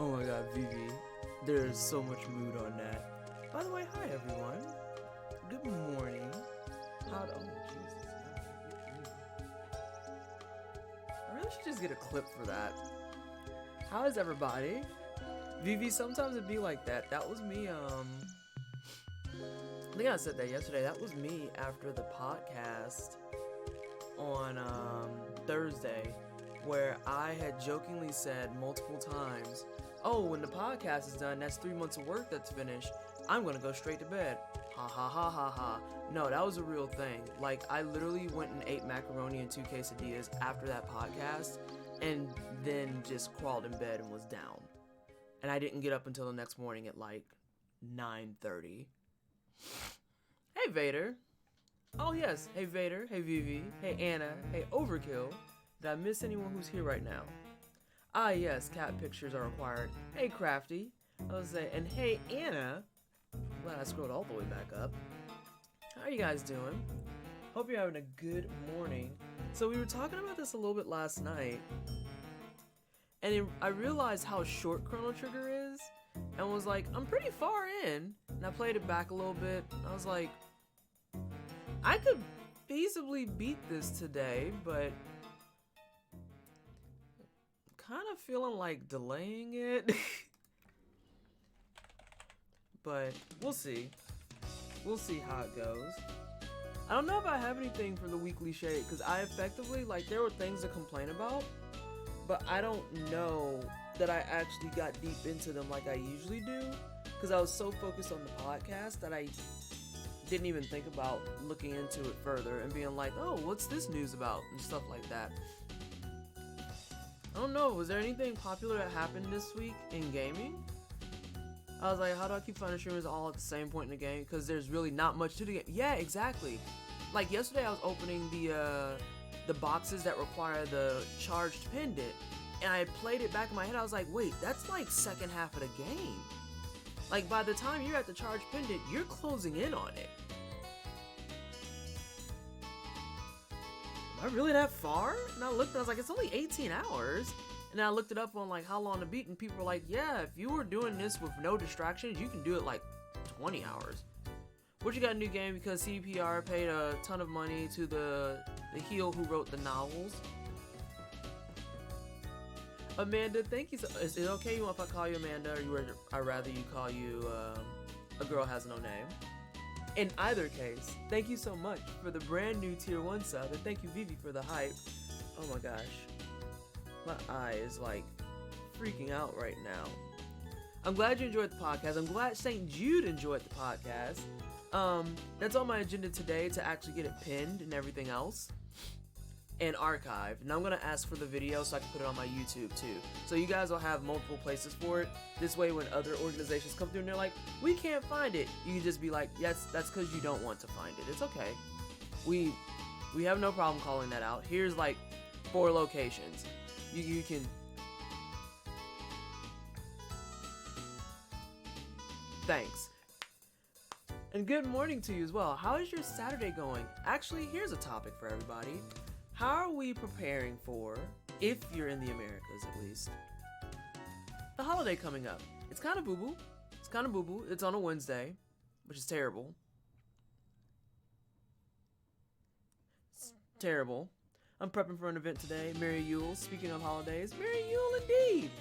Oh my god, Vivi. There's so much mood on that. By the way, hi everyone. Good morning. Oh, Jesus. I really should just get a clip for that. How is everybody? Vivi, sometimes it'd be like that. That was me, I think I said that yesterday. That was me after the podcast on Thursday, where I had jokingly said multiple times, oh, when the podcast is done, that's 3 months of work that's finished. I'm gonna go straight to bed. Ha ha ha ha ha. No, that was a real thing. Like, I literally went and ate macaroni and 2 quesadillas after that podcast, and then just crawled in bed and was down. And I didn't get up until the next morning at like 9:30. Hey Vader. Oh yes, hey Vader, hey Vivi, hey Anna, hey Overkill. Did I miss anyone who's here right now? Ah yes, cat pictures are required. Hey Crafty. I was saying, and hey Anna. Glad I scrolled all the way back up. How are you guys doing? Hope you're having a good morning. So we were talking about this a little bit last night, and I realized how short Chrono Trigger is, and was like, I'm pretty far in. And I played it back a little bit. I was like, I could feasibly beat this today, but kind of feeling like delaying it. But we'll see. We'll see how it goes. I don't know if I have anything for the weekly shade, because I effectively, like, there were things to complain about, but I don't know that I actually got deep into them like I usually do, because I was so focused on the podcast that I didn't even think about looking into it further and being like, oh, what's this news about, and stuff like that. I don't know, was there anything popular that happened this week in gaming? I was like, how do I keep finding streamers all at the same point in the game? Because there's really not much to the game. Yeah, exactly. Like yesterday I was opening the boxes that require the charged pendant, and I played it back in my head. I was like, wait, that's like second half of the game. Like, by the time you're at the charged pendant, you're closing in on it. Am I really that far? And I looked and I was like, it's only 18 hours. And I looked it up on like how long to beat, and people were like, yeah, if you were doing this with no distractions, you can do it like 20 hours. What you got a new game because CDPR paid a ton of money to the heel who wrote the novels. Amanda, thank you. Is it okay if I call you Amanda, or I'd rather you call you a girl has no name? In either case, thank you so much for the brand new tier 1 sub, and thank you Vivi for the hype. Oh my gosh. My eye is like freaking out right now. I'm glad you enjoyed the podcast. I'm glad St. Jude enjoyed the podcast. That's on my agenda today, to actually get it pinned and everything else and archived. And I'm gonna ask for the video so I can put it on my YouTube too. So you guys will have multiple places for it. This way when other organizations come through and they're like, we can't find it, you can just be like, yes, that's because you don't want to find it. It's okay. We have no problem calling that out. Here's like 4 locations. You can. Thanks. And good morning to you as well. How is your Saturday going? Actually, here's a topic for everybody. How are we preparing for, if you're in the Americas at least, the holiday coming up? It's kind of boo-boo. It's on a Wednesday, which is terrible. It's terrible. I'm prepping for an event today, Merry Yule. Speaking of holidays, Merry Yule indeed!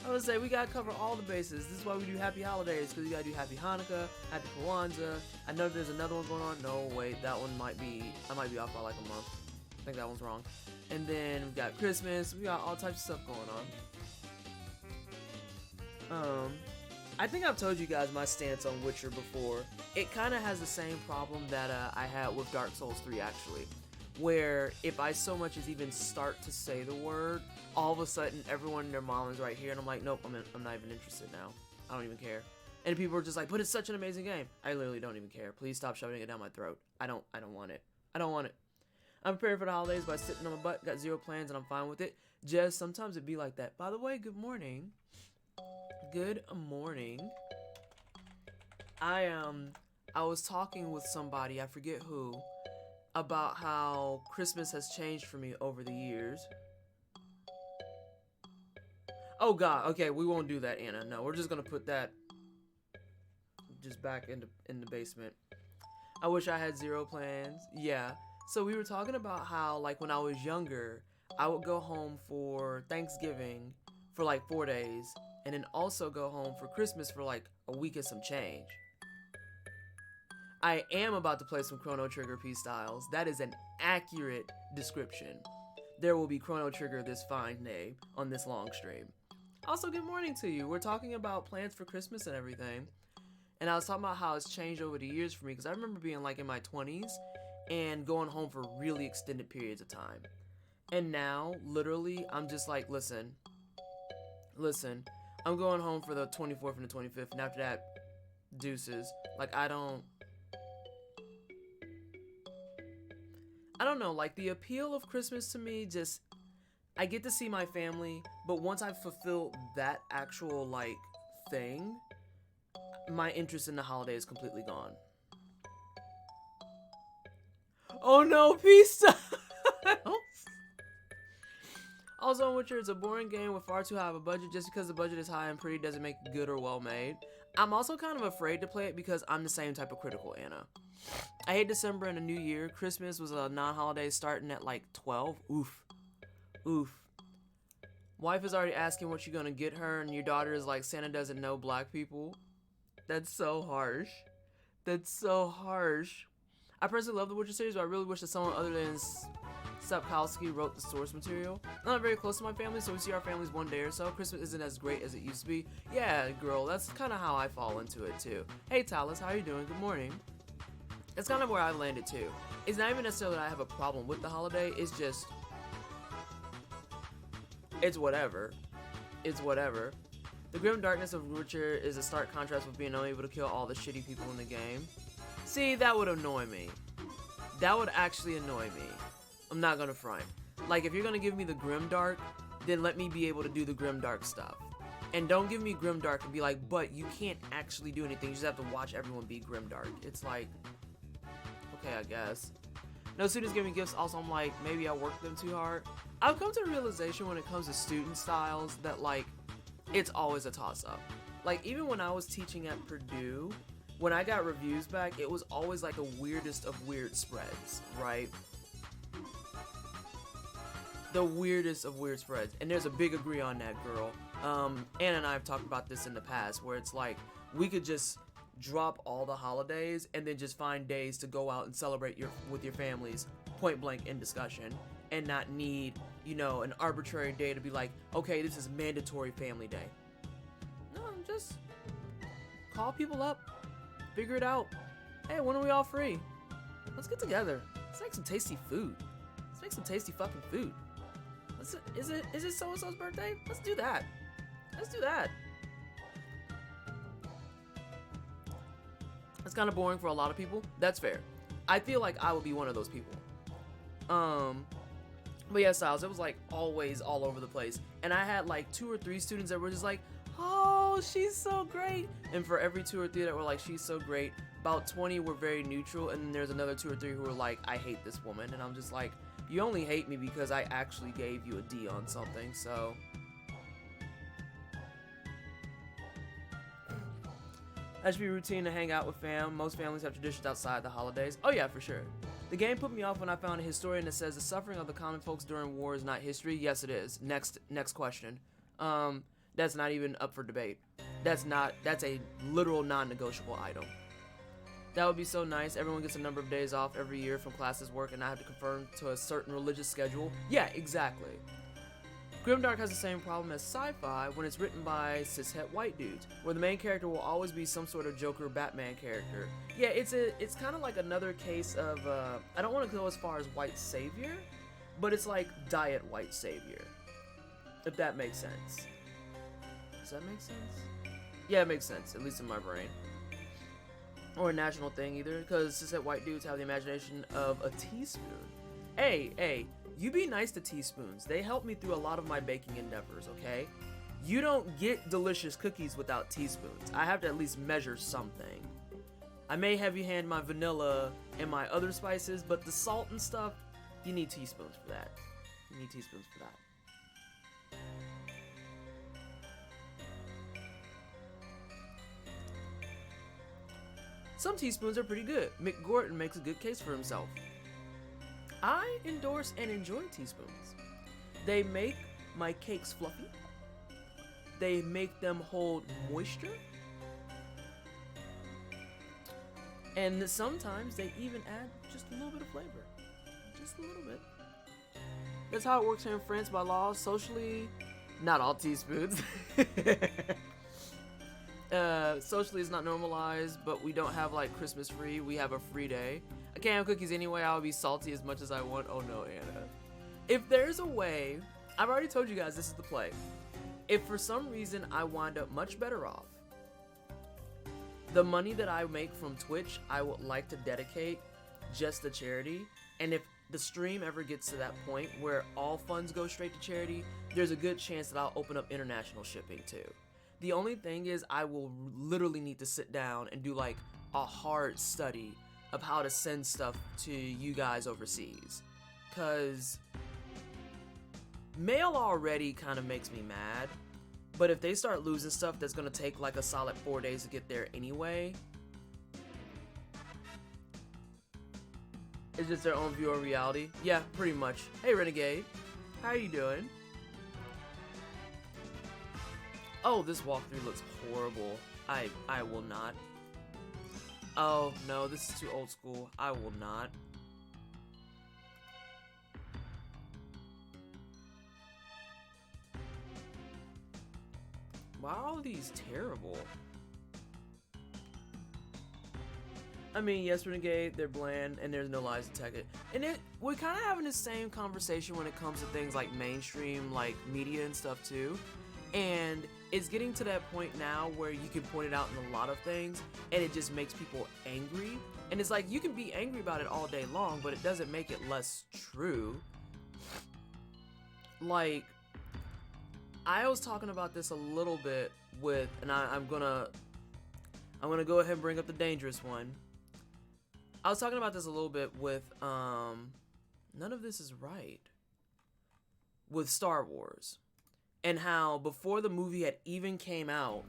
I would say we gotta cover all the bases. This is why we do Happy Holidays, because we gotta do Happy Hanukkah, Happy Kwanzaa. I know there's another one going on. No, wait, that one I might be off by like a month. I think that one's wrong. And then we got Christmas. We got all types of stuff going on. I think I've told you guys my stance on Witcher before. It kind of has the same problem that I had with Dark Souls 3 actually. Where if I so much as even start to say the word, all of a sudden everyone and their mom is right here, and I'm like, nope, I'm not even interested now. I don't even care. And people are just like, but it's such an amazing game. I literally don't even care. Please stop shoving it down my throat. I don't want it. I don't want it. I'm preparing for the holidays by sitting on my butt, got 0 plans, and I'm fine with it. Just sometimes it be like that. By the way, good morning. Good morning. I was talking with somebody, I forget who, about how Christmas has changed for me over the years. Oh God. Okay, we won't do that, Anna. No, we're just gonna put that just back in the basement. I wish I had zero plans. Yeah. So we were talking about how like when I was younger, I would go home for Thanksgiving for like 4 days, and then also go home for Christmas for like a week and some change. I am about to play some Chrono Trigger P Styles. That is an accurate description. There will be Chrono Trigger this fine day on this long stream. Also, good morning to you. We're talking about plans for Christmas and everything. And I was talking about how it's changed over the years for me, because I remember being like in my 20s and going home for really extended periods of time. And now, literally, I'm just like, listen, I'm going home for the 24th and the 25th, and after that, deuces. Like, I don't know, like the appeal of Christmas to me, just, I get to see my family, but once I've fulfilled that actual, like, thing, my interest in the holiday is completely gone. Oh no, peace! Also, on Witcher, it's a boring game with far too high of a budget. Just because the budget is high and pretty doesn't make it good or well made. I'm also kind of afraid to play it because I'm the same type of critical Anna. I hate December and the New Year. Christmas was a non-holiday starting at like 12. Oof. Wife is already asking what you're gonna get her, and your daughter is like, Santa doesn't know black people. That's so harsh. I personally love the Witcher series, but I really wish that someone other than Sapkowski wrote the source material. I'm not very close to my family, so we see our families one day or so. Christmas isn't as great as it used to be. Yeah, girl, that's kind of how I fall into it too. Hey, Talis, how are you doing? Good morning. That's kind of where I've landed too. It's not even necessarily that I have a problem with the holiday. It's just, it's whatever. The grim darkness of Witcher is a stark contrast with being unable to kill all the shitty people in the game. See, that would annoy me. That would actually annoy me. I'm not gonna front. Like, if you're gonna give me the grimdark, then let me be able to do the grimdark stuff. And don't give me grimdark and be like, but you can't actually do anything. You just have to watch everyone be grimdark. It's like, okay, I guess. No students give me gifts. Also, I'm like, maybe I work them too hard. I've come to the realization when it comes to student styles that, like, it's always a toss-up. Like, even when I was teaching at Purdue, when I got reviews back, it was always like a weirdest of weird spreads, right? The weirdest of weird spreads. And there's a big agree on that, girl. Anna and I have talked about this in the past, where it's like, we could just drop all the holidays and then just find days to go out and celebrate with your families, point blank in discussion, and not need, you know, an arbitrary day to be like, okay, this is mandatory family day. No, just call people up, figure it out. Hey, when are we all free? Let's get together. Let's make some tasty food. Let's make some tasty fucking food. Is it so-and-so's birthday? Let's do that. It's kind of boring for a lot of people. That's fair. I feel like I would be one of those people. But yeah, Styles, it was like always all over the place. And I had like 2 or 3 students that were just like, oh, she's so great. And for every 2 or 3 that were like, she's so great, about 20 were very neutral. And then there's another 2 or 3 who were like, I hate this woman. And I'm just like, you only hate me because I actually gave you a D on something, so. That should be routine to hang out with fam. Most families have traditions outside the holidays. Oh yeah, for sure. The game put me off when I found a historian that says the suffering of the common folks during war is not history. Yes, it is. Next question. That's not even up for debate. That's a literal non-negotiable item. That would be so nice. Everyone gets a number of days off every year from classes, work, and I have to conform to a certain religious schedule. Yeah, exactly. Grimdark has the same problem as sci-fi when it's written by cishet white dudes, where the main character will always be some sort of Joker Batman character. Yeah, it's kind of like another case of, I don't want to go as far as white savior, but it's like diet white savior, if that makes sense. Does that make sense? Yeah, it makes sense, at least in my brain. Or a national thing either, because cishet white dudes have the imagination of a teaspoon. Hey, you be nice to teaspoons. They help me through a lot of my baking endeavors, okay? You don't get delicious cookies without teaspoons. I have to at least measure something. I may heavy hand my vanilla and my other spices, but the salt and stuff, you need teaspoons for that. Some teaspoons are pretty good. Mick Gordon makes a good case for himself. I endorse and enjoy teaspoons. They make my cakes fluffy. They make them hold moisture. And sometimes they even add just a little bit of flavor. Just a little bit. That's how it works here in France by law. Socially, not all teaspoons. Socially, it's not normalized, but we don't have like Christmas free. We have a free day. I can't have cookies anyway. I'll be salty as much as I want. Oh no, Anna. If there's a way, I've already told you guys this is the play. If for some reason I wind up much better off, the money that I make from Twitch, I would like to dedicate just to charity. And if the stream ever gets to that point where all funds go straight to charity, there's a good chance that I'll open up international shipping too. The only thing is I will literally need to sit down and do like a hard study of how to send stuff to you guys overseas. Cause mail already kind of makes me mad. But if they start losing stuff that's gonna take like a solid 4 days to get there anyway, it's just their own view of reality. Yeah, pretty much. Hey Renegade, how are you doing? Oh, this walkthrough looks horrible. I will not. Oh no, this is too old school. I will not. Why are all these terrible? I mean, yes, Renegade, they're bland, and there's no lies detected. And we're kind of having the same conversation when it comes to things like mainstream, like media and stuff too. And it's getting to that point now where you can point it out in a lot of things, and it just makes people angry. And it's like, you can be angry about it all day long, but it doesn't make it less true. Like, I was talking about this a little bit with, and I'm gonna go ahead and bring up the dangerous one. I was talking about this a little bit with, none of this is right, with Star Wars. And how before the movie had even came out,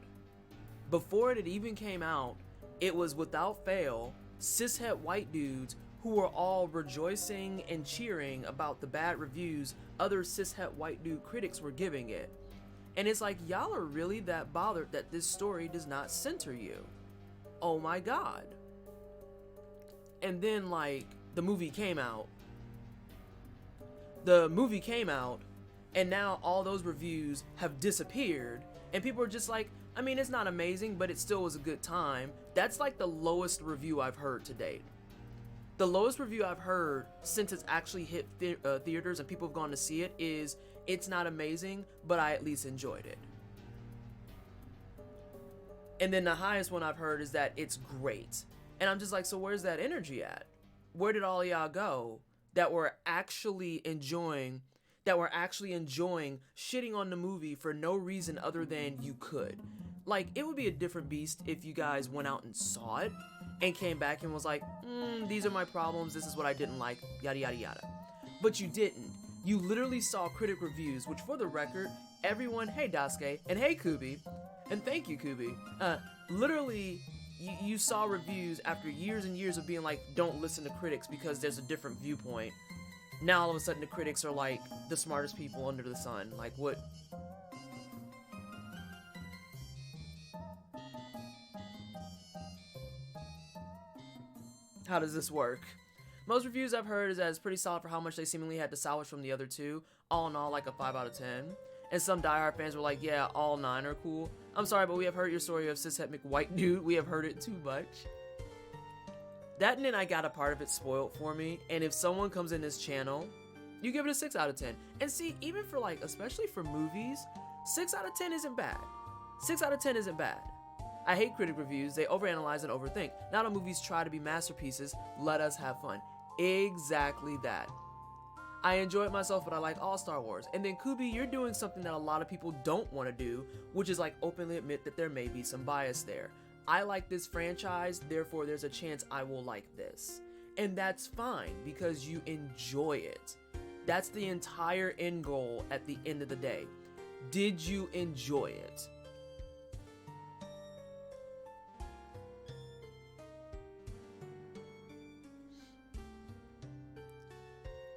it was without fail, cishet white dudes who were all rejoicing and cheering about the bad reviews other cishet white dude critics were giving it. And it's like, y'all are really that bothered that this story does not center you. Oh my god. And then like, the movie came out, and now all those reviews have disappeared, and people are just like, I mean, it's not amazing, but it still was a good time. That's like the lowest review I've heard to date. The lowest review I've heard since it's actually hit theaters and people have gone to see it is, it's not amazing, but I at least enjoyed it. And then the highest one I've heard is that it's great. And I'm just like, so where's that energy at? Where did all y'all go that were actually enjoying shitting on the movie for no reason other than you could? Like, it would be a different beast if you guys went out and saw it and came back and was like, these are my problems, this is what I didn't like, yada yada yada. But you didn't. You literally saw critic reviews, which for the record, everyone, hey Daisuke, and hey Kubi, and thank you Kubi, literally, you saw reviews after years and years of being like, don't listen to critics because there's a different viewpoint. Now all of a sudden the critics are like the smartest people under the sun. Like, what? How does this work? Most reviews I've heard is that it's pretty solid for how much they seemingly had to salvage from the other two. All in all, like a 5 out of 10. And some diehard fans were like, yeah, all 9 are cool. I'm sorry, but we have heard your story of cishet McWhite dude. We have heard it too much. That, and then I got a part of it spoiled for me. And if someone comes in this channel, you give it a 6 out of 10. And see, even for like, especially for movies, 6 out of 10 isn't bad. 6 out of 10 isn't bad. I hate critic reviews. They overanalyze and overthink. Not all movies try to be masterpieces. Let us have fun. Exactly that. I enjoy it myself, but I like all Star Wars. And then Kubi, you're doing something that a lot of people don't want to do, which is like openly admit that there may be some bias there. I like this franchise, therefore there's a chance I will like this. And that's fine, because you enjoy it. That's the entire end goal at the end of the day. Did you enjoy it?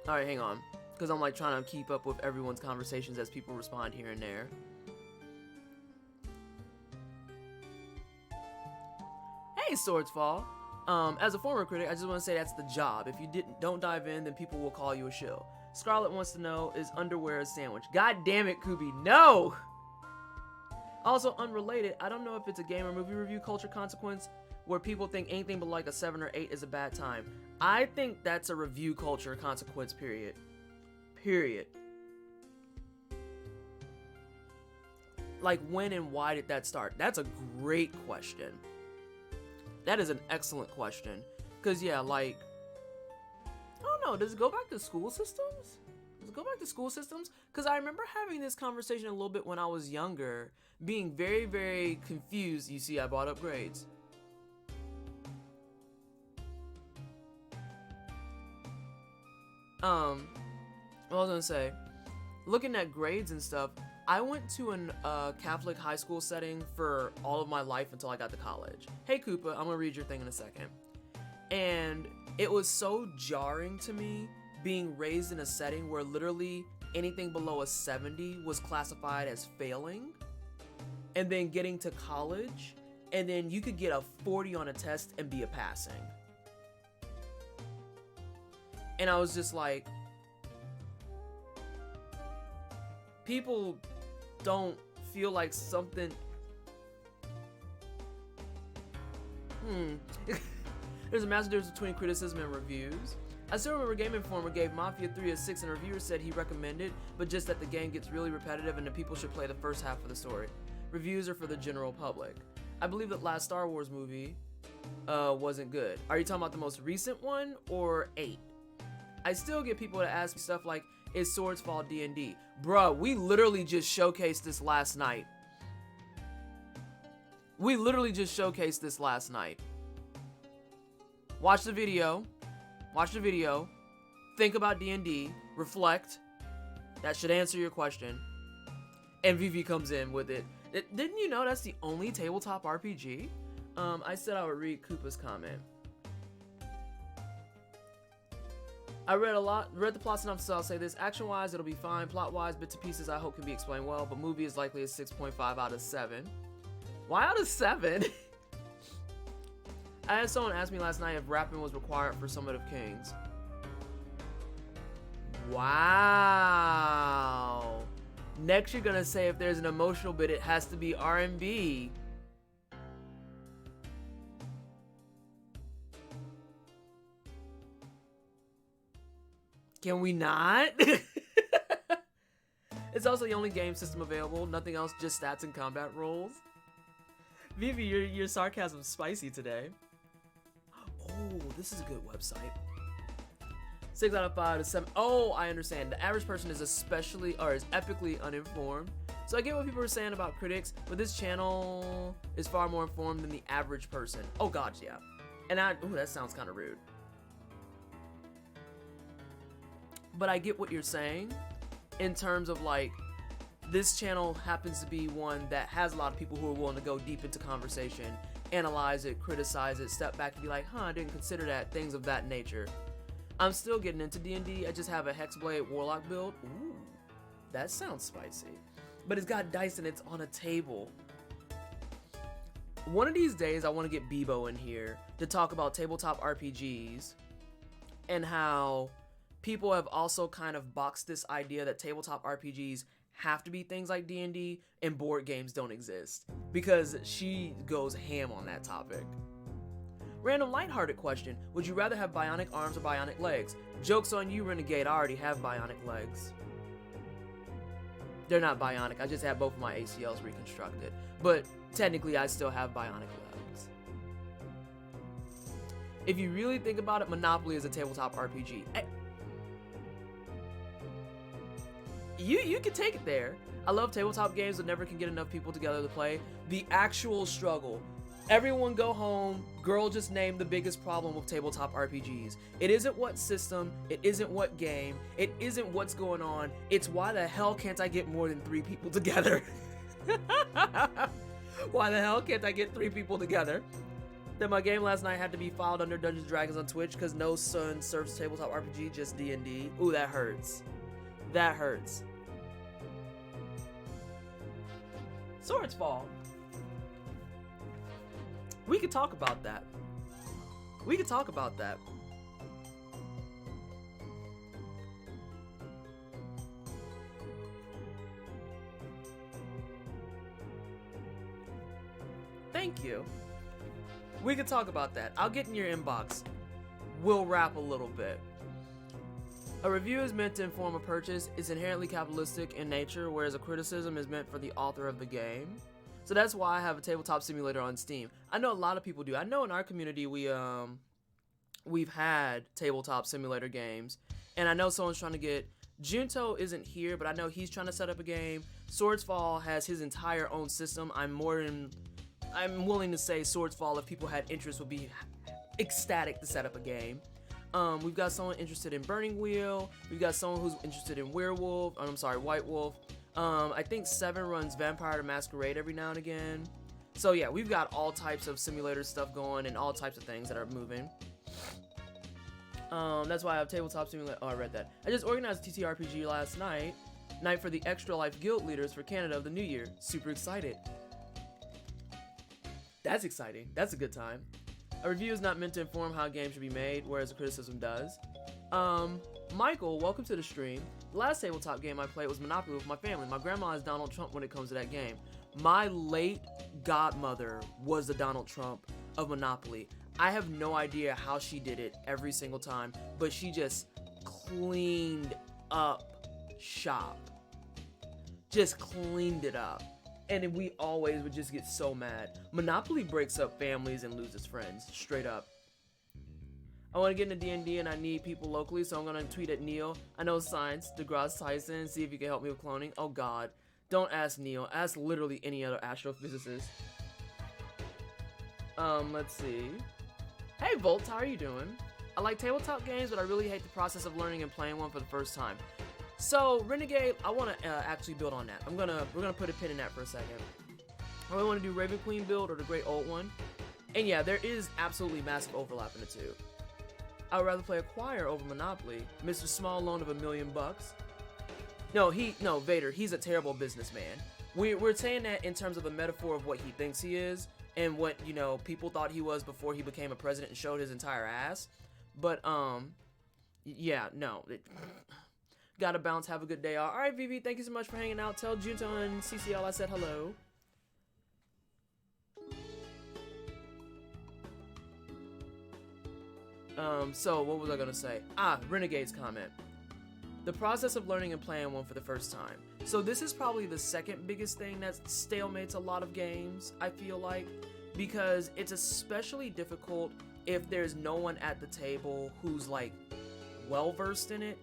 All right, hang on, because I'm like trying to keep up with everyone's conversations as people respond here and there. Hey, Swordsfall. As a former critic, I just want to say that's the job. If you don't dive in, then people will call you a shill. Scarlett wants to know, is underwear a sandwich? God damn it, Kubi, no! Also, unrelated, I don't know if it's a game or movie review culture consequence where people think anything but like a 7 or 8 is a bad time. I think that's a review culture consequence, period. Period. Like, when and why did that start? That's a great question. That is an excellent question. Because, yeah, like, I don't know, does it go back to school systems? Does it go back to school systems? Because I remember having this conversation a little bit when I was younger, being very, very confused. You see, I brought up grades. What I was gonna say, looking at grades and stuff, I went to a Catholic high school setting for all of my life until I got to college. Hey Koopa, I'm gonna read your thing in a second. And it was so jarring to me being raised in a setting where literally anything below a 70 was classified as failing. And then getting to college, and then you could get a 40 on a test and be a passing. And I was just like, people don't feel like something. There's a massive difference between criticism and reviews. I still remember Game Informer gave Mafia 3 a 6 and a reviewer said he recommended, but just that the game gets really repetitive and the people should play the first half of the story. Reviews are for the general public. I believe that last Star Wars movie wasn't good. Are you talking about the most recent one or 8? I still get people to ask me stuff like, is Swordsfall D&D? Bruh, we literally just showcased this last night. Watch the video. Think about D&D. Reflect. That should answer your question. And VV comes in with it. Didn't you know that's the only tabletop RPG? I said I would read Koopa's comment. I read the plot synopsis, so I'll say this. Action-wise, it'll be fine. Plot-wise, bits and pieces I hope can be explained well, but movie is likely a 6.5 out of 7. Why out of 7? I had someone ask me last night if rapping was required for Summit of Kings. Wow. Next you're gonna say if there's an emotional bit, it has to be R&B. Can we not? It's also the only game system available. Nothing else, just stats and combat rolls. Vivi, your sarcasm's spicy today. Oh, this is a good website. 6 out of 5 to 7. Oh, I understand. The average person is is epically uninformed. So I get what people are saying about critics, but this channel is far more informed than the average person. Oh god, yeah. And that sounds kind of rude. But I get what you're saying in terms of like, this channel happens to be one that has a lot of people who are willing to go deep into conversation, analyze it, criticize it, step back and be like, I didn't consider that, things of that nature. I'm still getting into D&D. I just have a Hexblade Warlock build. Ooh, that sounds spicy. But it's got dice and it's on a table. One of these days, I want to get Bebo in here to talk about tabletop RPGs and how people have also kind of boxed this idea that tabletop RPGs have to be things like D&D and board games don't exist, because she goes ham on that topic. Random lighthearted question, would you rather have bionic arms or bionic legs? Joke's on you, Renegade, I already have bionic legs. They're not bionic, I just have both of my ACLs reconstructed, but technically I still have bionic legs. If you really think about it, Monopoly is a tabletop RPG. You can take it there. I love tabletop games that never can get enough people together to play. The actual struggle. Everyone go home. Girl just named the biggest problem with tabletop RPGs. It isn't what system. It isn't what game. It isn't what's going on. It's why the hell can't I get more than 3 people together? Why the hell can't I get 3 people together? That my game last night had to be filed under Dungeons & Dragons on Twitch because no son serves tabletop RPG, just D&D. Ooh, that hurts. That hurts. Swords Fall. We could talk about that. We could talk about that. Thank you. We could talk about that. I'll get in your inbox. We'll rap a little bit. A review is meant to inform a purchase. It's inherently capitalistic in nature, whereas a criticism is meant for the author of the game. So that's why I have a tabletop simulator on Steam. I know a lot of people do. I know in our community we've had tabletop simulator games, and I know someone's trying to get. Junto isn't here, but I know he's trying to set up a game. Swordsfall has his entire own system. I'm willing to say Swordsfall, if people had interest, would be ecstatic to set up a game. We've got someone interested in Burning Wheel. We've got someone who's interested in White Wolf. I think Seven runs Vampire the Masquerade every now and again. So yeah, we've got all types of simulator stuff going and all types of things that are moving. That's why I have tabletop simulator. Oh, I read that. I just organized a TTRPG last night for the Extra Life Guild leaders for Canada of the New Year. Super excited. That's exciting. That's a good time. A review is not meant to inform how a game should be made, whereas a criticism does. Michael, welcome to the stream. The last tabletop game I played was Monopoly with my family. My grandma is Donald Trump when it comes to that game. My late godmother was the Donald Trump of Monopoly. I have no idea how she did it every single time, but she just cleaned up shop. Just cleaned it up. And then we always would just get so mad. Monopoly breaks up families and loses friends, straight up. I want to get into D&D and I need people locally, so I'm going to tweet at Neil. I know science, DeGrasse Tyson, see if you can help me with cloning. Oh god, don't ask Neil, ask literally any other astrophysicist. Let's see. Hey Volt, how are you doing? I like tabletop games, but I really hate the process of learning and playing one for the first time. So, Renegade, I want to actually build on that. We're gonna put a pin in that for a second. I really want to do Raven Queen build or the Great Old One. And yeah, there is absolutely massive overlap in the two. I would rather play Acquire over Monopoly. Mr. Small loan of $1 million. No, Vader, he's a terrible businessman. We're saying that in terms of the metaphor of what he thinks he is and what, people thought he was before he became a president and showed his entire ass. But, yeah, no. Gotta bounce, have a good day. Alright, Vivi, thank you so much for hanging out. Tell Junto and CCL I said hello. So what was I gonna say? Renegade's comment. The process of learning and playing one for the first time. So this is probably the second biggest thing that stalemates a lot of games, I feel like, because it's especially difficult if there's no one at the table who's like well-versed in it.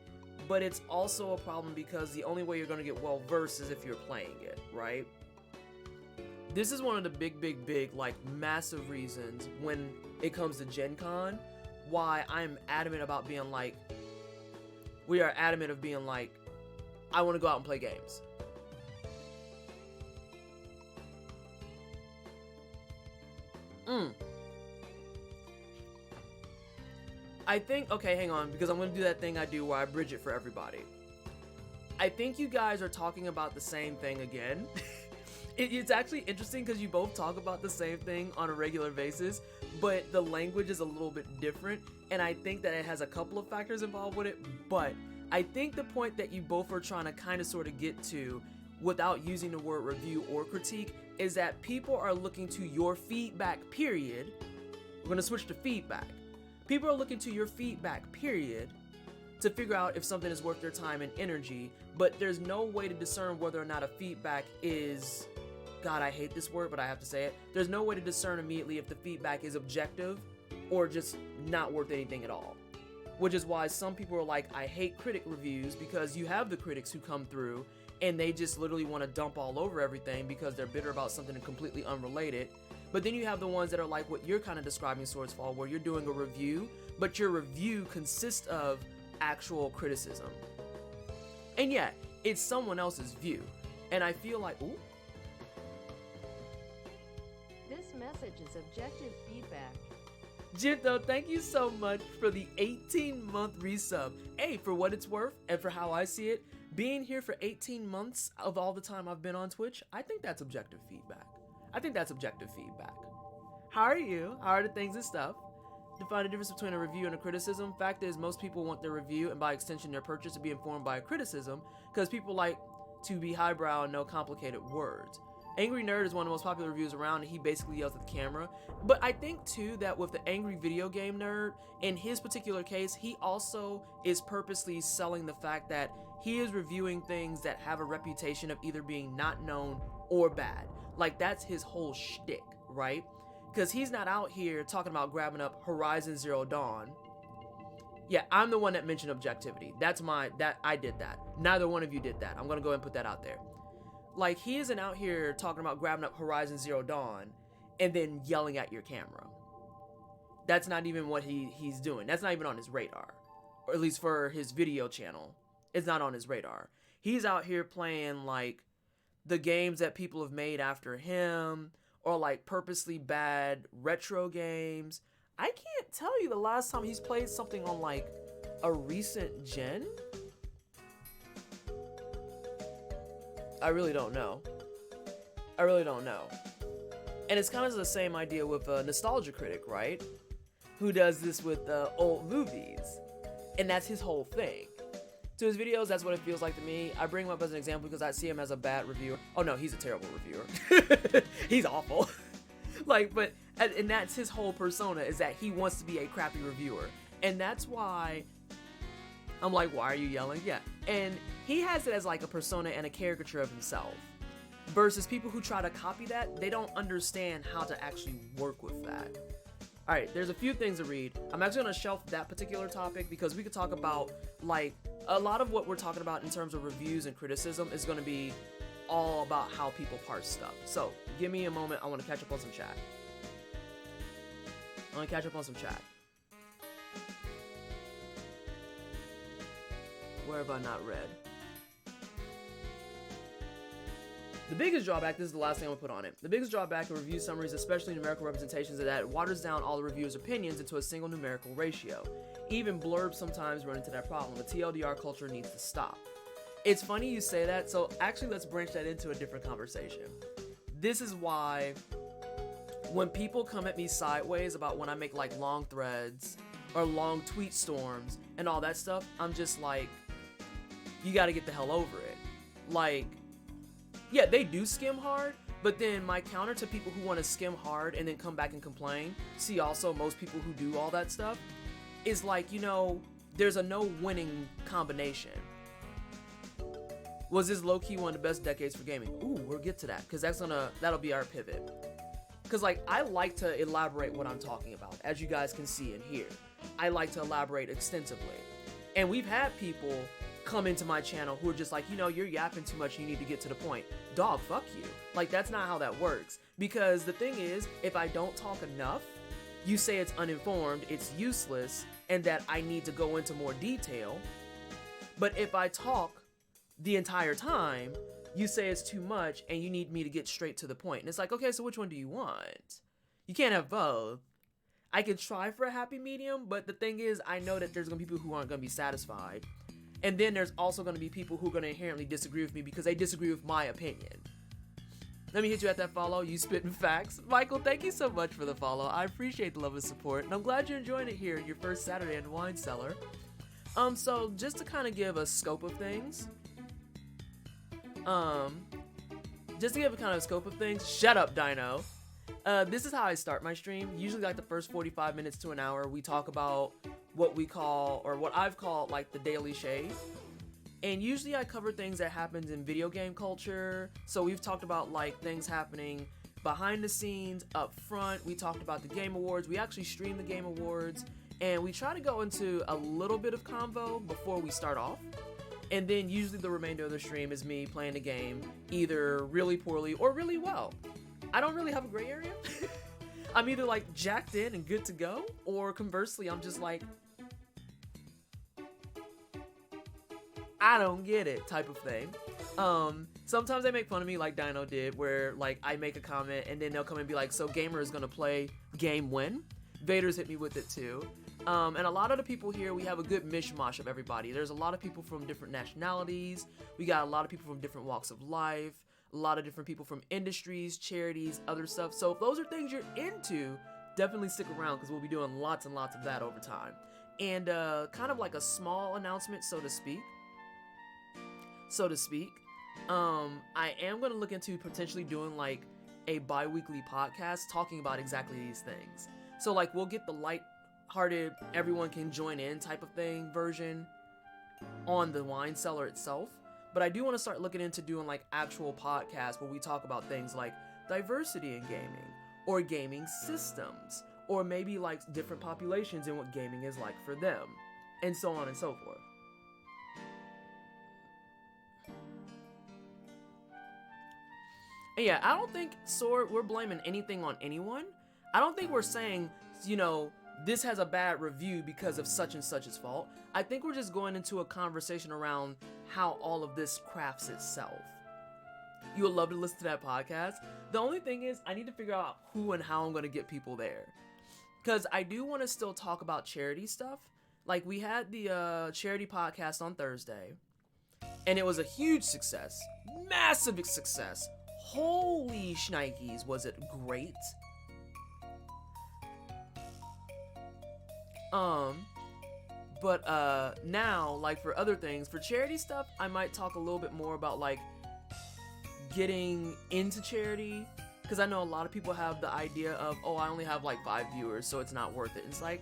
But it's also a problem because the only way you're going to get well versed is if you're playing it, right? This is one of the big, like, massive reasons when it comes to Gen Con why I'm adamant about being like, we are adamant of being like, I want to go out and play games. I think, okay, hang on, because I'm going to do that thing I do where I bridge it for everybody. I think you guys are talking about the same thing again. It's actually interesting because you both talk about the same thing on a regular basis, but the language is a little bit different, and I think that it has a couple of factors involved with it, but I think the point that you both are trying to kind of sort of get to without using the word review or critique is that people are looking to your feedback, period. We're going to switch to feedback. People are looking to your feedback, period, to figure out if something is worth their time and energy, but there's no way to discern whether or not a feedback is, God, I hate this word, but I have to say it. There's no way to discern immediately if the feedback is objective or just not worth anything at all. Which is why some people are like, I hate critic reviews, because you have the critics who come through and they just literally want to dump all over everything because they're bitter about something completely unrelated. But then you have the ones that are like what you're kind of describing, Swordsfall, where you're doing a review, but your review consists of actual criticism. And yeah, it's someone else's view. And I feel like, ooh. This message message is objective feedback. Jinto, thank you so much for the 18-month resub. Hey, for what it's worth and for how I see it, being here for 18 months of all the time I've been on Twitch, I think that's objective feedback. How are you? How are the things and stuff? Define the difference between a review and a criticism. Fact is, most people want their review and by extension their purchase to be informed by a criticism because people like to be highbrow and know complicated words. Angry Nerd is one of the most popular reviews around, and he basically yells at the camera. But I think too that with the Angry Video Game Nerd, in his particular case, he also is purposely selling the fact that he is reviewing things that have a reputation of either being not known or bad. Like, that's his whole shtick, right? Because he's not out here talking about grabbing up Horizon Zero Dawn. Yeah, I'm the one that mentioned objectivity. I did that. Neither one of you did that. I'm gonna go ahead and put that out there. Like, he isn't out here talking about grabbing up Horizon Zero Dawn and then yelling at your camera. That's not even what he's doing. That's not even on his radar. Or at least for his video channel, it's not on his radar. He's out here playing, like, the games that people have made after him, or, like, purposely bad retro games. I can't tell you the last time he's played something on, like, a recent gen. I really don't know. And it's kind of the same idea with a Nostalgia Critic, right? Who does this with old movies. And that's his whole thing. To his videos, that's what it feels like to me. I bring him up as an example because I see him as a bad reviewer. Oh no, he's a terrible reviewer. He's awful. And that's his whole persona, is that he wants to be a crappy reviewer. And that's why I'm like, why are you yelling? Yeah. And he has it as like a persona and a caricature of himself. Versus people who try to copy that, they don't understand how to actually work with that. Alright, there's a few things to read. I'm actually going to shelf that particular topic because we could talk about, like, a lot of what we're talking about in terms of reviews and criticism is going to be all about how people parse stuff. So, give me a moment. I want to catch up on some chat. Where have I not read? The biggest drawback, this is the last thing I'm gonna put on it. The biggest drawback of review summaries, especially numerical representations, is that it waters down all the reviewers' opinions into a single numerical ratio. Even blurbs sometimes run into that problem. The TLDR culture needs to stop. It's funny you say that, so actually let's branch that into a different conversation. This is why when people come at me sideways about when I make like long threads or long tweet storms and all that stuff, I'm just like, you gotta get the hell over it. Like, yeah, they do skim hard, but then my counter to people who want to skim hard and then come back and complain, see also most people who do all that stuff, is like, you know, there's a no winning combination. Was this low-key one of the best decades for gaming? Ooh, we'll get to that, because that'll be our pivot. Because, like, I like to elaborate what I'm talking about, as you guys can see and hear. I like to elaborate extensively. And we've had people come into my channel who are just like, you know, you're yapping too much, you need to get to the point. Dog, fuck you. Like, that's not how that works. Because the thing is, if I don't talk enough, you say it's uninformed, it's useless, and that I need to go into more detail. But if I talk the entire time, you say it's too much and you need me to get straight to the point. And it's like, okay, so which one do you want? You can't have both. I can try for a happy medium, but the thing is, I know that there's gonna be people who aren't gonna be satisfied. And then there's also gonna be people who are gonna inherently disagree with me because they disagree with my opinion. Let me hit you at that follow, you spitting facts. Michael, thank you so much for the follow. I appreciate the love and support, and I'm glad you're enjoying it here in your first Saturday in the wine cellar. So just to kind of give a scope of things, shut up, Dino. This is how I start my stream. Usually like the first 45 minutes to an hour, we talk about what we call, or what I've called, like the Daily Shade. And usually I cover things that happens in video game culture. So we've talked about like things happening behind the scenes, up front. We talked about the Game Awards. We actually stream the Game Awards. And we try to go into a little bit of convo before we start off. And then usually the remainder of the stream is me playing the game either really poorly or really well. I don't really have a gray area. I'm either like jacked in and good to go, or conversely, I'm just like, I don't get it type of thing. Sometimes they make fun of me like Dino did, where like I make a comment and then they'll come and be like, so Gamer is gonna play game when? Vader's hit me with it too. And a lot of the people here, we have a good mishmash of everybody. There's a lot of people from different nationalities. We got a lot of people from different walks of life, a lot of different people from industries, charities, other stuff. So if those are things you're into, definitely stick around because we'll be doing lots and lots of that over time. And kind of like a small announcement, so to speak. I am going to look into potentially doing like a bi-weekly podcast talking about exactly these things. So like we'll get the light-hearted, everyone can join in type of thing version on the wine cellar itself. But I do want to start looking into doing like actual podcasts where we talk about things like diversity in gaming or gaming systems or maybe like different populations and what gaming is like for them and so on and so forth. And yeah, I don't think, Sword, we're blaming anything on anyone. I don't think we're saying, you know, this has a bad review because of such and such's fault. I think we're just going into a conversation around how all of this crafts itself. You would love to listen to that podcast. The only thing is, I need to figure out who and how I'm going to get people there. Because I do want to still talk about charity stuff. Like, we had the charity podcast on Thursday. And it was a huge success. Massive success. Holy shnikes, was it great? But now, like for other things, for charity stuff, I might talk a little bit more about like getting into charity, because I know a lot of people have the idea of, oh, I only have like 5 viewers, so it's not worth it. And it's like,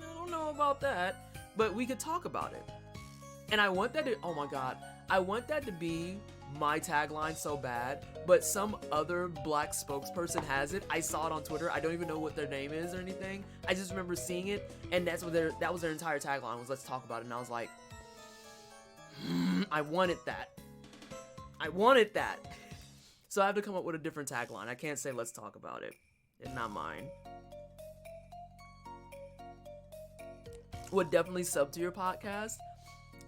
I don't know about that, but we could talk about it. And I want that to, oh my god, I want that to be my tagline so bad, but some other black spokesperson has it. I saw it on Twitter. I don't even know what their name is or anything. I just remember seeing it, and that was their entire tagline was, let's talk about it. And I was like, I wanted that. So I have to come up with a different tagline. I can't say let's talk about it. It's not mine. Would definitely sub to your podcast.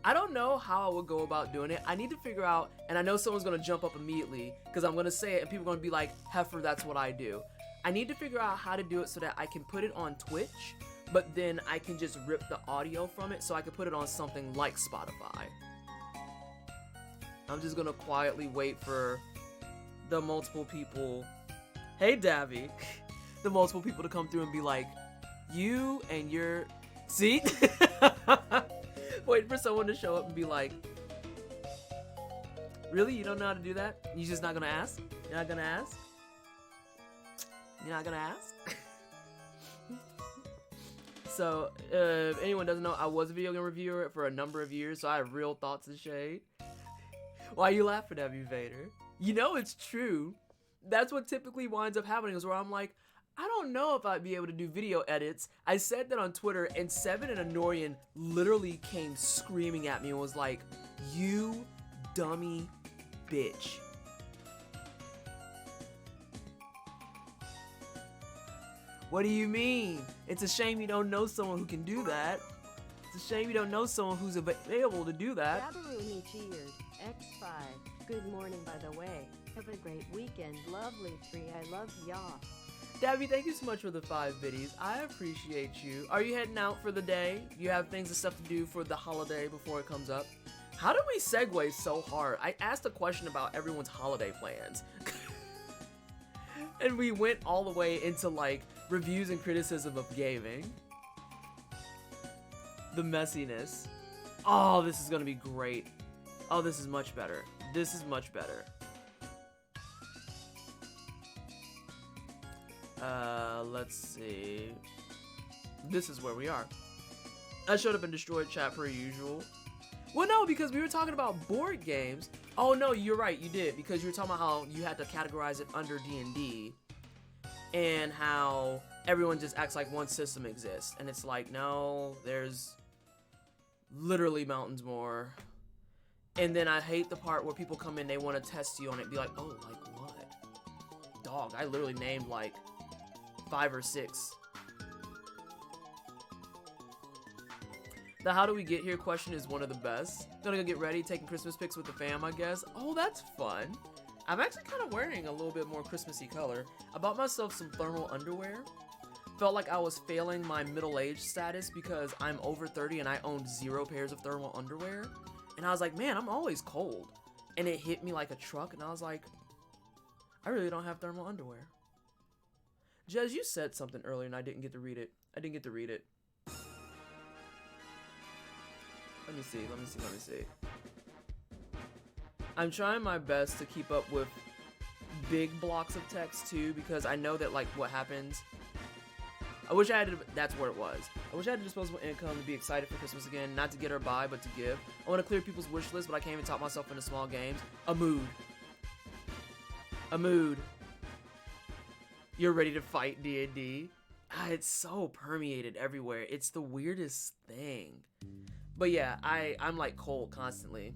I don't know how I would go about doing it. I need to figure out, and I know someone's going to jump up immediately because I'm going to say it and people are going to be like, heifer, that's what I do. I need to figure out how to do it so that I can put it on Twitch, but then I can just rip the audio from it so I can put it on something like Spotify. I'm just going to quietly wait for the multiple people. Hey, Davy. The multiple people to come through and be like, you and your... See? Waiting for someone to show up and be like, really? You don't know how to do that? You just not gonna ask? You're not gonna ask? You're not gonna ask? So, if anyone doesn't know, I was a video game reviewer for a number of years, so I have real thoughts and shade. Why are you laughing at me, Vader? You know it's true. That's what typically winds up happening, is where I'm like, I don't know if I'd be able to do video edits. I said that on Twitter, and Seven and Anorian literally came screaming at me and was like, you dummy bitch. What do you mean? It's a shame you don't know someone who can do that. It's a shame you don't know someone who's available to do that. Gabaruni cheered. X5. Good morning, by the way. Have a great weekend. Lovely tree. I love y'all. Dabby, thank you so much for the 5 biddies. I appreciate you. Are you heading out for the day? You have things and stuff to do for the holiday before it comes up? How do we segue so hard? I asked a question about everyone's holiday plans. And we went all the way into like reviews and criticism of gaming. The messiness. Oh, this is gonna be great. Oh, this is much better. This is much better. Let's see. This is where we are. I showed up and destroyed chat per usual. Well, no, because we were talking about board games. Oh, no, you're right, you did. Because you were talking about how you had to categorize it under D&D. And how everyone just acts like one system exists. And it's like, no, there's literally mountains more. And then I hate the part where people come in, they want to test you on it. Be like, oh, like what? Dog, I literally named like 5 or 6. The how do we get here question is one of the best. Gonna go get ready, taking Christmas pics with the fam, I guess. Oh, that's fun. I'm actually kind of wearing a little bit more Christmassy color. I bought myself some thermal underwear. Felt like I was failing my middle-aged status because I'm over 30 and I owned 0 pairs of thermal underwear. And I was like, man, I'm always cold. And it hit me like a truck, and I was like, I really don't have thermal underwear. Jez, you said something earlier and I didn't get to read it. Let me see. I'm trying my best to keep up with big blocks of text too, because I know that like what happens. I wish I had, that's where it was. I wish I had disposable income to be excited for Christmas again, not to get or buy, but to give. I want to clear people's wish list, but I can't even talk myself into small games. A mood. You're ready to fight D&D. It's so permeated everywhere. It's the weirdest thing. But yeah, I'm like cold constantly.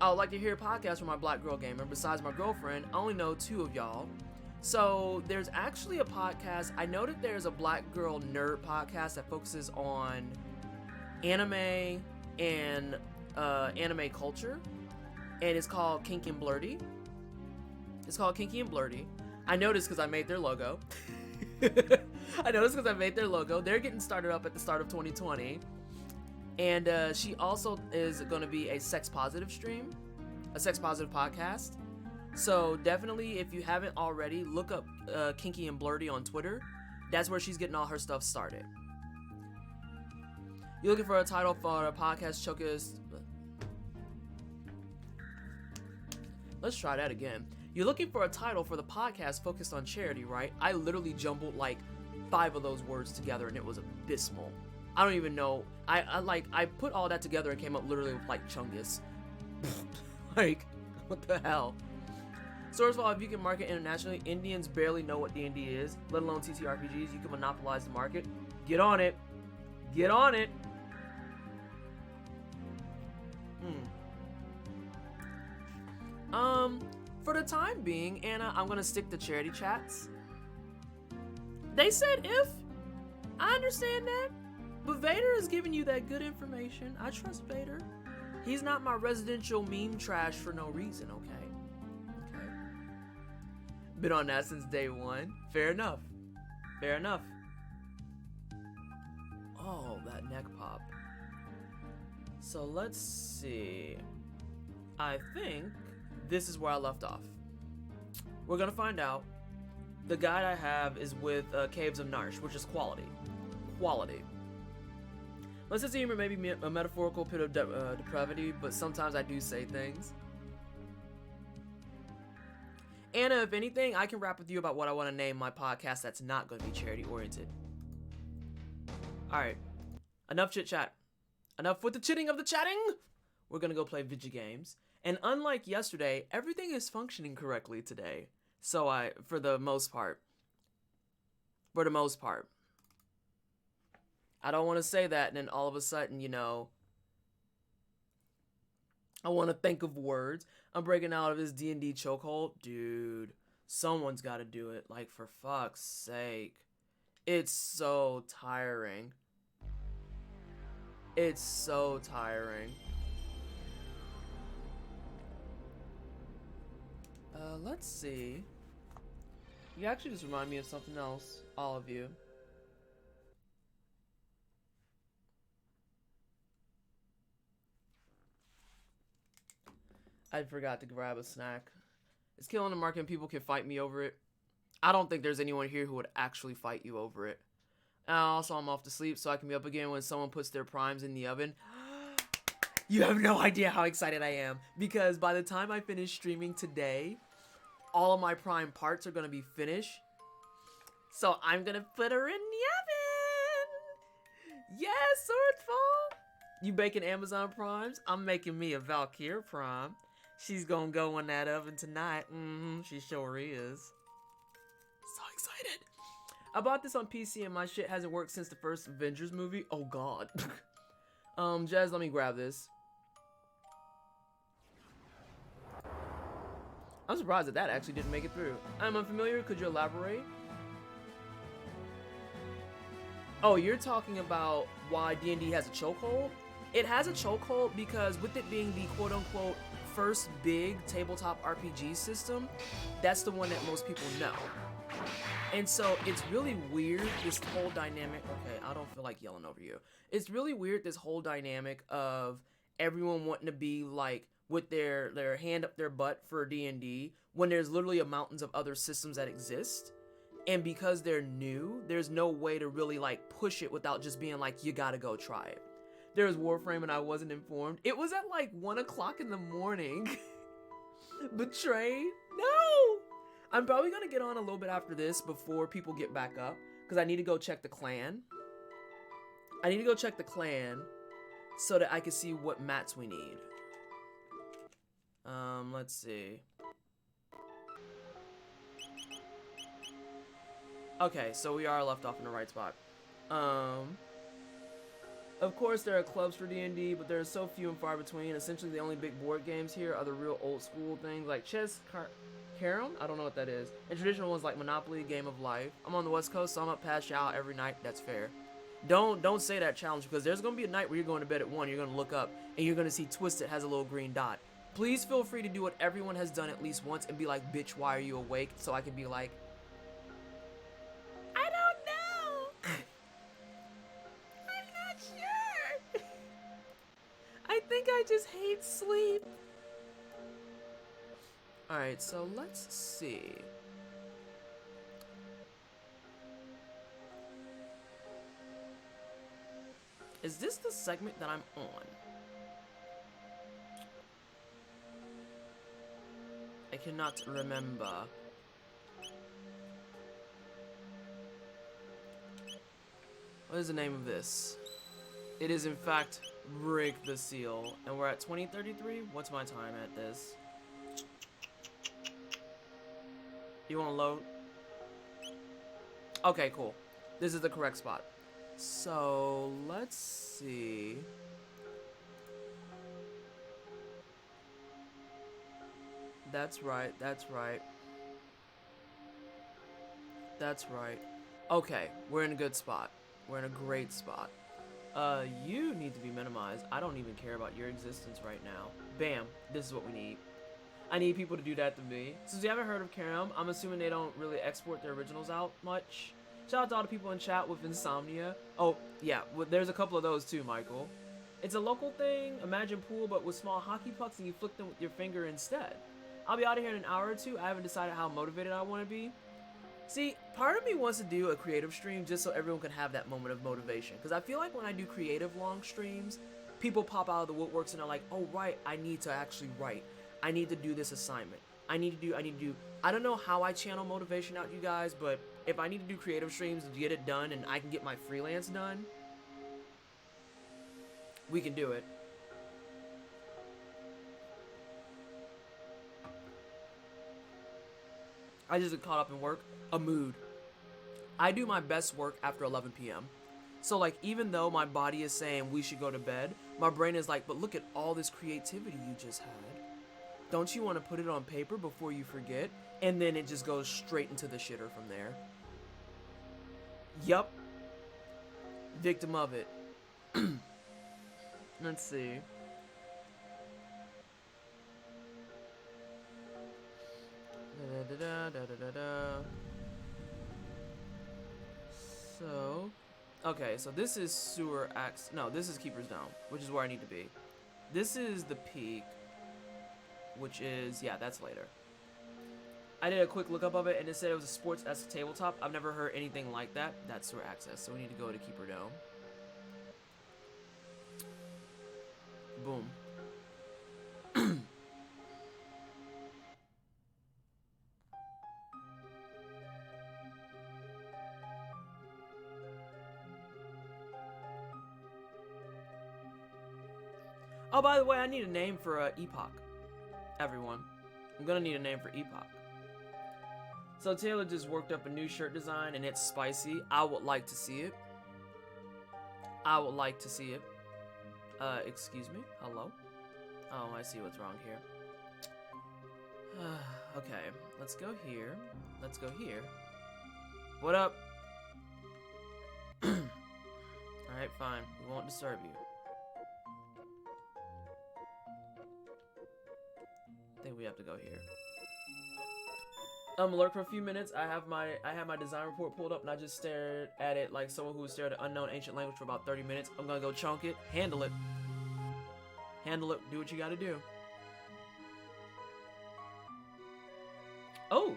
I would like to hear a podcast from my black girl gamer. Besides my girlfriend, I only know 2 of y'all. So there's actually a podcast. I know that there's a black girl nerd podcast that focuses on anime and anime culture. And it's called Kinky and Blurty. I noticed because I made their logo. They're getting started up at the start of 2020. And she also is going to be a sex positive stream, a sex positive podcast. So definitely, if you haven't already, look up Kinky and Blurty on Twitter. That's where she's getting all her stuff started. You're looking for a title for a podcast showcase. Let's try that again. You're looking for a title for the podcast focused on charity, right? I literally jumbled like 5 of those words together and it was abysmal. I don't even know. I put all that together and came up literally with like Chungus. Like, what the hell? Source of all, if you can market internationally, Indians barely know what D&D is, let alone TTRPGs. You can monopolize the market. Get on it. For the time being, Anna, I'm gonna stick to charity chats. They said if. I understand that. But Vader is giving you that good information. I trust Vader. He's not my residential meme trash for no reason, okay? Been on that since day 1. Fair enough. Oh, that neck pop. So let's see. I think this is where I left off. We're gonna find out. The guide I have is with Caves of Narsh, which is quality. Let's assume it may be a metaphorical pit of depravity, but sometimes I do say things. Anna, if anything, I can rap with you about what I want to name my podcast that's not going to be charity oriented. Alright, enough chit chat. Enough with the chitting of the chatting! We're gonna go play video games. And unlike yesterday, everything is functioning correctly today. So for the most part. I don't want to say that and then all of a sudden, you know, I want to think of words. I'm breaking out of this D&D chokehold. Dude, someone's got to do it. Like, for fuck's sake. It's so tiring. Let's see. You actually just remind me of something else, all of you. I forgot to grab a snack. It's killing the market and people can fight me over it. I don't think there's anyone here who would actually fight you over it. And also, I'm off to sleep so I can be up again when someone puts their primes in the oven. You have no idea how excited I am. Because by the time I finish streaming today, all of my prime parts are going to be finished. So I'm going to put her in the oven. Yes, Swordfall. You baking Amazon primes? I'm making me a Valkyr prime. She's going to go in that oven tonight. She sure is. So excited. I bought this on PC and my shit hasn't worked since the first Avengers movie. Oh god. Jazz, let me grab this. I'm surprised that actually didn't make it through. I'm unfamiliar, could you elaborate? Oh, you're talking about why D&D has a chokehold? It has a chokehold because with it being the quote-unquote first big tabletop RPG system, that's the one that most people know. And so it's really weird, this whole dynamic. Okay, I don't feel like yelling over you. It's really weird, this whole dynamic of everyone wanting to be like with their hand up their butt for D&D when there's literally a mountains of other systems that exist. And because they're new, there's no way to really like push it without just being like, you gotta go try it. There was Warframe and I wasn't informed. It was at like 1 o'clock in the morning. Betrayed? No! I'm probably gonna get on a little bit after this before people get back up, because I need to go check the clan. I need to go check the clan so that I can see what mats we need. Let's see. Okay, so we are left off in the right spot. Of course, there are clubs for D&D, but there are so few and far between. Essentially, the only big board games here are the real old school things like chess, carom? I don't know what that is. And traditional ones like Monopoly, Game of Life. I'm on the West Coast, so I'm up past y'all every night. That's fair. Don't say that challenge, because there's going to be a night where you're going to bed at 1, you're going to look up, and you're going to see Twisted has a little green dot. Please feel free to do what everyone has done at least once and be like, bitch, why are you awake? So I can be like, I don't know. I'm not sure. I think I just hate sleep. Alright, so let's see. Is this the segment that I'm on? I cannot remember. What is the name of this? It is in fact Break the Seal, and we're at 2033. What's my time at this? You want to load? Okay, cool. This is the correct spot. So let's see. That's right. That's right. That's right. Okay, we're in a good spot. We're in a great spot. You need to be minimized. I don't even care about your existence right now. Bam. This is what we need. I need people to do that to me. Since you haven't heard of Carom, I'm assuming they don't really export their originals out much. Shout out to all the people in chat with Insomnia. Oh, yeah, there's a couple of those too, Michael. It's a local thing. Imagine pool, but with small hockey pucks, and you flick them with your finger instead. I'll be out of here in an hour or two. I haven't decided how motivated I want to be. See, part of me wants to do a creative stream just so everyone can have that moment of motivation. Because I feel like when I do creative long streams, people pop out of the woodworks and are like, oh, right, I need to actually write. I need to do this assignment. I need to do. I don't know how I channel motivation out, you guys, but if I need to do creative streams to get it done and I can get my freelance done, we can do it. I just get caught up in work, a mood. I do my best work after 11 p.m. So like, even though my body is saying we should go to bed, my brain is like, but look at all this creativity you just had. Don't you want to put it on paper before you forget? And then it just goes straight into the shitter from there. Yup. Victim of it. Let's see. So, okay, so this is sewer axe. No, this is Keeper's Dome, which is where I need to be. This is the peak, which is, yeah, that's later. I did a quick lookup of it, and it said it was a sports-esque tabletop. I've never heard anything like that. That's sewer access, so we need to go to Keeper Dome. Boom. Oh, by the way, I need a name for Epoch. Everyone. I'm gonna need a name for Epoch. So Taylor just worked up a new shirt design, and it's spicy. I would like to see it. I would like to see it. Excuse me? Hello? Oh, I see what's wrong here. Okay, let's go here. Let's go here. What up? Alright, fine. We won't disturb you. I think we have to go here. Alert for a few minutes. I have my design report pulled up and I just stared at it like someone who would stare at an unknown ancient language for about 30 minutes. I'm gonna go chunk it, handle it. Handle it, do what you gotta do. Oh!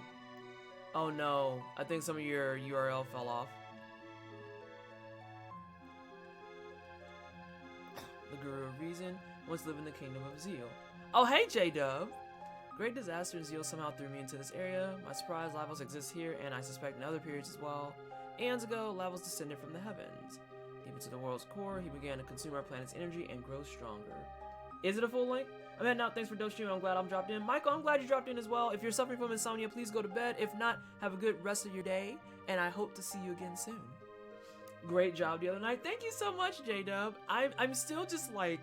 Oh no, I think some of your URL fell off. The Guru of Reason once lived in the kingdom of Zeal. Oh hey J-Dub! Great disaster and Zeal somehow threw me into this area. My surprise, Lavos exists here, and I suspect in other periods as well. Eons ago, Lavos descended from the heavens. Deep into the world's core, he began to consume our planet's energy and grow stronger. Is it a full length? I'm heading out. Thanks for Dope Stream. I'm glad I'm dropped in. Michael, I'm glad you dropped in as well. If you're suffering from insomnia, please go to bed. If not, have a good rest of your day, and I hope to see you again soon. Great job the other night. Thank you so much, J-Dub. I'm still just like...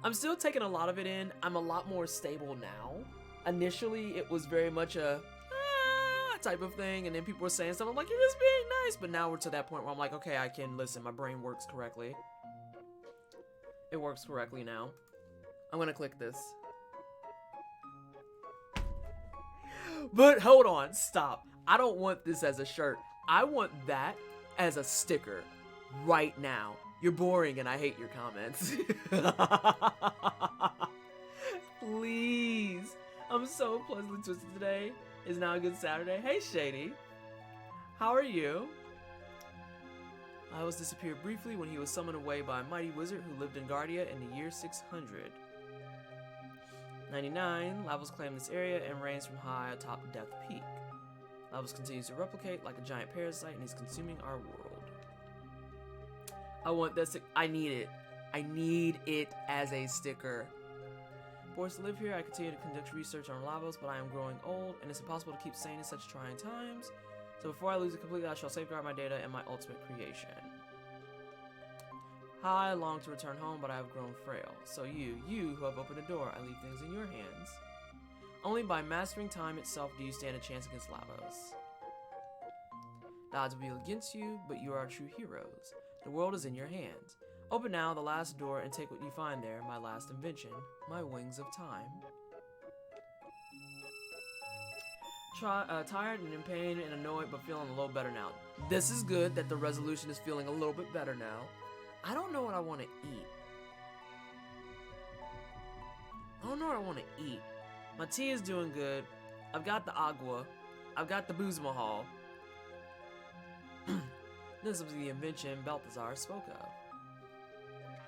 I'm still taking a lot of it in. I'm a lot more stable now. Initially, it was very much a type of thing, and then people were saying stuff. I'm like, you're just being nice. But now we're to that point where I'm like, okay, I can listen. My brain works correctly. It works correctly now. I'm gonna click this. But hold on, stop. I don't want this as a shirt. I want that as a sticker right now. You're boring and I hate your comments. Please. I'm so pleasantly twisted today. Is now a good Saturday? Hey, Shady. How are you? Lavos disappeared briefly when he was summoned away by a mighty wizard who lived in Guardia in the year 600. 99, Lavos claimed this area and reigns from high atop Death Peak. Lavos continues to replicate like a giant parasite and he's consuming our world. I want this. I need it. I need it as a sticker. Forced to live here, I continue to conduct research on Lavos, but I am growing old, and it's impossible to keep sane in such trying times. So before I lose it completely, I shall safeguard my data and my ultimate creation. How I long to return home, but I have grown frail. So you who have opened a door, I leave things in your hands. Only by mastering time itself do you stand a chance against Lavos. The odds will be against you, but you are true heroes. The world is in your hands. Open now the last door and take what you find there, my last invention, my wings of time. Tired and in pain and annoyed, but feeling a little better now. This is good that the resolution is feeling a little bit better now. I don't know what I want to eat. I don't know what I want to eat. My tea is doing good. I've got the agua. I've got the booze mahal. This was the invention Balthazar spoke of.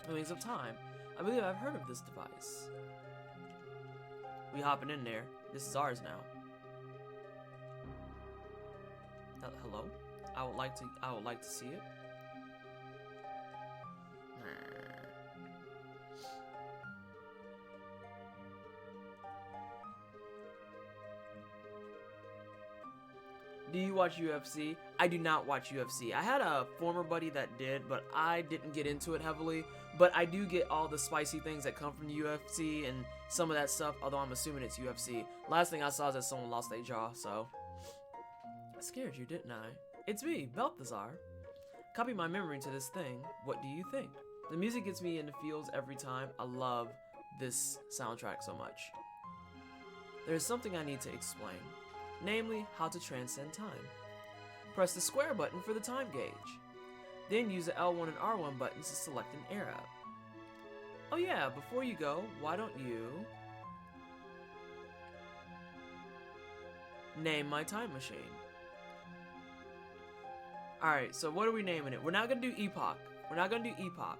The Wings of Time. I believe I've heard of this device. We hopping in there. This is ours now. Hello? I would like to see it. Do you watch UFC? I do not watch UFC. I had a former buddy that did, but I didn't get into it heavily. But I do get all the spicy things that come from the UFC and some of that stuff, although I'm assuming it's UFC. Last thing I saw is that someone lost their jaw, so... I scared you, didn't I? It's me, Balthazar. Copy my memory to this thing. What do you think? The music gets me into feels every time. I love this soundtrack so much. There's something I need to explain. Namely, how to transcend time. Press the square button for the time gauge. Then use the L1 and R1 buttons to select an era. Oh yeah, before you go, why don't you... name my time machine. Alright, so what are we naming it? We're not gonna do Epoch. We're not gonna do Epoch.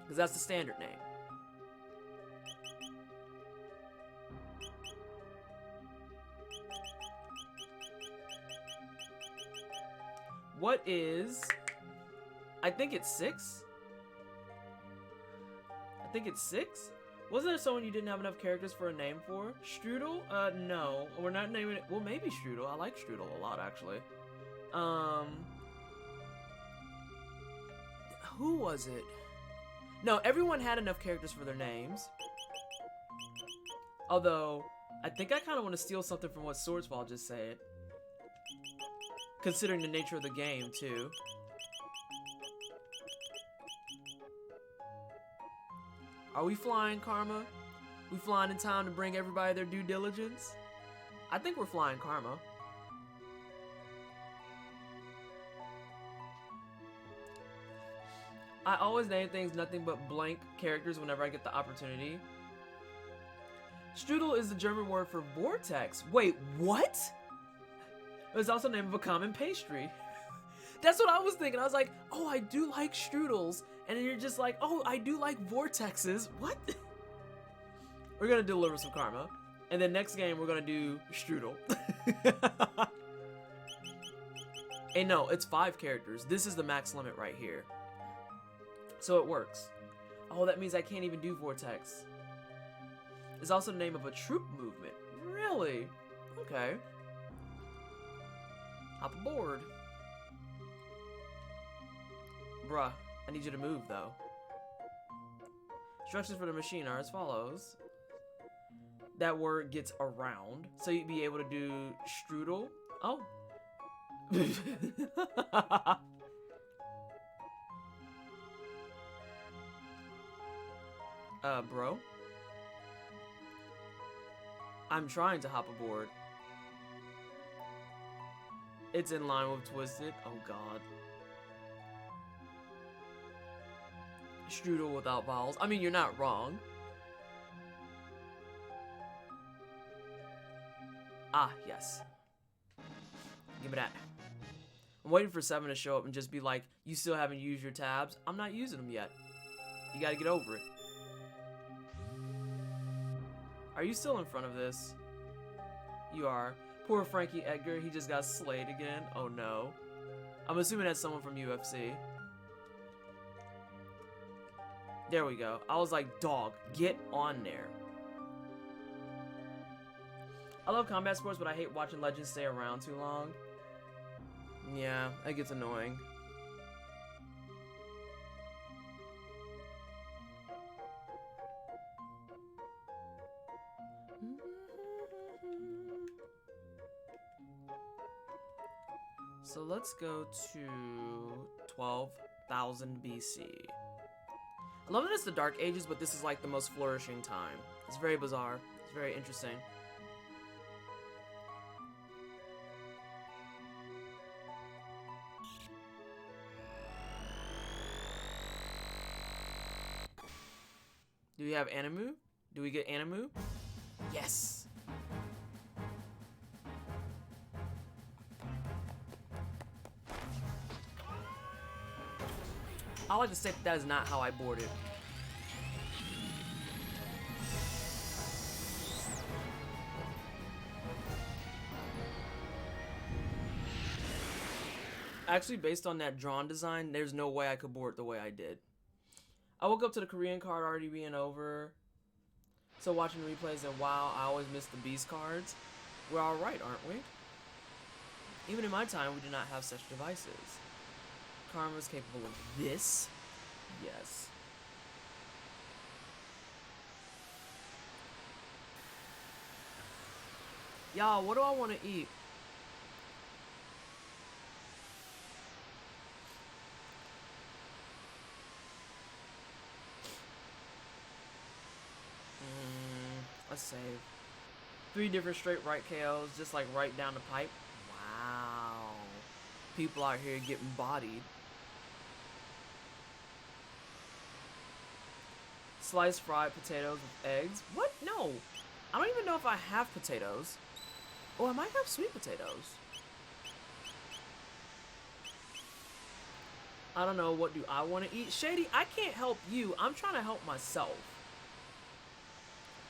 Because that's the standard name. What is... I think it's 6? I think it's 6? Wasn't there someone you didn't have enough characters for a name for? Strudel? No. We're not naming it... Well, maybe Strudel. I like Strudel a lot, actually. Who was it? No, everyone had enough characters for their names. Although, I think I kind of want to steal something from what Swordsfall just said. Considering the nature of the game, too. Are we flying, Karma? We flying in time to bring everybody their due diligence? I think we're flying, Karma. I always name things nothing but blank characters whenever I get the opportunity. Strudel is the German word for vortex. Wait, what? It's also the name of a common pastry. That's what I was thinking. I was like, oh, I do like strudels. And then you're just like, oh, I do like vortexes. What? We're going to deliver some karma. And then next game, we're going to do strudel. Hey, no, it's 5 characters. This is the max limit right here. So it works. Oh, that means I can't even do vortex. It's also the name of a troop movement. Really? Okay. Hop aboard. Bruh, I need you to move, though. Instructions for the machine are as follows. That word gets around, so you'd be able to do strudel. Oh. Bro? I'm trying to hop aboard. It's in line with Twisted. Oh, God. Strudel without vowels. I mean, you're not wrong. Ah, yes. Give me that. I'm waiting for 7 to show up and just be like, you still haven't used your tabs? I'm not using them yet. You gotta get over it. Are you still in front of this? You are. Poor Frankie Edgar, he just got slayed again. Oh no. I'm assuming that's someone from UFC. There we go. I was like, dog, get on there. I love combat sports, but I hate watching legends stay around too long. Yeah, it gets annoying. So let's go to 12,000 BC. I love that it's the Dark Ages, but this is like the most flourishing time. It's very bizarre. It's very interesting. Do we have Animu? Do we get Animu? Yes! I like to say that is not how I boarded. Actually, based on that drawn design, there's no way I could board the way I did. I woke up to the Korean card already being over. So watching replays and wow, I always miss the Beast cards. We're alright, aren't we? Even in my time, we did not have such devices. Karma's capable of this? Yes. Y'all, what do I want to eat? Let's save. 3 different straight right KOs, just like right down the pipe. Wow. People out here getting bodied. Sliced fried potatoes with eggs. What? No. I don't even know if I have potatoes. Oh, I might have sweet potatoes. I don't know. What do I want to eat? Shady, I can't help you. I'm trying to help myself.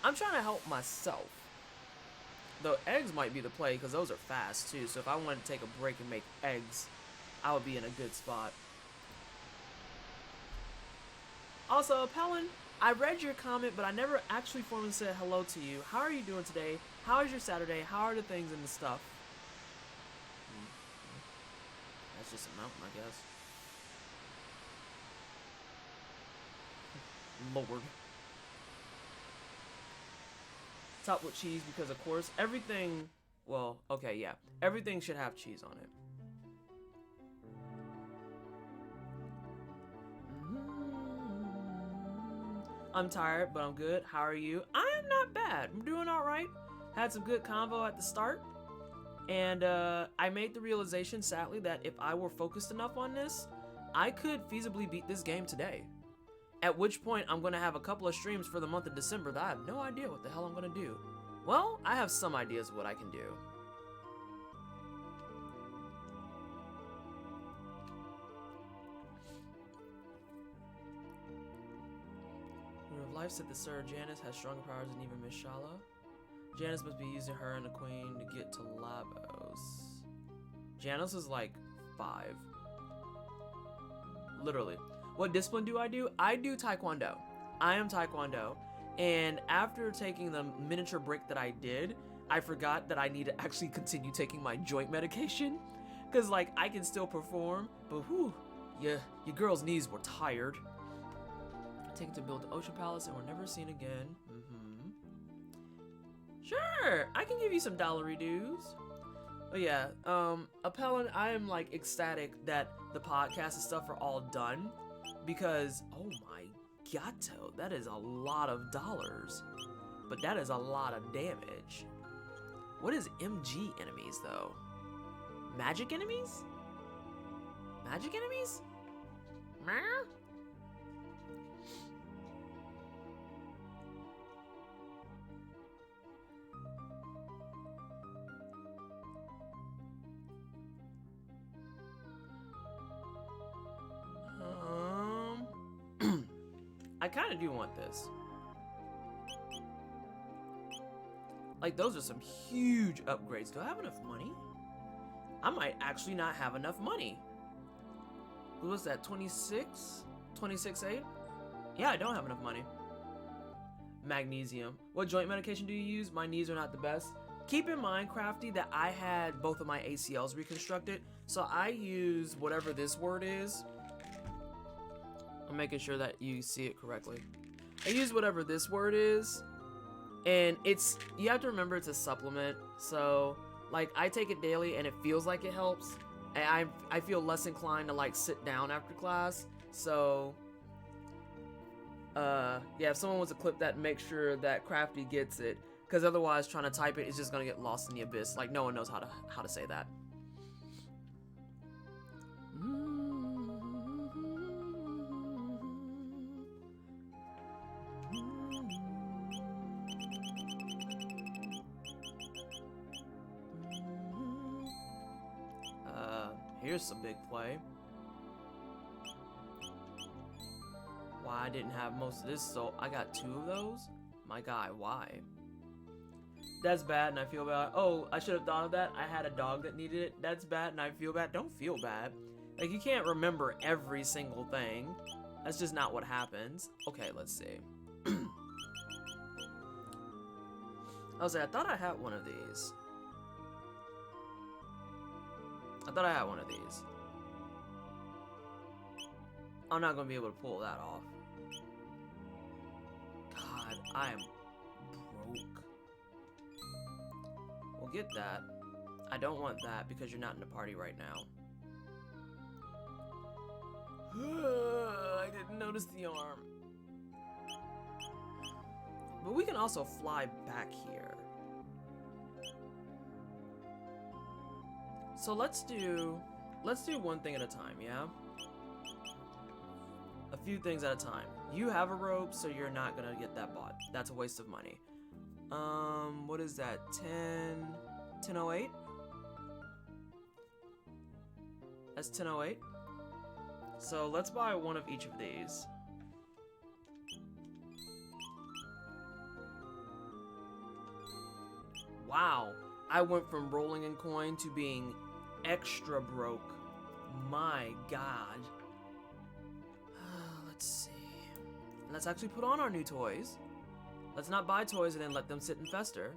I'm trying to help myself. Though eggs might be the play because those are fast too. So if I wanted to take a break and make eggs, I would be in a good spot. Also, Pelin, I read your comment, but I never actually formally said hello to you. How are you doing today? How is your Saturday? How are the things and the stuff? That's just a mountain, I guess. Lord. Topped with cheese because, of course, everything... Well, okay, yeah. Everything should have cheese on it. I'm tired, but I'm good. How are you? I am not bad. I'm doing all right. Had some good convo at the start. And I made the realization, sadly, that if I were focused enough on this, I could feasibly beat this game today. At which point, I'm going to have a couple of streams for the month of December that I have no idea what the hell I'm going to do. Well, I have some ideas of what I can do. Ruler of Life said that Sir Janice has stronger powers than even Miss Shala. Janice must be using her and the Queen to get to Labos. Janice is like 5. Literally. What discipline do? I do Taekwondo. I am Taekwondo. And after taking the miniature break that I did, I forgot that I need to actually continue taking my joint medication. Because, like, I can still perform, but whew, yeah, your girl's knees were tired. Taken to build the Ocean Palace and were never seen again. Sure, I can give you some dollary dues. But yeah, Appellant, I am like ecstatic that the podcast and stuff are all done because, oh my gato, that is a lot of dollars, but that is a lot of damage. What is MG enemies though? Magic enemies? Magic enemies? Meh? I kind of do want this. Like, those are some huge upgrades. Do I have enough money? I might actually not have enough money. What was that, 26? 26.8? Yeah, I don't have enough money. Magnesium. What joint medication do you use? My knees are not the best. Keep in mind, Crafty, that I had both of my ACLs reconstructed, so I use whatever this word is. I'm making sure that you see it correctly. I use whatever this word is, and you have to remember it's a supplement, so like I take it daily and it feels like it helps, and I feel less inclined to like sit down after class, so yeah, if someone wants to clip that, make sure that Crafty gets it, because otherwise trying to type it is just gonna get lost in the abyss. Like, no one knows how to say that. Here's some big play. Why I didn't have most of this, so I got 2 of those? My guy, why? That's bad and I feel bad. Oh, I should have thought of that. I had a dog that needed it. That's bad and I feel bad. Don't feel bad. Like, you can't remember every single thing. That's just not what happens. Okay, let's see. I was like, I thought I had one of these. I thought I had one of these. I'm not gonna be able to pull that off. God, I am broke. We'll get that. I don't want that because you're not in the party right now. I didn't notice the arm. But we can also fly back here. So let's do one thing at a time, yeah? A few things at a time. You have a robe, so you're not gonna get that bought. That's a waste of money. What is that? 1008? That's 1008. So let's buy one of each of these. Wow, I went from rolling in coin to being extra broke. My God. Let's see. Let's actually put on our new toys. Let's not buy toys and then let them sit and fester.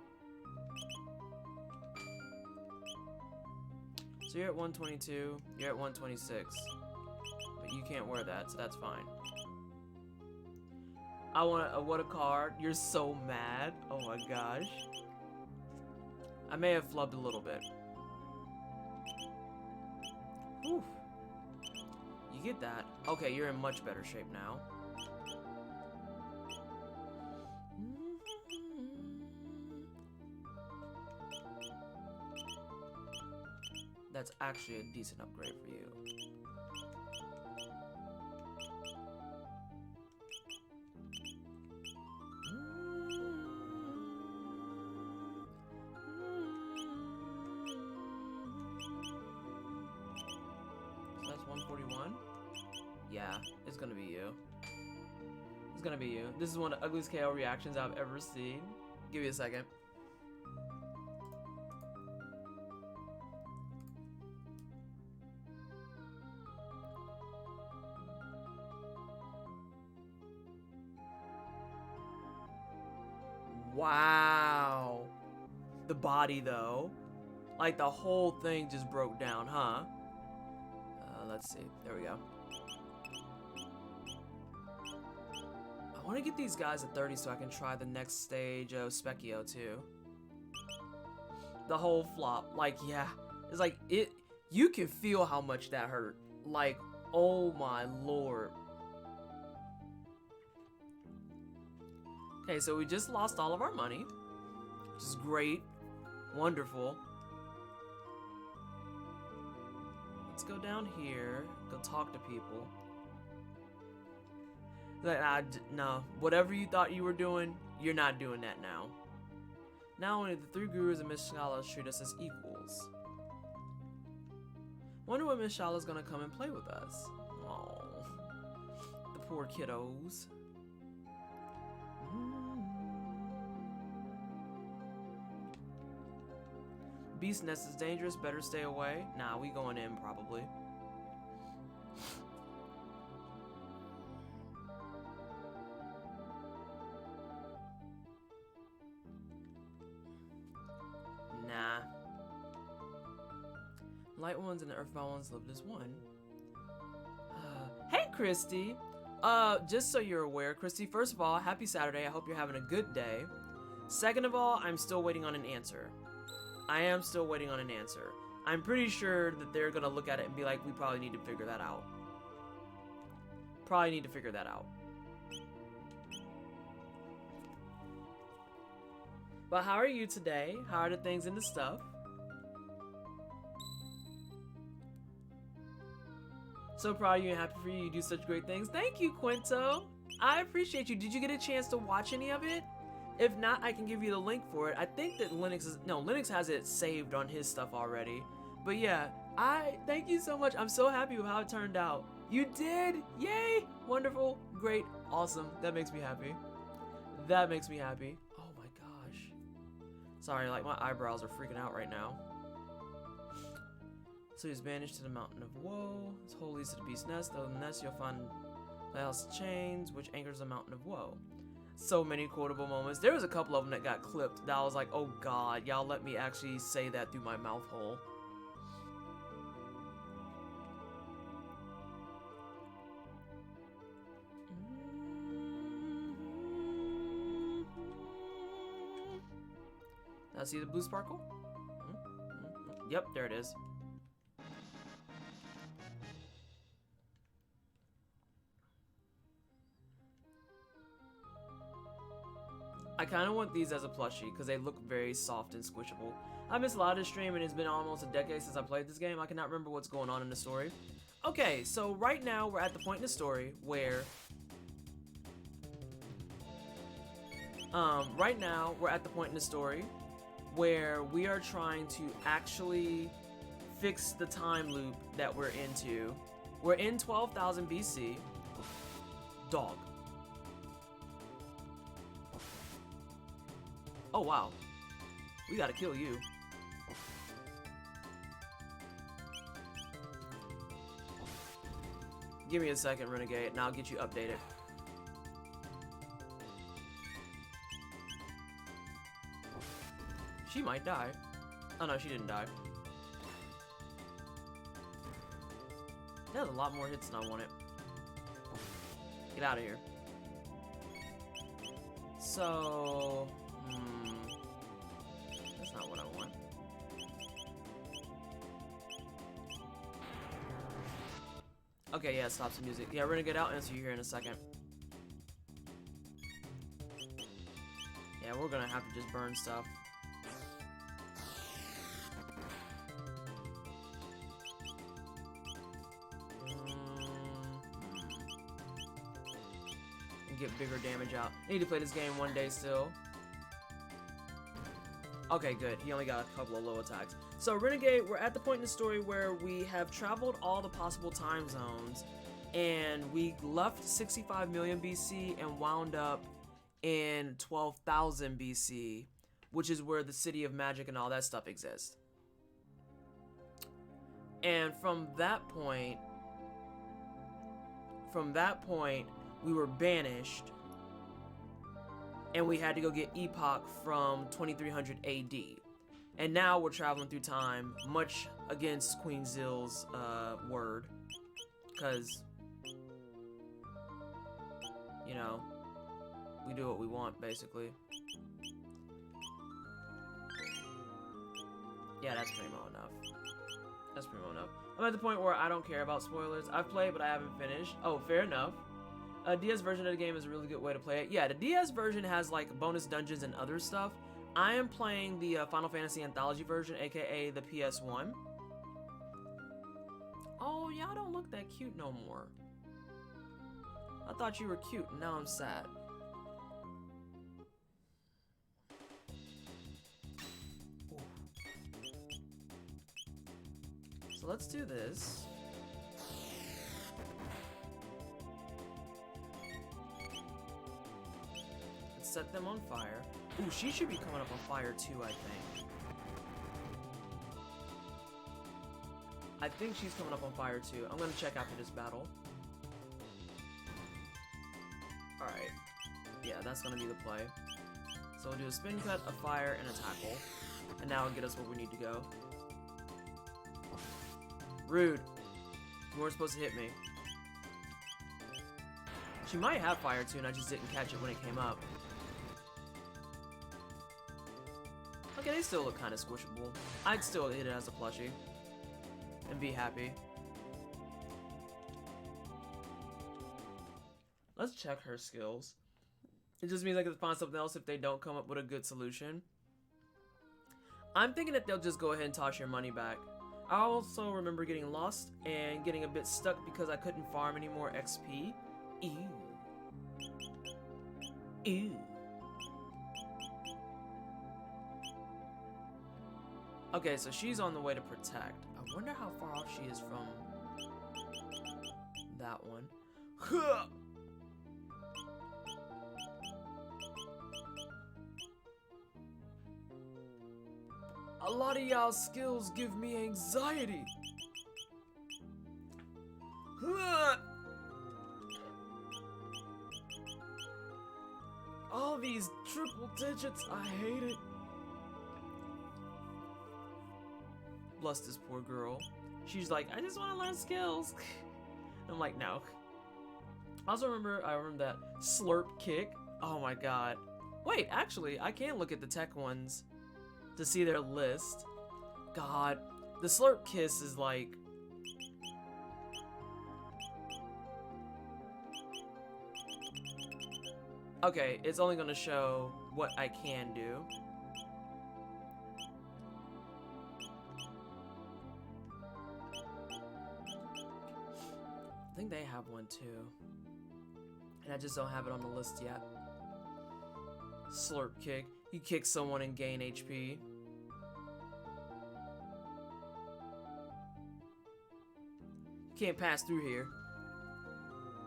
So you're at 122, you're at 126. But you can't wear that, so that's fine. I want a what a card. You're so mad. Oh my gosh. I may have flubbed a little bit. Whew. You get that. Okay, you're in much better shape now. that's actually a decent upgrade for you. So that's 141? Yeah, it's gonna be you. It's gonna be you. This is one of the ugliest KO reactions I've ever seen. Give me a second. Wow. The body, though. Like, the whole thing just broke down, huh? Let's see. There we go. I want to get these guys at 30 so I can try the next stage of Specchio, too. The whole flop. Like, yeah. It's like, you can feel how much that hurt. Like, oh my lord. Okay, so we just lost all of our money, which is great, wonderful. Let's go down here, go talk to people. Like, no, whatever you thought you were doing, you're not doing that now. Now only the 3 gurus and Miss Shala treat us as equals. Wonder when Miss Shala's gonna come and play with us. Oh, the poor kiddos. Beast Nest is dangerous, better stay away. Nah, we going in probably. Nah. Light ones and the earthbound ones lived as one. Hey, Christy. Just so you're aware, Christy, first of all, happy Saturday. I hope you're having a good day. Second of all, I'm still waiting on an answer. I am still waiting on an answer. I'm pretty sure that they're gonna look at it and be like, we probably need to figure that out. Probably need to figure that out. But how are you today? How are the things in the stuff? So proud of you and happy for you. You do such great things. Thank you, Quinto. I appreciate you. Did you get a chance to watch any of it? If not, I can give you the link for it. I think that Linux has it saved on his stuff already. But yeah, thank you so much. I'm so happy with how it turned out. You did! Yay! Wonderful, great, awesome. That makes me happy. That makes me happy. Oh my gosh. Sorry, like my eyebrows are freaking out right now. So he's banished to the Mountain of Woe. His hole leads to the Beast's Nest. Though in the nest, you'll find Lighthouse Chains, which anchors the Mountain of Woe. So many quotable moments. There was a couple of them that got clipped that I was like, oh god, y'all let me actually say that through my mouth hole. Now see the blue sparkle? Yep, there it is. I kind of want these as a plushie because they look very soft and squishable. I missed a lot of this stream and it's been almost a decade since I played this game. I cannot remember what's going on in the story. Okay, so right now we're at the point in the story where... we are trying to actually fix the time loop that we're into. We're in 12,000 BC. Dog. Oh, wow. We gotta kill you. Give me a second, Renegade, and I'll get you updated. She might die. Oh no, she didn't die. That has a lot more hits than I wanted. Get out of here. So... that's not what I want. Okay, yeah, stop some music. Yeah, we're gonna get out and answer you here in a second. Yeah, we're gonna have to just burn stuff. get bigger damage out. I need to play this game one day still. Okay, good. He only got a couple of low attacks. So Renegade, we're at the point in the story where we have traveled all the possible time zones, and we left 65 million BC and wound up in 12,000 BC, which is where the city of magic and all that stuff exists. And from that point, we were banished, and we had to go get Epoch from 2300 AD. And now we're traveling through time, much against Queen Zill's word, because, you know, we do what we want, basically. Yeah, that's primo enough. That's primo enough. I'm at the point where I don't care about spoilers. I've played, but I haven't finished. Oh, fair enough. A DS version of the game is a really good way to play it. Yeah, the DS version has like bonus dungeons and other stuff. I am playing the Final Fantasy Anthology version, aka the PS1. Oh, y'all don't look that cute no more. I thought you were cute, and now I'm sad. Ooh. So let's do this. Let's set them on fire. Ooh, she should be coming up on fire too, I think. I think she's coming up on fire too. I'm gonna check after this battle. Alright. Yeah, that's gonna be the play. So we'll do a spin cut, a fire, and a tackle. And now it'll get us where we need to go. Rude. You weren't supposed to hit me. She might have fire too, and I just didn't catch it when it came up. Okay, they still look kind of squishable. I'd still hit it as a plushie. And be happy. Let's check her skills. It just means I can find something else if they don't come up with a good solution. I'm thinking that they'll just go ahead and toss your money back. I also remember getting lost and getting a bit stuck because I couldn't farm any more XP. Ew. Ew. Okay, so she's on the way to protect. I wonder how far off she is from that one. A lot of y'all skills give me anxiety. All these triple digits, I hate it. Bless this poor girl. She's like, I just want to learn skills. I'm like, no. I remember that slurp kick. Oh my god. Wait, actually, I can look at the tech ones to see their list. God, the slurp kiss is like... Okay, it's only gonna show what I can do. I think they have one too. And I just don't have it on the list yet. Slurp kick. You kick someone and gain HP. You can't pass through here.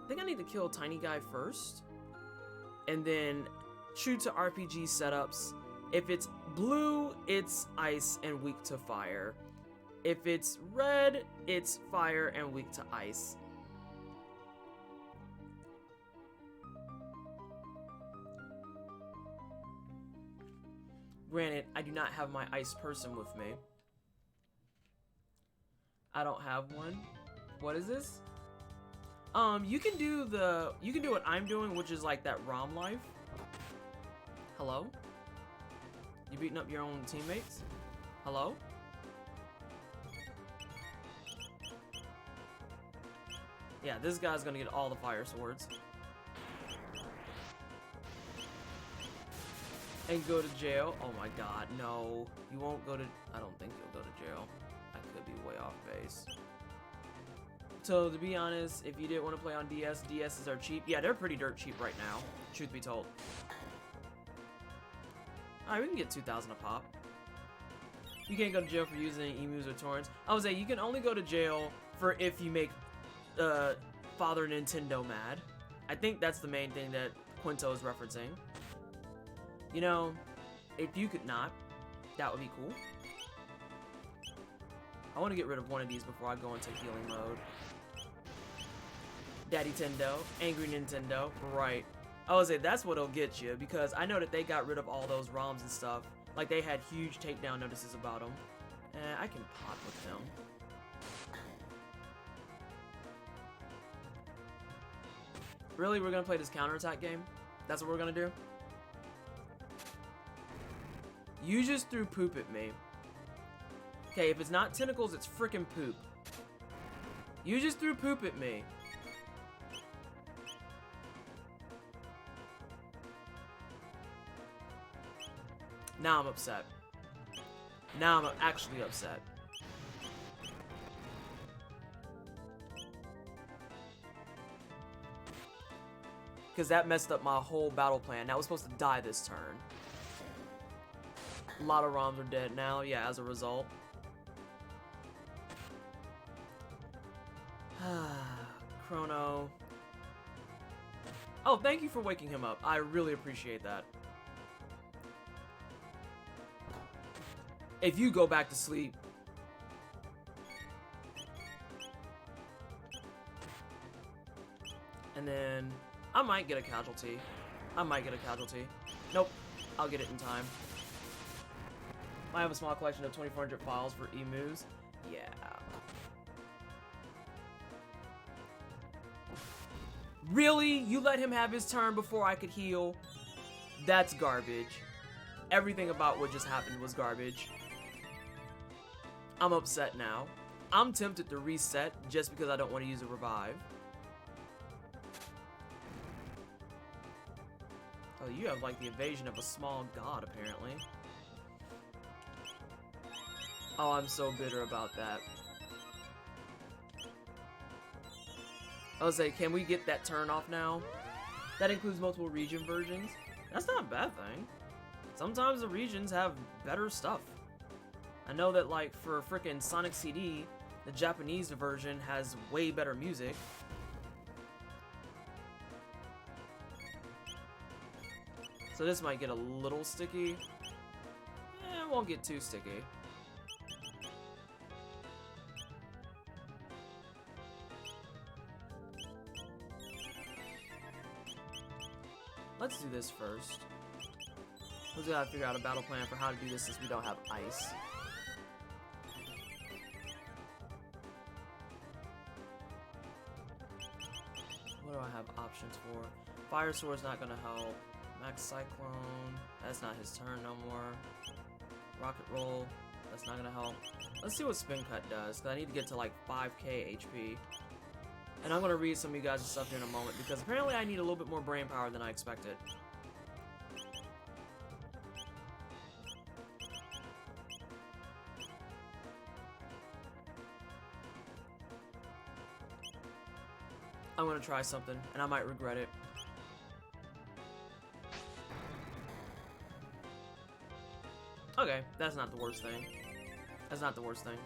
I think I need to kill a tiny guy first. And then, true to RPG setups, if it's blue, it's ice and weak to fire. If it's red, it's fire and weak to ice. Granted, I do not have my ice person with me. I don't have one. What is this? You can do what I'm doing, which is like that ROM life. Hello? You beating up your own teammates? Hello? Yeah, this guy's gonna get all the fire swords. And go to jail. Oh my god, no. You won't go to... I don't think you'll go to jail. I could be way off base. So to be honest, if you didn't want to play on DS, DSs are cheap. Yeah, they're pretty dirt cheap right now, truth be told. Alright, we can get 2,000 a pop. You can't go to jail for using emus or torrents. I would say you can only go to jail for if you make Father Nintendo mad. I think that's the main thing that Quinto is referencing. You know, if you could not, that would be cool. I want to get rid of one of these before I go into healing mode. Daddy Tendo, Angry Nintendo, right. I would say that's what'll get you, because I know that they got rid of all those ROMs and stuff. Like, they had huge takedown notices about them. I can pot with them. Really? We're gonna play this counterattack game? That's what we're gonna do? You just threw poop at me. Okay, if it's not tentacles, it's frickin' poop. You just threw poop at me. Now I'm upset. Now I'm actually upset. Because that messed up my whole battle plan. That was supposed to die this turn. A lot of ROMs are dead now, yeah, as a result. Chrono. Oh, thank you for waking him up. I really appreciate that. If you go back to sleep. And then I might get a casualty. I might get a casualty. Nope. I'll get it in time. I have a small collection of 2,400 files for emus. Yeah. Really? You let him have his turn before I could heal? That's garbage. Everything about what just happened was garbage. I'm upset now. I'm tempted to reset just because I don't want to use a revive. Oh, you have like the evasion of a small god, apparently. Oh, I'm so bitter about that. I was like, can we get that turn off now? That includes multiple region versions. That's not a bad thing. Sometimes the regions have better stuff. I know that, like, for frickin' Sonic CD, the Japanese version has way better music. So this might get a little sticky. It won't get too sticky. Let's do this first. We gotta figure out a battle plan for how to do this since we don't have ice. What do I have options for? Fire Sword's not gonna help. Max Cyclone, that's not his turn no more. Rocket Roll, that's not gonna help. Let's see what Spin Cut does, because I need to get to like 5k HP. And I'm gonna read some of you guys' stuff here in a moment, because apparently I need a little bit more brain power than I expected. I'm gonna try something, and I might regret it. Okay, that's not the worst thing. That's not the worst thing.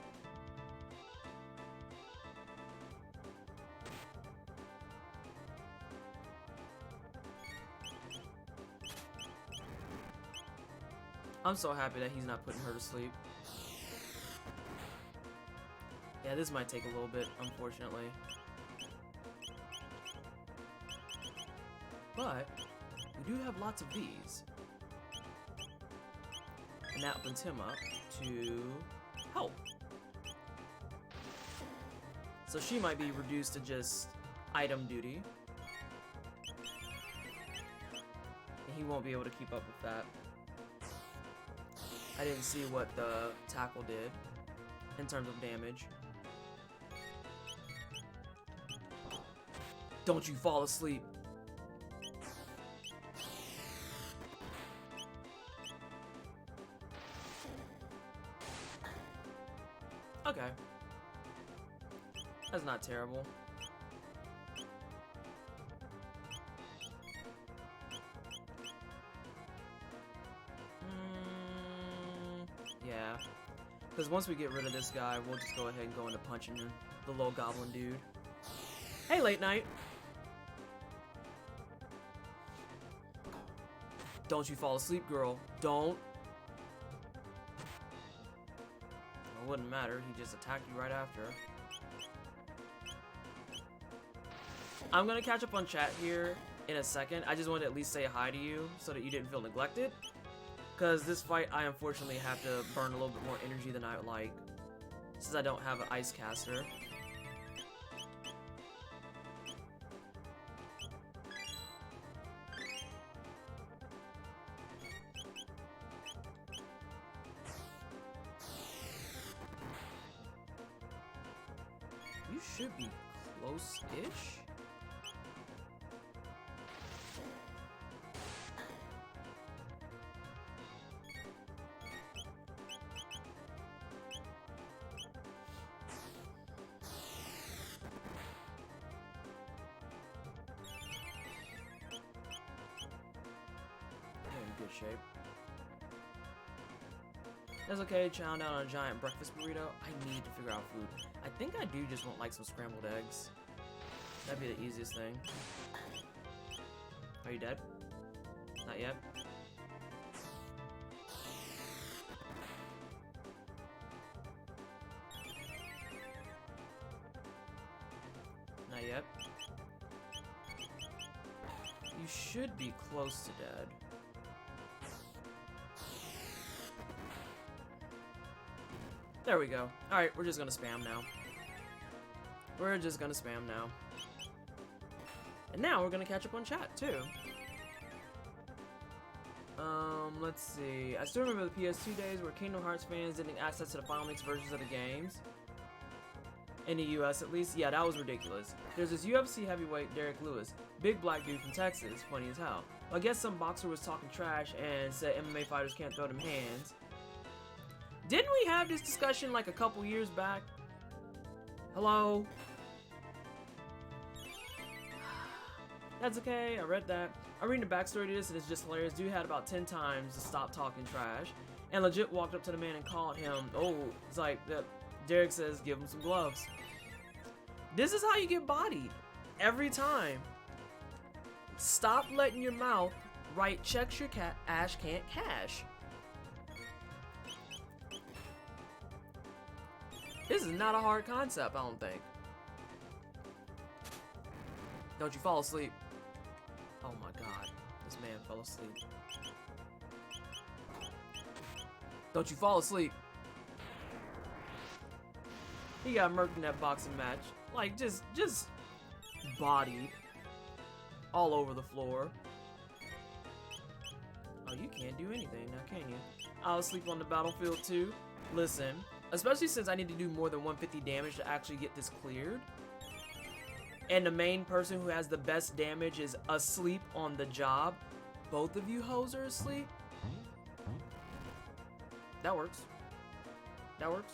I'm so happy that he's not putting her to sleep. Yeah, this might take a little bit, unfortunately. But we do have lots of these. And that opens him up to help. So she might be reduced to just item duty. And he won't be able to keep up with that. I didn't see what the tackle did in terms of damage. Don't you fall asleep. Okay. That's not terrible. Yeah. Because once we get rid of this guy, we'll just go ahead and go into punching the little goblin dude. Hey, late night. Don't you fall asleep, girl. Don't. It wouldn't matter. He just attacked you right after. I'm gonna catch up on chat here in a second. I just wanted to at least say hi to you so that you didn't feel neglected. Because this fight, I unfortunately have to burn a little bit more energy than I would like, since I don't have an ice caster. You should be close-ish. Good shape. That's okay, chowing down on a giant breakfast burrito. I need to figure out food. I think I do just want like some scrambled eggs. That'd be the easiest thing. Are you dead? Not yet. Not yet. You should be close to dead. There we go. Alright, we're just gonna spam now. We're just gonna spam now. And now we're gonna catch up on chat, too. Let's see. I still remember the PS2 days where Kingdom Hearts fans didn't get access to the final mix versions of the games. In the US, at least. Yeah, that was ridiculous. There's this UFC heavyweight, Derek Lewis. Big black dude from Texas. Funny as hell. Well, I guess some boxer was talking trash and said MMA fighters can't throw them hands. Didn't we have this discussion like a couple years back? Hello? That's okay, I read that. I'm reading the backstory to this and it's just hilarious. Dude had about 10 times to stop talking trash and legit walked up to the man and called him. Oh, it's like, Derek says give him some gloves. This is how you get bodied. Every time. Stop letting your mouth write checks your Ash can't cash. This is not a hard concept, I don't think. Don't you fall asleep. Oh my god, this man fell asleep. Don't you fall asleep. He got murked in that boxing match. Like, just bodied. All over the floor. Oh, you can't do anything now, can you? I'll sleep on the battlefield too. Listen. Especially since I need to do more than 150 damage to actually get this cleared. And the main person who has the best damage is asleep on the job. Both of you hoes are asleep. That works. That works.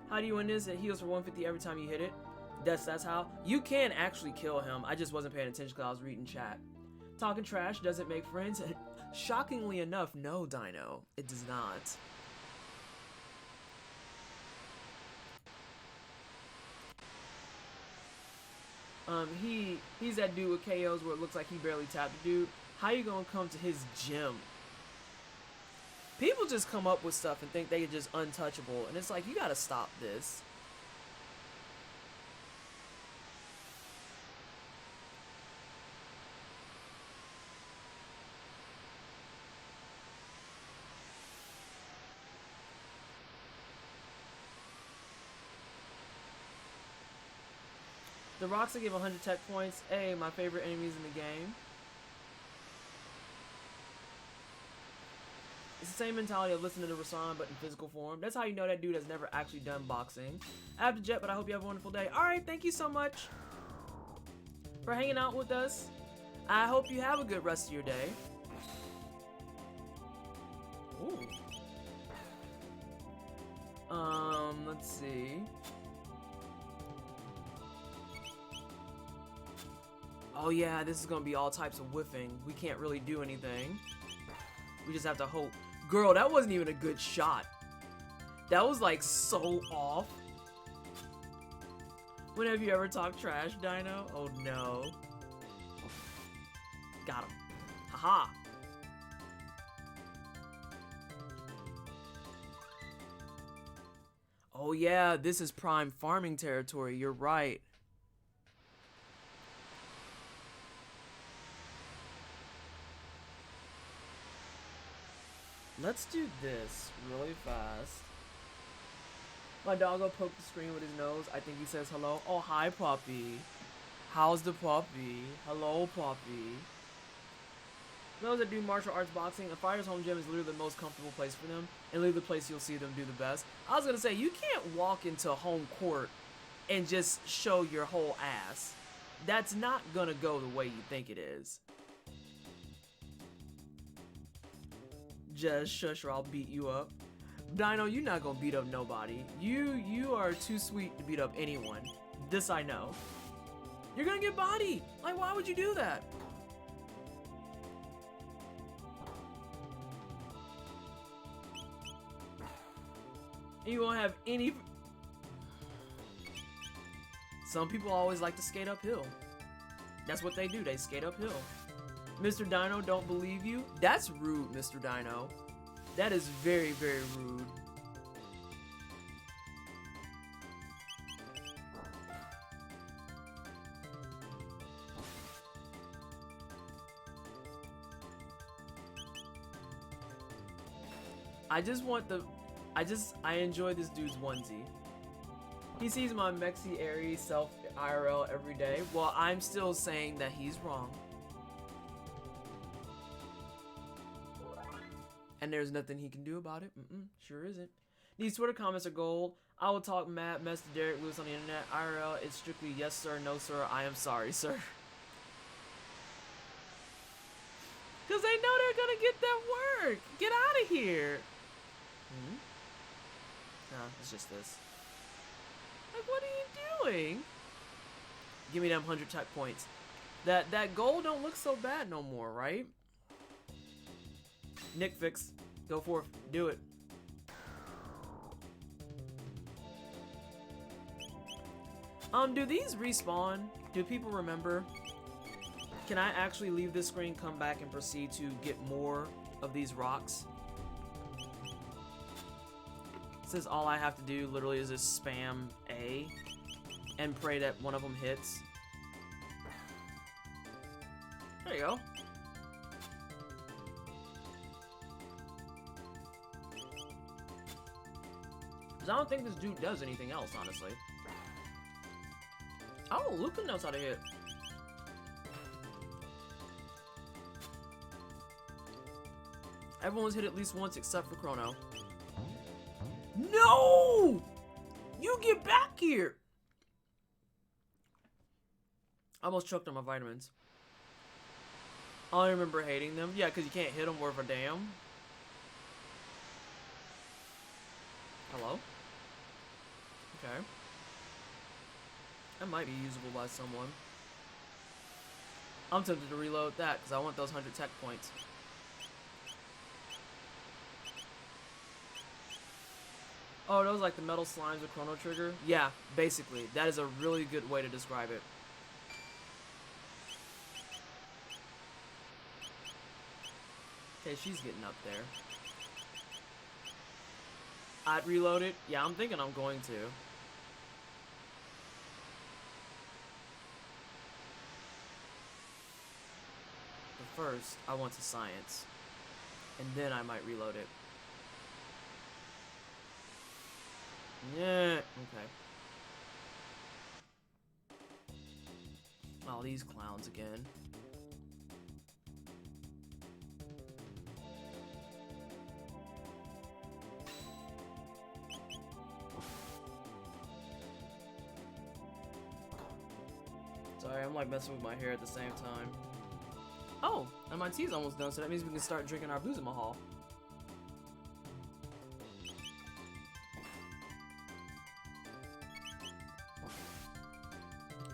How do you win this? It heals for 150 every time you hit it. That's how. You can actually kill him. I just wasn't paying attention because I was reading chat. Talking trash doesn't make friends. Shockingly enough, no, Dino. It does not. He's that dude with KOs where it looks like he barely tapped the dude. How you gonna come to his gym? People just come up with stuff and think they're just untouchable, and it's like, you gotta stop this. The rocks that give 100 tech points. Hey, my favorite enemies in the game. It's the same mentality of listening to Rasan, but in physical form. That's how you know that dude has never actually done boxing. I have to jet, but I hope you have a wonderful day. Alright, thank you so much. for hanging out with us. I hope you have a good rest of your day. Ooh. Let's see. Oh yeah, this is gonna be all types of whiffing. We can't really do anything. We just have to hope. Girl, that wasn't even a good shot. That was like so off. When have you ever talked trash, Dino? Oh no. Got him. Haha. Oh yeah, this is prime farming territory. You're right. Let's do this really fast. My doggo poked the screen with his nose. I think he says hello. Oh, hi, puppy. How's the puppy? Hello, puppy. Those that do martial arts boxing, a fighter's home gym is literally the most comfortable place for them, and literally the place you'll see them do the best. I was gonna say, you can't walk into home court and just show your whole ass. That's not gonna go the way you think it is. Just shush or I'll beat you up. Dino, you're not gonna beat up nobody. You are too sweet to beat up anyone. This I know. You're gonna get bodied. Like, why would you do that? And you won't have any... Some people always like to skate uphill. That's what they do. They skate uphill. Mr. Dino don't believe you? That's rude, Mr. Dino. That is very, very rude. I enjoy this dude's onesie. He sees my Mexi Airy self IRL every day. Well, I'm still saying that he's wrong. And there's nothing he can do about it. Sure isn't. These Twitter comments are gold. I will talk mad mess to Derek Lewis on the internet. IRL, it's strictly yes sir, no sir, I am sorry, sir. Because they know they're going to get that work. Get out of here. Nah, it's just this. Like, what are you doing? Give me them 100 tech points. That gold don't look so bad no more, right? Nick fix. Go forth. Do it. Do these respawn? Do people remember? Can I actually leave this screen, come back, and proceed to get more of these rocks? Since all I have to do literally is just spam A and pray that one of them hits. There you go. Because I don't think this dude does anything else, honestly. Oh, Luca knows how to hit. Everyone's hit at least once except for Chrono. No! You get back here! I almost choked on my vitamins. I remember hating them. Yeah, because you can't hit them worth a damn. Hello? Okay. That might be usable by someone. I'm tempted to reload that because I want those 100 tech points. Oh, those like the metal slimes with Chrono Trigger? Yeah, basically. That is a really good way to describe it. Okay, she's getting up there. I'd reload it? Yeah, I'm thinking I'm going to. But first, I want to science. And then I might reload it. Yeah, okay. Oh, these clowns again. So Sorry, I'm like messing with my hair at the same time. Oh, and my tea's almost done, so that means we can start drinking our booze in Mahal.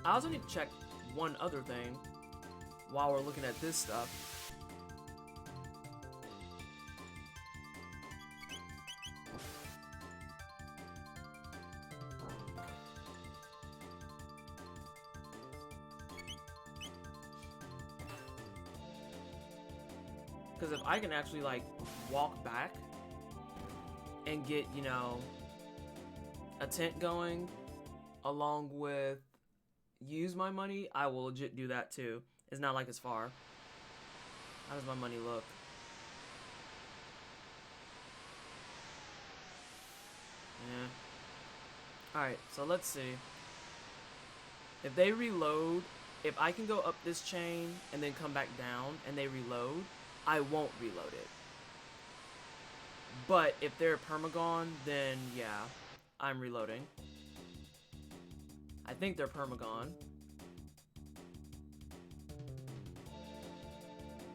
I also need to check one other thing while we're looking at this stuff. Because if I can actually like walk back and get, you know, a tent going along with use my money, I will legit do that too. It's not like it's far. How does my money look? Yeah. Alright, so let's see. If they reload, if I can go up this chain and then come back down and they reload, I won't reload it. But if they're permagon, then yeah, I'm reloading. I think they're permagon.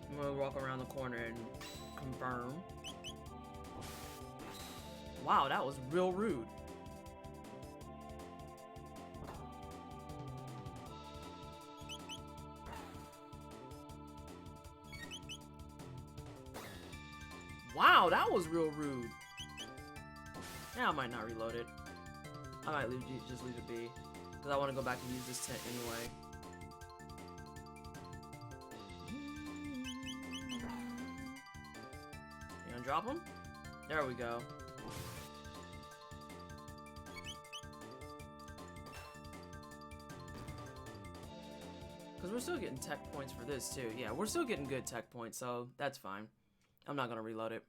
I'm gonna walk around the corner and confirm. Wow, that was real rude. Wow, that was real rude. Yeah, I might not reload it. I might just leave it be. Because I want to go back and use this tent anyway. You gonna drop them? There we go. Because we're still getting tech points for this too. Yeah, we're still getting good tech points, so that's fine. I'm not gonna reload it.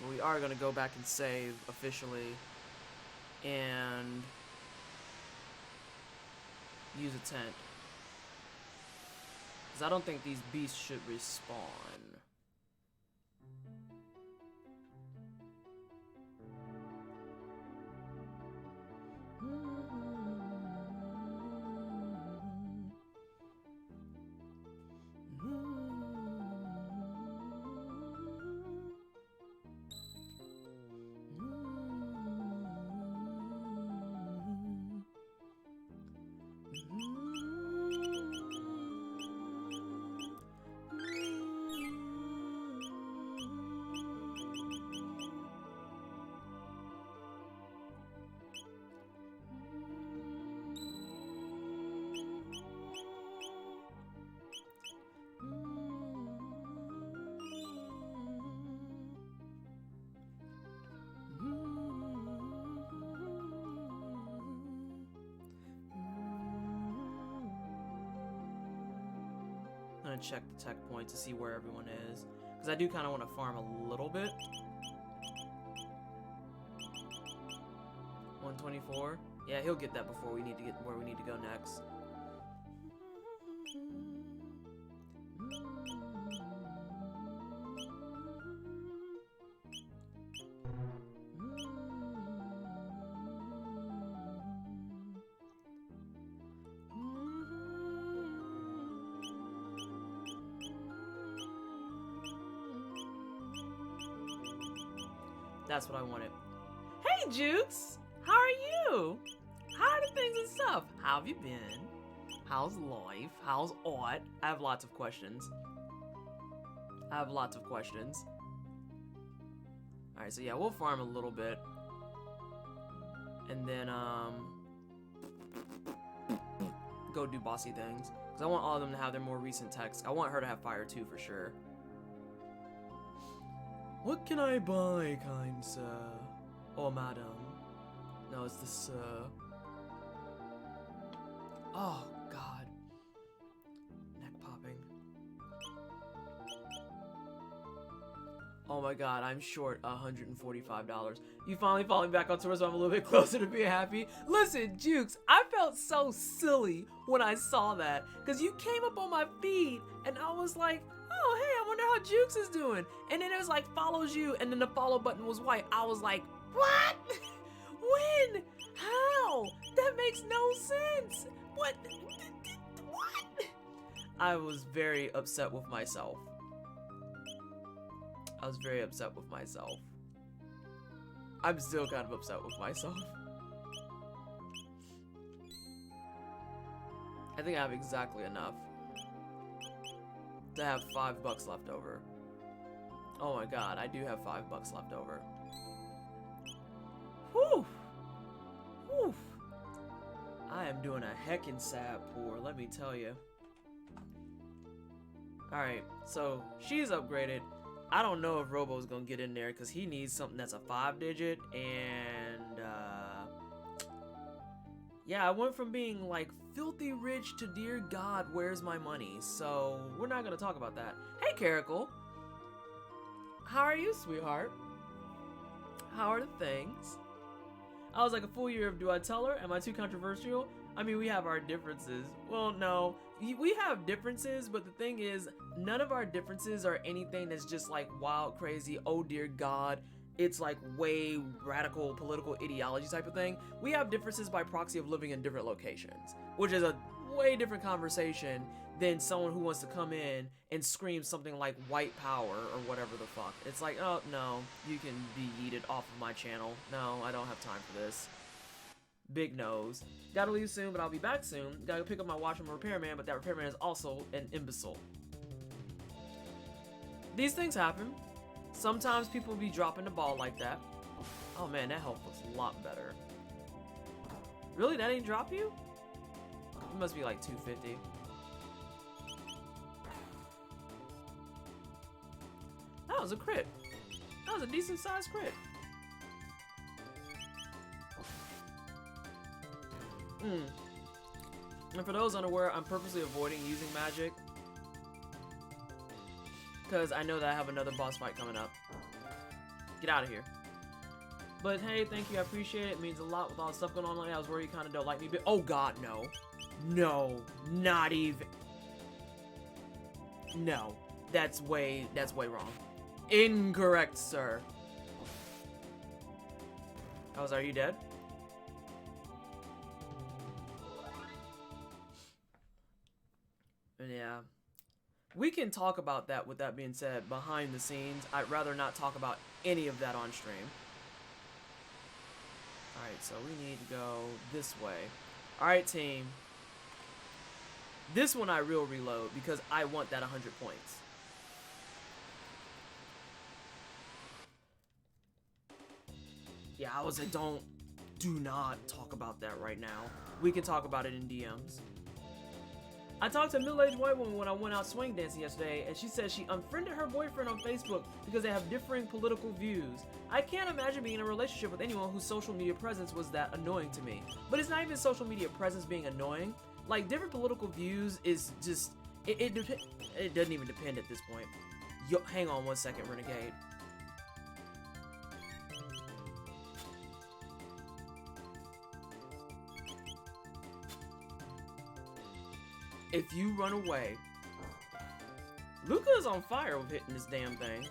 We are gonna go back and save officially and use a tent. Because I don't think these beasts should respawn. I'm gonna check the tech point to see where everyone is, because I do kind of want to farm a little bit. 124. Yeah, he'll get that before we need to get where we need to go next. That's what I wanted. Hey, Jukes! How are you? How are the things and stuff? How have you been? How's life? How's art? I have lots of questions. Alright, so yeah, we'll farm a little bit. And then, go do bossy things. Because I want all of them to have their more recent techs. I want her to have fire too, for sure. What can I buy, kind sir? Or madam? No, it's the sir. Oh, God. Neck popping. Oh my God, I'm short $145. You finally falling back on tour, so I'm a little bit closer to being happy. Listen, Jukes, I felt so silly when I saw that. Because you came up on my feed, and I was like, oh, hey, I wonder how Jukes is doing. And then it was like follows you, and then the follow button was white. I was like, what? When? How? That makes no sense. What? What? I was very upset with myself. I was very upset with myself. I'm still kind of upset with myself. I think I have exactly enough to have $5 left over. Oh my god, I do have $5 left over. Whew! Whew! I am doing a heckin' sad pour, let me tell you. Alright, so she's upgraded. I don't know if Robo's gonna get in there because he needs something that's a 5-digit, and yeah, I went from being like filthy rich to dear God, where's my money? So we're not gonna talk about that. Hey, Caracal, how are you, sweetheart? How are the things? I was like, a full year of do I tell her? Am I too controversial? I mean, we have our differences. Well, no, we have differences, but the thing is, none of our differences are anything that's just like wild, crazy, oh dear God, it's like way radical political ideology type of thing. We have differences by proxy of living in different locations, which is a way different conversation than someone who wants to come in and scream something like white power or whatever the fuck. It's like, oh no, you can be yeeted off of my channel. No, I don't have time for this. Big nose. Gotta leave soon, but I'll be back soon. Gotta pick up my watch from a repairman, but that repairman is also an imbecile. These things happen. Sometimes people be dropping the ball like that. Oh man, that health looks a lot better. Really? That ain't drop you? It must be like 250. That was a crit. That was a decent sized crit. And for those unaware, I'm purposely avoiding using magic because I know that I have another boss fight coming up. Get out of here. But hey, thank you, I appreciate it. It means a lot with all the stuff going on lately. I was worried you kind of don't like me, but oh god, no. No, not even. No, that's way wrong. Incorrect, sir. I was, are you dead? Yeah. We can talk about that, with that being said, behind the scenes. I'd rather not talk about any of that on stream. Alright, so we need to go this way. Alright, team. This one I will reload because I want that 100 points. Yeah, I was like, do not talk about that right now. We can talk about it in DMs. I talked to a middle-aged white woman when I went out swing dancing yesterday, and she said she unfriended her boyfriend on Facebook because they have differing political views. I can't imagine being in a relationship with anyone whose social media presence was that annoying to me. But it's not even social media presence being annoying. Like, different political views is just, it doesn't even depend at this point. Yo, hang on one second, Renegade. If you run away, Luca is on fire with hitting this damn thing.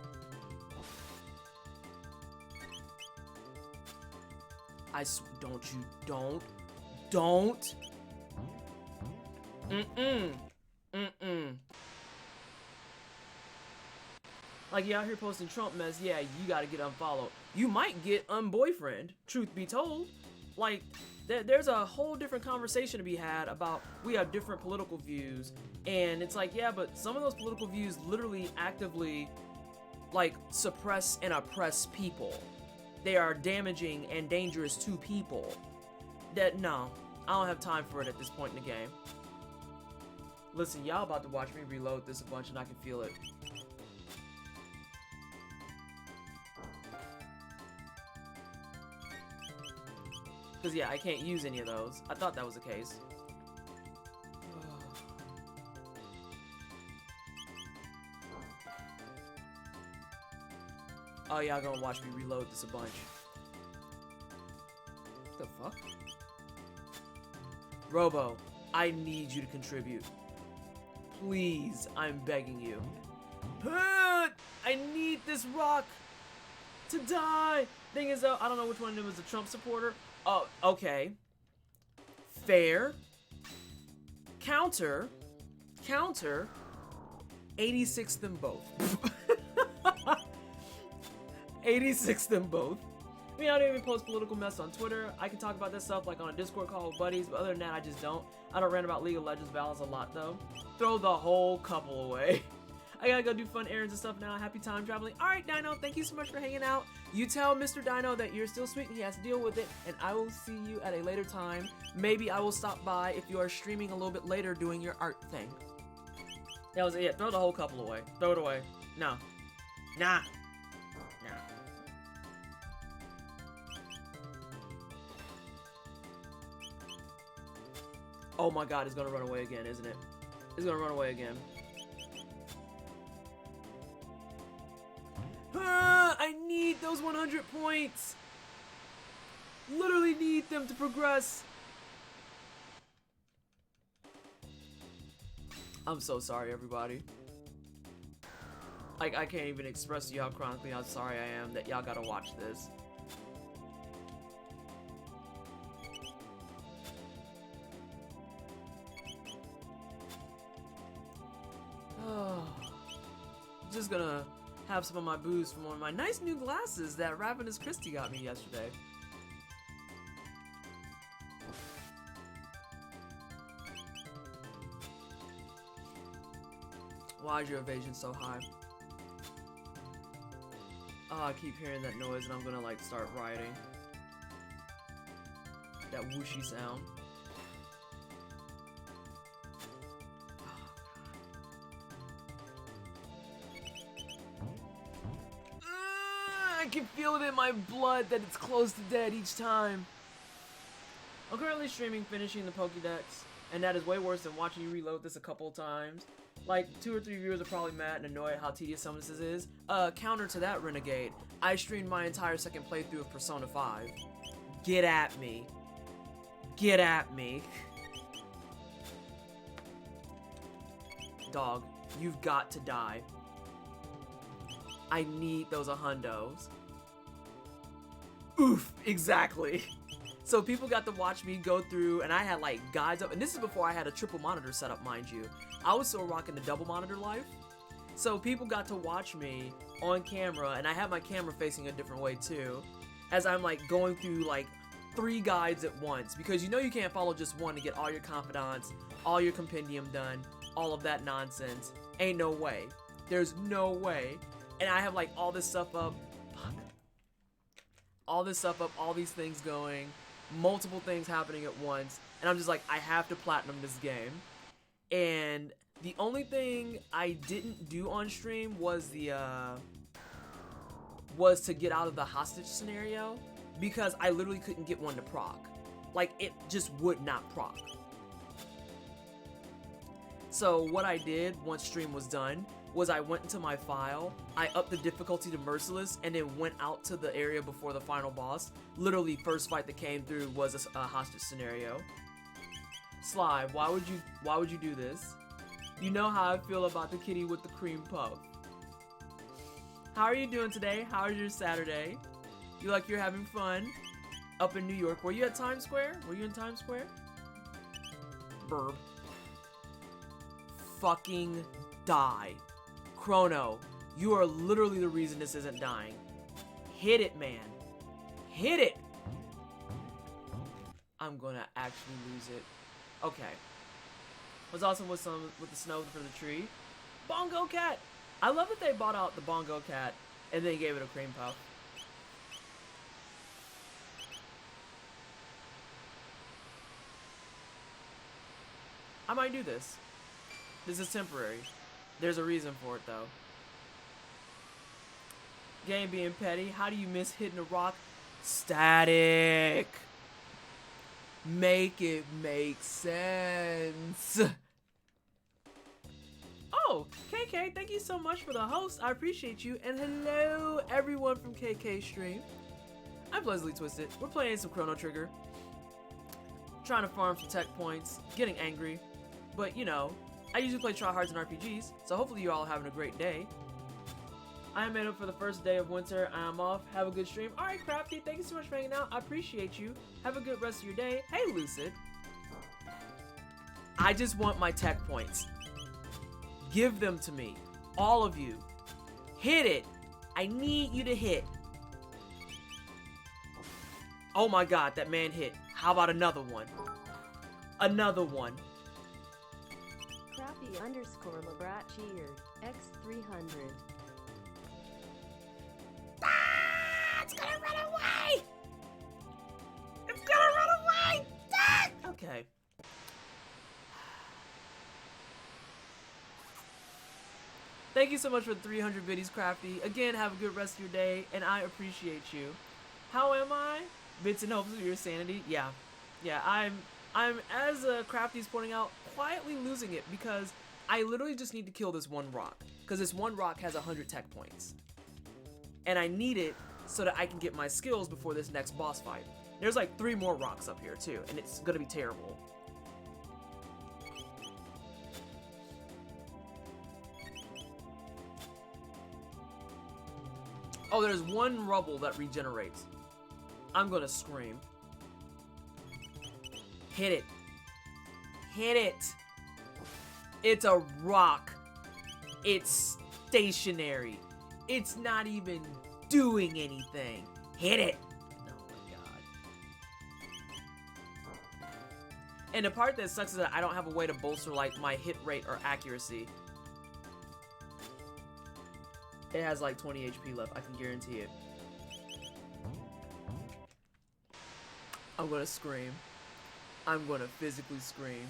Don't. Like, you out here posting Trump mess, yeah, you gotta get unfollowed. You might get unboyfriend, truth be told. Like, there's a whole different conversation to be had about we have different political views, and it's like, yeah, but some of those political views literally actively, like, suppress and oppress people. They are damaging and dangerous to people. No, I don't have time for it at this point in the game. Listen, y'all about to watch me reload this a bunch, and I can feel it. Because, yeah, I can't use any of those. I thought that was the case. Oh, y'all gonna watch me reload this a bunch. What the fuck? Robo, I need you to contribute. Please, I'm begging you. I need this rock to die. Thing is, though, I don't know which one of them was a Trump supporter. Oh, okay. Fair. Counter. 86 them both. 86 them both. I mean, I don't even post political mess on Twitter. I can talk about this stuff like on a Discord call with buddies, but other than that, I just don't. I don't rant about League of Legends battles a lot, though. Throw the whole couple away. I gotta go do fun errands and stuff now. Happy time traveling. Alright, Dino, thank you so much for hanging out. You tell Mr. Dino that you're still sweet and he has to deal with it, and I will see you at a later time. Maybe I will stop by if you are streaming a little bit later doing your art thing. That was it. Yeah, throw the whole couple away. Throw it away. No. Nah. Oh my god, it's gonna run away again, isn't it? It's gonna run away again. I need those 100 points! Literally need them to progress. I'm so sorry, everybody. Like, I can't even express to you how chronically how sorry I am that y'all gotta watch this. Just gonna have some of my booze from one of my nice new glasses that Ravenous Christie got me yesterday. Why is your evasion so high? Oh, I keep hearing that noise and I'm gonna like start rioting. That whooshy sound. I can feel it in my blood that it's close to dead each time. I'm currently streaming finishing the Pokédex, and that is way worse than watching you reload this a couple of times. Like, 2 or 3 viewers are probably mad and annoyed at how tedious some of this is. Counter to that, Renegade, I streamed my entire second playthrough of Persona 5. Get at me. Get at me. Dog, you've got to die. I need those hundos. Oof, exactly. So people got to watch me go through, and I had like guides up, and this is before I had a triple monitor set up, mind you. I was still rocking the double monitor life. So people got to watch me on camera, and I had my camera facing a different way too, as I'm like going through like 3 guides at once, because you know you can't follow just one to get all your confidants, all your compendium done, all of that nonsense. Ain't no way. There's no way. And I have like all this stuff up, all these things going, multiple things happening at once, and I'm just like, I have to platinum this game. And the only thing I didn't do on stream was to get out of the hostage scenario, because I literally couldn't get one to proc. Like, it just would not proc. So what I did once stream was done was I went into my file, I upped the difficulty to Merciless, and then went out to the area before the final boss. Literally, first fight that came through was a hostage scenario. Sly, why would you do this? You know how I feel about the kitty with the cream puff. How are you doing today? How is your Saturday? You like you're having fun? Up in New York. Were you at Times Square? Were you in Times Square? Burb. Fucking die. Chrono, you are literally the reason this isn't dying. Hit it, man. Hit it! I'm gonna actually lose it. Okay. What's awesome with the snow for the tree? Bongo Cat! I love that they bought out the Bongo Cat and then gave it a cream puff. I might do this. This is temporary. There's a reason for it, though. Game being petty. How do you miss hitting a rock? Static. Make it make sense. Oh, KK, thank you so much for the host. I appreciate you. And hello, everyone from KK Stream. I'm Leslie Twisted. We're playing some Chrono Trigger. Trying to farm some tech points. Getting angry. But, you know, I usually play tryhards and RPGs, so hopefully you all are having a great day. I am made up for the first day of winter. I'm off. Have a good stream. All right, Crafty. Thank you so much for hanging out. I appreciate you. Have a good rest of your day. Hey, Lucid. I just want my tech points. Give them to me. All of you. Hit it. I need you to hit. Oh my god, that man hit. How about another one? Another one. Crappy underscore Labrat cheered. X300. Ah, it's gonna run away! It's gonna run away! Ah! Okay. Thank you so much for 300 biddies, Crafty. Again, have a good rest of your day, and I appreciate you. How am I? Bits and hopes of your sanity? Yeah. Yeah, I'm as Crafty's pointing out, quietly losing it because I literally just need to kill this one rock. Because this one rock has 100 tech points. And I need it so that I can get my skills before this next boss fight. There's like 3 more rocks up here too, and it's gonna be terrible. Oh, there's 1 rubble that regenerates. I'm gonna scream. Hit it. Hit it. It's a rock. It's stationary. It's not even doing anything. Hit it. Oh my god. And the part that sucks is that I don't have a way to bolster like my hit rate or accuracy. It has like 20 HP left, I can guarantee it. I'm gonna scream. I'm gonna physically scream.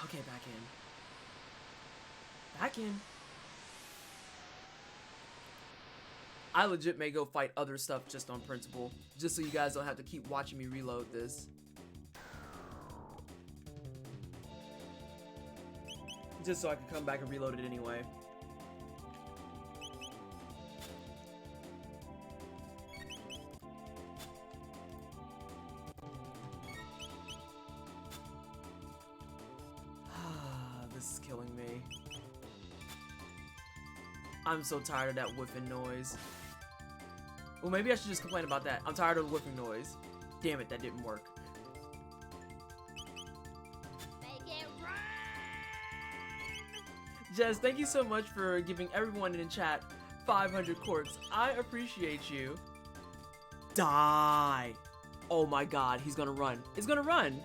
Okay, back in. Back in. I legit may go fight other stuff just on principle. Just so you guys don't have to keep watching me reload this. Just so I can come back and reload it anyway. This is killing me. I'm so tired of that whiffing noise. Well, maybe I should just complain about that. I'm tired of the whiffing noise. Damn it, that didn't work. Jez, thank you so much for giving everyone in chat 500 corks. I appreciate you. Die. Oh my god, he's gonna run. He's gonna run.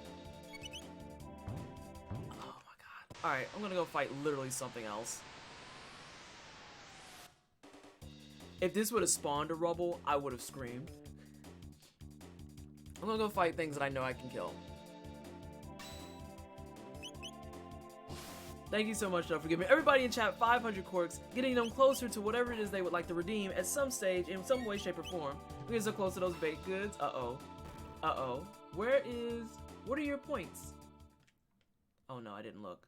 Oh my god. Alright, I'm gonna go fight literally something else. If this would have spawned a rubble, I would have screamed. I'm gonna go fight things that I know I can kill. Thank you so much, though, for giving everybody in chat 500 corks, getting them closer to whatever it is they would like to redeem at some stage, in some way, shape, or form. We get so close to those baked goods. Uh-oh. Uh-oh. What are your points? Oh, no, I didn't look.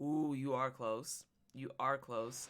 Ooh, you are close. You are close.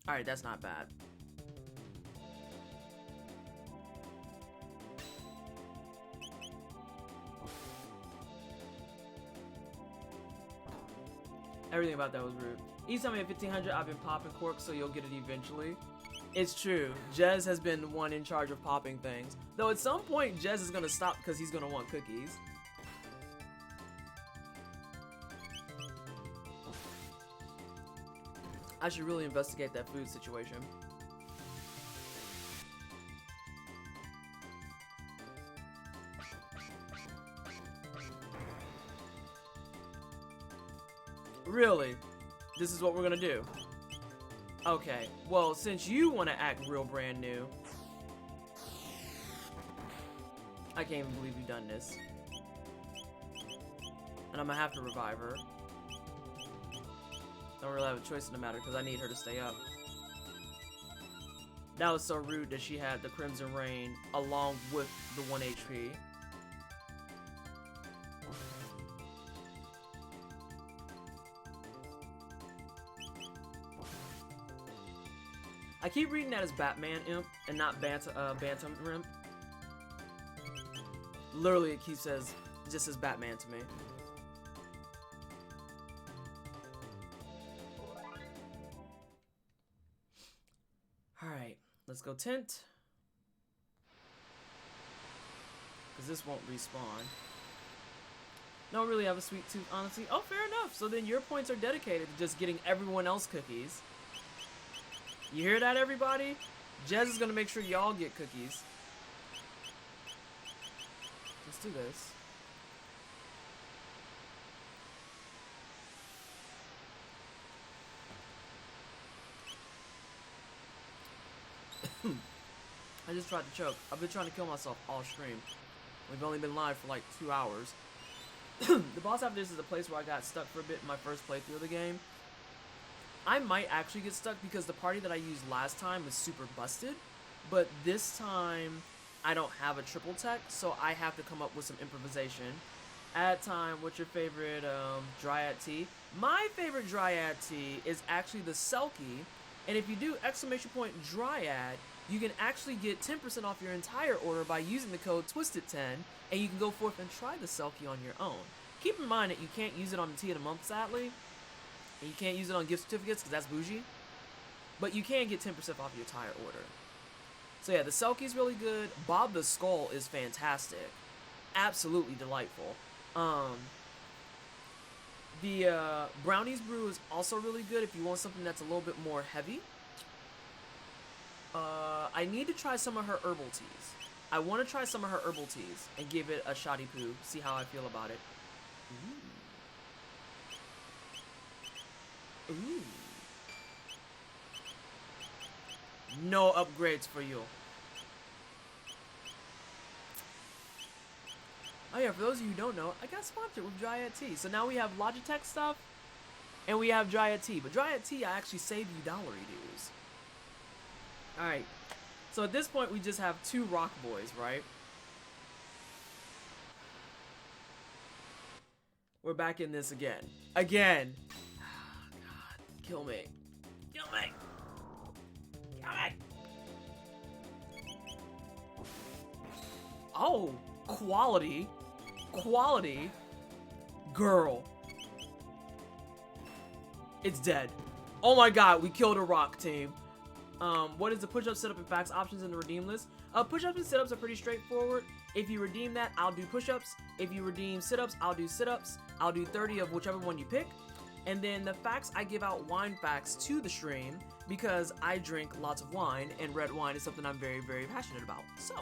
Alright, that's not bad. Everything about that was rude. Each time I hit 1500, I've been popping corks, so you'll get it eventually. It's true. Jez has been the one in charge of popping things. Though at some point, Jez is gonna stop because he's gonna want cookies. I should really investigate that food situation. Really? This is what we're gonna do. Okay, well, since you want to act real brand new, I can't even believe you've done this. And I'm gonna have to revive her. Don't really have a choice in the matter because I need her to stay up. That was so rude that she had the Crimson Rain along with the 1 HP. I keep reading that as Batman Imp and not Bantam Imp. Literally, it just says Batman to me. Alright, let's go tint. Because this won't respawn. Don't really have a sweet tooth, honestly. Oh, fair enough. So then your points are dedicated to just getting everyone else cookies. You hear that, everybody? Jez is going to make sure y'all get cookies. Let's do this. I just tried to choke. I've been trying to kill myself all stream. We've only been live for like 2 hours. The boss after this is a place where I got stuck for a bit in my first playthrough of the game. I might actually get stuck because the party that I used last time was super busted. But this time, I don't have a triple tech, so I have to come up with some improvisation. At time, what's your favorite Dryad tea? My favorite Dryad tea is actually the Selkie. And if you do ! Dryad, you can actually get 10% off your entire order by using the code TWISTED10, and you can go forth and try the Selkie on your own. Keep in mind that you can't use it on the Tea of the Month, sadly, and you can't use it on gift certificates because that's bougie, but you can get 10% off your entire order. So yeah, the Selkie's really good. Bob the Skull is fantastic. Absolutely delightful. The Brownies Brew is also really good if you want something that's a little bit more heavy. I need to try some of her herbal teas. I want to try some of her herbal teas and give it a shoddy poo, see how I feel about it. Ooh. Ooh. No upgrades for you. Oh yeah, for those of you who don't know, I got sponsored with Dryad Tea. So now we have Logitech stuff, and we have Dryad Tea. But Dryad Tea, I actually save you dollary dues. Alright, so at this point we just have 2 rock boys, right? We're back in this again. Again! Oh, God, kill me. Kill me! Kill me! Oh, quality. Quality. Girl. It's dead. Oh my God, we killed a rock team. What is the push-up, sit-up, and facts options in the redeem list? Push-ups and sit-ups are pretty straightforward. If you redeem that, I'll do push-ups. If you redeem sit-ups, I'll do sit-ups. I'll do 30 of whichever one you pick. And then the facts, I give out wine facts to the stream because I drink lots of wine, and red wine is something I'm very, very passionate about. So,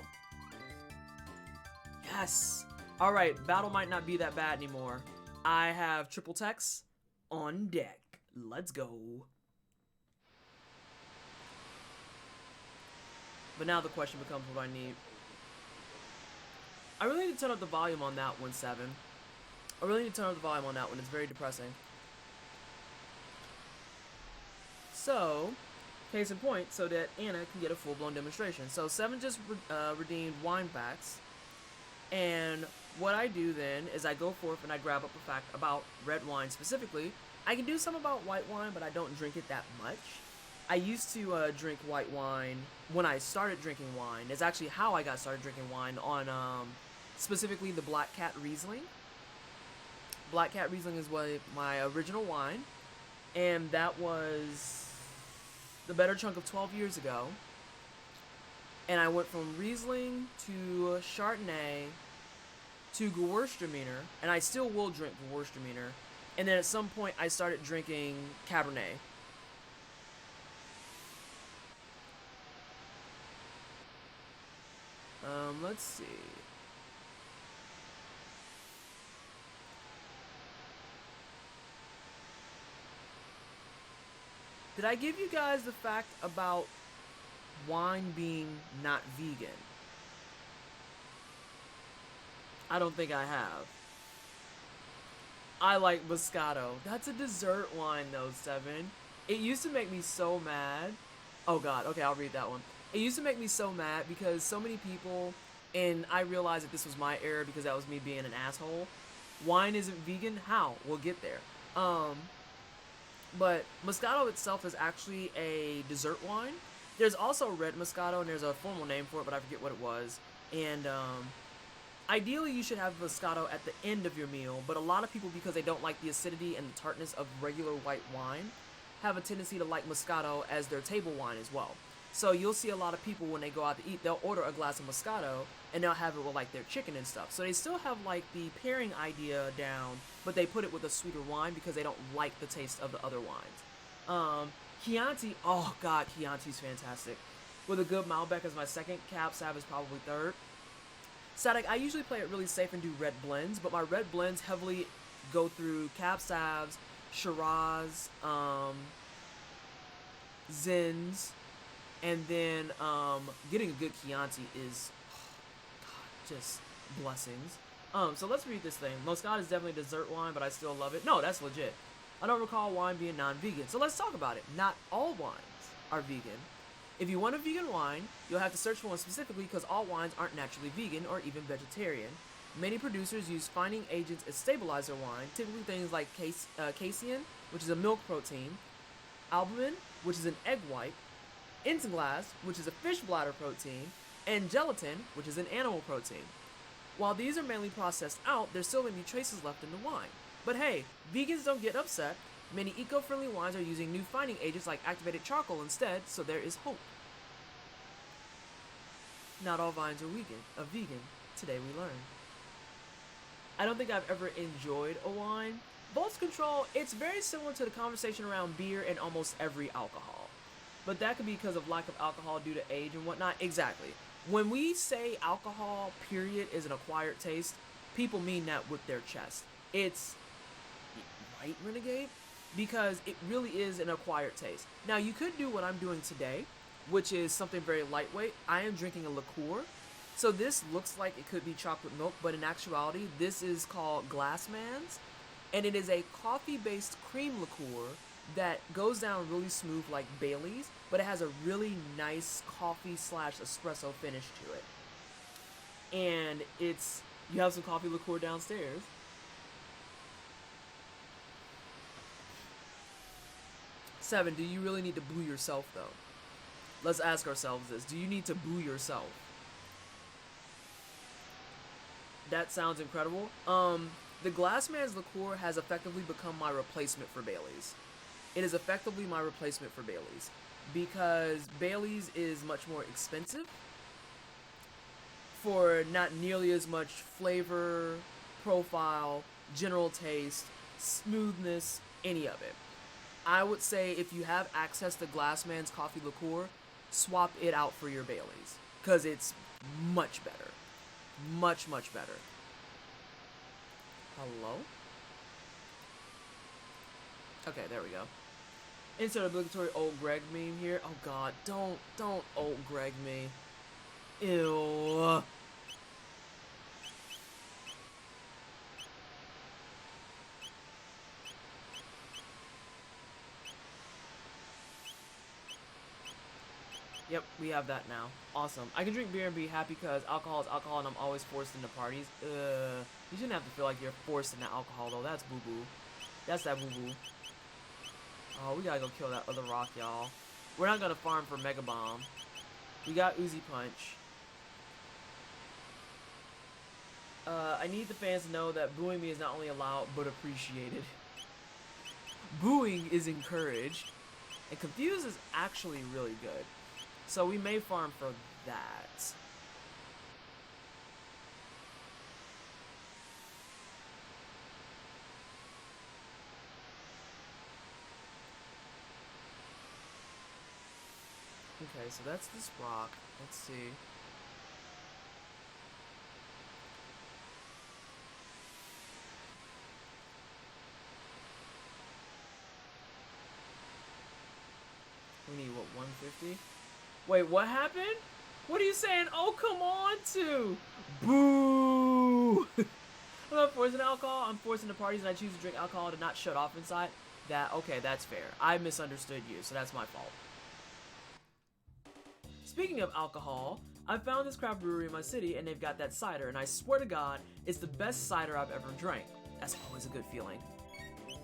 yes. All right, battle might not be that bad anymore. I have triple techs on deck. Let's go. But now the question becomes what I need. I really need to turn up the volume on that one, 7. I really need to turn up the volume on that one. It's very depressing. So, case in point, so that Anna can get a full-blown demonstration. So 7 just redeemed wine facts. And what I do then is I go forth and I grab up a fact about red wine specifically. I can do some about white wine, but I don't drink it that much. I used to drink white wine when I started drinking wine. It's actually how I got started drinking wine on specifically the Black Cat Riesling. Black Cat Riesling is what my original wine, and that was the better chunk of 12 years ago. And I went from Riesling to Chardonnay to Gewürztraminer, and I still will drink Gewürztraminer. And then at some point I started drinking Cabernet. Let's see. Did I give you guys the fact about wine being not vegan? I don't think I have. I like Moscato. That's a dessert wine though, Seven. It used to make me so mad. Oh god, okay, I'll read that one. It used to make me so mad because so many people, and I realized that this was my error because that was me being an asshole. Wine isn't vegan? How? We'll get there. But Moscato itself is actually a dessert wine. There's also red Moscato, and there's a formal name for it, but I forget what it was. And ideally, you should have Moscato at the end of your meal, but a lot of people, because they don't like the acidity and the tartness of regular white wine, have a tendency to like Moscato as their table wine as well. So you'll see a lot of people when they go out to eat, they'll order a glass of Moscato, and they'll have it with like their chicken and stuff. So they still have like the pairing idea down, but they put it with a sweeter wine because they don't like the taste of the other wines. Chianti, oh god, Chianti's fantastic. With a good Malbec as my second, Cab Sav is probably third. Static, I usually play it really safe and do red blends, but my red blends heavily go through Cab Savs, Shiraz, Zins, and then getting a good Chianti is just blessings. So let's read this thing. Moscato is definitely a dessert wine, but I still love it. No, that's legit. I don't recall wine being non-vegan, so let's talk about it. Not all wines are vegan. If you want a vegan wine, you'll have to search for one specifically because all wines aren't naturally vegan or even vegetarian. Many producers use fining agents as stabilizer wine, typically things like casein, which is a milk protein, albumin, which is an egg white, isinglass, which is a fish bladder protein, and gelatin, which is an animal protein. While these are mainly processed out, there still may be traces left in the wine. But hey, vegans don't get upset. Many eco-friendly wines are using new fining agents like activated charcoal instead, so there is hope. Not all vines are vegan. Today we learn. I don't think I've ever enjoyed a wine. Bolts Control, it's very similar to the conversation around beer and almost every alcohol. But that could be because of lack of alcohol due to age and whatnot. Exactly. When we say alcohol, period, is an acquired taste, people mean that with their chest. It's right, Renegade? Because it really is an acquired taste. Now, you could do what I'm doing today, which is something very lightweight. I am drinking a liqueur. So this looks like it could be chocolate milk, but in actuality, this is called Glassman's. And it is a coffee-based cream liqueur that goes down really smooth like Bailey's, but it has a really nice coffee/espresso finish to it. And you have some coffee liqueur downstairs. Seven, do you really need to boo yourself though? Let's ask ourselves this. Do you need to boo yourself? That sounds incredible. The Glassman's liqueur has effectively become my replacement for Bailey's. It is effectively my replacement for Bailey's because Bailey's is much more expensive for not nearly as much flavor, profile, general taste, smoothness, any of it. I would say if you have access to Glassman's coffee liqueur, swap it out for your Bailey's because it's much better. Much, much better. Hello? Okay, there we go. Insert obligatory old Greg meme here. Oh god, don't old Greg me. Ew. Yep, we have that now. Awesome. I can drink beer and be happy because alcohol is alcohol and I'm always forced into parties. You shouldn't have to feel like you're forced into alcohol though. That's boo-boo. That's that boo-boo. Oh, we gotta go kill that other rock, y'all. We're not gonna farm for Mega Bomb. We got Uzi Punch. I need the fans to know that booing me is not only allowed, but appreciated. Booing is encouraged. And confused is actually really good. So we may farm for that. Okay, so that's this rock. Let's see. We need, what, 150? Wait, what happened? What are you saying? Oh, come on to. Boo! I'm not forcing alcohol. I'm forcing the parties and I choose to drink alcohol to not shut off inside. Okay, that's fair. I misunderstood you, so that's my fault. Speaking of alcohol, I found this craft brewery in my city and they've got that cider, and I swear to God, it's the best cider I've ever drank. That's always a good feeling.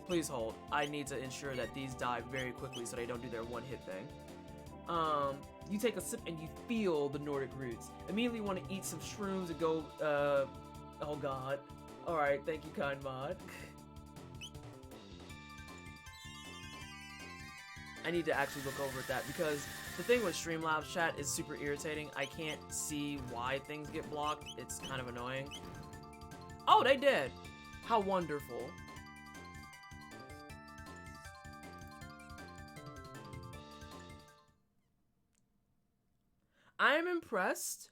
Please hold. I need to ensure that these die very quickly so they don't do their one-hit thing. You take a sip and you feel the Nordic roots. Immediately want to eat some shrooms and go, oh God. Alright, thank you, kind mod. I need to actually look over at that because the thing with Streamlabs chat is super irritating. I can't see why things get blocked. It's kind of annoying. Oh, they did. How wonderful. I am impressed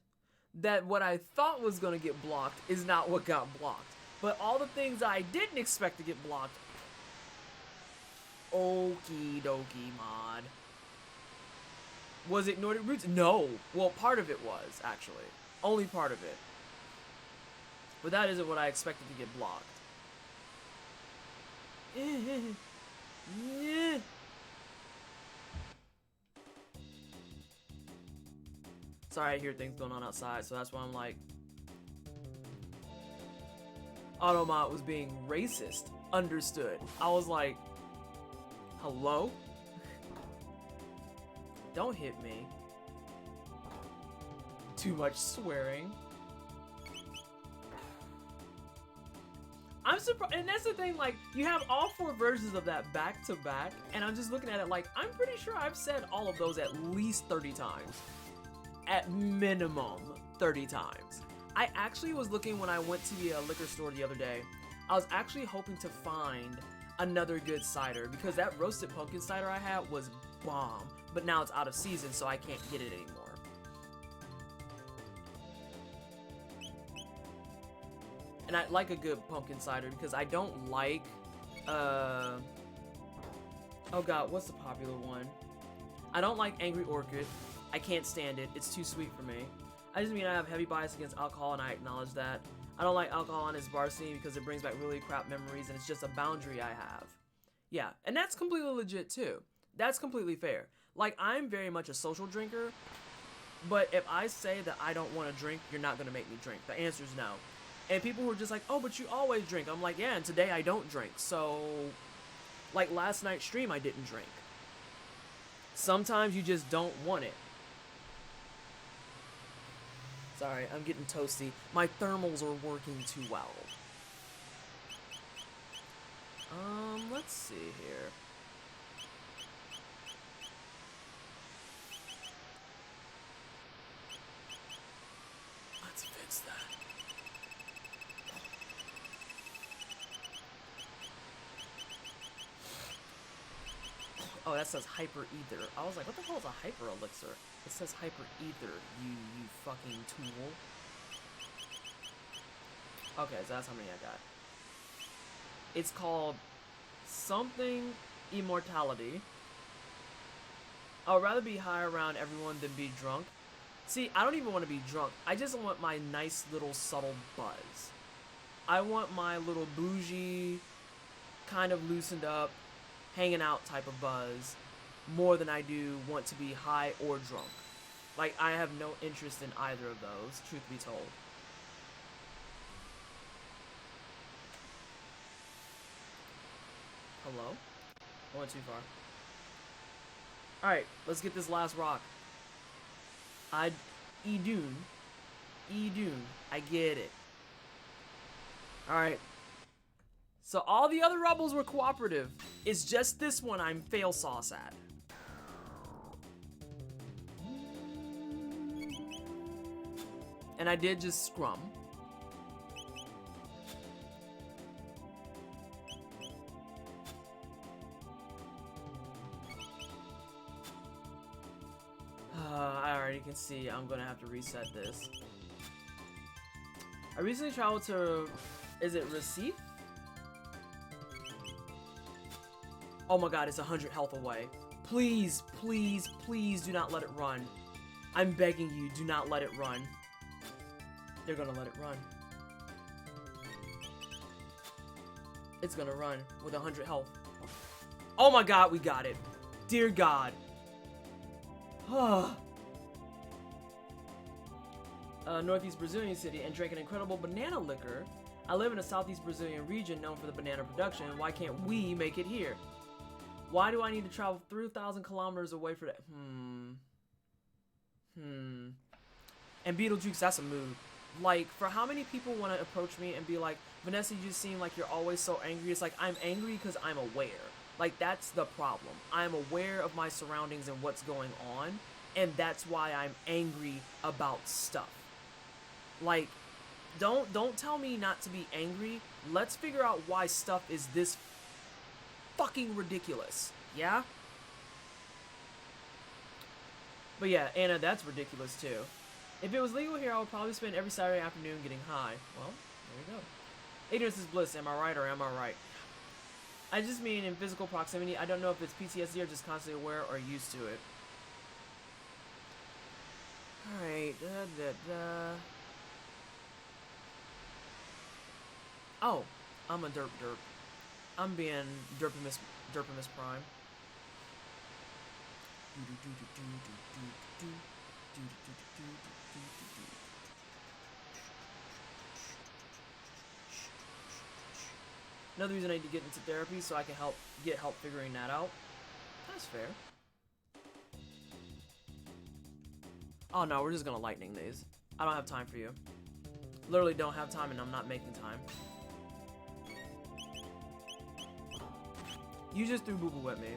that what I thought was going to get blocked is not what got blocked. But all the things I didn't expect to get blocked. Okie dokie, mod. Was it Nordic Roots? No. Well, part of it was, actually. Only part of it. But that isn't what I expected to get blocked. Sorry, I hear things going on outside, so that's why I'm like... Automot was being racist. Understood. I was like... Hello? Don't hit me. Too much swearing. I'm surprised, and that's the thing, like, you have all 4 versions of that back to back, and I'm just looking at it like, I'm pretty sure I've said all of those at least 30 times. At minimum 30 times. I actually was looking when I went to the liquor store the other day. I was actually hoping to find another good cider because that roasted pumpkin cider I had was bomb, but now it's out of season, so I can't get it anymore. And I like a good pumpkin cider because I don't like, oh God, what's the popular one? I don't like Angry Orchid. I can't stand it. It's too sweet for me. I just mean I have heavy bias against alcohol, and I acknowledge that. I don't like alcohol on its bar scene because it brings back really crap memories, and it's just a boundary I have. Yeah, and that's completely legit too. That's completely fair. Like, I'm very much a social drinker, but if I say that I don't want to drink, you're not going to make me drink. The answer is no. And people who are just like, oh, but you always drink. I'm like, yeah, and today I don't drink. So, like last night's stream, I didn't drink. Sometimes you just don't want it. Sorry, I'm getting toasty. My thermals are working too well. Let's see here. Let's fix that. Oh, that says hyper ether. I was like, what the hell is a hyper elixir? It says hyper ether, you fucking tool. Okay, so that's how many I got. It's called something immortality. I'd rather be high around everyone than be drunk. See, I don't even want to be drunk. I just want my nice little subtle buzz. I want my little bougie, kind of loosened up, hanging out type of buzz more than I do want to be high or drunk. Like, I have no interest in either of those, truth be told. Hello? I went too far. Alright, let's get this last rock. Idun. I get it. Alright. So all the other rebels were cooperative. It's just this one I'm fail sauce at. And I did just scrum. I already can see I'm gonna have to reset this. I recently traveled to, is it Recife? Oh my god, it's 100 health away. Please, please, please do not let it run. I'm begging you, do not let it run. They're gonna let it run. It's gonna run with 100 health. Oh my god, we got it. Dear God. Northeast Brazilian city and drank an incredible banana liquor. I live in a southeast Brazilian region known for the banana production. Why can't we make it here? Why do I need to travel 3,000 kilometers away for that? And Beetlejuice, that's a mood. Like, for how many people want to approach me and be like, Vanessa, you just seem like you're always so angry. It's like, I'm angry because I'm aware. Like, that's the problem. I'm aware of my surroundings and what's going on, and that's why I'm angry about stuff. Like, don't tell me not to be angry. Let's figure out why stuff is this fucking ridiculous. Yeah? But yeah, Anna, that's ridiculous too. If it was legal here, I would probably spend every Saturday afternoon getting high. Well, there you go. Ignorance is bliss. Am I right or am I right? I just mean in physical proximity. I don't know if it's PTSD or just constantly aware or used to it. Alright. Oh, I'm a derp. I'm being Derpimus Prime. Another reason I need to get into therapy so I can get help figuring that out. That's fair. Oh no, we're just gonna lightning these. I don't have time for you. Literally don't have time and I'm not making time. You just threw boo-boo at me.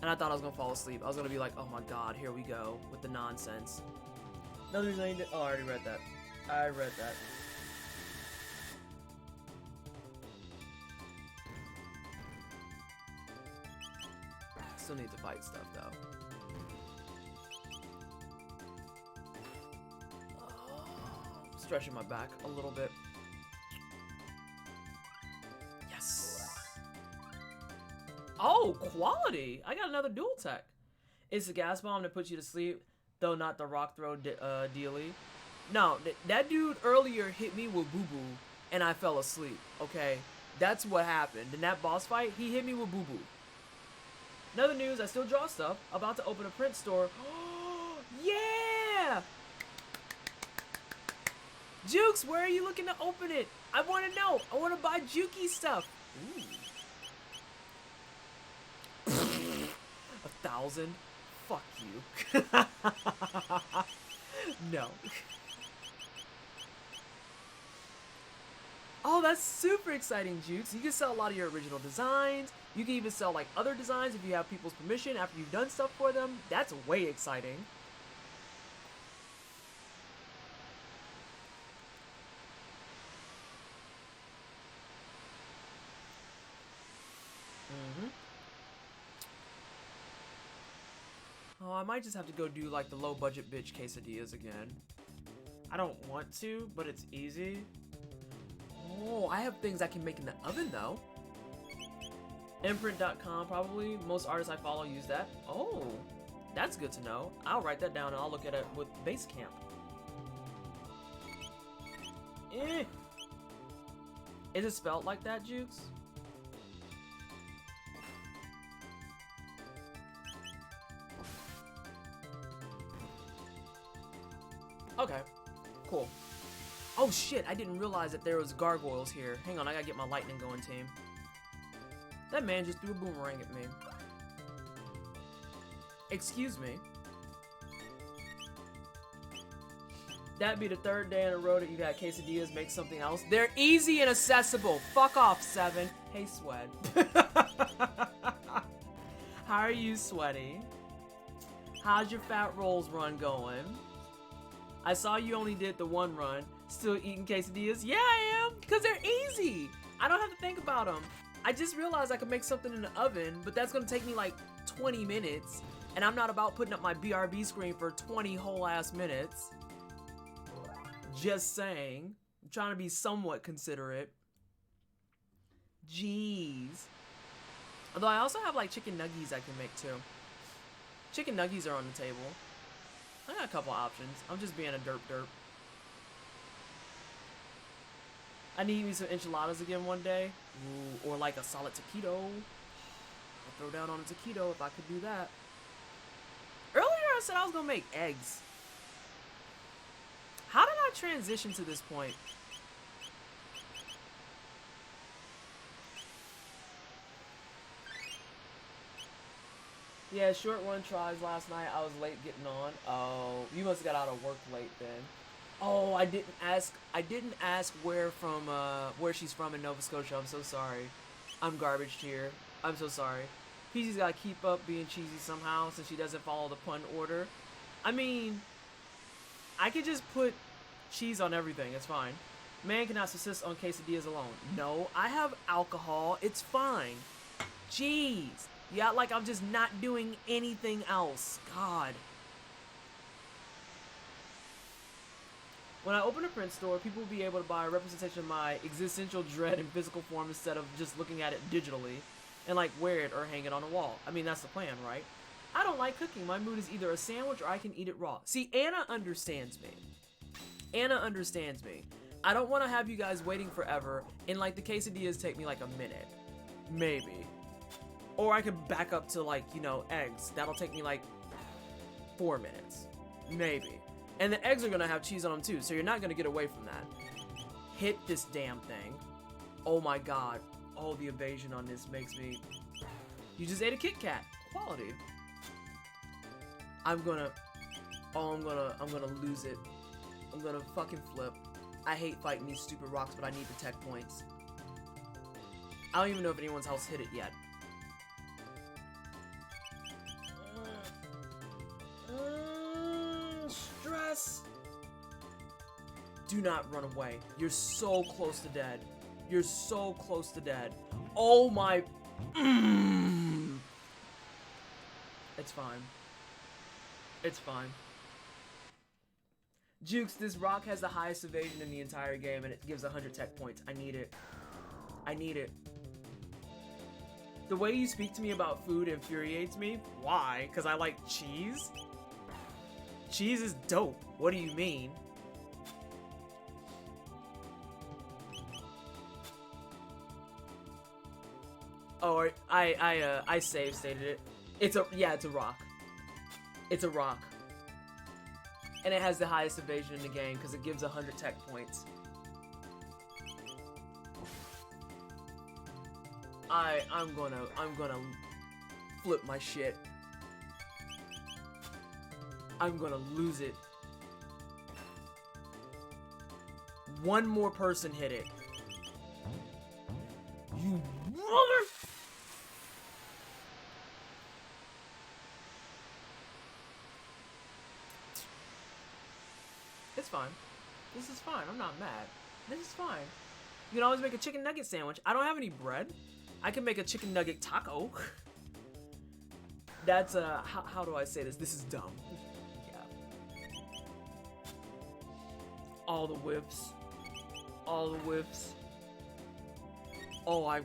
And I thought I was gonna fall asleep. I was gonna be like, oh my god, here we go with the nonsense. Another reason I need to... Oh, I already read that. I read that. Still need to fight stuff though. Stretching my back a little bit. Yes. Oh, quality! I got another dual tech. It's a gas bomb that puts you to sleep, though not the rock throw dealy. No, that dude earlier hit me with boo-boo, and I fell asleep. Okay, that's what happened. In that boss fight, he hit me with boo-boo. Another news, I still draw stuff. About to open a print store. Yeah! Jukes, where are you looking to open it? I want to know. I want to buy Jukey stuff. Ooh. 1,000? Fuck you. No. Oh, that's super exciting, Jukes. You can sell a lot of your original designs. You can even sell like other designs if you have people's permission after you've done stuff for them. That's way exciting. Oh, I might just have to go do like the low budget bitch quesadillas again. I don't want to, but it's easy. Oh, I have things I can make in the oven though. Imprint.com probably. Most artists I follow use that. Oh, that's good to know. I'll write that down and I'll look at it with Basecamp. Is it spelled like that, Jukes? Okay, cool. Oh shit, I didn't realize that there was gargoyles here. Hang on, I gotta get my lightning going, team. That man just threw a boomerang at me. Excuse me. That'd be the third day in a row that you got quesadillas, make something else. They're easy and accessible. Fuck off, Seven. Hey, Sweat. How are you, Sweaty? How's your fat rolls run going? I saw you only did the one run. Still eating quesadillas? Yeah, I am, because they're easy. I don't have to think about them. I just realized I could make something in the oven, but that's gonna take me like 20 minutes, and I'm not about putting up my BRB screen for 20 whole ass minutes. Just saying. I'm trying to be somewhat considerate. Jeez. Although I also have like chicken nuggies I can make too. Chicken nuggies are on the table. I got a couple options. I'm just being a derp. I need me some enchiladas again one day. Ooh, or like a solid taquito. I'll throw down on a taquito if I could do that. Earlier I said I was gonna make eggs. How did I transition to this point? Yeah, short run tries last night. I was late getting on. Oh, you must have got out of work late then. Oh, I didn't ask where she's from in Nova Scotia. I'm so sorry. I'm garbage here. I'm so sorry. PG's gotta keep up being cheesy somehow since she doesn't follow the pun order. I mean, I could just put cheese on everything. It's fine. Man cannot subsist on quesadillas alone. No, I have alcohol. It's fine. Jeez. Yeah, like I'm just not doing anything else. God. When I open a print store, people will be able to buy a representation of my existential dread in physical form instead of just looking at it digitally and like wear it or hang it on a wall. I mean, that's the plan, right? I don't like cooking. My mood is either a sandwich or I can eat it raw. See, Anna understands me. Anna understands me. I don't want to have you guys waiting forever and like the quesadillas take me like a minute. Maybe. Or I could back up to like, you know, eggs. That'll take me like 4 minutes. Maybe. And the eggs are gonna have cheese on them too, so you're not gonna get away from that. Hit this damn thing. Oh my god. Oh, the evasion on this makes me... You just ate a Kit Kat. Quality. I'm gonna lose it. I'm gonna fucking flip. I hate fighting these stupid rocks, but I need the tech points. I don't even know if anyone's else hit it yet. Stress. Do not run away. You're so close to dead. You're so close to dead. Oh my... It's fine. It's fine. Jukes, this rock has the highest evasion in the entire game and it gives 100 tech points. I need it. I need it. The way you speak to me about food infuriates me. Why? Because I like cheese? Cheese is dope. What do you mean? Oh, I save stated it. It's a rock. It's a rock. And it has the highest evasion in the game because it gives 100 tech points. I'm gonna flip my shit. I'm gonna lose it. One more person hit it. You mother... It's fine. This is fine. I'm not mad. This is fine. You can always make a chicken nugget sandwich. I don't have any bread. I can make a chicken nugget taco. That's how do I say this? This is dumb. Yeah. All the whiffs. All the whiffs. Oh, I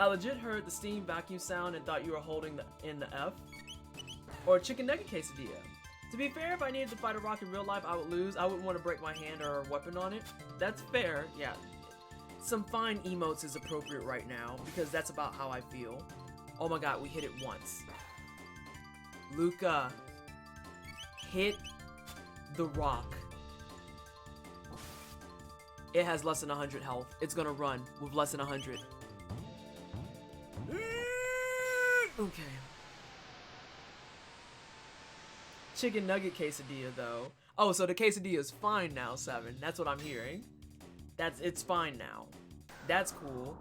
legit heard the steam vacuum sound and thought you were holding in the F. Or a chicken nugget quesadilla. To be fair, if I needed to fight a rock in real life, I would lose. I wouldn't want to break my hand or a weapon on it. That's fair, yeah. Some fine emotes is appropriate right now, because that's about how I feel. Oh my god, we hit it once. Luca, hit the rock. It has less than 100 health. It's gonna run with less than 100. Okay. Chicken nugget quesadilla though. Oh, so the quesadilla is fine now, 7. That's what I'm hearing. It's fine now. That's cool.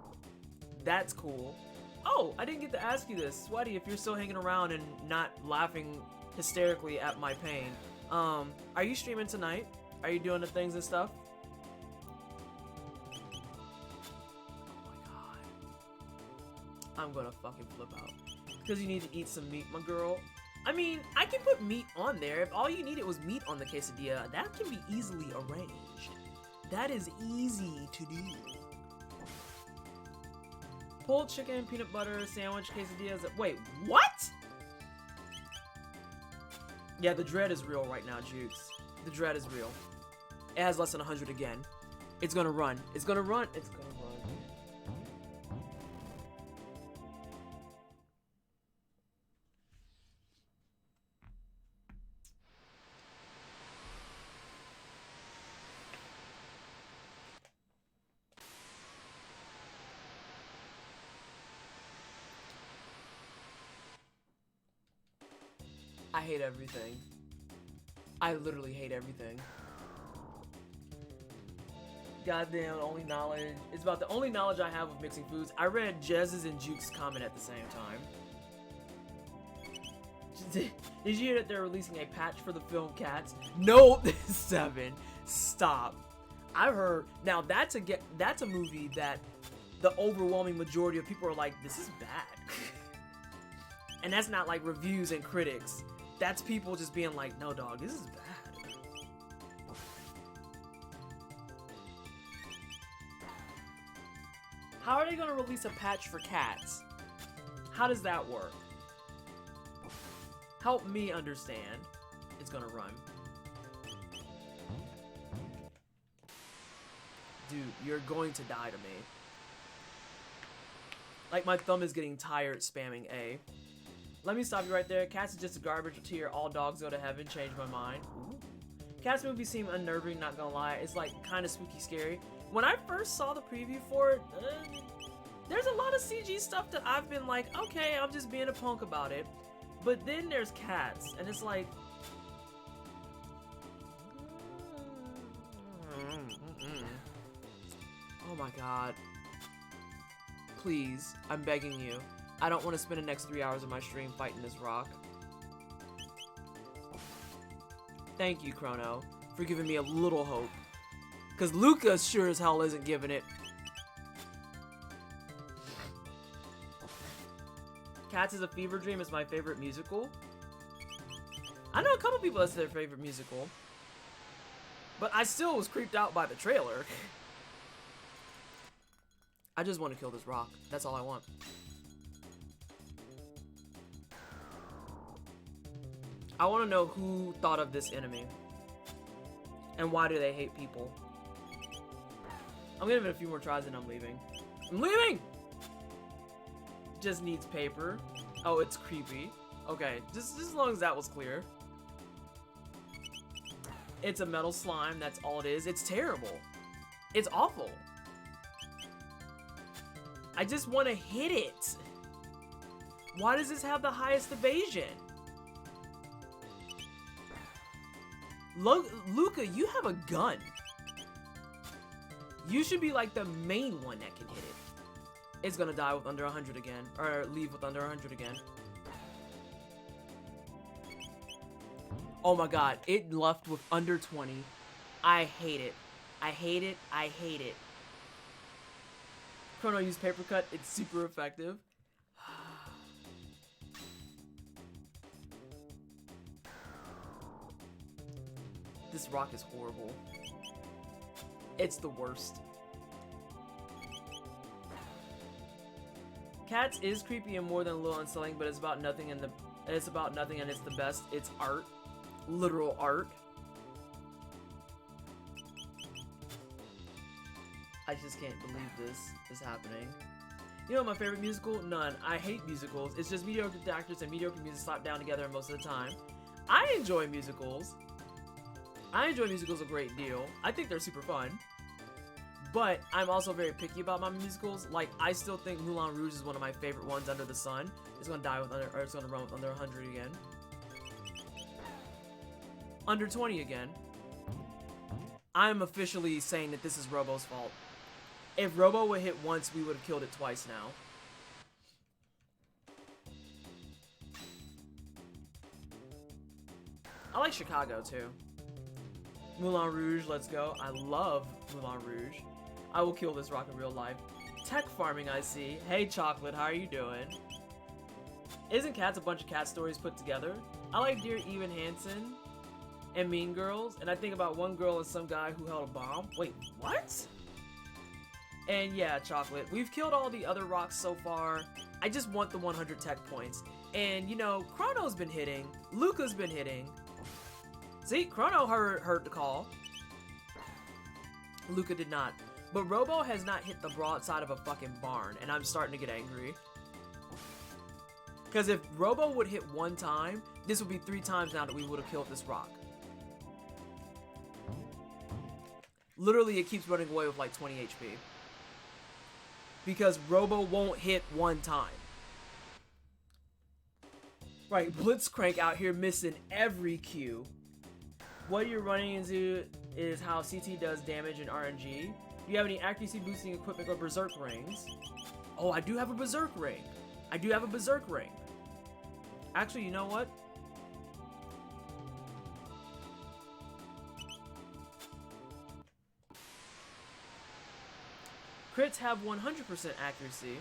That's cool. Oh, I didn't get to ask you this. Sweaty, if you're still hanging around and not laughing hysterically at my pain. Are you streaming tonight? Are you doing the things and stuff? Oh my god. I'm gonna fucking flip out. Because you need to eat some meat, my girl. I mean, I can put meat on there. If all you needed was meat on the quesadilla, that can be easily arranged. That is easy to do. Pulled chicken, peanut butter, sandwich, quesadillas. Wait, what? Yeah, the dread is real right now, Jukes. The dread is real. It has less than 100 again. It's gonna run. It's gonna run. It's gonna run. I hate everything. I literally hate everything. Goddamn, only knowledge. It's about the only knowledge I have of mixing foods. I read Jez's and Juke's comment at the same time. Did you hear that they're releasing a patch for the film Cats? No, 7. Stop. I heard. Now that's a movie that the overwhelming majority of people are like, this is bad. And that's not like reviews and critics. That's people just being like, no, dog, this is bad. How are they gonna release a patch for Cats? How does that work? Help me understand. It's gonna run. Dude, you're going to die to me. Like, my thumb is getting tired spamming A. Let me stop you right there. Cats is just a garbage tier. All dogs go to heaven. Changed my mind. Ooh. Cats movies seem unnerving, not gonna lie. It's like kind of spooky scary. When I first saw the preview for it, there's a lot of CG stuff that I've been like, okay, I'm just being a punk about it. But then there's Cats, and it's like... Oh my god. Please, I'm begging you. I don't want to spend the next 3 hours of my stream fighting this rock. Thank you, Chrono, for giving me a little hope. Because Luca sure as hell isn't giving it. Cats is a Fever Dream is my favorite musical. I know a couple people that's their favorite musical. But I still was creeped out by the trailer. I just want to kill this rock. That's all I want. I want to know who thought of this enemy. And why do they hate people? I'm gonna give it a few more tries and I'm leaving. I'm leaving! Just needs paper. Oh, it's creepy. Okay, just as long as that was clear. It's a metal slime, that's all it is. It's terrible. It's awful. I just want to hit it. Why does this have the highest evasion? Luca, you have a gun. You should be like the main one that can hit it. It's gonna die with under 100 again. Or leave with under 100 again. Oh my god, it left with under 20. I hate it. I hate it. I hate it. Chrono used paper cut. It's super effective. This rock is horrible. It's the worst. Cats is creepy and more than a little unsettling, but it's about nothing and it's the best. It's art. Literal art. I just can't believe this is happening. You know my favorite musical? None. I hate musicals. It's just mediocre actors and mediocre music slapped down together most of the time. I enjoy musicals. I enjoy musicals a great deal. I think they're super fun. But I'm also very picky about my musicals. Like, I still think Moulin Rouge is one of my favorite ones under the sun. It's gonna die with it's gonna run with under 100 again. Under 20 again. I'm officially saying that this is Robo's fault. If Robo would hit once, we would have killed it twice now. I like Chicago too. Moulin Rouge, let's go. I love Moulin Rouge. I will kill this rock in real life. Tech farming, I see. Hey, Chocolate, how are you doing? Isn't Cats a bunch of cat stories put together? I like Dear Evan Hansen and Mean Girls, and I think about one girl and some guy who held a bomb. Wait, what? And yeah, Chocolate, we've killed all the other rocks so far. I just want the 100 tech points. And, you know, Chrono's been hitting. Luca's been hitting. See, Chrono heard the call. Luca did not. But Robo has not hit the broadside of a fucking barn, and I'm starting to get angry. Because if Robo would hit one time, this would be 3 times now that we would have killed this rock. Literally, it keeps running away with like 20 HP. Because Robo won't hit one time. Right, Blitzcrank out here missing every Q. What you're running into is how CT does damage in RNG. Do you have any accuracy boosting equipment or berserk rings? Oh, I do have a berserk ring. I do have a berserk ring. Actually, you know what? Crits have 100% accuracy.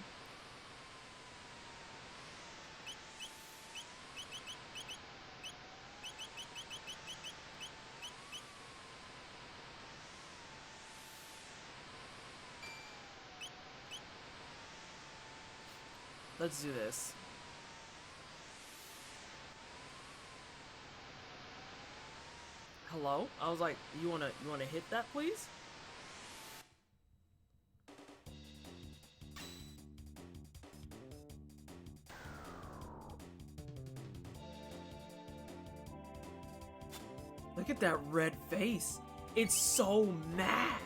Let's do this. Hello? I was like, you wanna hit that, please? Look at that red face. It's so mad.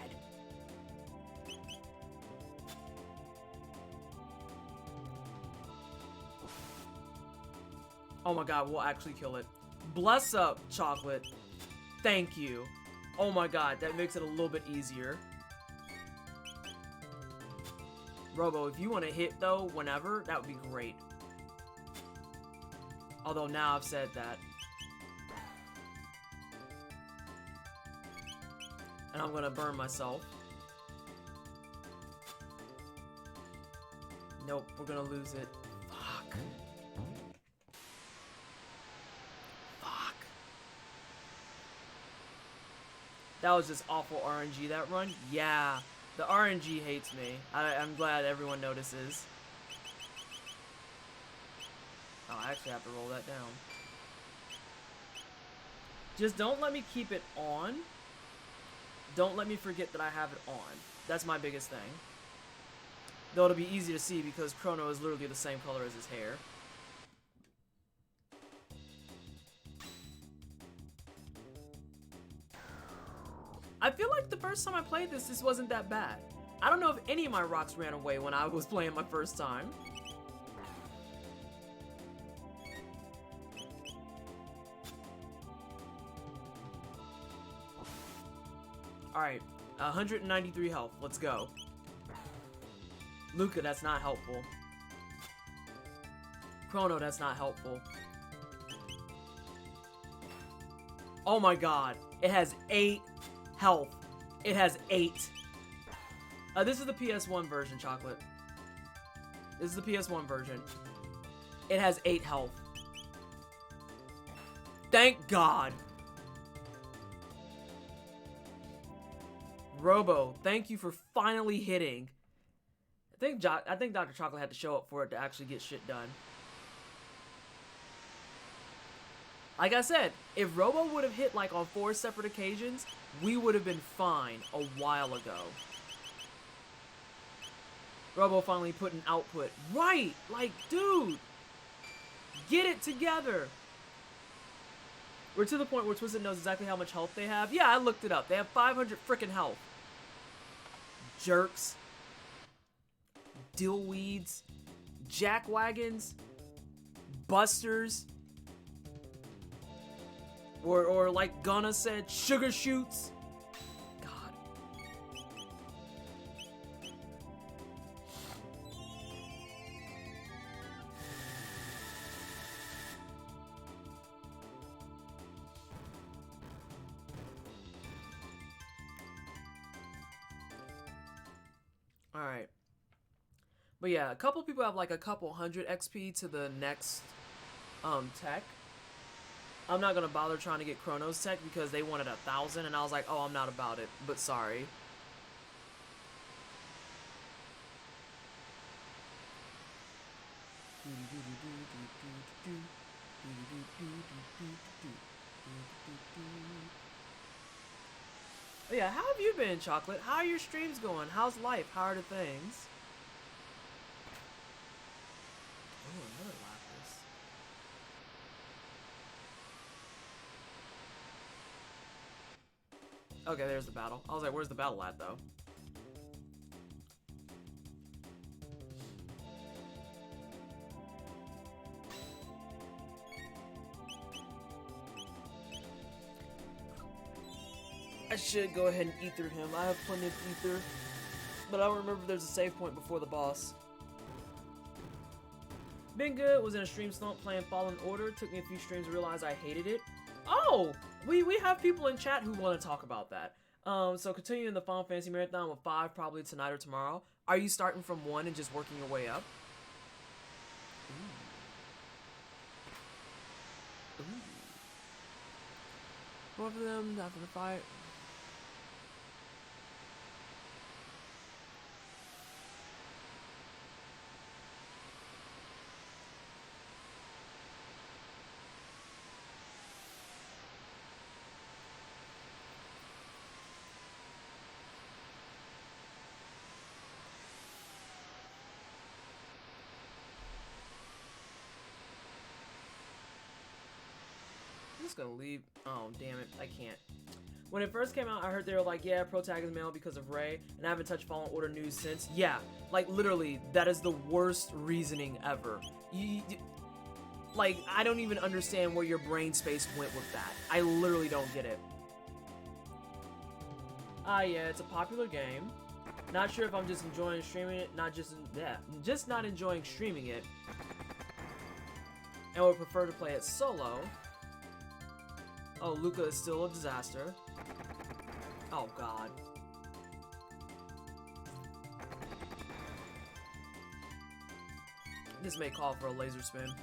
Oh my god, we'll actually kill it. Bless up, Chocolate. Thank you. Oh my god, that makes it a little bit easier. Robo, if you want to hit though, whenever, that would be great. Although now I've said that. And I'm gonna burn myself. Nope, we're gonna lose it. Fuck. Fuck. That was just awful RNG, that run. Yeah, the RNG hates me. I'm glad everyone notices. Oh, I actually have to roll that down. Just don't let me keep it on. Don't let me forget that I have it on. That's my biggest thing. Though it'll be easy to see because Chrono is literally the same color as his hair. I feel like the first time I played this wasn't that bad. I don't know if any of my rocks ran away when I was playing my first time. Alright, 193 health. Let's go. Luca, that's not helpful. Chrono, that's not helpful. Oh my god. It has 8 health. It has 8. This is the PS1 version, Chocolate. This is the PS1 version. It has 8 health. Thank God. Robo, thank you for finally hitting. I think Dr. Chocolate had to show up for it to actually get shit done. Like I said, if Robo would have hit like on 4 separate occasions, we would have been fine a while ago. Robo finally put an output. Right! Like, dude! Get it together! We're to the point where Twisted knows exactly how much health they have. Yeah, I looked it up. They have 500 frickin' health. Jerks. Dillweeds. Jackwagons. Busters. Or like Gunna said, sugar shoots. God. Alright. But yeah, a couple people have like a couple hundred XP to the next tech. I'm not gonna bother trying to get Chrono's tech because they wanted 1,000 and I was like, oh, I'm not about it, but sorry. Oh yeah, how have you been, Chocolate? How are your streams going? How's life? How are the things? Oh, another lapis. Okay, there's the battle. I was like, where's the battle at, though? I should go ahead and ether him. I have plenty of ether. But I don't remember if there's a save point before the boss. Been good. Was in a stream slump playing Fallen Order. Took me a few streams to realize I hated it. Oh! We have people in chat who want to talk about that. So continuing the Final Fantasy Marathon with 5 probably tonight or tomorrow. Are you starting from 1 and just working your way up? Ooh. Ooh. Both of them after the fight. I'm just gonna leave. Oh, damn it. I can't. When it first came out, I heard they were like, yeah, Pro Tag is male because of Ray, and I haven't touched Fallen Order news since. Yeah, like, literally, that is the worst reasoning ever. Like, I don't even understand where your brain space went with that. I literally don't get it. Yeah, it's a popular game. Not sure if I'm just enjoying streaming it, just not enjoying streaming it. And would prefer to play it solo. Oh, Luca is still a disaster. Oh, God. This may call for a laser spin.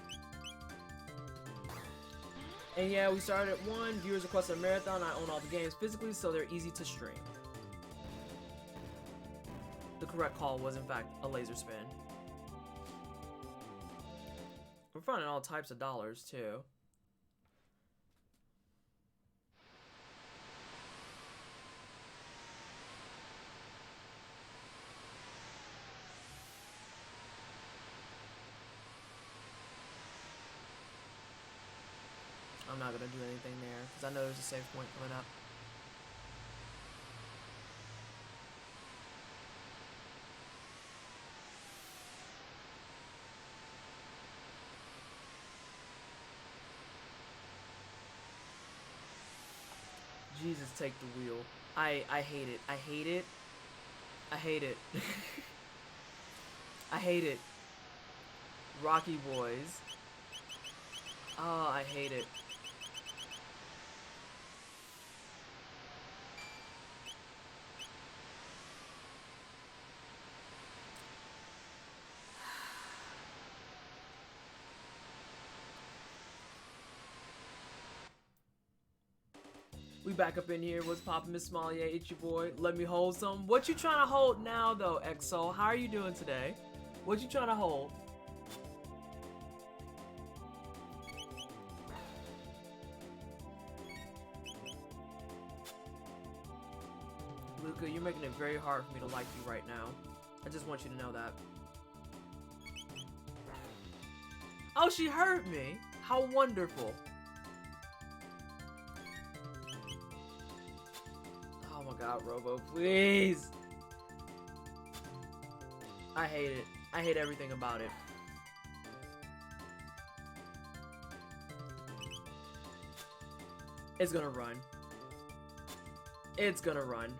And yeah, we started at 1. Viewers requested a marathon. I own all the games physically, so they're easy to stream. The correct call was, in fact, a laser spin. We're finding all types of dollars, too. I'm not gonna do anything there, because I know there's a save point coming up. Jesus, take the wheel. I hate it. I hate it. I hate it. I hate it. Rocky Boys. Oh, I hate it. We back up in here. What's poppin', Miss Smalley? Yeah, it's your boy. Let me hold some. What you trying to hold now, though, EXO? How are you doing today? What you trying to hold? Luca, you're making it very hard for me to like you right now. I just want you to know that. Oh, she heard me. How wonderful. Oh my God, Robo, please. I hate it. I hate everything about it. It's gonna run. It's gonna run.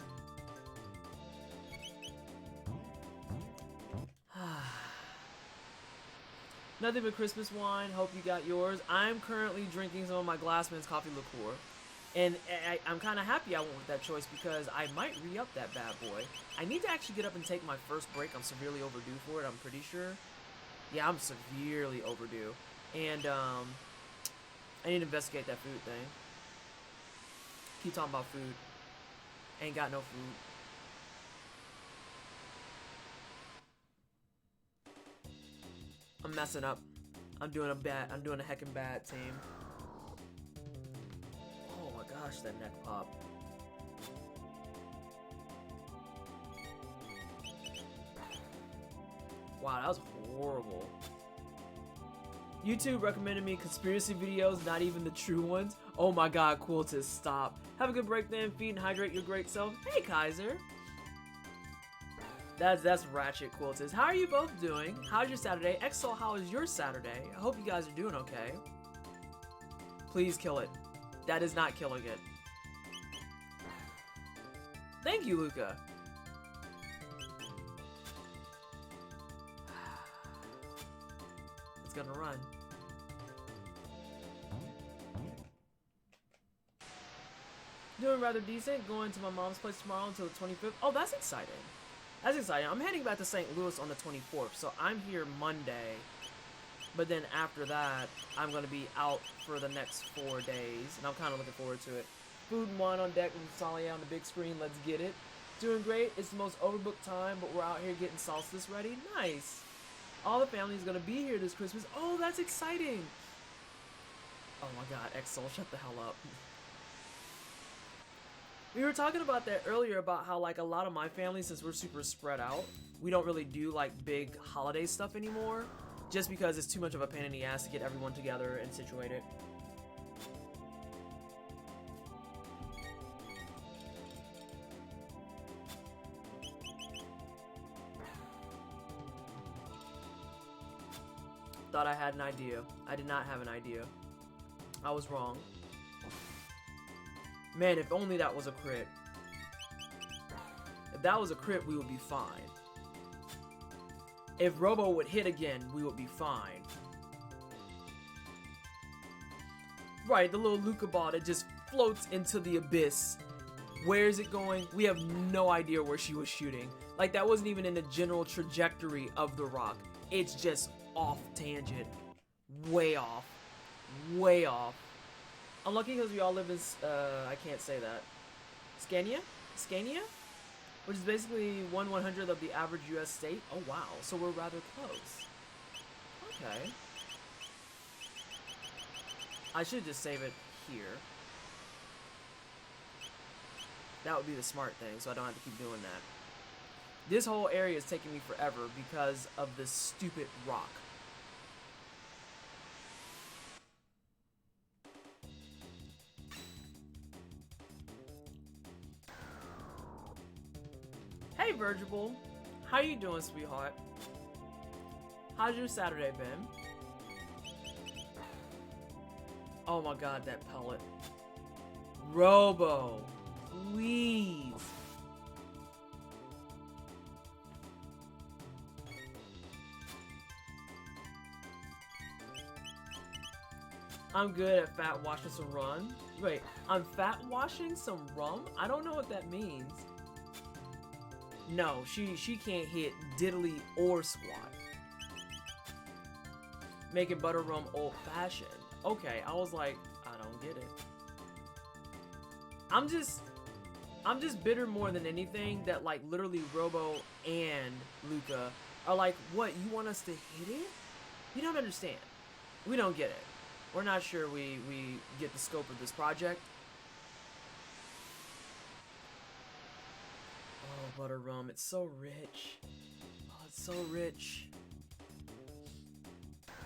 Nothing but Christmas wine. Hope you got yours. I'm currently drinking some of my Glassman's coffee liqueur. And I'm kind of happy I went with that choice because I might re-up that bad boy. I need to actually get up and take my first break. I'm severely overdue for it, I'm pretty sure. Yeah, I'm severely overdue. And I need to investigate that food thing. Keep talking about food. Ain't got no food. I'm messing up. I'm doing a heckin' bad team. Oh my gosh, that neck pop. Wow, that was horrible. YouTube recommended me conspiracy videos, not even the true ones. Oh my god, Quiltus, stop. Have a good break then, feed and hydrate your great self. Hey, Kaiser. That's ratchet, Quiltus. How are you both doing? How's your Saturday? Exol, how is your Saturday? I hope you guys are doing okay. Please kill it. That is not killing it. Thank you, Luca. It's gonna run. Doing rather decent. Going to my mom's place tomorrow until the 25th. Oh, that's exciting. That's exciting. I'm heading back to St. Louis on the 24th, so I'm here Monday. But then after that, I'm going to be out for the next 4 days, and I'm kind of looking forward to it. Food and wine on deck with Solia on the big screen. Let's get it. Doing great. It's the most overbooked time, but we're out here getting solstice ready. Nice. All the family is going to be here this Christmas. Oh, that's exciting. Oh my god, Exol, shut the hell up. We were talking about that earlier about how like a lot of my family, since we're super spread out, we don't really do like big holiday stuff anymore, just because it's too much of a pain in the ass to get everyone together and situated. Thought I had an idea. I did not have an idea. I was wrong. Man, if only that was a crit. If that was a crit, we would be fine. If Robo would hit again, we would be fine. Right, the little Luca ball that just floats into the abyss. Where is it going? We have no idea where she was shooting. Like, that wasn't even in the general trajectory of the rock. It's just off tangent. Way off. Way off. Unlucky because we all live in, I can't say that. Scania? Scania? Which is basically 1/100th of the average US state. Oh wow, so we're rather close. Okay. I should just save it here. That would be the smart thing, so I don't have to keep doing that. This whole area is taking me forever because of this stupid rock. Hey Virgil, how you doing, sweetheart? How's your Saturday been? Oh my god, that pellet. Robo, please. I'm good at fat washing some rum. Wait, I'm fat washing some rum? I don't know what that means. No, she can't hit diddly or squat. Making butter rum old fashioned. Okay, I was like, I don't get it. I'm just bitter more than anything that like literally Robo and Luca are like, what, you want us to hit it? You don't understand. We don't get it. We're not sure we get the scope of this project. Oh, butter rum, it's so rich. Oh, it's so rich.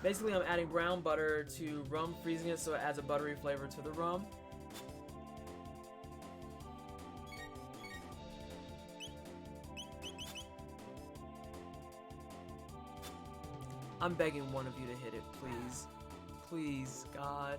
Basically, I'm adding brown butter to rum, freezing it so it adds a buttery flavor to the rum. I'm begging one of you to hit it, please. Please, God.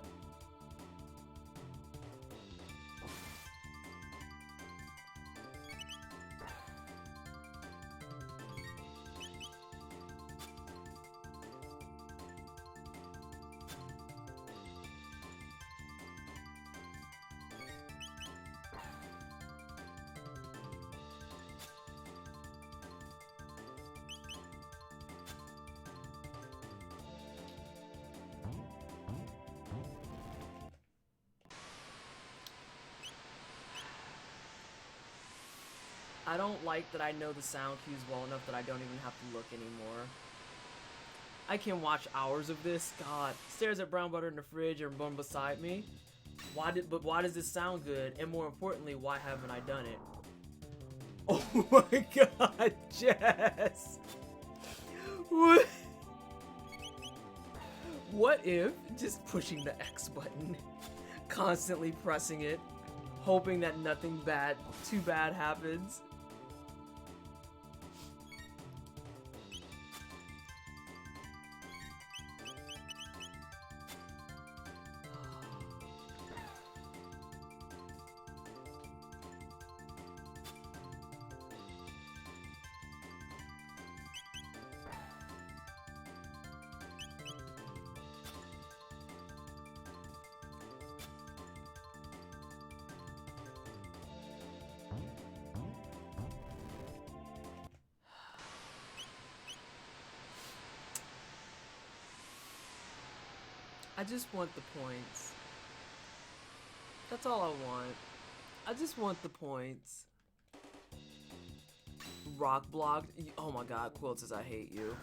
I don't like that I know the sound cues well enough that I don't even have to look anymore. I can watch hours of this. God. Stares at brown butter in the fridge or one beside me. But why does this sound good? And more importantly, why haven't I done it? Oh my god, Jess. What if just pushing the X button, constantly pressing it, hoping that nothing too bad happens? I just want the points. That's all I want. I just want the points. Rock blocked. Oh my god, Quill says I hate you.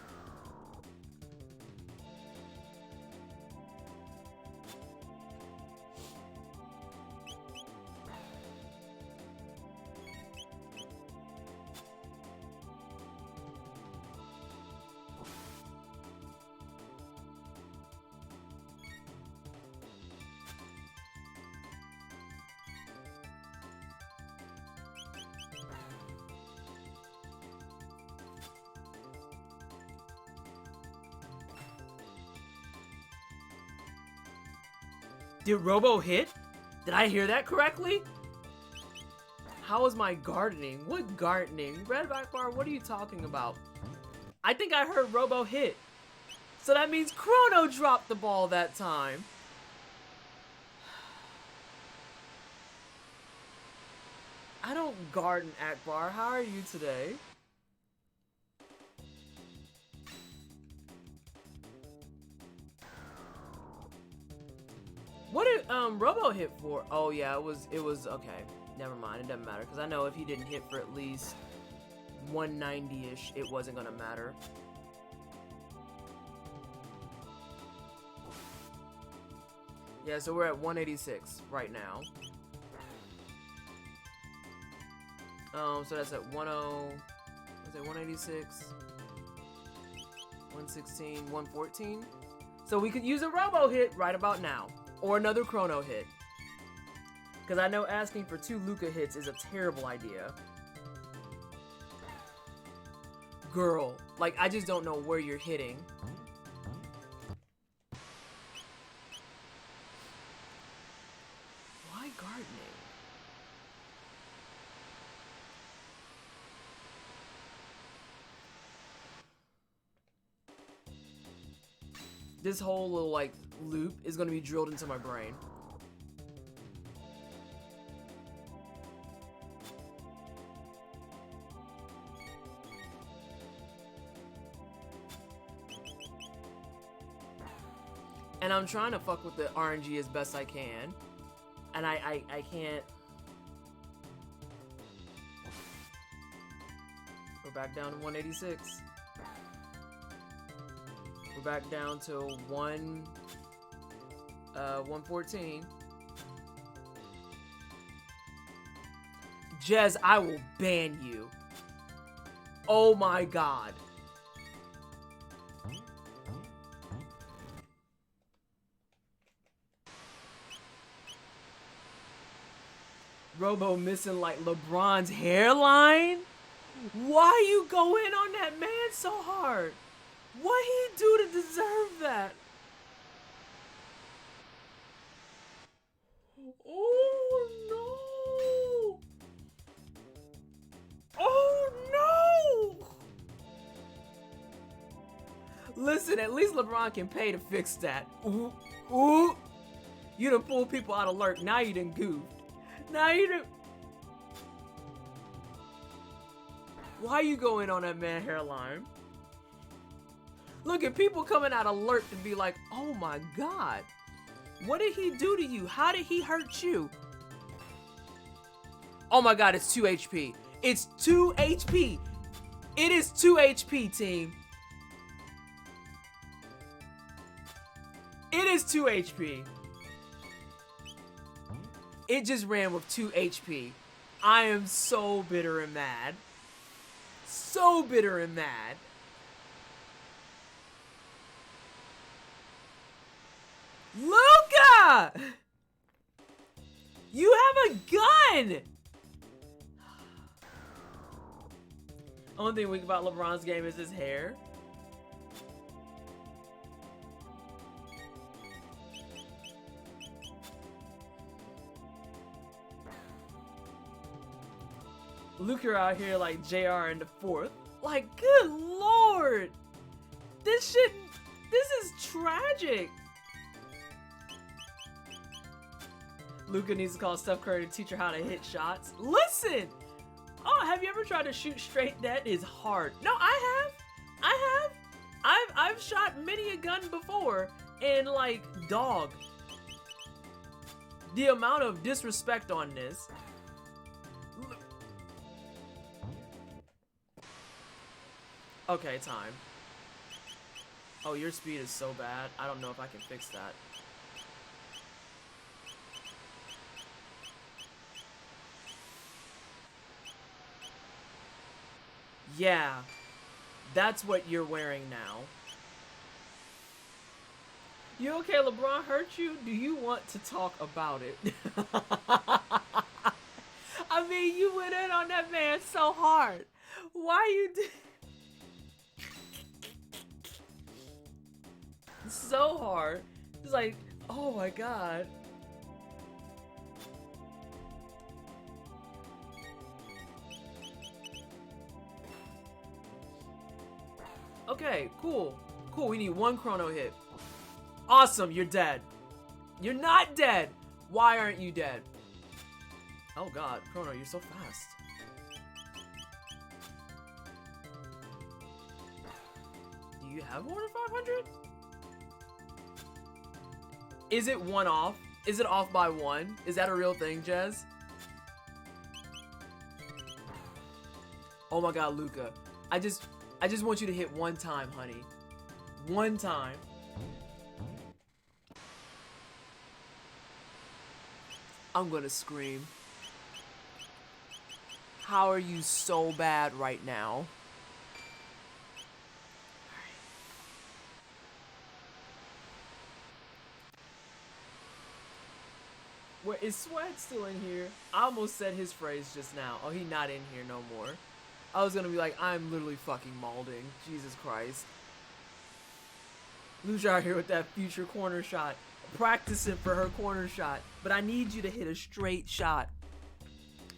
Did Robo hit? Did I hear that correctly? How is my gardening? What gardening? Redback Bar, what are you talking about? I think I heard Robo hit. So that means Chrono dropped the ball that time. I don't garden, Akbar. How are you today? What did Robo hit for? Oh yeah, it was okay. Never mind, it doesn't matter because I know if he didn't hit for at least 190-ish, it wasn't gonna matter. Yeah, so we're at 186 right now. So that's at 186, 116, 114. So we could use a Robo hit right about now. Or another Chrono hit. Because I know asking for 2 Luca hits is a terrible idea. Girl, like, I just don't know where you're hitting. Why gardening? This whole little, like, loop is going to be drilled into my brain. And I'm trying to fuck with the RNG as best I can. And I can't. We're back down to 186. We're back down to 114. Jez, I will ban you. Oh my god. Robo missing like LeBron's hairline? Why you go in on that man so hard? What he do to deserve that? Oh no! Oh no! Listen, at least LeBron can pay to fix that. Ooh, ooh! You done pulled people out of lurk. Now you done goofed. Now you done. Why you going on that man hairline? Look at people coming out of lurk to be like, oh my god. What did he do to you? How did he hurt you? Oh my god, it's 2 HP. It's 2 HP. It is 2 HP, team. It is 2 HP. It just ran with 2 HP. I am so bitter and mad. So bitter and mad. Luca! You have a gun! Only thing weak about LeBron's game is his hair. Luca out here like JR in the 4th. Like, good lord! This is tragic! Luca needs to call Steph Curry to teach her how to hit shots. Listen! Oh, have you ever tried to shoot straight? That is hard. No, I have. I've shot many a gun before, and like, dog. The amount of disrespect on this. Okay, time. Oh, your speed is so bad. I don't know if I can fix that. Yeah, that's what you're wearing now. You okay? LeBron hurt you? Do you want to talk about it? I mean, you went in on that man so hard. Why you did? So hard. It's like, oh my god. Okay, cool. Cool, we need 1 chrono hit. Awesome, you're dead. You're not dead. Why aren't you dead? Oh god, Chrono, you're so fast. Do you have more than 500? Is it 1 off? Is it off by 1? Is that a real thing, Jez? Oh my god, Luca. I just want you to hit 1 time, honey. 1 time. I'm gonna scream. How are you so bad right now? Where is Swag still in here? I almost said his phrase just now. Oh, he not in here no more. I was gonna be like, I'm literally fucking mauling. Jesus Christ. Lucia out here with that future corner shot. Practicing for her corner shot. But I need you to hit a straight shot.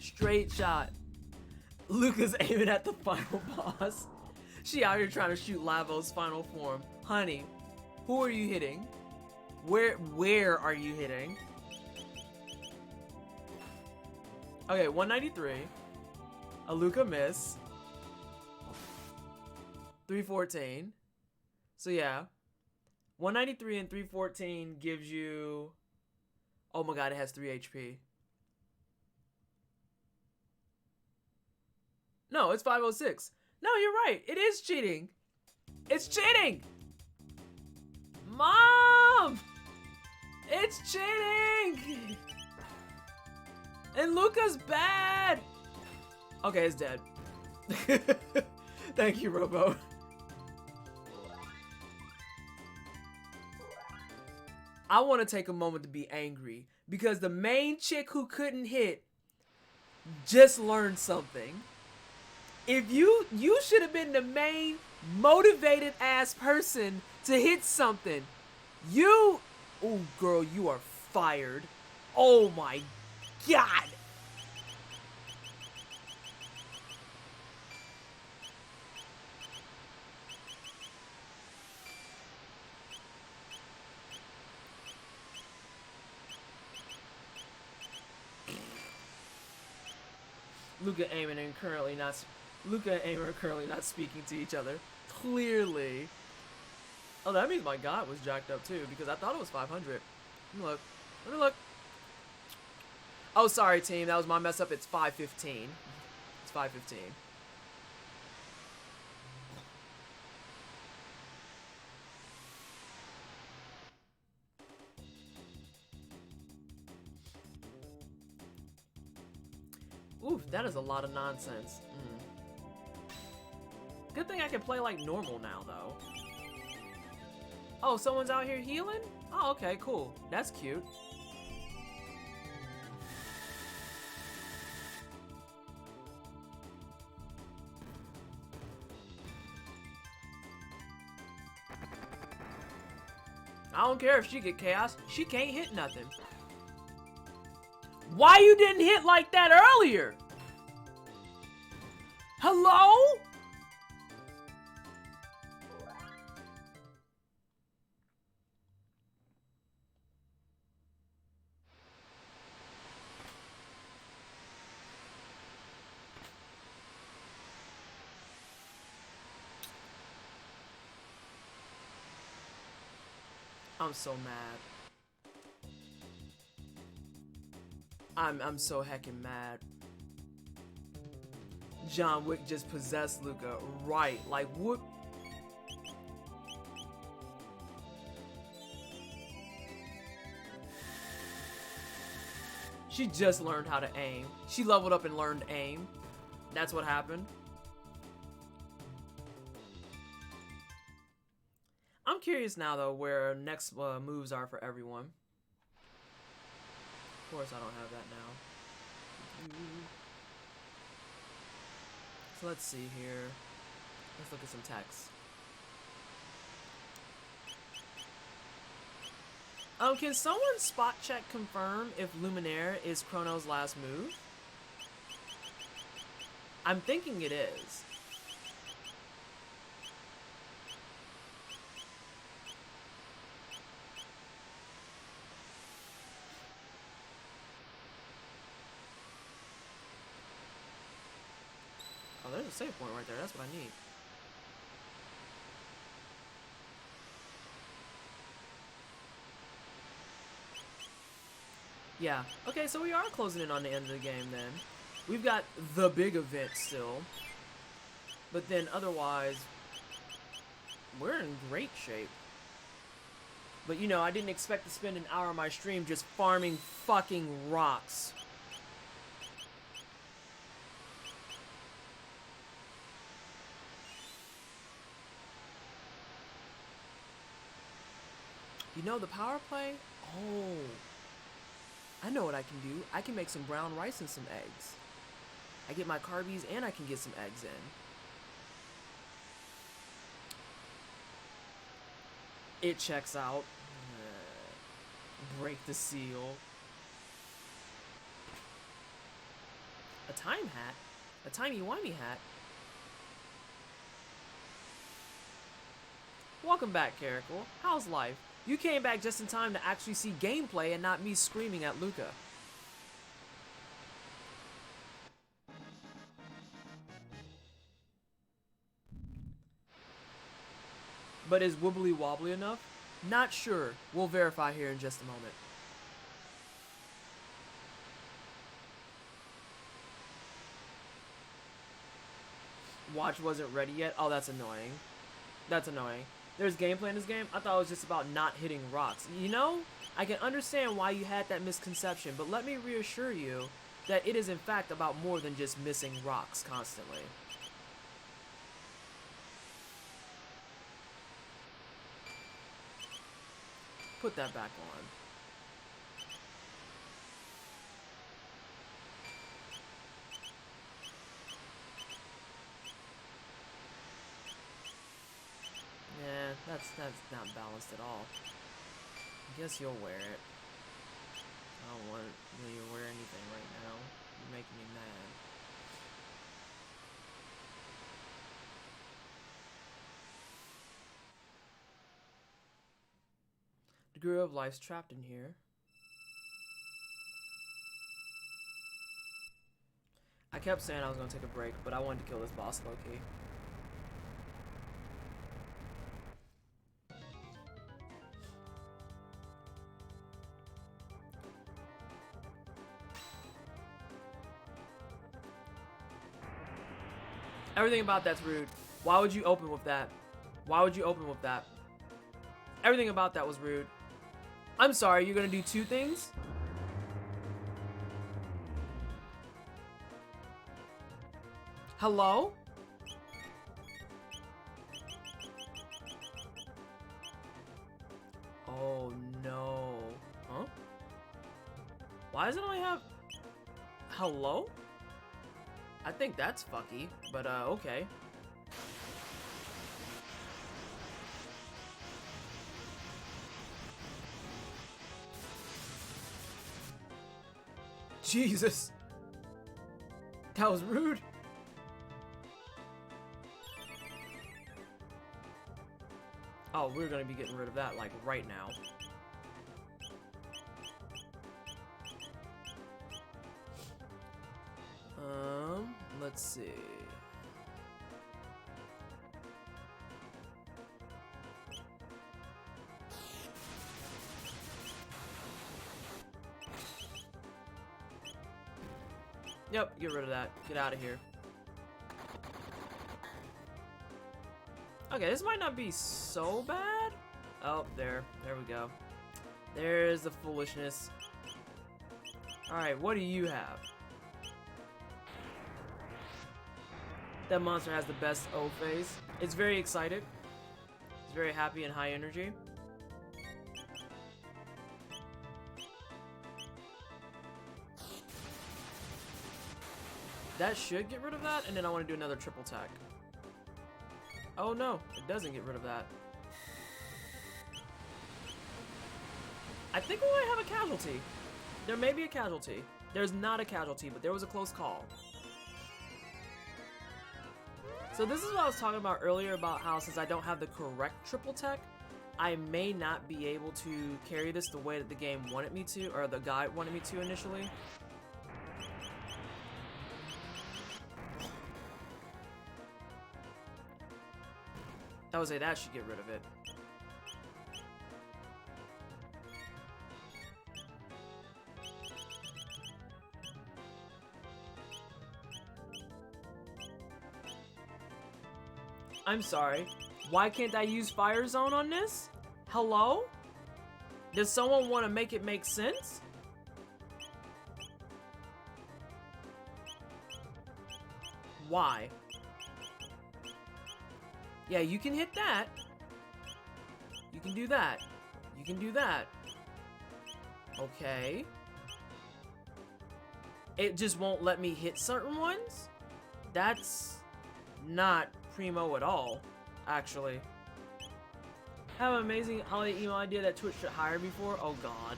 Straight shot. Luca's aiming at the final boss. She out here trying to shoot Lavo's final form. Honey, who are you hitting? Where are you hitting? Okay, 193. A Luca miss. 314. So yeah. 193 and 314 gives you... Oh my god, it has 3 HP. No, it's 506. No, you're right. It is cheating. It's cheating! Mom! It's cheating! And Luca's bad! Okay, it's dead. Thank you, Robo. I want to take a moment to be angry because the main chick who couldn't hit just learned something. If you should have been the main motivated ass person to hit something. Oh girl, you are fired. Oh my god. Luca and Eamon are currently not speaking to each other. Clearly. Oh, that means my god was jacked up too, because I thought it was 500. Let me look. Let me look. Oh, sorry, team. That was my mess up. It's 515. It's 515. Oof, that is a lot of nonsense. Good thing I can play like normal now, though. Oh, someone's out here healing? Oh, okay, cool. That's cute. I don't care if she get chaos. She can't hit nothing. Why you didn't hit like that earlier? Hello? I'm so mad. I'm so heckin' mad. John Wick just possessed Luca. Right, like what? She just learned how to aim. She leveled up and learned aim. That's what happened. I'm curious now though where next moves are for everyone. Of course I don't have that now. So let's see here. Let's look at some text. Can someone spot check confirm if Luminaire is Chrono's last move? I'm thinking it is. Oh, there's a save point right there. That's what I need. Yeah. Okay, so we are closing in on the end of the game then. We've got the big event still. But then otherwise, we're in great shape. But you know, I didn't expect to spend an hour on my stream just farming fucking rocks. You know the power play? Oh. I know what I can do. I can make some brown rice and some eggs. I get my carbies and I can get some eggs in. It checks out. Break the seal. A time hat? A timey-wimey hat? Welcome back, Caracal. How's life? You came back just in time to actually see gameplay and not me screaming at Luca. But is Wobbly Wobbly enough? Not sure. We'll verify here in just a moment. Watch wasn't ready yet? Oh, that's annoying. That's annoying. There's gameplay in this game? I thought it was just about not hitting rocks. You know, I can understand why you had that misconception, but let me reassure you that it is in fact about more than just missing rocks constantly. Put that back on. Yeah, that's not balanced at all. I guess you'll wear it. I don't want you to wear anything right now. You're making me mad. The Guru of Life's trapped in here. I kept saying I was gonna take a break, but I wanted to kill this boss low-key. Everything about that's rude. Why would you open with that? Why would you open with that? Everything about that was rude. I'm sorry, you're gonna do two things? Hello? Oh no. Huh? Why does it only have... Hello? I think that's fucky, but okay. Jesus. That was rude. Oh, we're gonna be getting rid of that, like, right now. Let's see. Yep, get rid of that. Get out of here. Okay, this might not be so bad. Oh, there we go. There's the foolishness. Alright, what do you have? That monster has the best O phase. It's very excited. It's very happy and high energy. That should get rid of that, and then I want to do another triple attack. Oh no, it doesn't get rid of that. I think we might have a casualty. There may be a casualty. There's not a casualty, but there was a close call. So this is what I was talking about earlier about how since I don't have the correct triple tech, I may not be able to carry this the way that the game wanted me to, or the guide wanted me to initially. I would say that should get rid of it. I'm sorry. Why can't I use Fire Zone on this? Hello? Does someone want to make it make sense? Why? Yeah, you can hit that. You can do that. You can do that. Okay. It just won't let me hit certain ones? That's not primo at all, actually. I have an amazing holiday email idea that Twitch should hire me for. Oh god.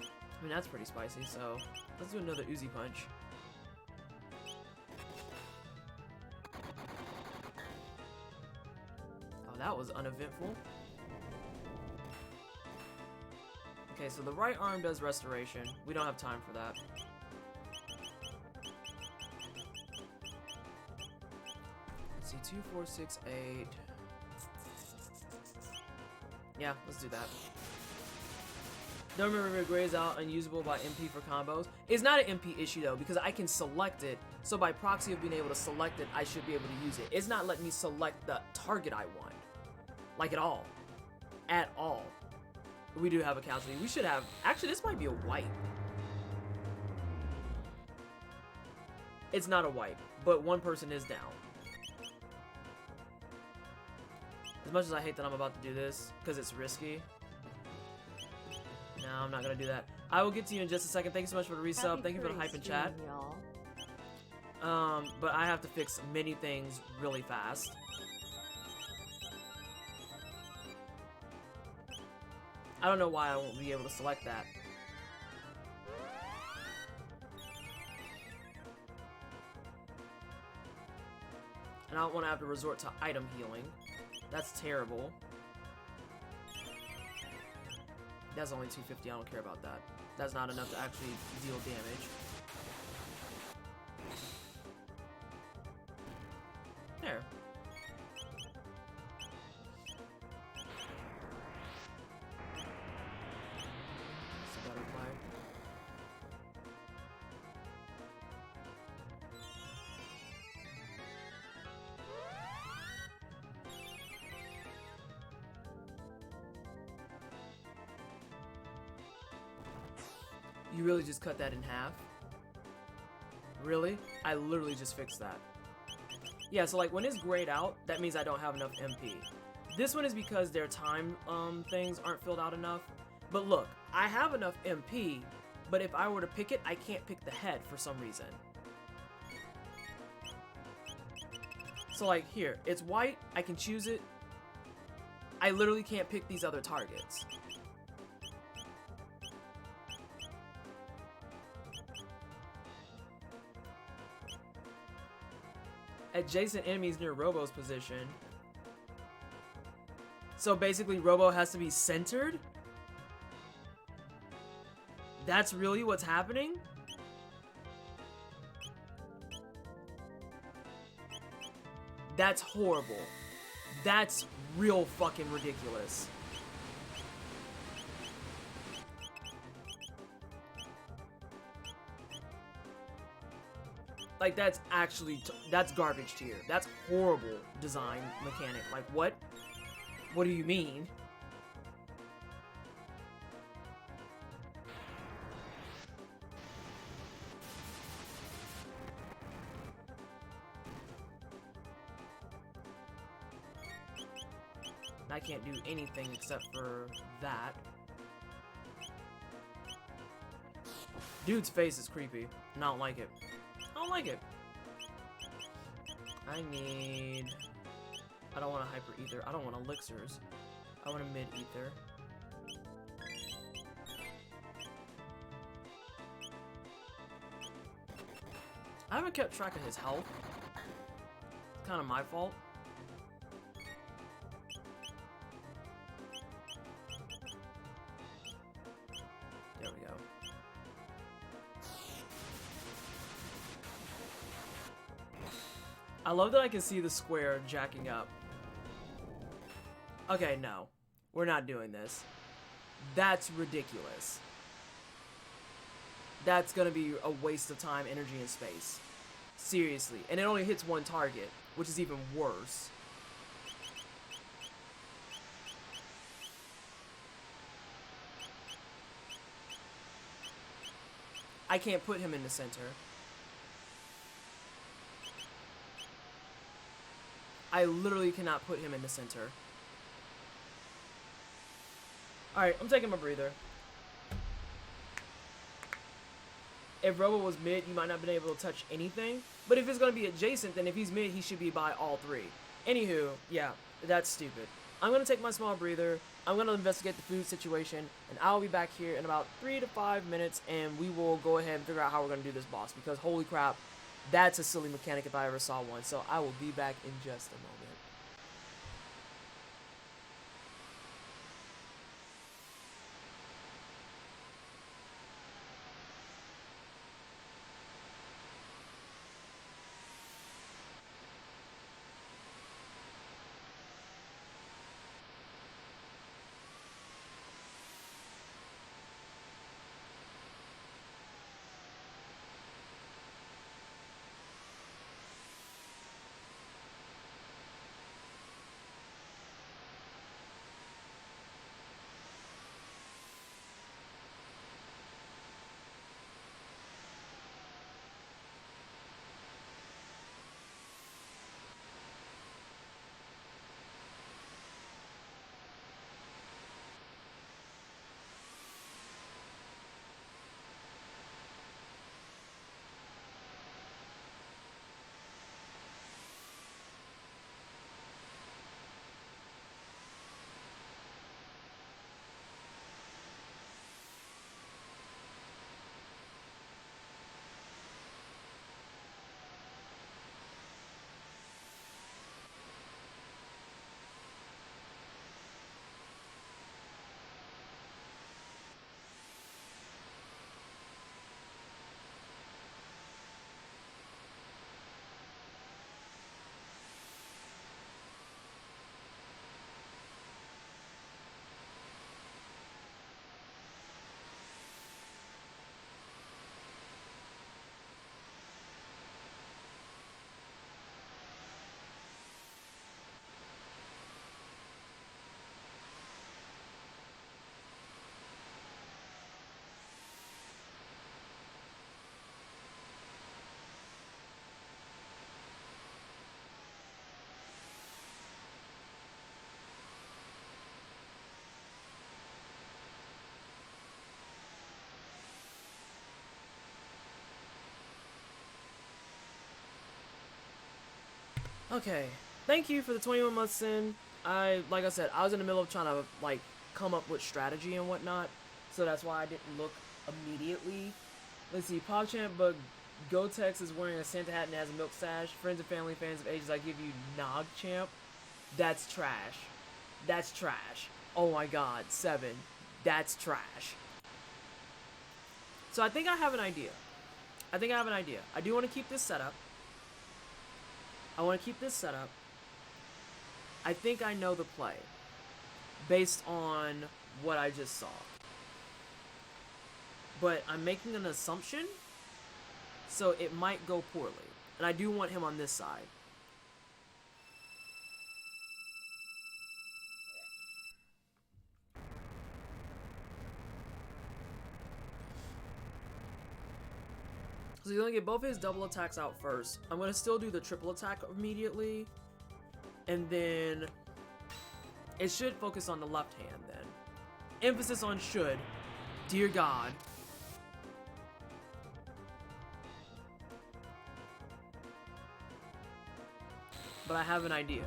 I mean, that's pretty spicy, so let's do another Uzi punch. Oh, that was uneventful. Okay, so the right arm does restoration. We don't have time for that. Let's see, 2, 4, 6, 8. Yeah, let's do that. Don't remember if it grays out unusable by MP for combos. It's not an MP issue though, because I can select it, so by proxy of being able to select it, I should be able to use it. It's not letting me select the target I want. Like at all. At all. We do have a casualty. We should have... Actually, this might be a wipe. It's not a wipe, but one person is down. As much as I hate that I'm about to do this, because it's risky. No, I'm not going to do that. I will get to you in just a second. Thank you so much for the resub. Thank you for the hype in chat. But I have to fix many things really fast. I don't know why I won't be able to select that. And I don't want to have to resort to item healing. That's terrible. That's only 250. I don't care about that. That's not enough to actually deal damage. There. That's a better play. You really just cut that in half? Really? I literally just fixed that. Yeah, so like when it's grayed out, that means I don't have enough MP. This one is because their time things aren't filled out enough. But look, I have enough MP, but if I were to pick it, I can't pick the head for some reason. So like here, it's white, I can choose it. I literally can't pick these other targets. Adjacent enemies near Robo's position. So basically Robo has to be centered? That's really what's happening? That's horrible. That's real fucking ridiculous. Like, that's actually, that's garbage tier. That's horrible design mechanic. Like, what? What do you mean? I can't do anything except for that. Dude's face is creepy, and I don't like it. I don't like it. I don't want a hyper ether. I don't want elixirs. I want a mid ether. I haven't kept track of his health. It's kind of my fault. There we go. I love that I can see the square jacking up. Okay, no. We're not doing this. That's ridiculous. That's gonna be a waste of time, energy, and space. Seriously. And it only hits one target, which is even worse. I can't put him in the center. I literally cannot put him in the center. Alright, I'm taking my breather. If Robo was mid, you might not have been able to touch anything. But if it's going to be adjacent, then if he's mid, he should be by all three. Anywho, yeah, that's stupid. I'm going to take my small breather. I'm going to investigate the food situation. And I'll be back here in about 3 to 5 minutes. And we will go ahead and figure out how we're going to do this boss. Because holy crap, that's a silly mechanic if I ever saw one. So I will be back in just a moment. Okay, thank you for the 21 months in. Like I said, I was in the middle of trying to, like, come up with strategy and whatnot, so that's why I didn't look immediately. Let's see, PogChamp, but Gotex is wearing a Santa hat and has a milk sash. Friends and family, fans of ages, I give you Nogchamp. That's trash. That's trash. Oh my god, 7. That's trash. So I think I have an idea. I do want to keep this setup. I think I know the play based on what I just saw. But I'm making an assumption, so it might go poorly. And I do want him on this side. So he's gonna get both his double attacks out first. I'm gonna still do the triple attack immediately. And then it should focus on the left hand then. Emphasis on should. Dear God. But I have an idea.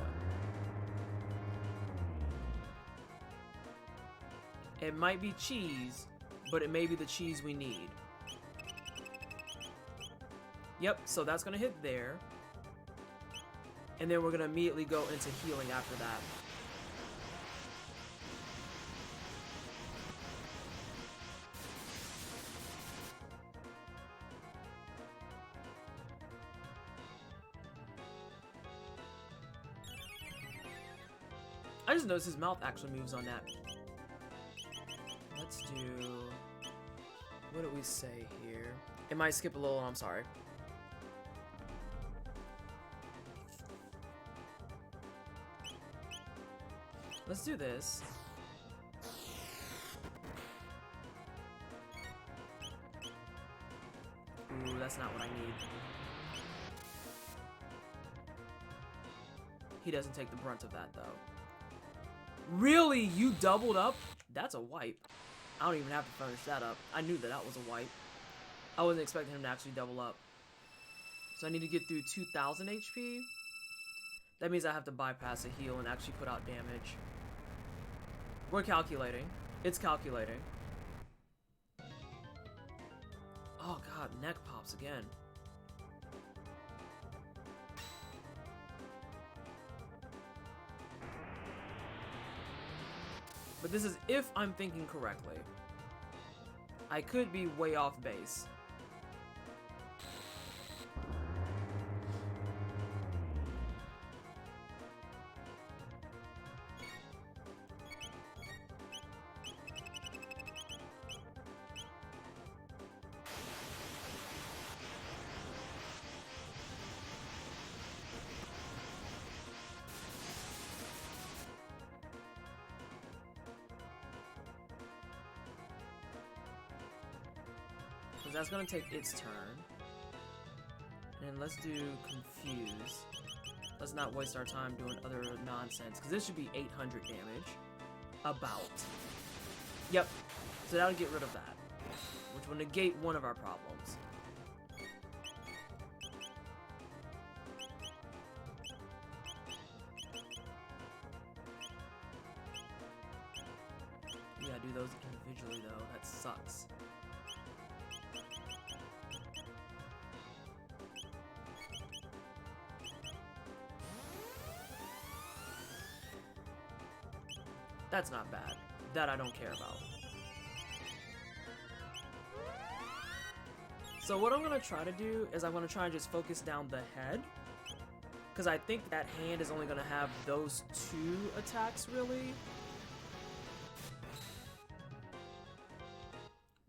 It might be cheese, but it may be the cheese we need. Yep, so that's gonna hit there. And then we're gonna immediately go into healing after that. I just noticed his mouth actually moves on that. Let's do... What did we say here? It might skip a little, I'm sorry. Let's do this. Ooh, that's not what I need. He doesn't take the brunt of that, though. Really? You doubled up? That's a wipe. I don't even have to furnish that up. I knew that that was a wipe. I wasn't expecting him to actually double up. So I need to get through 2,000 HP. That means I have to bypass a heal and actually put out damage. We're calculating. It's calculating. Oh god, neck pops again. But this is if I'm thinking correctly. I could be way off base. That's gonna take its turn. And let's do confuse. Let's not waste our time doing other nonsense, because this should be 800 damage. About. Yep. So that'll get rid of that, which will negate one of our problems. You gotta do those individually though, that sucks. That's not bad. That I don't care about. So what I'm gonna try to do is I'm gonna try and just focus down the head, because I think that hand is only gonna have those 2 attacks really.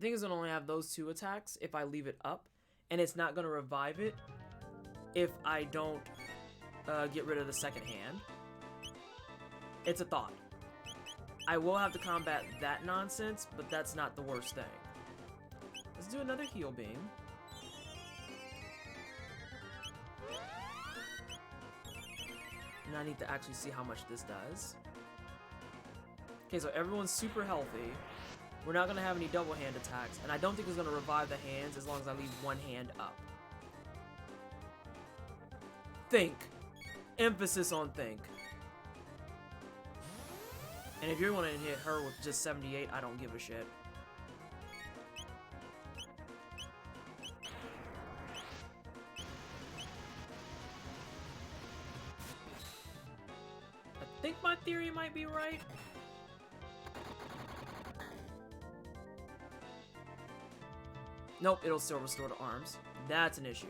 I think it's gonna only have those 2 attacks if I leave it up, and it's not gonna revive it if I don't get rid of the second hand. It's a thought. I will have to combat that nonsense, but that's not the worst thing. Let's do another heal beam. And I need to actually see how much this does. Okay, so everyone's super healthy. We're not going to have any double hand attacks, and I don't think it's going to revive the hands as long as I leave one hand up. Think. emphasis on think. And if you're wanting to hit her with just 78, I don't give a shit. I think my theory might be right. Nope, it'll still restore to arms. That's an issue.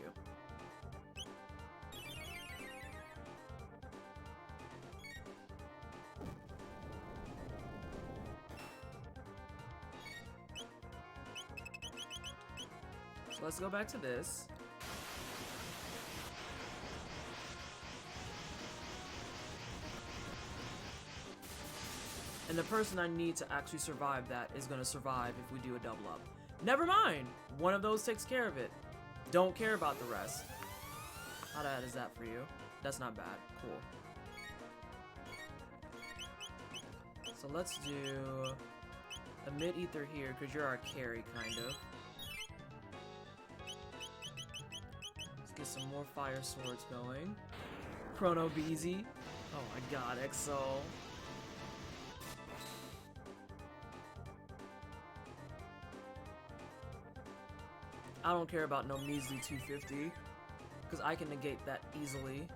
So let's go back to this. And the person I need to actually survive that is going to survive if we do a double up. Never mind! One of those takes care of it. Don't care about the rest. How bad is that for you? That's not bad. Cool. So let's do a mid-ether here, because you're our carry, kind of. Let's get some more fire swords going. Chrono Beezy. Oh my god, Exo. I don't care about no measly 250, because I can negate that easily.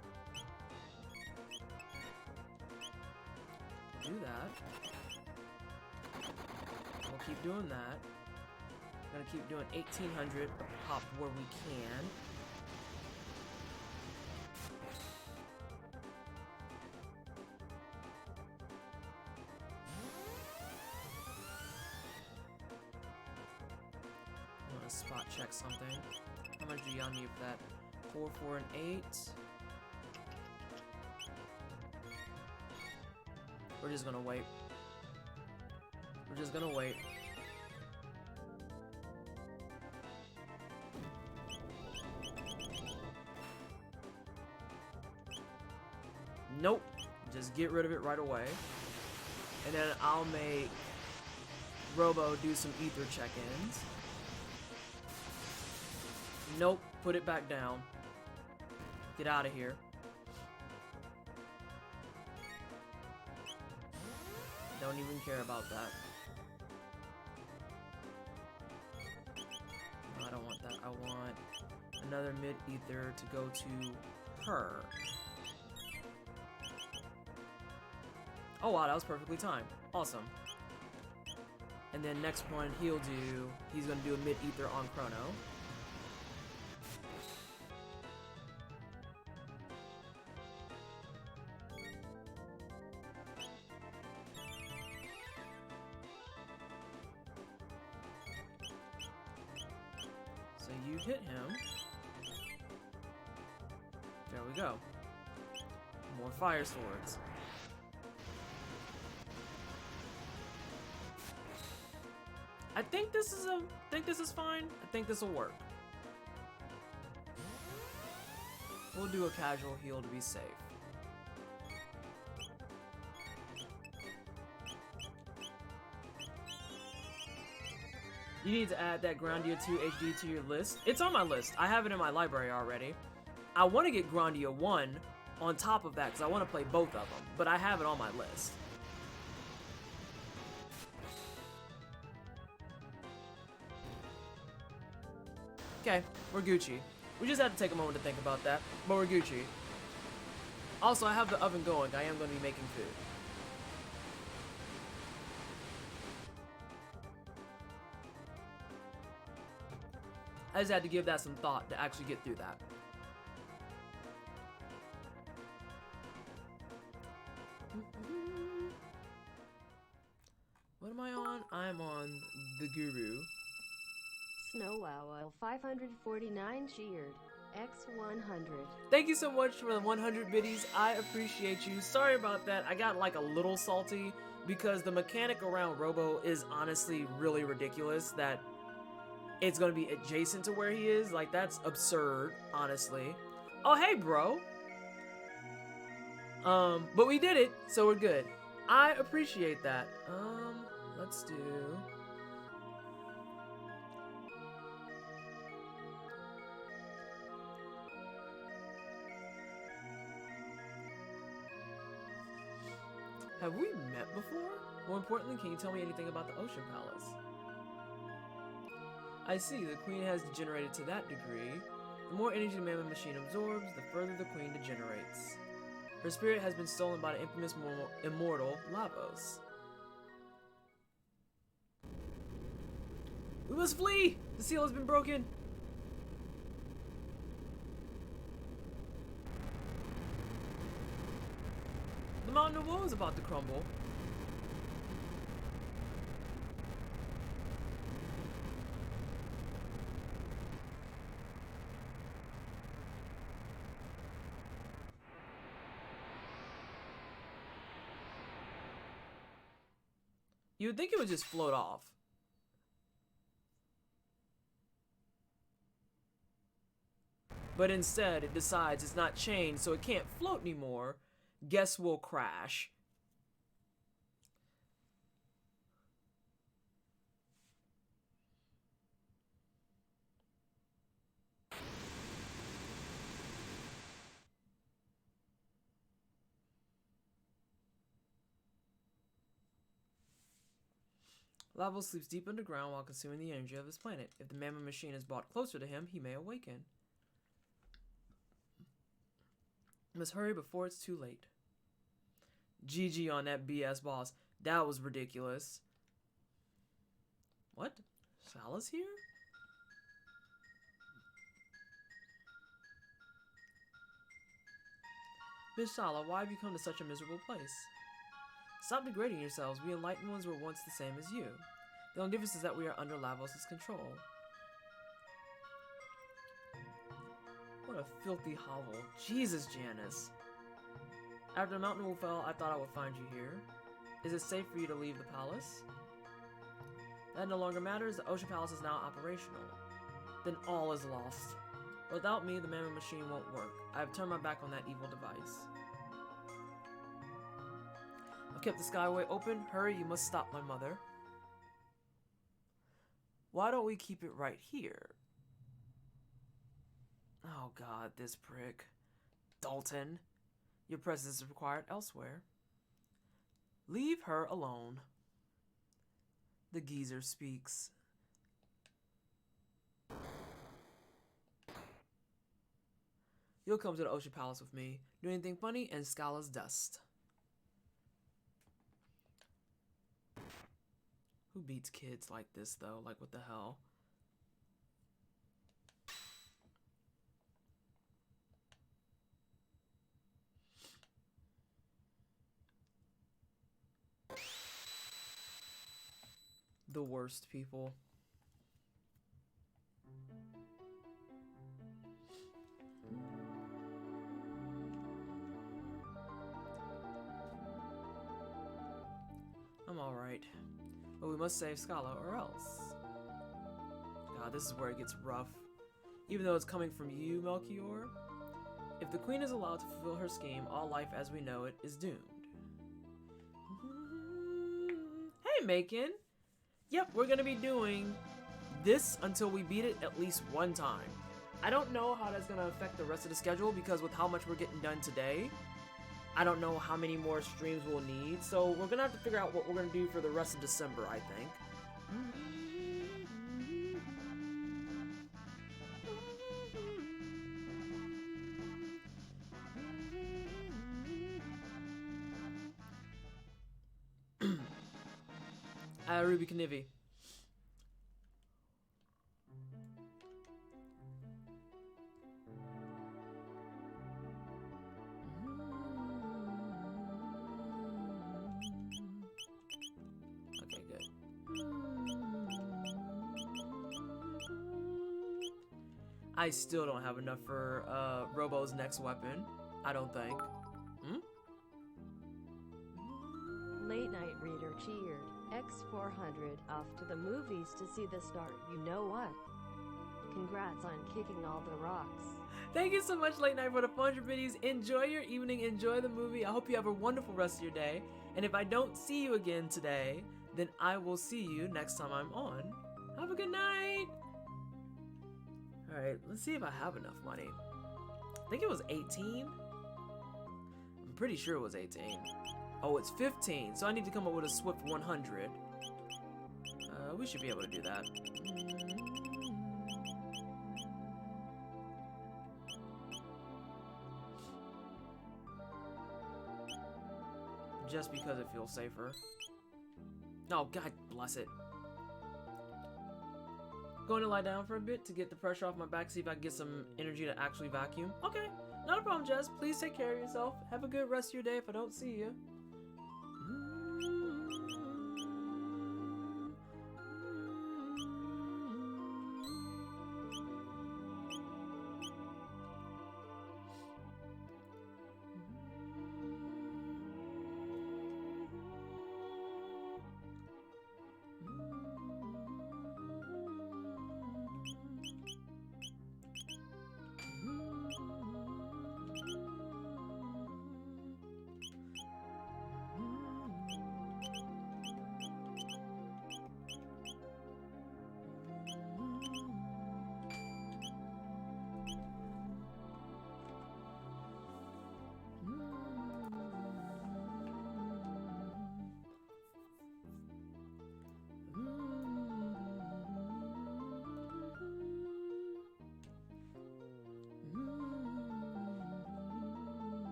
Do that. We'll keep doing that. Gonna keep doing 1800 pop where we can. Spot check something. How much do y'all need for that? 4, 4, and 8. We're just gonna wait. We're just gonna wait. Nope. Just get rid of it right away. And then I'll make Robo do some ether check-ins. Nope, put it back down. Get out of here. Don't even care about that. No, I don't want that. I want another mid-ether to go to her. Oh wow, that was perfectly timed. Awesome. And then next one he's gonna do a mid-ether on Chrono. So you hit him. There we go. More fire swords. I think this is fine. I think this will work. We'll do a casual heal to be safe. You need to add that Grandia 2 HD to your list. It's on my list. I have it in my library already. I want to get Grandia 1 on top of that because I want to play both of them, but I have it on my list. Okay, we're Gucci. We just had to take a moment to think about that, but we're Gucci. Also, I have the oven going. I am going to be making food. I just had to give that some thought to actually get through that. What am I on? I'm on the Guru. Snow Owl 549 cheered. X100. Thank you so much for the 100 biddies. I appreciate you. Sorry about that. I got like a little salty because the mechanic around Robo is honestly really ridiculous that it's going to be adjacent to where he is. Like, that's absurd, honestly. Oh, hey, bro. But we did it, so we're good. I appreciate that. Let's do... Have we met before? More importantly, can you tell me anything about the Ocean Palace? I see, the queen has degenerated to that degree. The more energy the mammoth machine absorbs, the further the queen degenerates. Her spirit has been stolen by the infamous immortal Lavos. We must flee! The seal has been broken! The mountain of woe is about to crumble. You would think it would just float off. But instead, it decides it's not chained, so it can't float anymore. Guess we'll crash. Lavo sleeps deep underground while consuming the energy of his planet. If the mammoth machine is brought closer to him, he may awaken. Must hurry before it's too late. GG on that BS boss. That was ridiculous. What? Sala's here? Miss Sala, why have you come to such a miserable place? Stop degrading yourselves. We enlightened ones were once the same as you. The only difference is that we are under Lavos' control. What a filthy hovel. Jesus, Janice. After the mountain wolf fell, I thought I would find you here. Is it safe for you to leave the palace? That no longer matters. The Ocean Palace is now operational. Then all is lost. Without me, the mammoth machine won't work. I have turned my back on that evil device. I've kept the skyway open. Hurry, you must stop my mother. Why don't we keep it right here? Oh god, this prick. Dalton, your presence is required elsewhere. Leave her alone. The geezer speaks. You'll come to the Ocean Palace with me. Do anything funny and Scala's dust. Who beats kids like this, though? Like, what the hell? The worst people. I'm alright. But we must save Scala or else. God, this is where it gets rough. Even though it's coming from you, Melchior. If the queen is allowed to fulfill her scheme, all life as we know it is doomed. Hey, Macon! Yep, we're gonna be doing this until we beat it at least one time. I don't know how that's gonna affect the rest of the schedule because with how much we're getting done today, I don't know how many more streams we'll need, so we're gonna have to figure out what we're gonna do for the rest of December, I think. Ruby Knivi. Okay, good. I still don't have enough for Robo's next weapon. I don't think. Late night reader cheered. X400 off to the movies to see the start. You know what? Congrats on kicking all the rocks. Thank you so much, Late Night, for the 400 biddies. Enjoy your evening. Enjoy the movie. I hope you have a wonderful rest of your day. And if I don't see you again today, then I will see you next time I'm on. Have a good night. Alright, let's see if I have enough money. I think it was 18. I'm pretty sure it was 18. Oh, it's 15, so I need to come up with a swift 100. We should be able to do that. Just because it feels safer. Oh, God bless it. Going to lie down for a bit to get the pressure off my back, see if I can get some energy to actually vacuum. Okay, not a problem, Jess. Please take care of yourself. Have a good rest of your day if I don't see you.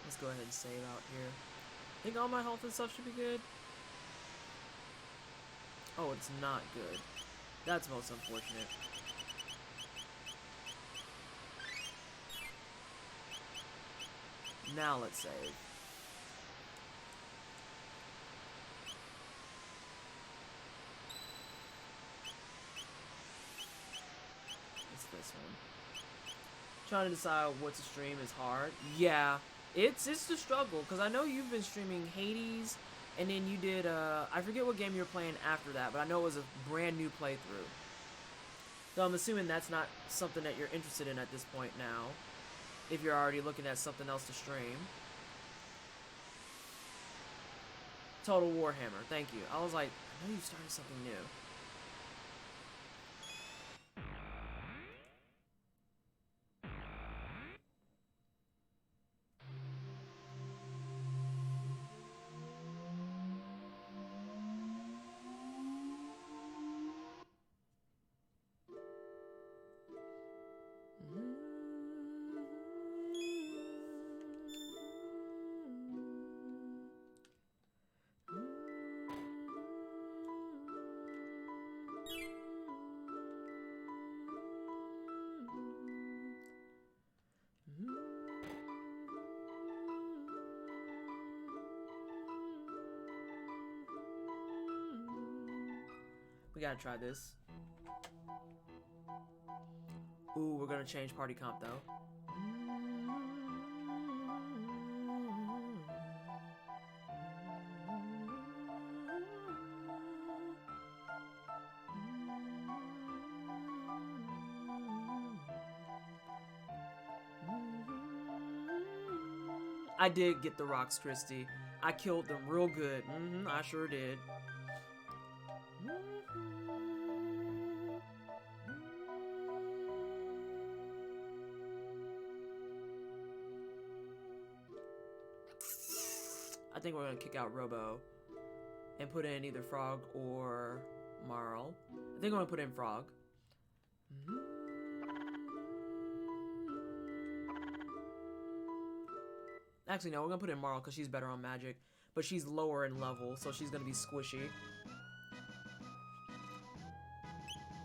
Let's go ahead and save out here. I think all my health and stuff should be good. Oh, it's not good. That's most unfortunate. Now let's save. It's this one. Trying to decide what to stream is hard. Yeah. It's the struggle, because I know you've been streaming Hades, and then you did, I forget what game you were playing after that, but I know it was a brand new playthrough. So I'm assuming that's not something that you're interested in at this point now, if you're already looking at something else to stream. Total Warhammer, thank you. I was like, I know you started something new. We gotta try this. Ooh, we're gonna change party comp though. I did get the rocks, Christy. I killed them real good. I sure did. I think we're gonna kick out Robo and put in either Frog or Marl. I think I'm gonna put in Frog. Actually, no, we're gonna put in Marl because she's better on magic, but she's lower in level, so she's gonna be squishy.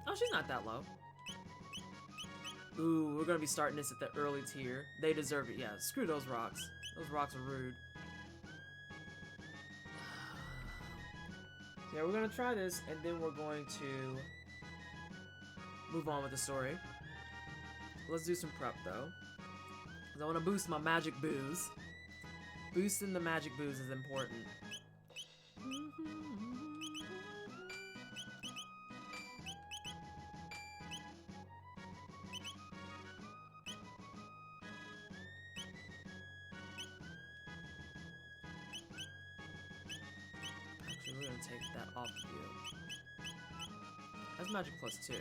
Oh, she's not that low. Ooh, we're gonna be starting this at the early tier. They deserve it. Yeah, screw those rocks. Those rocks are rude. Yeah, we're gonna try this, and then we're going to move on with the story. Let's do some prep, though. Because I want to boost my magic booze. Boosting the magic booze is important. take that off of you. That's magic plus 2.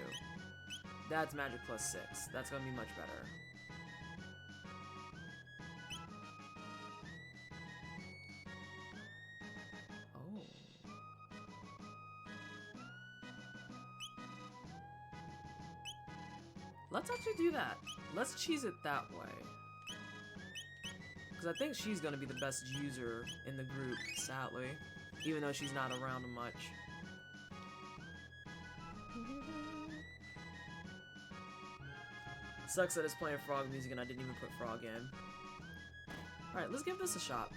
That's magic plus 6. That's gonna be much better. Oh. Let's actually do that. Let's cheese it that way. Because I think she's gonna be the best user in the group, sadly. Even though she's not around much. Sucks that it's playing frog music and I didn't even put frog in. Alright, let's give this a shot.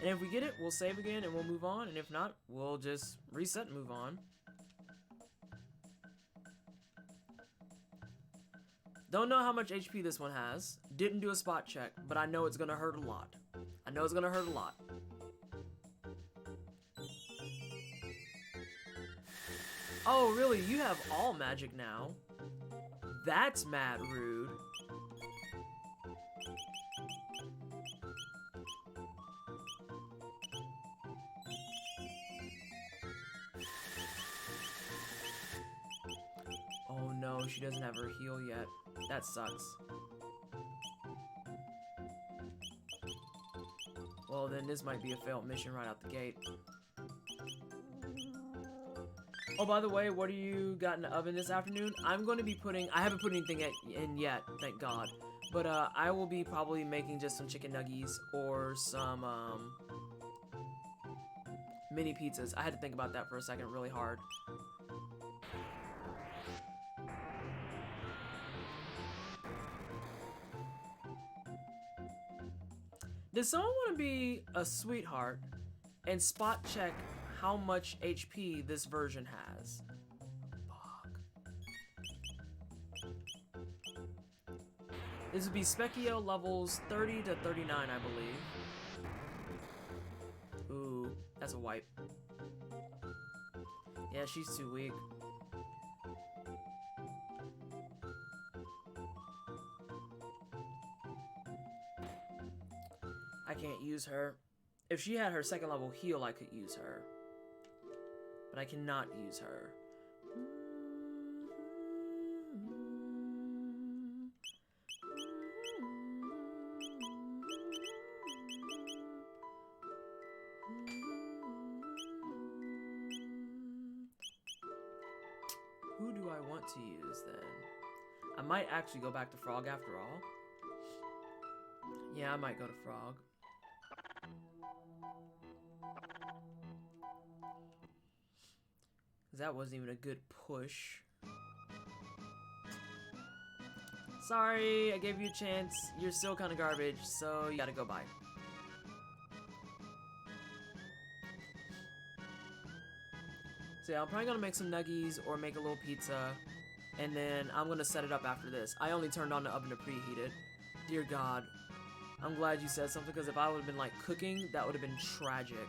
And if we get it, we'll save again and we'll move on. And if not, we'll just reset and move on. Don't know how much HP this one has. Didn't do a spot check, but I know it's gonna hurt a lot. I know it's gonna hurt a lot. Oh, really? You have all magic now? That's mad rude. Oh no, she doesn't have her heal yet. That sucks. Well, then this might be a failed mission right out the gate. Oh, by the way, what do you got in the oven this afternoon? I'm going to be putting... I haven't put anything in yet, thank God. But I will be probably making just some chicken nuggies or some mini pizzas. I had to think about that for a second really hard. Does someone want to be a sweetheart and spot check how much HP this version has? Fuck. This would be Specchio levels 30 to 39, I believe. Ooh, that's a wipe. Yeah, she's too weak. I can't use her. If she had her second level heal, I could use her. But I cannot use her. Who do I want to use then? I might actually go back to Frog after all. Yeah, I might go to Frog. That wasn't even a good push. Sorry, I gave you a chance. You're still kind of garbage, so you gotta go by. So yeah, I'm probably gonna make some nuggies or make a little pizza, and then I'm gonna set it up after this. I only turned on the oven to preheat it. Dear God, I'm glad you said something, because if I would have been like cooking, that would have been tragic.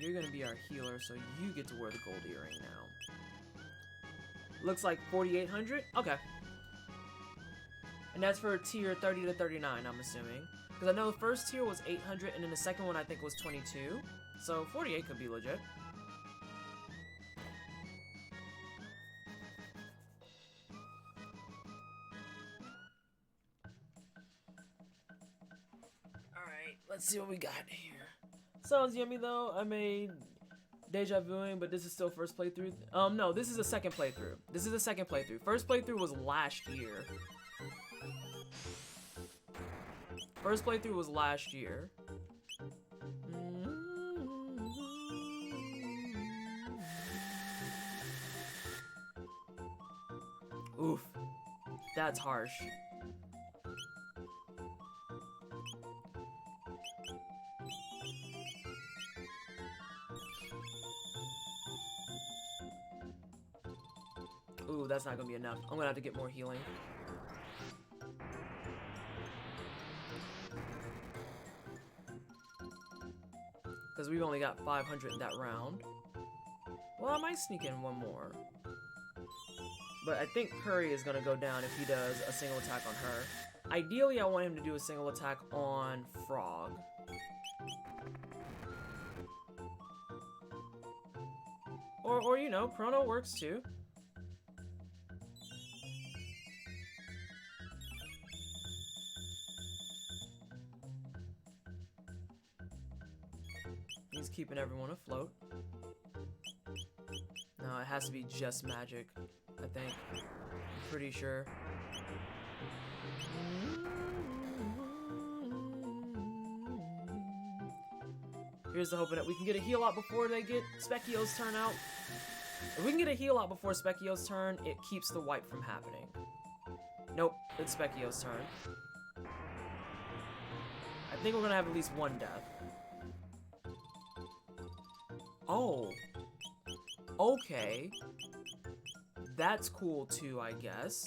You're gonna be our healer, so you get to wear the gold earring now. Looks like 4,800? Okay. And that's for tier 30 to 39, I'm assuming. Because I know the first tier was 800, and then the second one I think was 22. So 48 could be legit. Alright, let's see what we got here. Sounds yummy though. I made deja vuing, but this is still first playthrough. No, this is a second playthrough. This is a second playthrough. First playthrough was last year. First playthrough was last year. Oof. That's harsh. Ooh, that's not gonna be enough. I'm gonna have to get more healing. because we've only got 500 in that round. Well, I might sneak in one more. But I think Curry is going to go down if he does a single attack on her. Ideally, I want him to do a single attack on Frog. Or you know, Chrono works too. He's keeping everyone afloat. No, it has to be just magic, I think. I'm pretty sure. Here's the hoping that we can get a heal out before they get Specchio's turn out. If we can get a heal out before Specchio's turn, it keeps the wipe from happening. Nope, it's Specchio's turn. I think we're gonna have at least one death. Oh. Okay. That's cool too, I guess.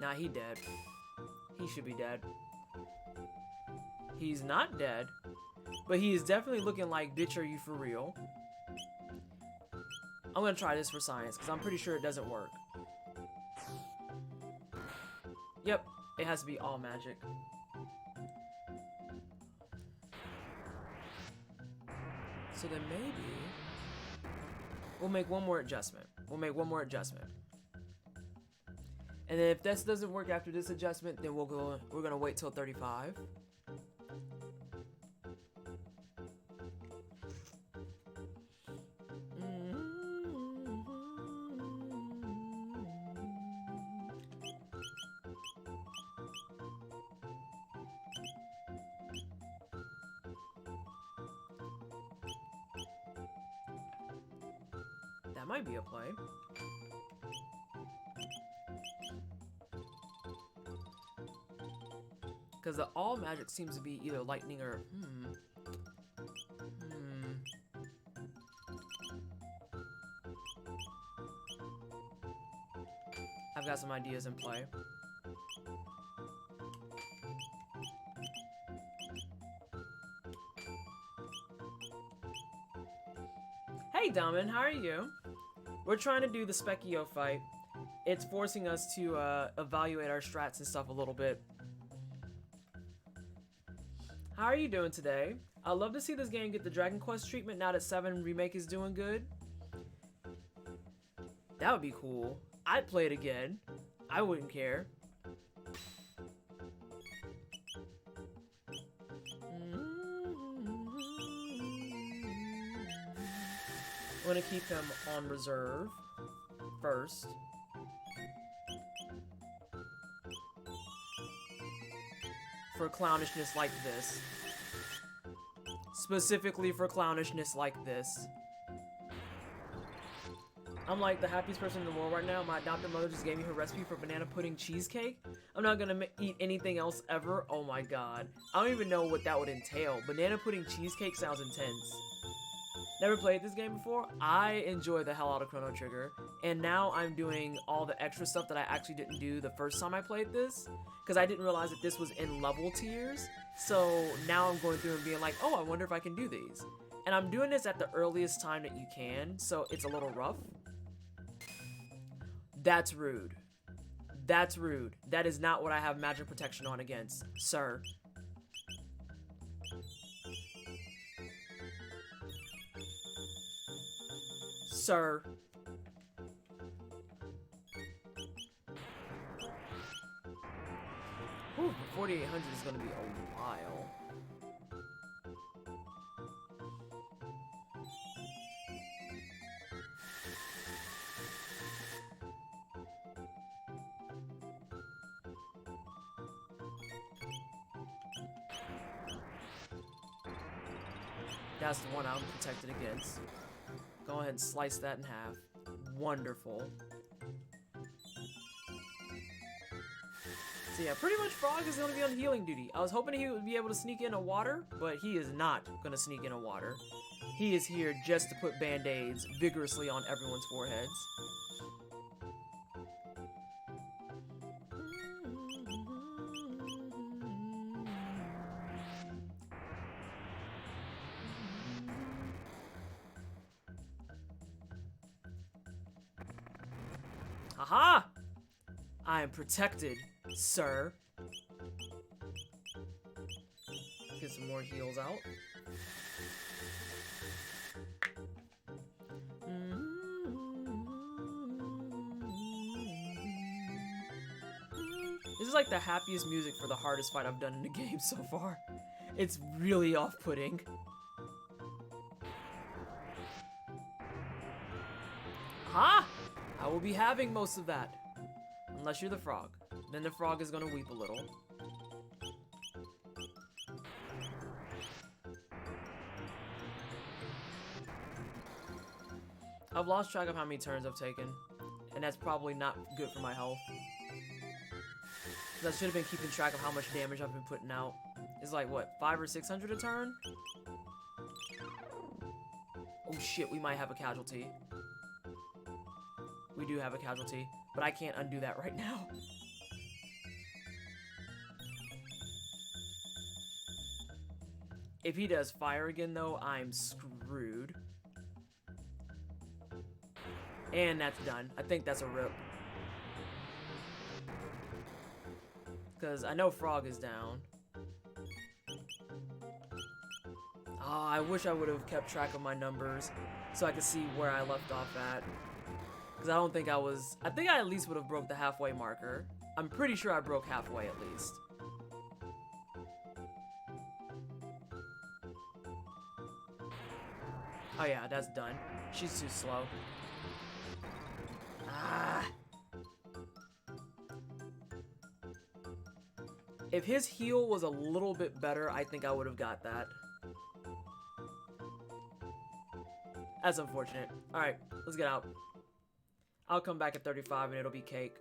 Nah, he dead. He should be dead. He's not dead, but he is definitely looking like, bitch, are you for real? I'm gonna try this for science, because I'm pretty sure it doesn't work. Yep, it has to be all magic. So then maybe we'll make one more adjustment. And then if this doesn't work after this adjustment, then we're gonna wait till 35. That might be a play. Because the all magic seems to be either lightning or I've got some ideas in play. Hey Daman, how are you? We're trying to do the Specchio fight. It's forcing us to evaluate our strats and stuff a little bit. How are you doing today? I'd love to see this game get the Dragon Quest treatment now that 7 Remake is doing good. That would be cool. I'd play it again. I wouldn't care. I'm gonna keep him on reserve first. For clownishness like this. Specifically for clownishness like this. I'm like the happiest person in the world right now. My adopted mother just gave me her recipe for banana pudding cheesecake. I'm not gonna eat anything else ever. Oh my god. I don't even know what that would entail. Banana pudding cheesecake sounds intense. Never played this game before. I enjoy the hell out of Chrono Trigger, and now I'm doing all the extra stuff that I actually didn't do the first time I played this, because I didn't realize that this was in level tiers. So now I'm going through and being like, oh, I wonder if I can do these. And I'm doing this at the earliest time that you can, so it's a little rough. That's rude. That's rude. That is not what I have magic protection on against, sir. Sir. Whew, 4800 is gonna be a while. That's the one I'm protected against. Go ahead and slice that in half. Wonderful. So yeah, pretty much Frog is going to be on healing duty. I was hoping he would be able to sneak in a water, but he is not going to sneak in a water. He is here just to put band-aids vigorously on everyone's foreheads. Haha! I am protected, sir. Get some more heals out. This is like the happiest music for the hardest fight I've done in the game so far. It's really off-putting. Ha! I will be having most of that. Unless you're the frog. Then the frog is gonna weep a little. I've lost track of how many turns I've taken. And that's probably not good for my health. I should have been keeping track of how much damage I've been putting out. It's like, what, 500 or 600 a turn? Oh shit, we might have a casualty. We do have a casualty, but I can't undo that right now. If he does fire again, though, I'm screwed. And that's done. I think that's a rip. Because I know Frog is down. Oh, I wish I would have kept track of my numbers so I could see where I left off at. Because I don't think I was... I think I at least would have broke the halfway marker. I'm pretty sure I broke halfway at least. Oh yeah, that's done. She's too slow. Ah. If his heal was a little bit better, I think I would have got that. That's unfortunate. Alright, let's get out. I'll come back at 35 and it'll be cake.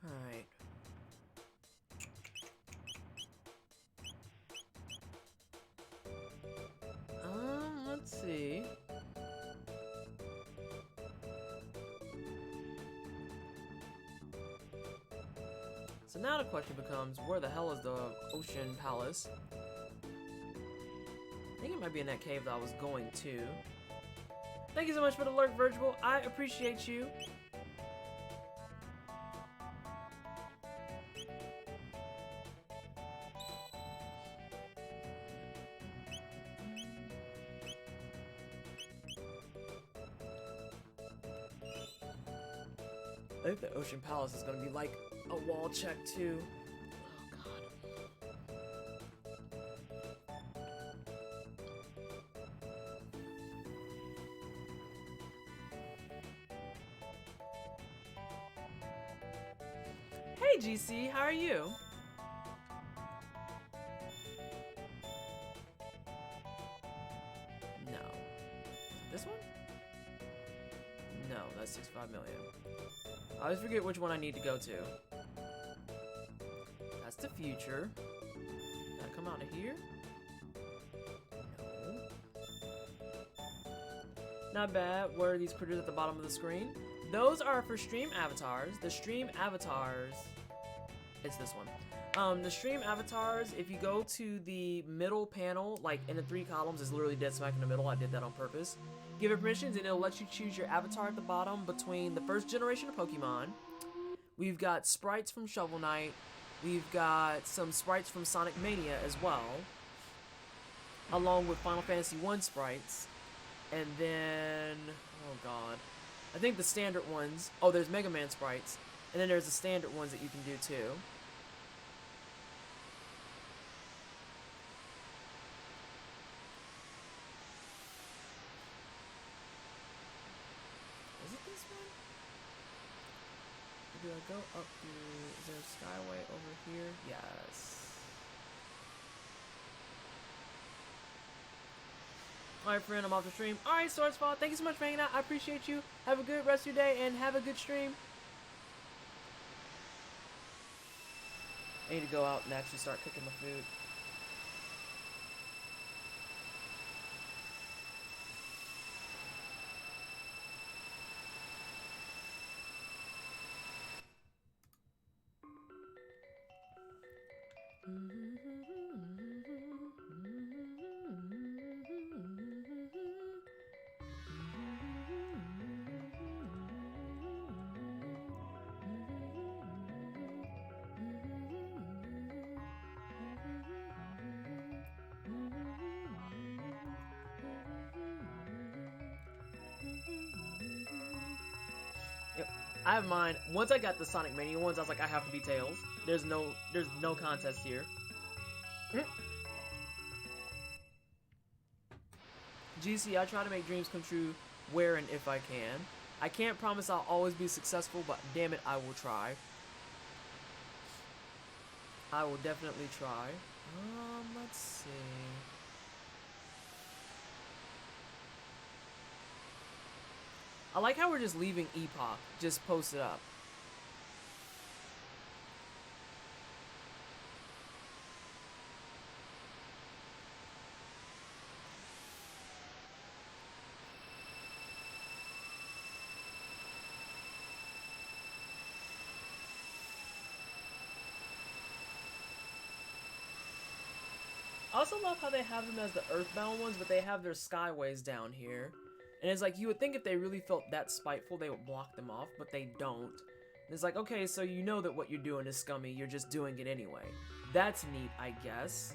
Alright. Let's see. So now the question becomes, where the hell is the Ocean Palace? I think it might be in that cave that I was going to. Thank you so much for the lurk, Virtual. I appreciate you. I think the Ocean Palace is gonna be like a wall check too. Oh god. Hey GC, how are you? No. This one? No, that's 65 million. I always forget which one I need to go to. That's the future. Did I come out of here? No. Not bad. Where are these critters at the bottom of the screen? Those are for stream avatars. The stream avatars It's this one. The stream avatars, if you go to the middle panel, like in the 3 columns, is literally dead smack in the middle. I did that on purpose. Give it permissions and it'll let you choose your avatar at the bottom between the first generation of Pokemon. We've got sprites from Shovel Knight. We've got some sprites from Sonic Mania as well, along with Final Fantasy 1 sprites. And then, oh god, I think the standard ones, oh, there's Mega Man sprites. And then there's the standard ones that you can do too. Is it this one? Or do I go up through, is there a skyway over here? Yes. Alright friend, I'm off the stream. Alright, Swordsfall, thank you so much for hanging out. I appreciate you. Have a good rest of your day and have a good stream. I need to go out and actually start cooking my food. I have mine. Once I got the Sonic Mania ones, I was like, I have to be Tails. There's no contest here. GC, I try to make dreams come true where and if I can. I can't promise I'll always be successful, but damn it, I will try. I will definitely try. Let's see. I like how we're just leaving Epoch just posted up. I also love how they have them as the Earthbound ones, but they have their Skyways down here. And it's like, you would think if they really felt that spiteful, they would block them off, but they don't. And it's like, okay, so you know that what you're doing is scummy, you're just doing it anyway. That's neat, I guess.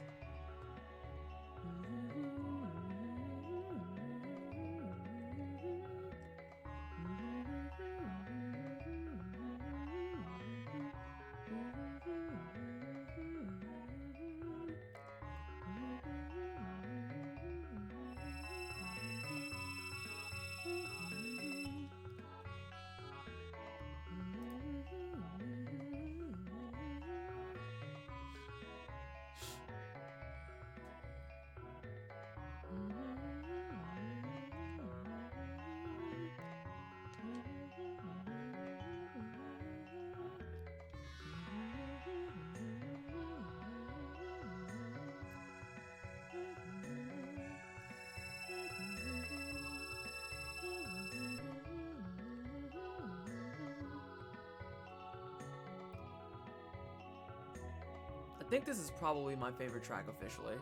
I think this is probably my favorite track officially.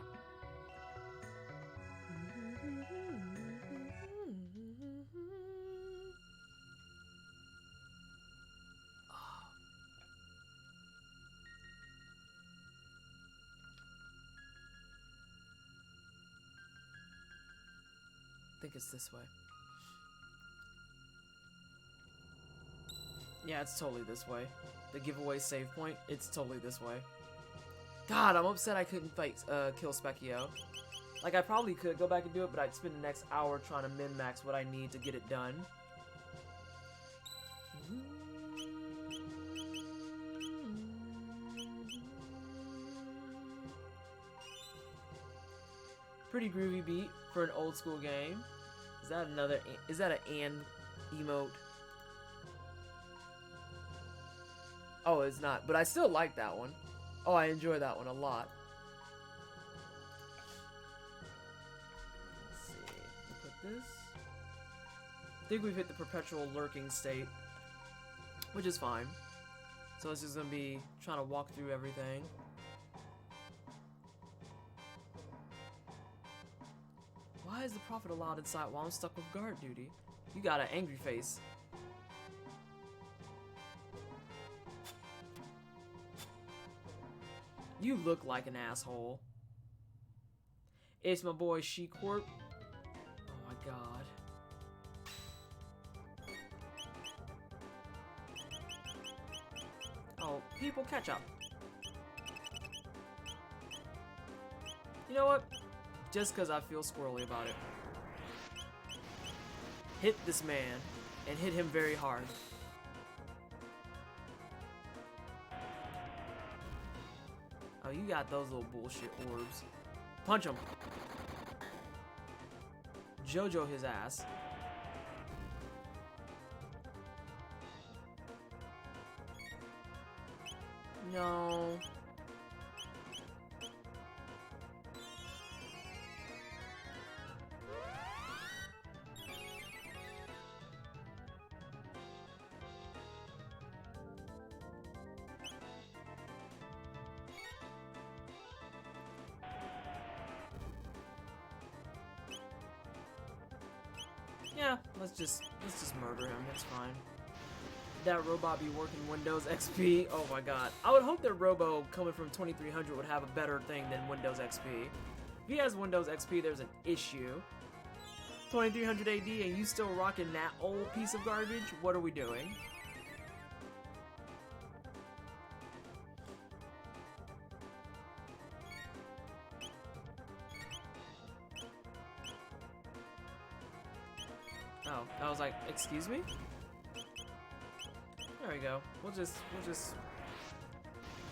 I think it's this way. Yeah, it's totally this way. The giveaway save point, it's totally this way. God, I'm upset I couldn't fight, kill Specchio. Like, I probably could go back and do it, but I'd spend the next hour trying to min-max what I need to get it done. Pretty groovy beat for an old school game. Is that another, is that an emote? Oh, it's not, but I still like that one. Oh, I enjoy that one a lot. Let's see. We'll put this. I think we've hit the perpetual lurking state, which is fine. So it's just gonna be trying to walk through everything. Why is the prophet allowed inside while I'm stuck with guard duty? You got an angry face. You look like an asshole. It's my boy She-Corp. Oh my god. Oh, people, catch up. You know what? Just because I feel squirrely about it. Hit this man, and hit him very hard. Oh, you got those little bullshit orbs. Punch him. JoJo his ass. No. Yeah, let's just murder him. It's fine. That robot be working Windows XP. Oh my god. I would hope that Robo coming from 2300 would have a better thing than Windows XP. If he has Windows XP, there's an issue. 2300 AD and you still rocking that old piece of garbage? What are we doing? Oh, I was like, excuse me? There we go. We'll just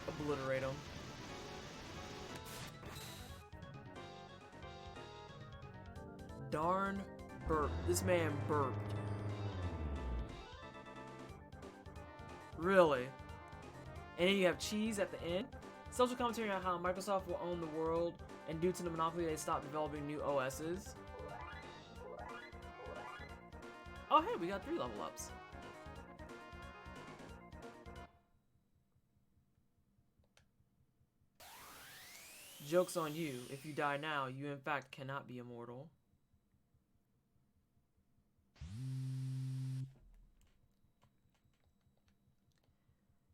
obliterate him. Darn burp. This man burped. Really? And then you have cheese at the end? Social commentary on how Microsoft will own the world, and due to the monopoly, they stopped developing new OSs. Oh, hey, we got 3 level ups. Joke's on you. If you die now, you in fact cannot be immortal.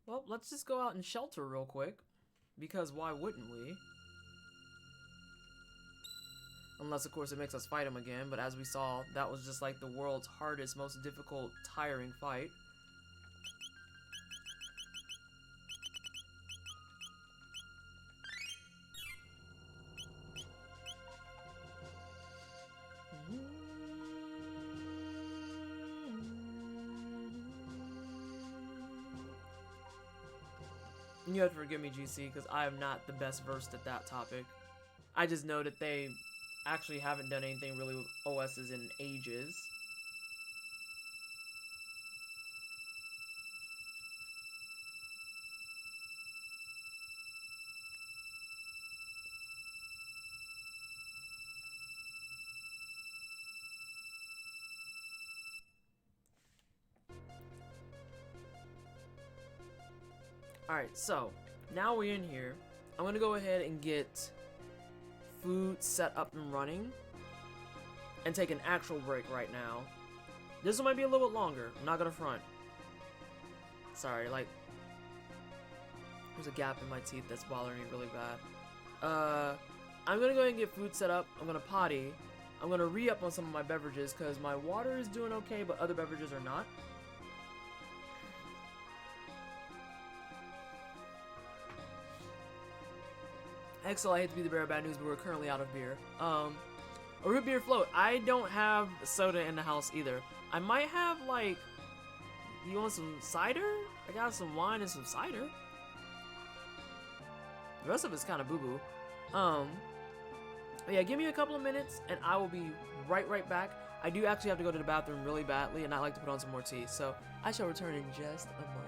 Well, let's just go out and shelter real quick. Because why wouldn't we? Unless, of course, it makes us fight him again. But as we saw, that was just like the world's hardest, most difficult, tiring fight. You have to forgive me, GC, because I am not the best versed at that topic. I just know that they actually haven't done anything really with OSs in ages. Alright, so now we're in here. I'm gonna go ahead and get food set up and running and take an actual break right now. This one might be a little bit longer. I'm not gonna front. Sorry, like there's a gap in my teeth that's bothering me really bad. I'm gonna go ahead and get food set up. I'm gonna potty. I'm gonna re-up on some of my beverages because my water is doing okay, but other beverages are not. Excel, I hate to be the bearer of bad news, but we're currently out of beer. A root beer float. I don't have soda in the house either. I might have, like, you want some cider? I got some wine and some cider. The rest of it's kind of boo-boo. Yeah, give me a couple of minutes, and I will be right back. I do actually have to go to the bathroom really badly, and I'd like to put on some more tea, so I shall return in just a moment.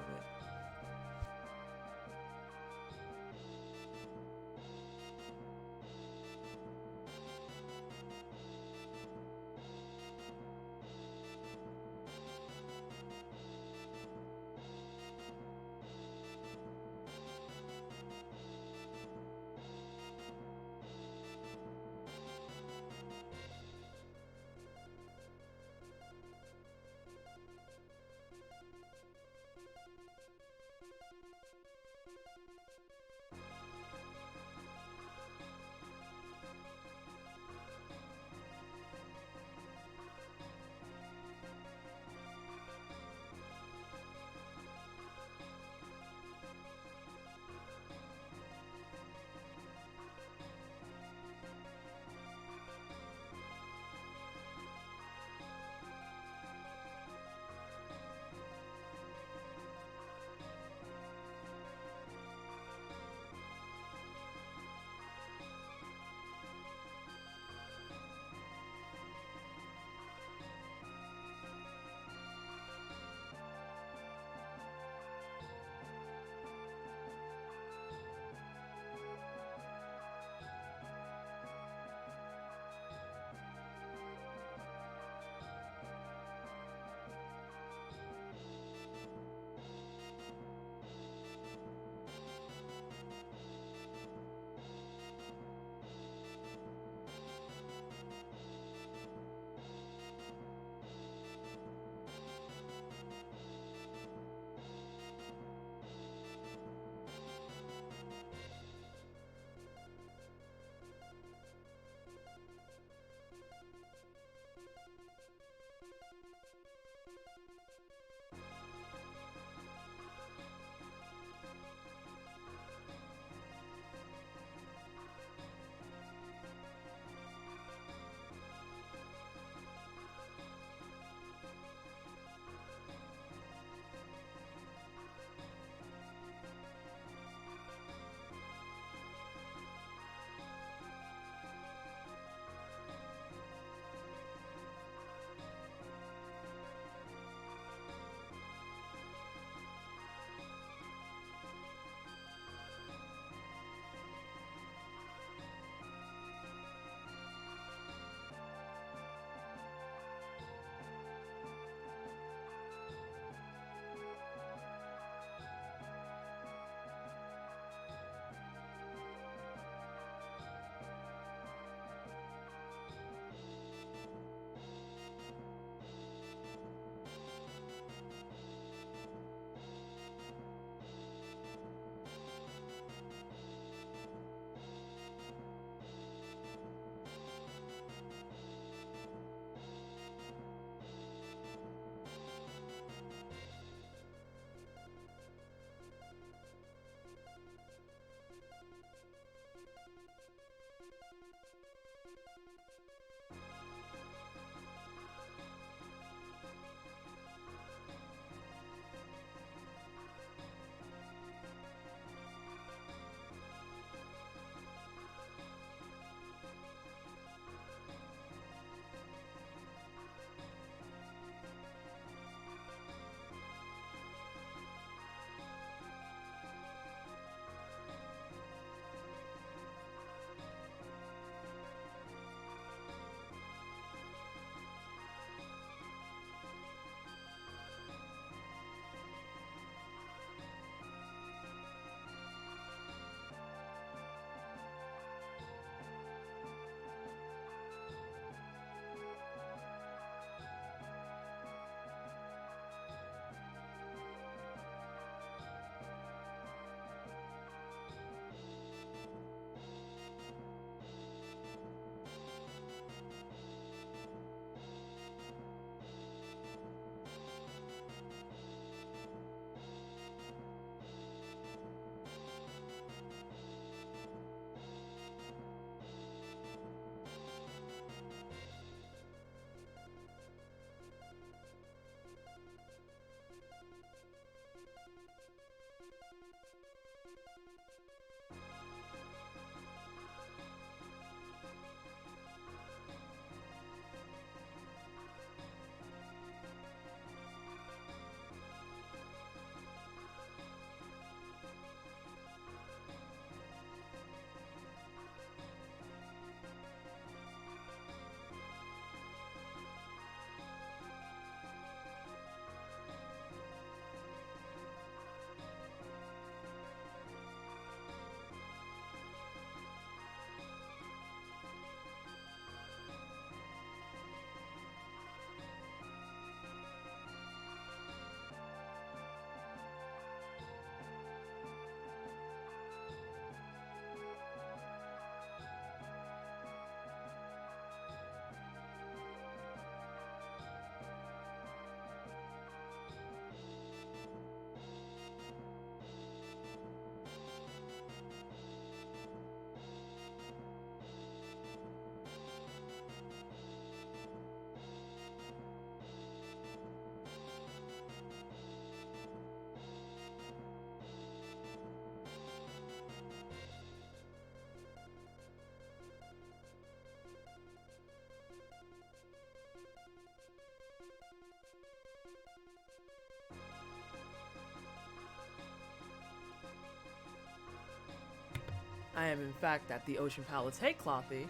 I am in fact at the Ocean Palace. Hey, Clothy.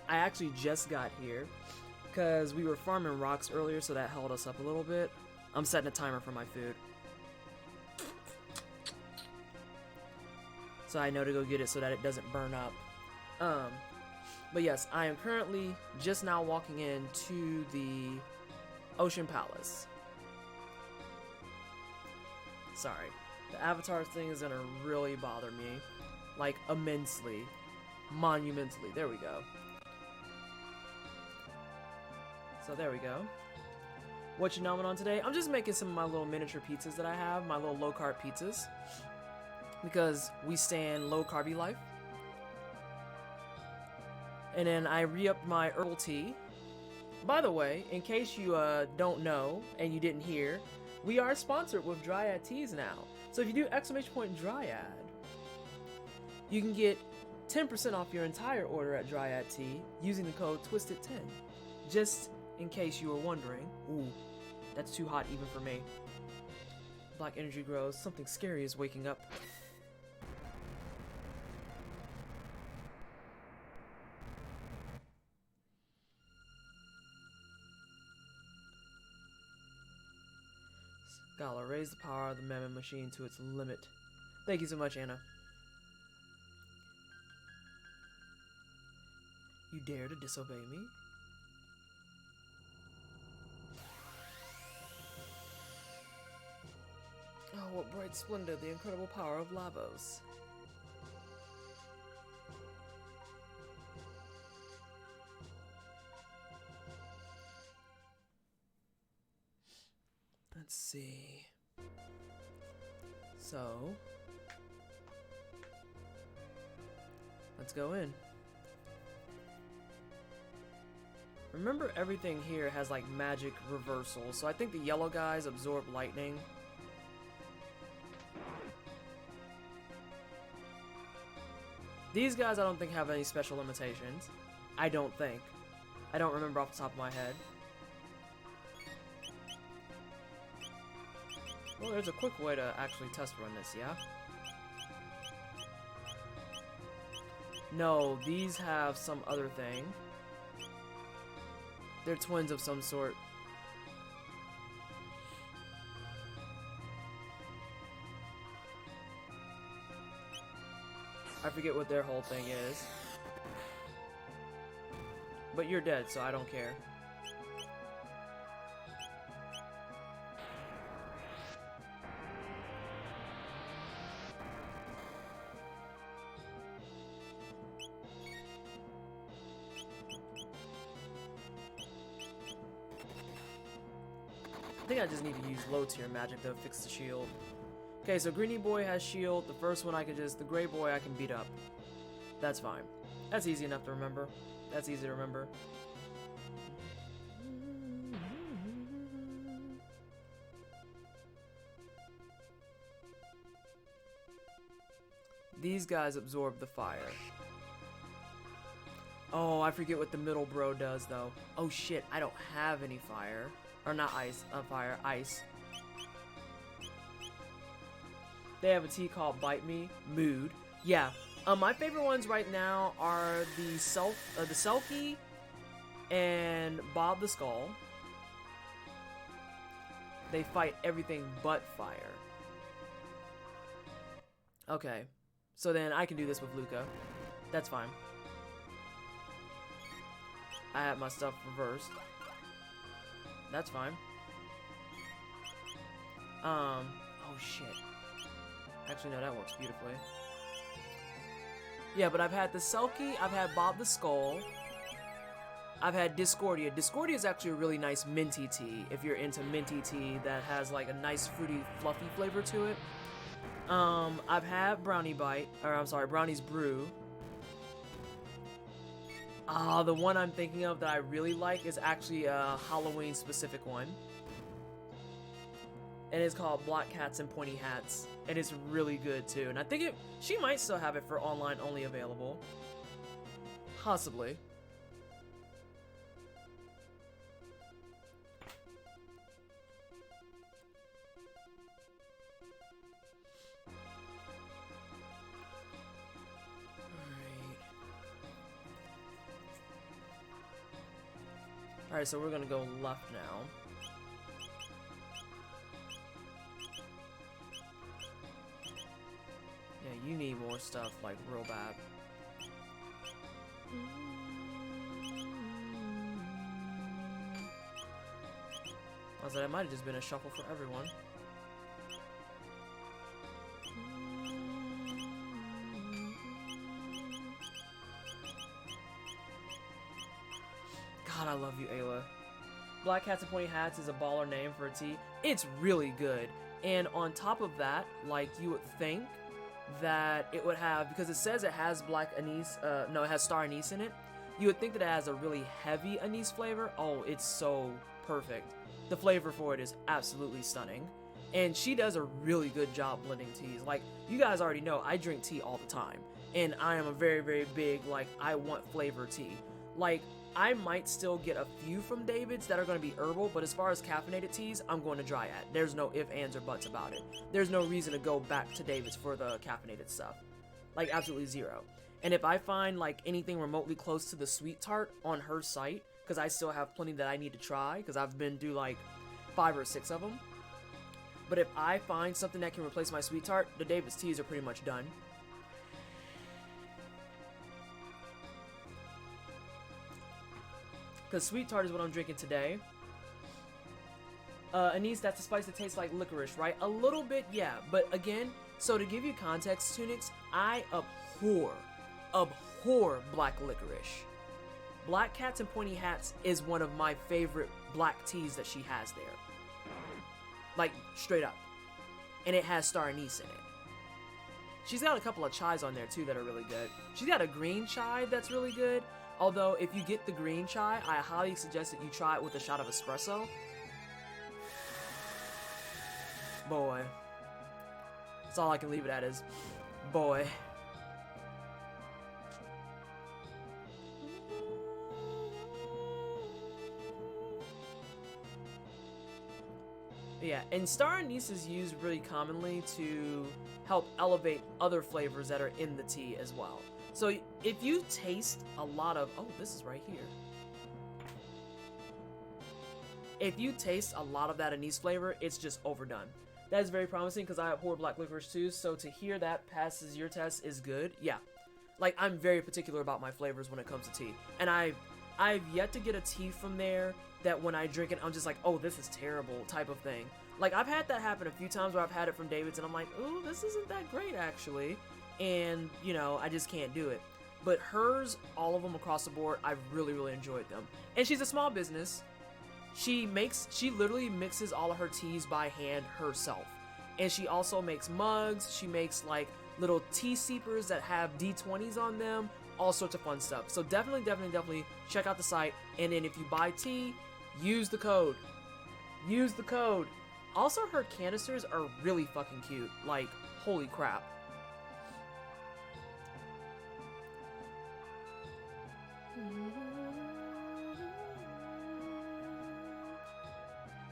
I actually just got here because we were farming rocks earlier, so that held us up a little bit. I'm setting a timer for my food, so I know to go get it so that it doesn't burn up. But yes, I am currently just now walking into the Ocean Palace. Sorry, the avatar thing is gonna really bother me, like immensely, monumentally. There we go. So there we go. What you gnawing on today? I'm just making some of my little miniature pizzas that I have, my little low-carb pizzas, because we stand low-carby life. And then I re-upped my herbal tea. By the way, in case you don't know and you didn't hear, we are sponsored with Dryad Teas now. So if you do !Dryad, you can get 10% off your entire order at Dryad Tea using the code TWISTED10. Just in case you were wondering. Ooh, that's too hot even for me. Black energy grows. Something scary is waking up. Scala, raise the power of the mammoth machine to its limit. Thank you so much, Anna. You dare to disobey me? Oh, what bright splendor, the incredible power of Lavos. Let's see. So, let's go in. Remember, everything here has like magic reversal, so I think the yellow guys absorb lightning. These guys I don't think have any special limitations. I don't think. I don't remember off the top of my head. Well, there's a quick way to actually test run this, yeah? No, these have some other thing. They're twins of some sort. I forget what their whole thing is. But you're dead, so I don't care. I think I just need to use low tier magic to fix the shield. Okay, so Greeny Boy has shield. The first one I could just, the Gray Boy I can beat up. That's fine. That's easy enough to remember. That's easy to remember. These guys absorb the fire. Oh, I forget what the middle bro does though. Oh shit, I don't have any fire. Or not ice, fire, ice. They have a tea called Bite Me, Mood. Yeah, my favorite ones right now are the Selkie and Bob the Skull. They fight everything but fire. Okay, so then I can do this with Luca. That's fine. I have my stuff reversed. That's fine. Oh shit. Actually, no, that works beautifully. Yeah, but I've had the Selkie, I've had Bob the Skull, I've had Discordia. Discordia is actually a really nice minty tea, if you're into minty tea that has like a nice fruity, fluffy flavor to it. I've had Brownie Bite, or I'm sorry, Brownie's Brew. The one I'm thinking of that I really like is actually a Halloween specific one. And it's called Black Cats and Pointy Hats. And it's really good too. And I think she might still have it for online only available. Possibly. Alright, so we're gonna go left now. Yeah, you need more stuff, like, real bad. I was like, it might have just been a shuffle for everyone. God, I love you, Ayla. Black Cats and Pointy Hats is a baller name for a tea. It's really good. And on top of that, like, you would think that it would have, because it says it has black anise, no, it has star anise in it. You would think that it has a really heavy anise flavor. Oh, it's so perfect. The flavor for it is absolutely stunning. And she does a really good job blending teas. Like, you guys already know, I drink tea all the time. And I am a very, very big, like, I want flavor tea. Like, I might still get a few from David's that are going to be herbal, but as far as caffeinated teas, I'm going to Dryad. There's no ifs, ands, or buts about it. There's no reason to go back to David's for the caffeinated stuff. Like, absolutely zero. And if I find, like, anything remotely close to the sweet tart on her site, because I still have plenty that I need to try, because I've been through, like, 5 or 6 of them. But if I find something that can replace my sweet tart, the David's teas are pretty much done. Because sweet tart is what I'm drinking today. Anise, that's a spice that tastes like licorice, right? A little bit, yeah. But again, so to give you context, Tunix, I abhor black licorice. Black Cats and Pointy Hats is one of my favorite black teas that she has there. Like, straight up. And it has star anise in it. She's got a couple of chais on there, too, that are really good. She's got a green chai that's really good. Although, if you get the green chai, I highly suggest that you try it with a shot of espresso. Boy. That's all I can leave it at is, boy. Yeah, and star anise is used really commonly to help elevate other flavors that are in the tea as well. So if you taste a lot of, oh, this is right here. If you taste a lot of that anise flavor, it's just overdone. That is very promising because I abhor black licorice too, so to hear that passes your test is good. Yeah, like I'm very particular about my flavors when it comes to tea. And I've yet to get a tea from there that when I drink it, I'm just like, oh, this is terrible type of thing. Like, I've had that happen a few times where I've had it from David's and I'm like, ooh, this isn't that great actually. And, you know, I just can't do it. But hers, all of them across the board, I've really, really enjoyed them. And she's a small business. She literally mixes all of her teas by hand herself. And she also makes mugs. She makes, like, little tea seepers that have D20s on them. All sorts of fun stuff. So definitely check out the site. And then if you buy tea, use the code. Use the code. Also, her canisters are really fucking cute. Like, holy crap.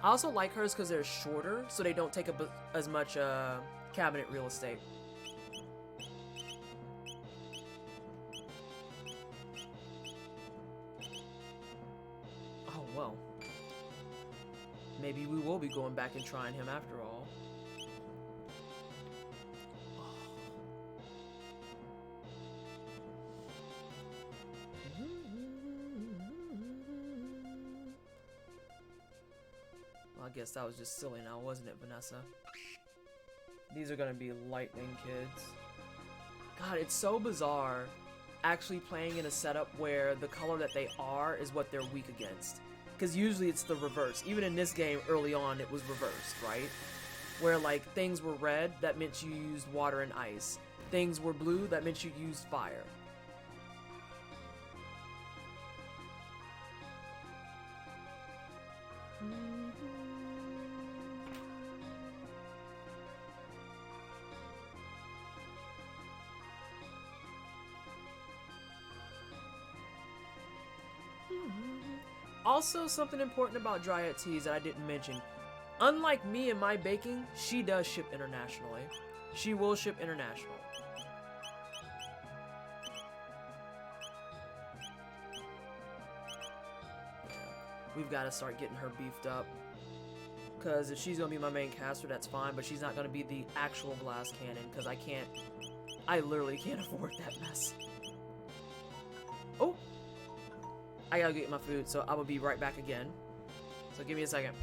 I also like hers because they're shorter, so they don't take up as much cabinet real estate. Oh, well. Maybe we will be going back and trying him after all. Well, I guess that was just silly now, wasn't it, Vanessa? These are gonna be lightning kids. God, it's so bizarre actually playing in a setup where the color that they are is what they're weak against. Because usually it's the reverse. Even in this game, early on, it was reversed, right? Where, like, things were red, that meant you used water and ice. Things were blue, that meant you used fire. Also, something important about Dryad Teas that I didn't mention. Unlike me and my baking, she does ship internationally. She will ship international. we've got to start getting her beefed up. Because if she's going to be my main caster, that's fine, but she's not going to be the actual glass cannon, because I literally can't afford that mess. Oh! I gotta get my food, so I will be right back again. So give me a second.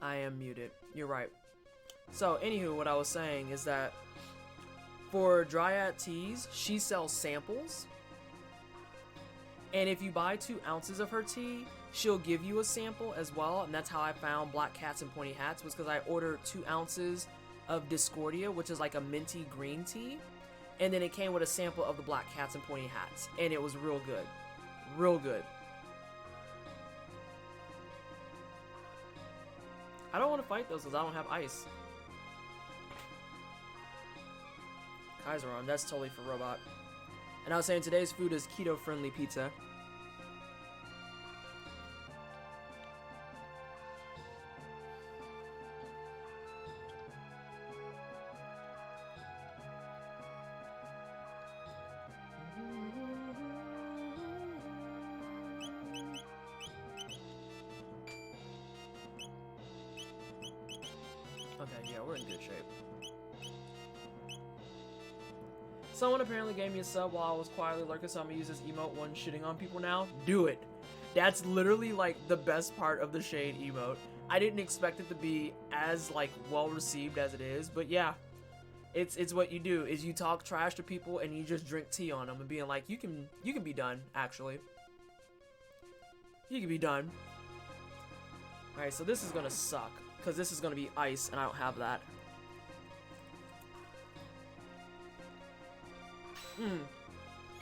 I am muted. You're right. So, anywho, what I was saying is that for Dryad Teas, she sells samples. And if you buy 2 ounces of her tea, she'll give you a sample as well. And that's how I found Black Cats and Pointy Hats, was because I ordered 2 ounces of Discordia, which is like a minty green tea. And then it came with a sample of the Black Cats and Pointy Hats. And it was real good. Real good. I don't want to fight those because I don't have ice. Kaiseron, that's totally for Robot. And I was saying today's food is keto-friendly pizza. Okay, yeah, we're in good shape. Someone apparently gave me a sub while I was quietly lurking, so I'm gonna use this emote when shitting on people now. Do it. That's literally like the best part of the shade emote. I didn't expect it to be as like well received as it is, but yeah, it's what you do is you talk trash to people and you just drink tea on them and being like, you can be done. Actually, you can be done. All right, so this is gonna suck because this is gonna be ice and I don't have that.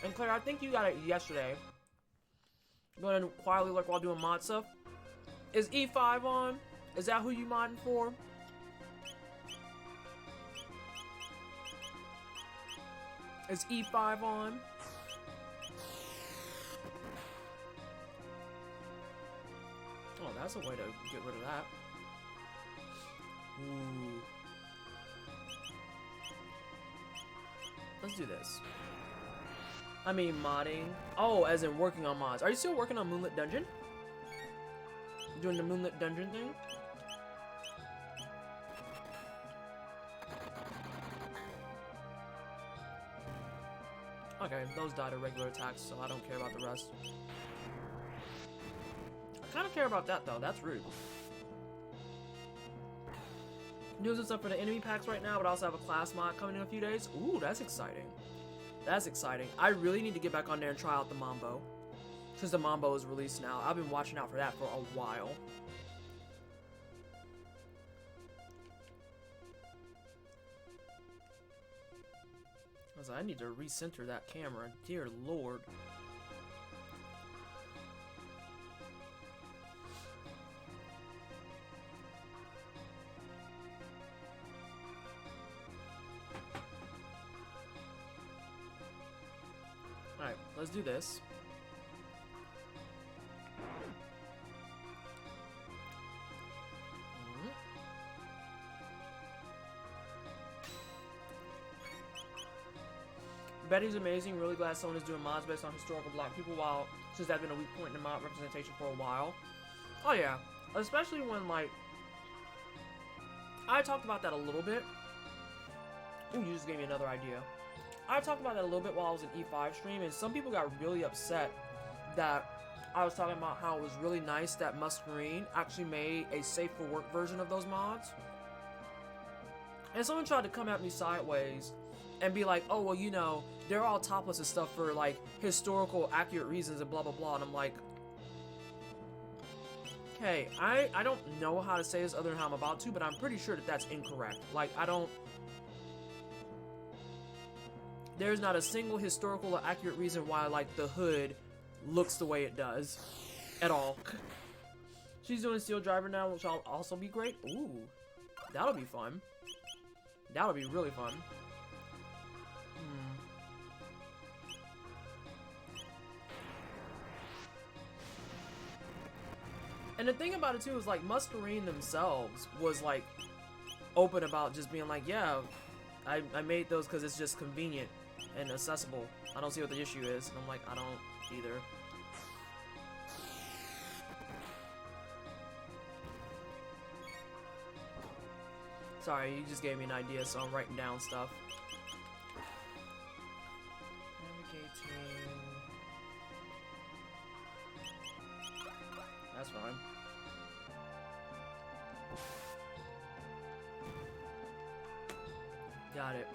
And Claire, I think you got it yesterday. Going to quietly look while doing mod stuff. Is E5 on? Is that who you modding for? Is E5 on? Oh, that's a way to get rid of that. Ooh. Let's do this. I mean, modding. Oh, as in working on mods. Are you still working on Moonlit Dungeon? Doing the Moonlit Dungeon thing? Okay, those died of regular attacks, so I don't care about the rest. I kind of care about that, though. That's rude. Doing stuff for the enemy packs right now, but I also have a class mod coming in a few days. Ooh, that's exciting. That's exciting. I really need to get back on there and try out the Mambo. Since the Mambo is released now. I've been watching out for that for a while. I was like, I need to recenter that camera. Dear Lord. Alright, let's do this. Betty's amazing. Really glad someone is doing mods based on historical black people since that's been a weak point in mod representation for a while. Oh yeah. Especially when like I talked about that a little bit. Ooh, you just gave me another idea. I talked about that a little bit while I was in E5 stream, and some people got really upset that I was talking about how it was really nice that Muscarine actually made a safe for work version of those mods. And someone tried to come at me sideways and be like, oh, well, you know, they're all topless and stuff for like historical accurate reasons and blah blah blah. And I'm like, hey, I don't know how to say this other than how I'm about to, but I'm pretty sure that that's incorrect. Like, there's not a single historical or accurate reason why, like, the hood looks the way it does. At all. She's doing Steel Driver now, which will also be great. Ooh. That'll be fun. That'll be really fun. And the thing about it, too, is, like, Muscarine themselves was, like, open about just being like, yeah, I made those because it's just convenient and accessible. I don't see what the issue is. And I'm like, I don't either. Sorry, you just gave me an idea, so I'm writing down stuff. Navigating. That's fine. Got it.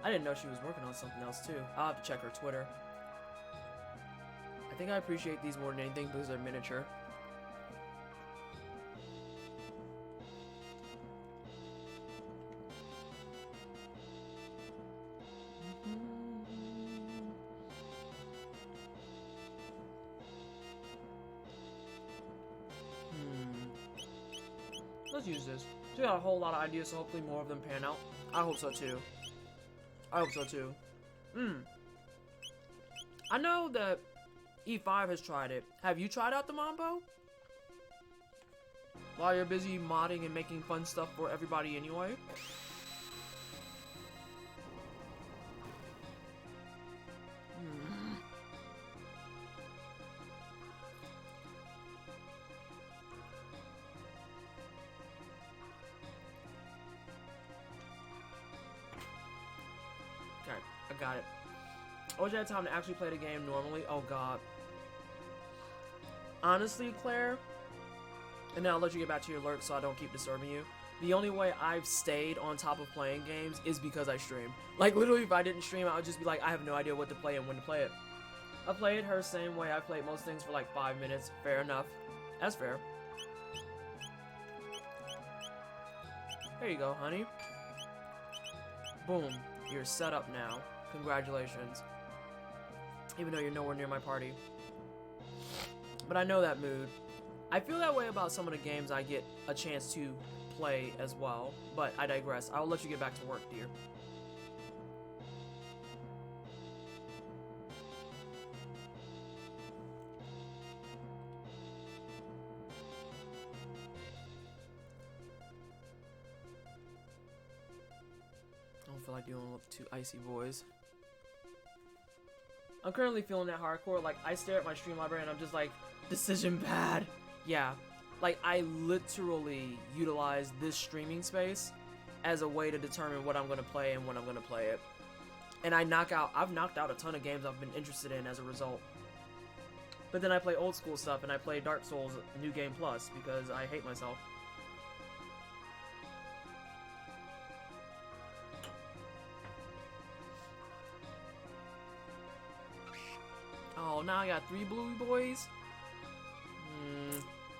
I didn't know she was working on something else too. I'll have to check her Twitter. I think I appreciate these more than anything because they're miniature. Let's use this. We got a whole lot of ideas, so hopefully more of them pan out. I hope so too. I hope so too. I know that E5 has tried it. Have you tried out the Mambo? While you're busy modding and making fun stuff for everybody anyway. Okay, I got it. I wish I had time to actually play the game normally. Oh god. Honestly, Claire, and then I'll let you get back to your lurk so I don't keep disturbing you. The only way I've stayed on top of playing games is because I stream. Like, literally, if I didn't stream, I would just be like, I have no idea what to play and when to play it. I played her same way. I played most things for like 5 minutes. Fair enough. That's fair. Here you go, honey. Boom. You're set up now. Congratulations. Even though you're nowhere near my party. But I know that mood. I feel that way about some of the games I get a chance to play as well. But I digress. I'll let you get back to work, dear. I don't feel like dealing with two icy boys. I'm currently feeling that hardcore. Like, I stare at my stream library and I'm just like, decision bad. Yeah. Like, I literally utilize this streaming space as a way to determine what I'm going to play and when I'm going to play it. And I've knocked out a ton of games I've been interested in as a result. But then I play old school stuff and I play Dark Souls New Game Plus because I hate myself. Oh, now I got 3 bluey boys?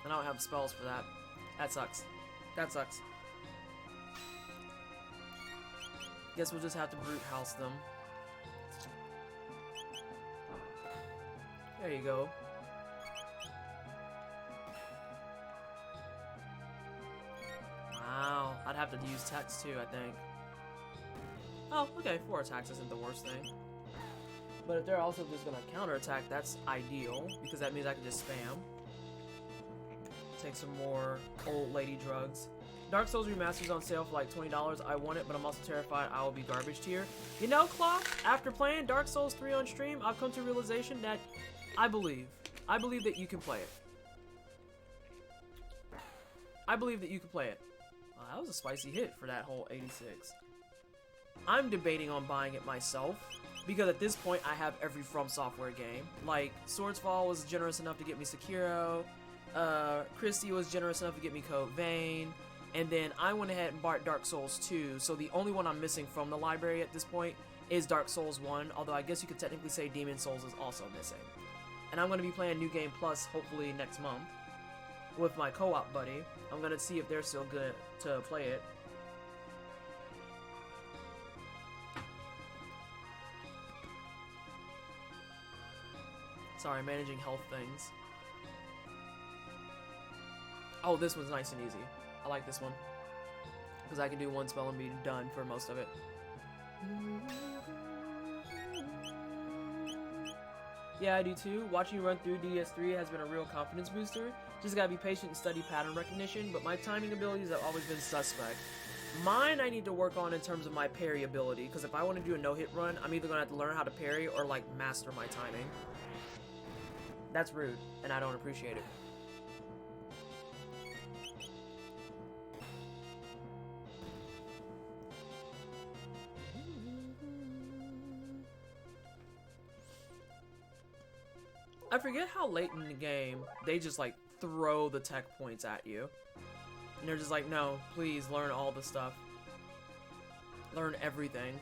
And I don't have spells for that. That sucks. That sucks. Guess we'll just have to brute house them. There you go. Wow. I'd have to use text too, I think. Oh, okay. 4 attacks isn't the worst thing. But if they're also just gonna counterattack, that's ideal, because that means I can just spam. Take some more old lady drugs. Dark Souls Remastered's on sale for like $20. I want it, but I'm also terrified I will be garbage tier. You know, Claw, after playing Dark Souls 3 on stream, I've come to a realization that I believe that you can play it. I believe that you can play it. Wow, that was a spicy hit for that whole 86. I'm debating on buying it myself, because at this point I have every From Software game. Like, Swordsfall was generous enough to get me Sekiro, Christy was generous enough to get me Code Vein, and then I went ahead and bought Dark Souls 2, so the only one I'm missing from the library at this point is Dark Souls 1, although I guess you could technically say Demon Souls is also missing. And I'm going to be playing New Game Plus hopefully next month with my co-op buddy. I'm going to see if they're still good to play it. Sorry, managing health things. Oh, this one's nice and easy. I like this one. Because I can do one spell and be done for most of it. Yeah, I do too. Watching you run through DS3 has been a real confidence booster. Just gotta be patient and study pattern recognition, but my timing abilities have always been suspect. Mine I need to work on in terms of my parry ability, because if I want to do a no-hit run, I'm either gonna have to learn how to parry or like master my timing. That's rude, and I don't appreciate it. I forget how late in the game they just like throw the tech points at you. And they're just like, no, please learn all the stuff. Learn everything.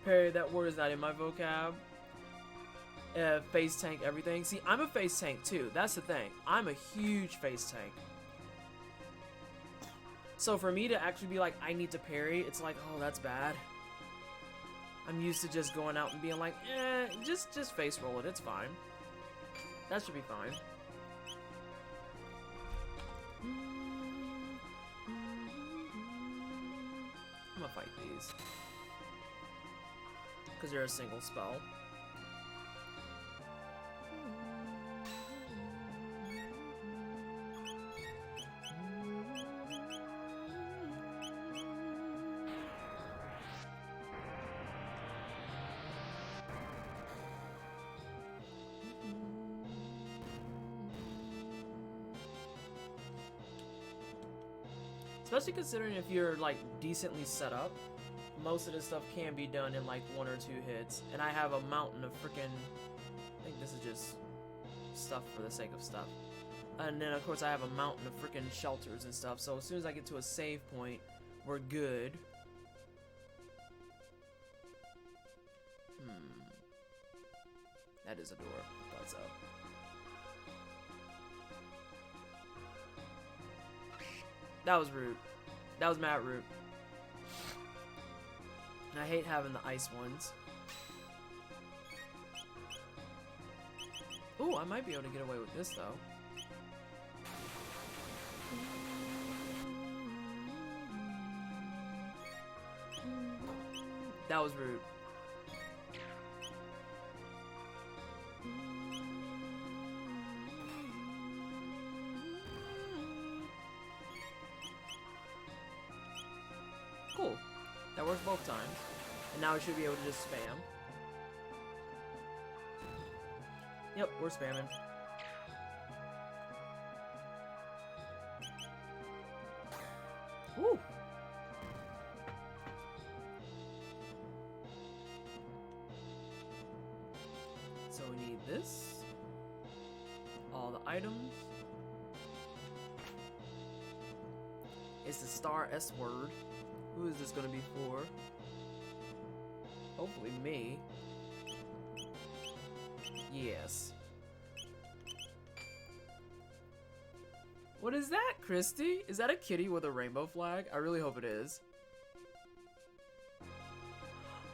Parry, that word is not in my vocab. face tank everything. See, I'm a face tank too. That's the thing. I'm a huge face tank. So for me to actually be like, I need to parry, it's like, oh, that's bad. I'm used to just going out and being like, just face roll it. It's fine. That should be fine. I'm gonna fight these. Because they're a single spell. Especially considering if you're like decently set up, most of this stuff can be done in like 1 or 2 hits. And I have a mountain of freaking, I think this is just stuff for the sake of stuff. And then of course I have a mountain of freaking shelters and stuff. So as soon as I get to a save point, we're good. That is a door. I thought so. That was rude. That was mad rude. I hate having the ice ones. Ooh, I might be able to get away with this though. That was rude. Cool. That works both times. And now we should be able to just spam. Yep, we're spamming. Woo! So we need this. All the items. It's the star S word. Who is this gonna be for? Hopefully me. Yes. What is that, Christy? Is that a kitty with a rainbow flag? I really hope it is.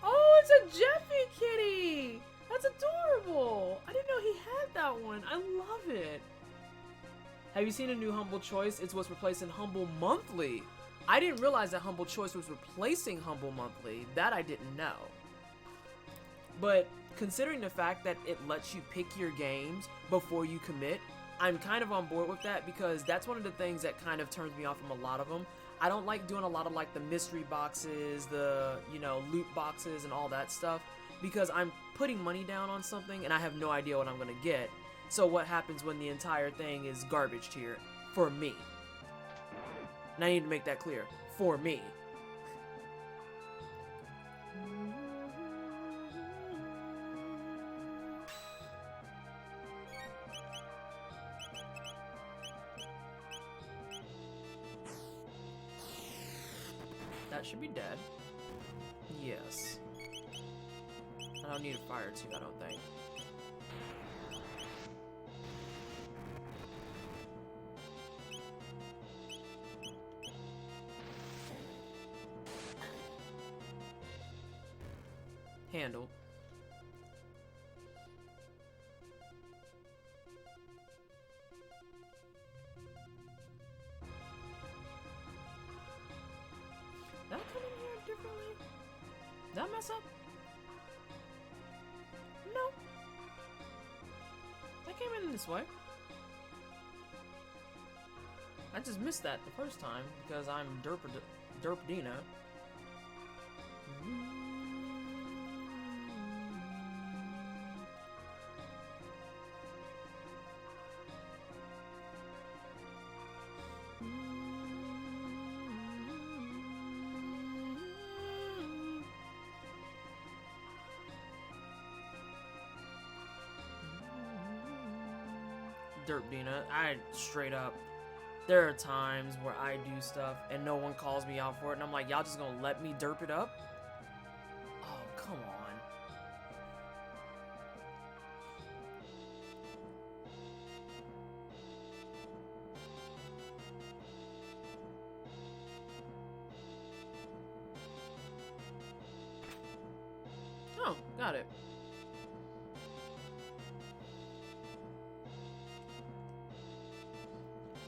Oh, it's a Jeffy kitty! That's adorable! I didn't know he had that one. I love it. Have you seen a new Humble Choice? It's what's replacing Humble Monthly. I didn't realize that Humble Choice was replacing Humble Monthly. That I didn't know. But considering the fact that it lets you pick your games before you commit, I'm kind of on board with that because that's one of the things that kind of turns me off from a lot of them. I don't like doing a lot of like the mystery boxes, the, you know, loot boxes and all that stuff because I'm putting money down on something and I have no idea what I'm going to get. So what happens when the entire thing is garbage tier for me? And I need to make that clear. For me. That should be dead. Yes. I don't need a fire too, I don't think. Handle. Did that come in here differently? Did that mess up? No. That came in this way. I just missed that the first time because I'm Derpdina. Derpdina, I straight up, there are times where I do stuff and no one calls me out for it and I'm like, y'all just gonna let me derp it up? Oh, come on. Got it.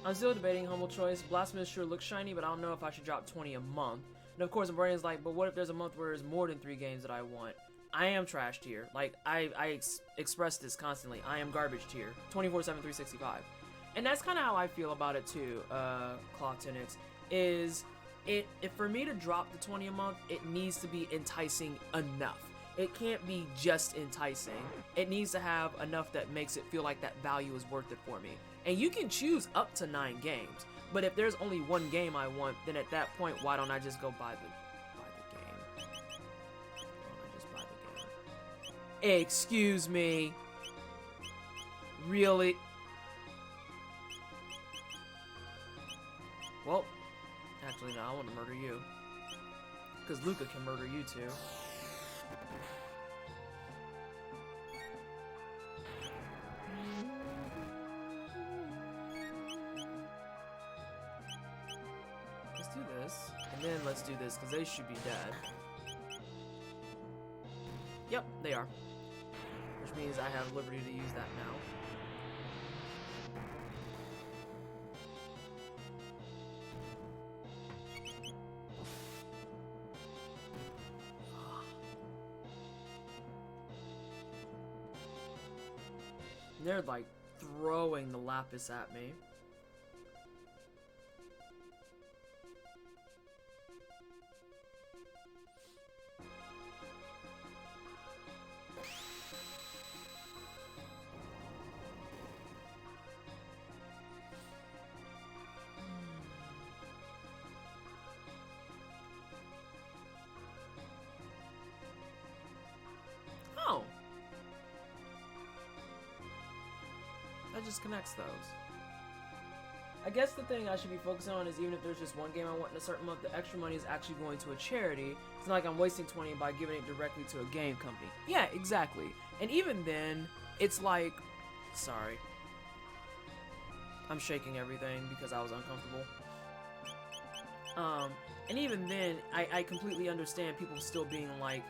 I'm still debating humble choice. Blasphemous sure looks shiny, but I don't know if I should drop 20 a month. And of course, Brian's like, but what if there's a month where there's more than 3 games that I want? I am trash tier. Like, I express this constantly. I am garbage tier. 24/7, 365. And that's kind of how I feel about it too, Clock 10X. Is if for me to drop the 20 a month, it needs to be enticing enough. It can't be just enticing. It needs to have enough that makes it feel like that value is worth it for me. And you can choose up to 9 games. But if there's only 1 game I want, then at that point, why don't I just go buy the game? Why don't I just buy the game? Excuse me. Really? Well, actually no, I want to murder you. Because Luca can murder you too. Let's do this, and then let's do this, because they should be dead. Yep, they are. Which means I have liberty to use that now. They're like throwing the lapis at me. Oh. That just connects those. I guess the thing I should be focusing on is even if there's just 1 game I want in a certain month, the extra money is actually going to a charity. It's not like I'm wasting 20 by giving it directly to a game company. Yeah, exactly. And even then, it's like... Sorry. I'm shaking everything because I was uncomfortable. And even then, I completely understand people still being like,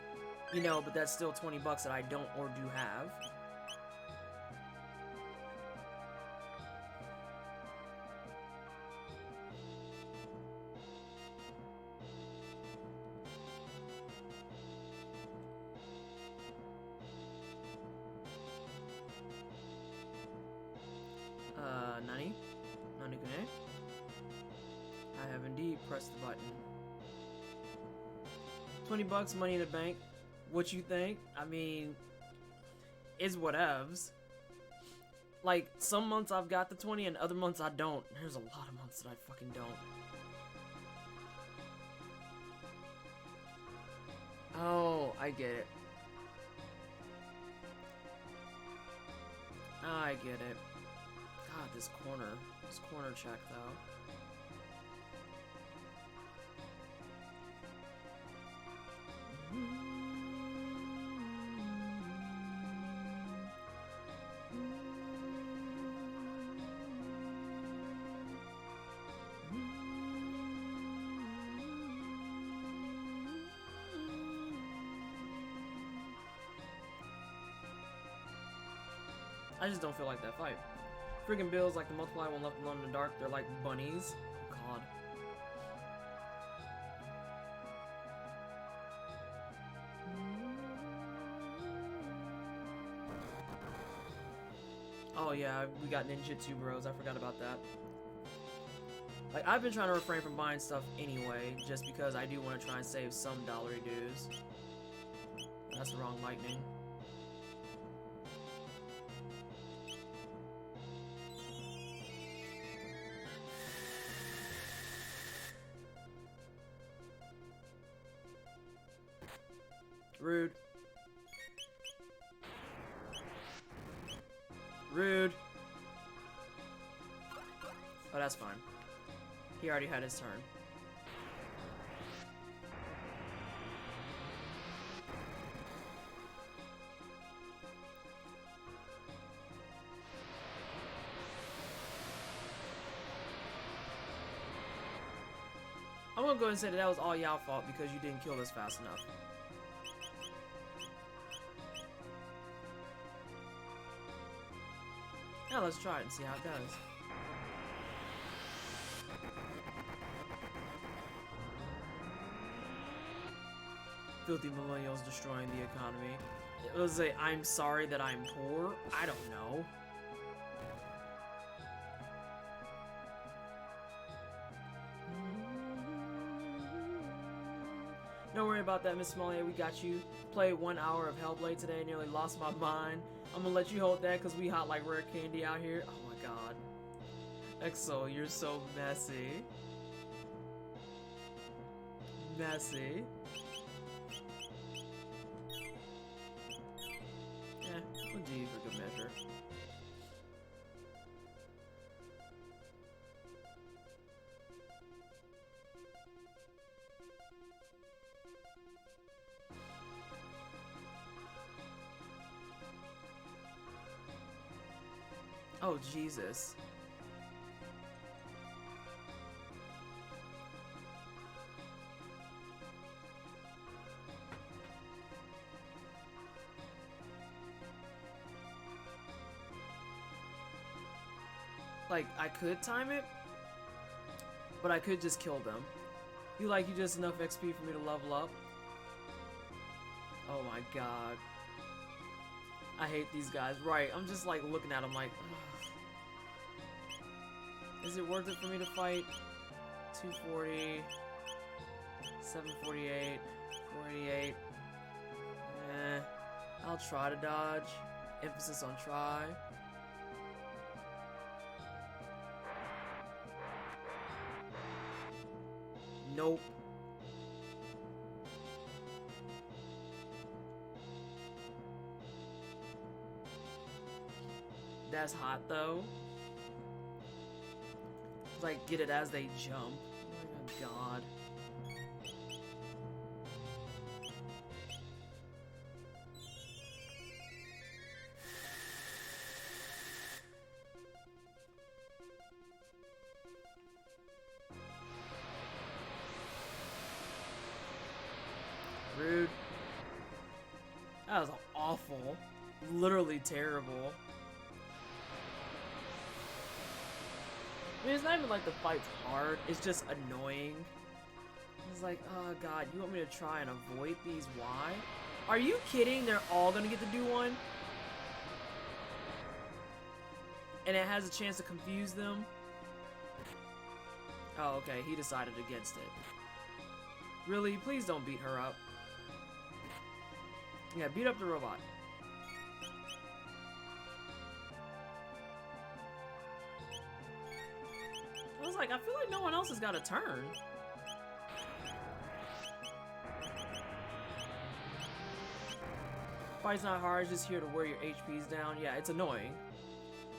you know, but that's still 20 bucks that I don't or do have. Nani? Nani-kune? I have indeed pressed the button. 20 bucks, money in the bank. What you think? I mean, is whatevs. Like, some months I've got the 20 and other months I don't. There's a lot of months that I fucking don't. Oh, I get it. I get it. God, this corner check though. I just don't feel like that fight. Friggin' bills like the multiply when left alone in the dark, they're like bunnies. Oh, God. Oh yeah, we got ninjutsu bros, I forgot about that. Like, I've been trying to refrain from buying stuff anyway, just because I do want to try and save some dollary dues. That's the wrong lightning. Rude. Rude. Oh, that's fine. He already had his turn. I'm gonna go ahead and say that was all y'all fault because you didn't kill us fast enough. Now let's try it and see how it does. Filthy millennials destroying the economy. It was a I'm sorry that I'm poor. I don't know. Don't worry about that, Miss Smalley. We got you. Played 1 hour of Hellblade today. Nearly lost my mind. I'm gonna let you hold that because we hot like rare candy out here. Oh my god. Exo, you're so messy. Messy. We'll do you for good measure. Oh, Jesus. Like, I could time it, but I could just kill them. You just enough XP for me to level up? Oh my god. I hate these guys. Right, I'm just like looking at them like, ugh. Is it worth it for me to fight? 240, 748, 488. I'll try to dodge. Emphasis on try. Nope. That's hot though. Like, get it as they jump. Oh my god. Rude. That was awful. Literally terrible. I mean, it's not even like the fight's hard, it's just annoying. It's like, oh god, you want me to try and avoid these? Why? Are you kidding? They're all gonna get to do one? And it has a chance to confuse them? Oh, okay, he decided against it. Really? Please don't beat her up. Yeah, beat up the robot. I was like, I feel like no one else has got a turn. Fight's not hard, it's just here to wear your HP's down. Yeah, it's annoying.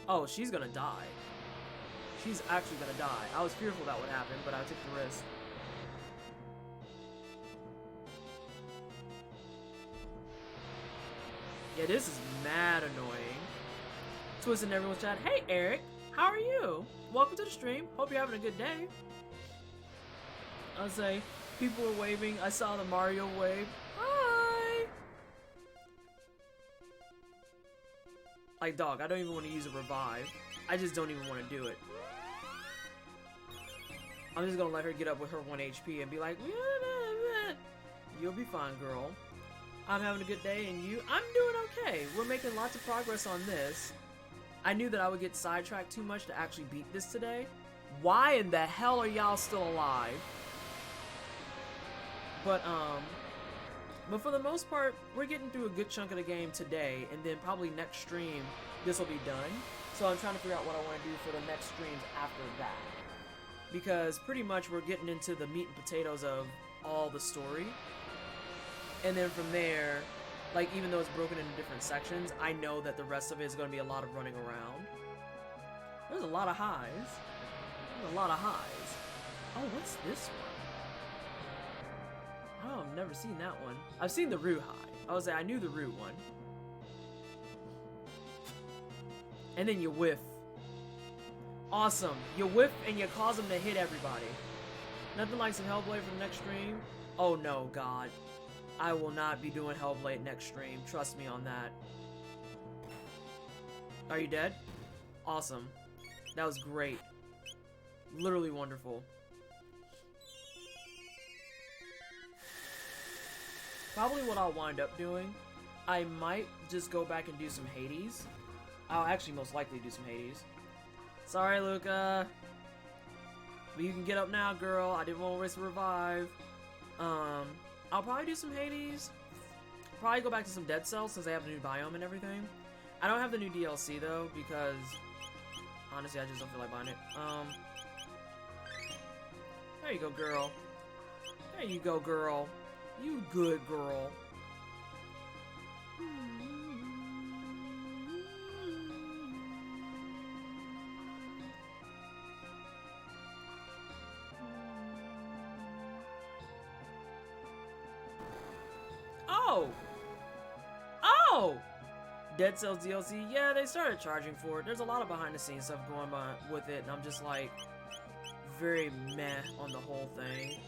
Oh, she's gonna die. She's actually gonna die. I was fearful that would happen, but I took the risk. Yeah, this is mad annoying. Twist in everyone's chat. Hey, Eric. How are you? Welcome to the stream. Hope you're having a good day. I'll say, people were waving. I saw the Mario wave. Hi! Like, dog, I don't even want to use a revive. I just don't even want to do it. I'm just gonna let her get up with her 1 HP and be like, you'll be fine, girl. I'm having a good day, and you? I'm doing okay. We're making lots of progress on this. I knew that I would get sidetracked too much to actually beat this today. Why in the hell are y'all still alive? But for the most part, we're getting through a good chunk of the game today, and then probably next stream, this will be done. So I'm trying to figure out what I want to do for the next streams after that. Because pretty much we're getting into the meat and potatoes of all the story. And then from there, like, even though it's broken into different sections, I know that the rest of it is going to be a lot of running around. There's a lot of highs. There's a lot of highs. Oh, what's this one? Oh, I've never seen that one. I've seen the Rue high. I was like, I knew the Rue one. And then you whiff. Awesome. You whiff and you cause them to hit everybody. Nothing like some Hellblade for the next stream. Oh no, God. I will not be doing Hellblade next stream. Trust me on that. Are you dead? Awesome. That was great. Literally wonderful. Probably what I'll wind up doing, I might just go back and do some Hades. I'll actually most likely do some Hades. Sorry, Luca. But you can get up now, girl. I didn't want to risk a revive. I'll probably do some Hades. Probably go back to some Dead Cells since they have a new biome and everything. I don't have the new DLC though because honestly I just don't feel like buying it. There you go, girl. There you go, girl. You good girl. Oh! Oh! Dead Cells DLC, yeah, they started charging for it. There's a lot of behind the scenes stuff going on with it, and I'm just like very meh on the whole thing.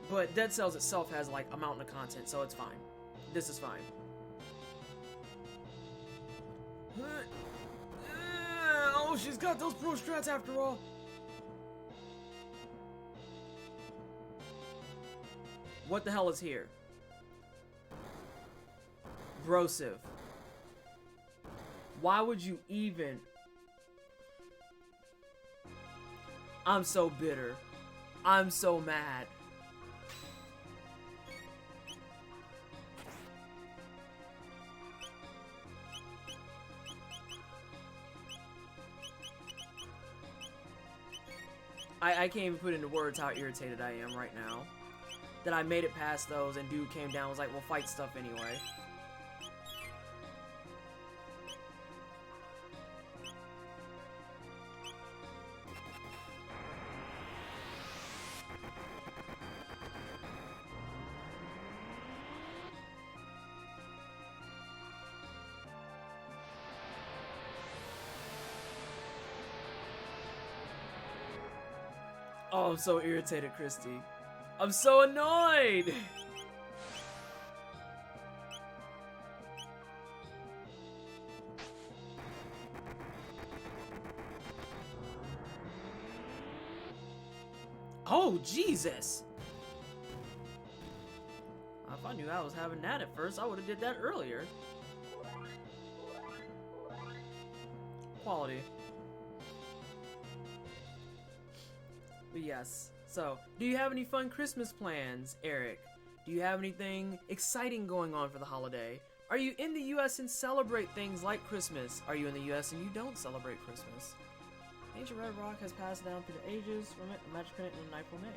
But Dead Cells itself has like a mountain of content, so it's fine. This is fine. Oh, she's got those pro strats after all. What the hell is here? Brosive. Why would you even? I'm so bitter. I'm so mad. I can't even put into words how irritated I am right now. That I made it past those and dude came down and was like, well, fight stuff anyway. Oh, I'm so irritated, Christy. I'm so annoyed! Oh, Jesus! If I knew I was having that at first, I would have did that earlier. Quality. But yes. So, do you have any fun Christmas plans, Eric? Do you have anything exciting going on for the holiday? Are you in the US and celebrate things like Christmas? Are you in the US and you don't celebrate Christmas? Ancient Red Rock has passed down through the ages. From it, a magic pendant and a knife were made.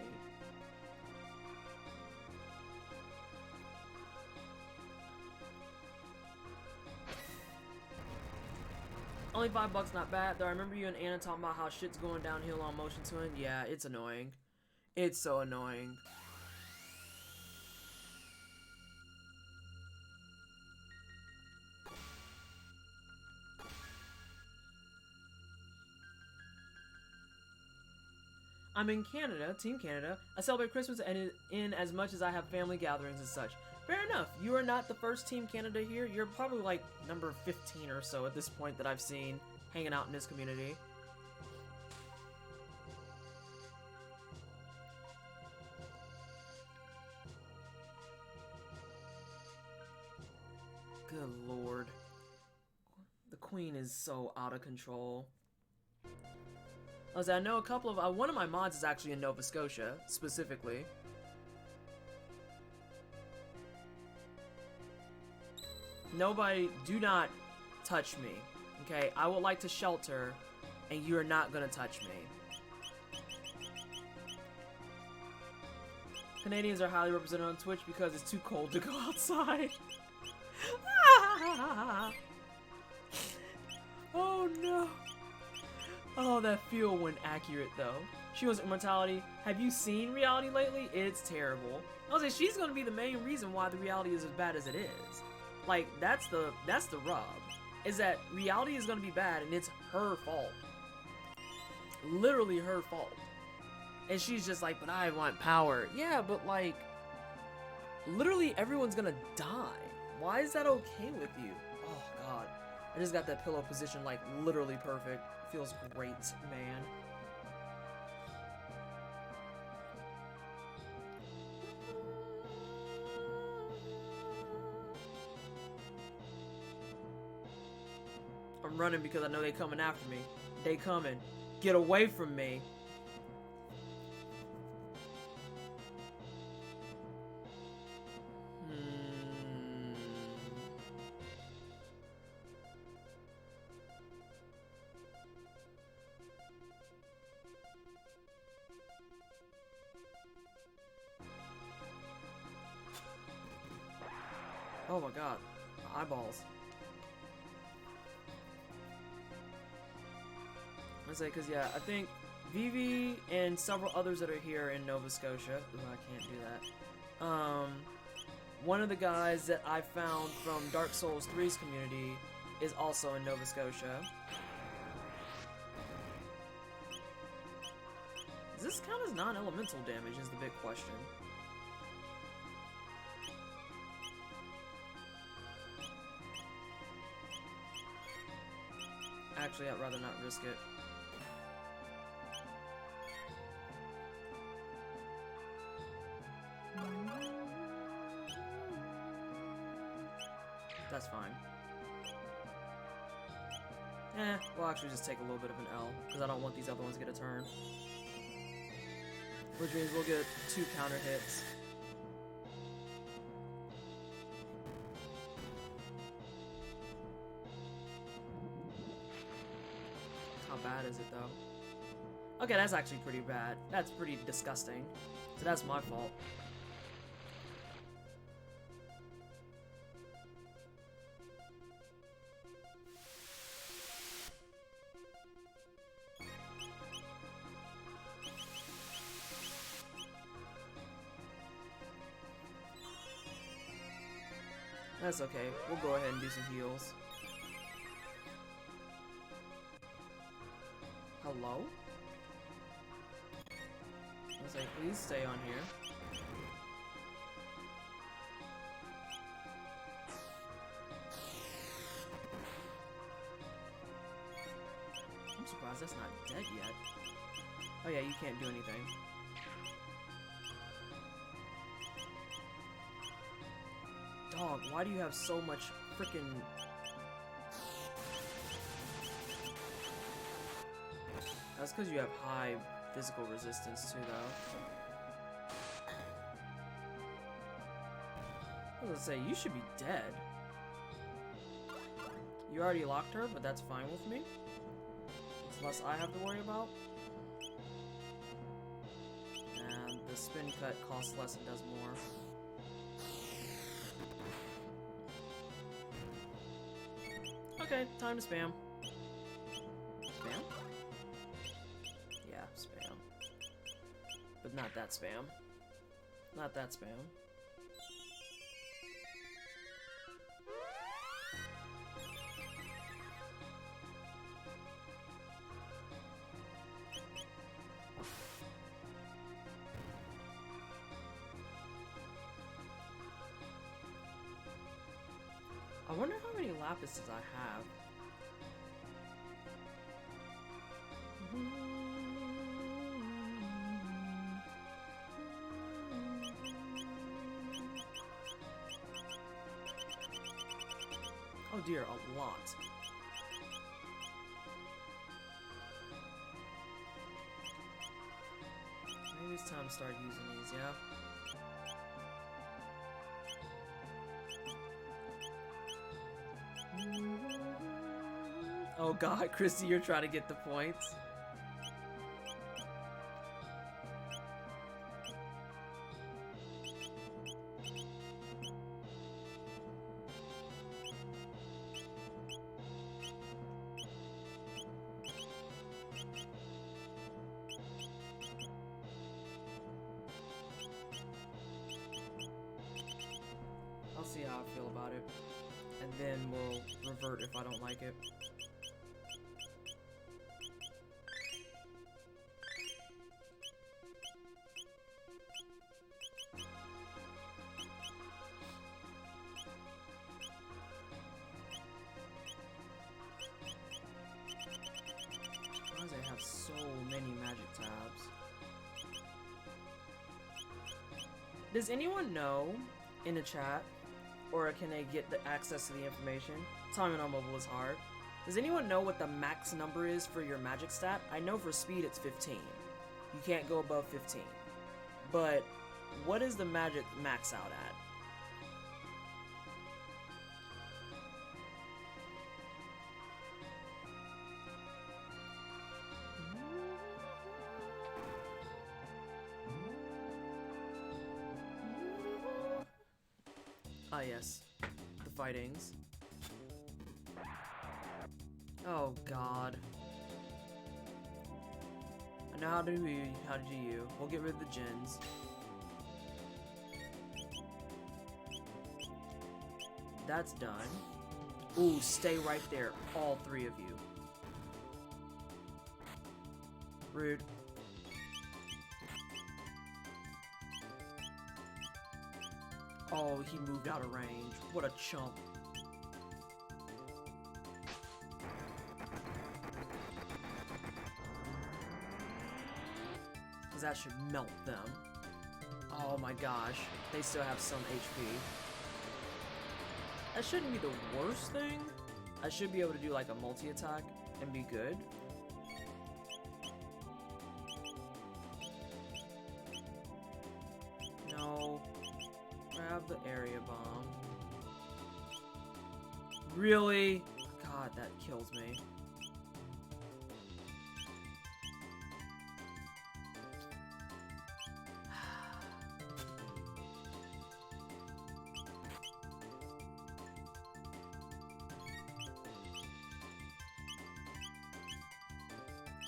Only $5, not bad. Though I remember you and Anna talking about how shit's going downhill on Motion Twin. Yeah, it's annoying. It's so annoying. I'm in Canada, Team Canada. I celebrate Christmas and in as much as I have family gatherings and such. Fair enough. You are not the first Team Canada here. You're probably like number 15 or so at this point that I've seen hanging out in this community. Good lord. The queen is so out of control. I know a couple of... one of my mods is actually in Nova Scotia, specifically. Nobody, do not touch me, okay? I would like to shelter, and you are not gonna touch me. Canadians are highly represented on Twitch because it's too cold to go outside. Oh no. Oh, that feel went accurate though. She was immortality. Have you seen reality lately? It's terrible. I was like, she's gonna be the main reason why the reality is as bad as it is. Like, that's the rub. Is that reality is gonna be bad and it's her fault. Literally her fault. And she's just like, but I want power. Yeah, but like, literally everyone's gonna die. Why is that okay with you? Oh god. I just got that pillow position like literally perfect. Feels great, man. I'm running because I know they coming after me. They coming. Get away from me. Oh my god. My eyeballs. I say, because yeah, I think Vivi and several others that are here in Nova Scotia. Ooh, I can't do that. One of the guys that I found from Dark Souls 3's community is also in Nova Scotia. Does this count as non-elemental damage is the big question. Actually, I'd rather not risk it. That's fine. We'll actually just take a little bit of an L, because I don't want these other ones to get a turn. Which means we'll get 2 counter hits. How bad is it, though? Okay, that's actually pretty bad. That's pretty disgusting. So that's my fault. That's okay. We'll go ahead and do some heals. Hello? I was like, please stay on here. I'm surprised that's not dead yet. Oh yeah, you can't do anything. Dog, why do you have so much freaking... That's because you have high physical resistance too, though. I was gonna say, you should be dead. You already locked her, but that's fine with me. It's less I have to worry about. And the spin cut costs less and does more. Okay, time to spam. Spam? Yeah, spam. But not that spam. Not that spam. I wonder how many lapises I have. Oh dear, a lot. Maybe it's time to start using these, yeah? Oh god, Christy, you're trying to get the points. I'll see how I feel about it. And then we'll revert if I don't like it. have so many magic tabs. Does anyone know in the chat, or can they get the access to the information? Timing on mobile is hard. Does anyone know what the max number is for your magic stat? I know for speed it's 15. You can't go above 15. But what is the magic max out at? Ah yes, the fightings. Oh god. I know how to do you. We'll get rid of the gens. That's done. Ooh, stay right there, all three of you. Rude. Oh, he moved out of range. What a chump. Because that should melt them. Oh my gosh. They still have some HP. That shouldn't be the worst thing. I should be able to do like a multi-attack and be good. No. Grab the area bomb. Really? God, that kills me.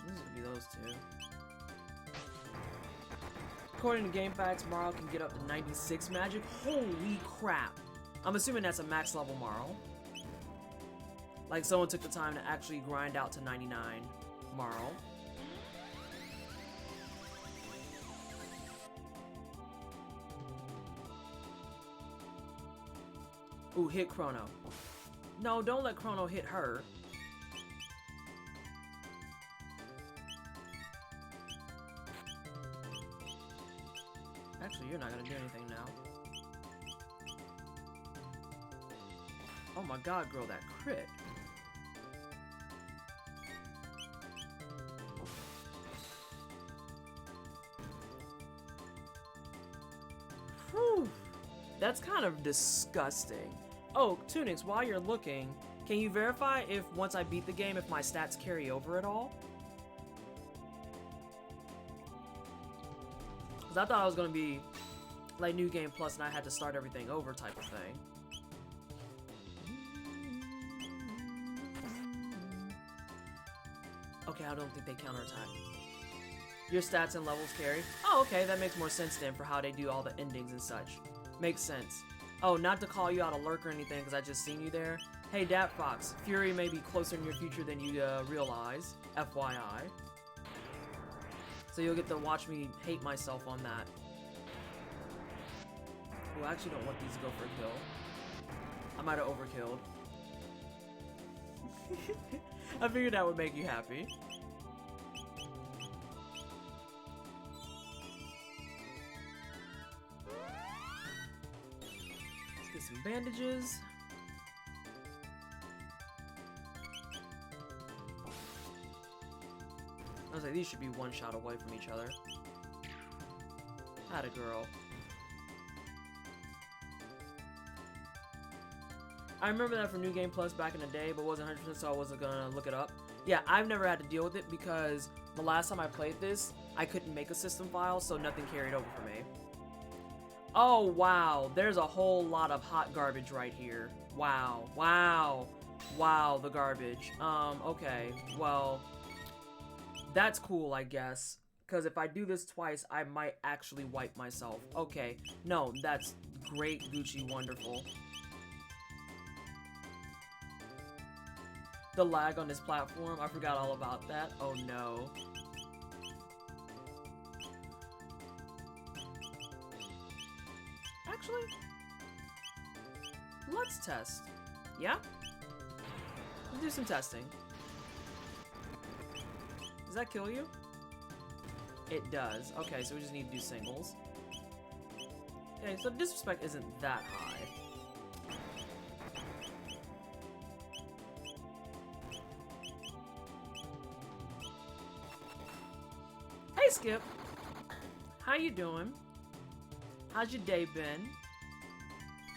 This is gonna be those two. According to GameFAQs, Marl can get up to 96 magic. Holy crap! I'm assuming that's a max level Marl. Like someone took the time to actually grind out to 99 Marl. Ooh, hit Chrono. No, don't let Chrono hit her. Actually, you're not gonna do anything now. Oh my god, girl, that crit. Whew. That's kind of disgusting. Oh, Tunix, while you're looking, can you verify if once I beat the game, if my stats carry over at all? Because I thought I was going to be like New Game Plus and I had to start everything over type of thing. Okay, I don't think they counterattack. Your stats and levels carry? Oh, okay, that makes more sense then for how they do all the endings and such. Makes sense. Oh, not to call you out a lurk or anything because I just seen you there. Hey, Dat Fox, Fury may be closer in your future than you realize. FYI. So you'll get to watch me hate myself on that. Well, I actually don't want these to go for a kill. I might have overkilled. I figured that would make you happy. Let's get some bandages. I was like, these should be one shot away from each other. Atta girl. I remember that from New Game Plus back in the day, but wasn't 100%, so I wasn't gonna look it up. Yeah, I've never had to deal with it because the last time I played this, I couldn't make a system file, so nothing carried over for me. Oh, wow. There's a whole lot of hot garbage right here. Wow. Wow. Wow, the garbage. Okay. Well, that's cool, I guess. Because if I do this twice, I might actually wipe myself. Okay. No, that's great, Gucci, wonderful. The lag on this platform, I forgot all about that. Oh no. Actually, let's test. Yeah? Let's do some testing. Does that kill you? It does. Okay, so we just need to do singles. Okay, so disrespect isn't that high. Hey Skip! How you doing? How's your day been?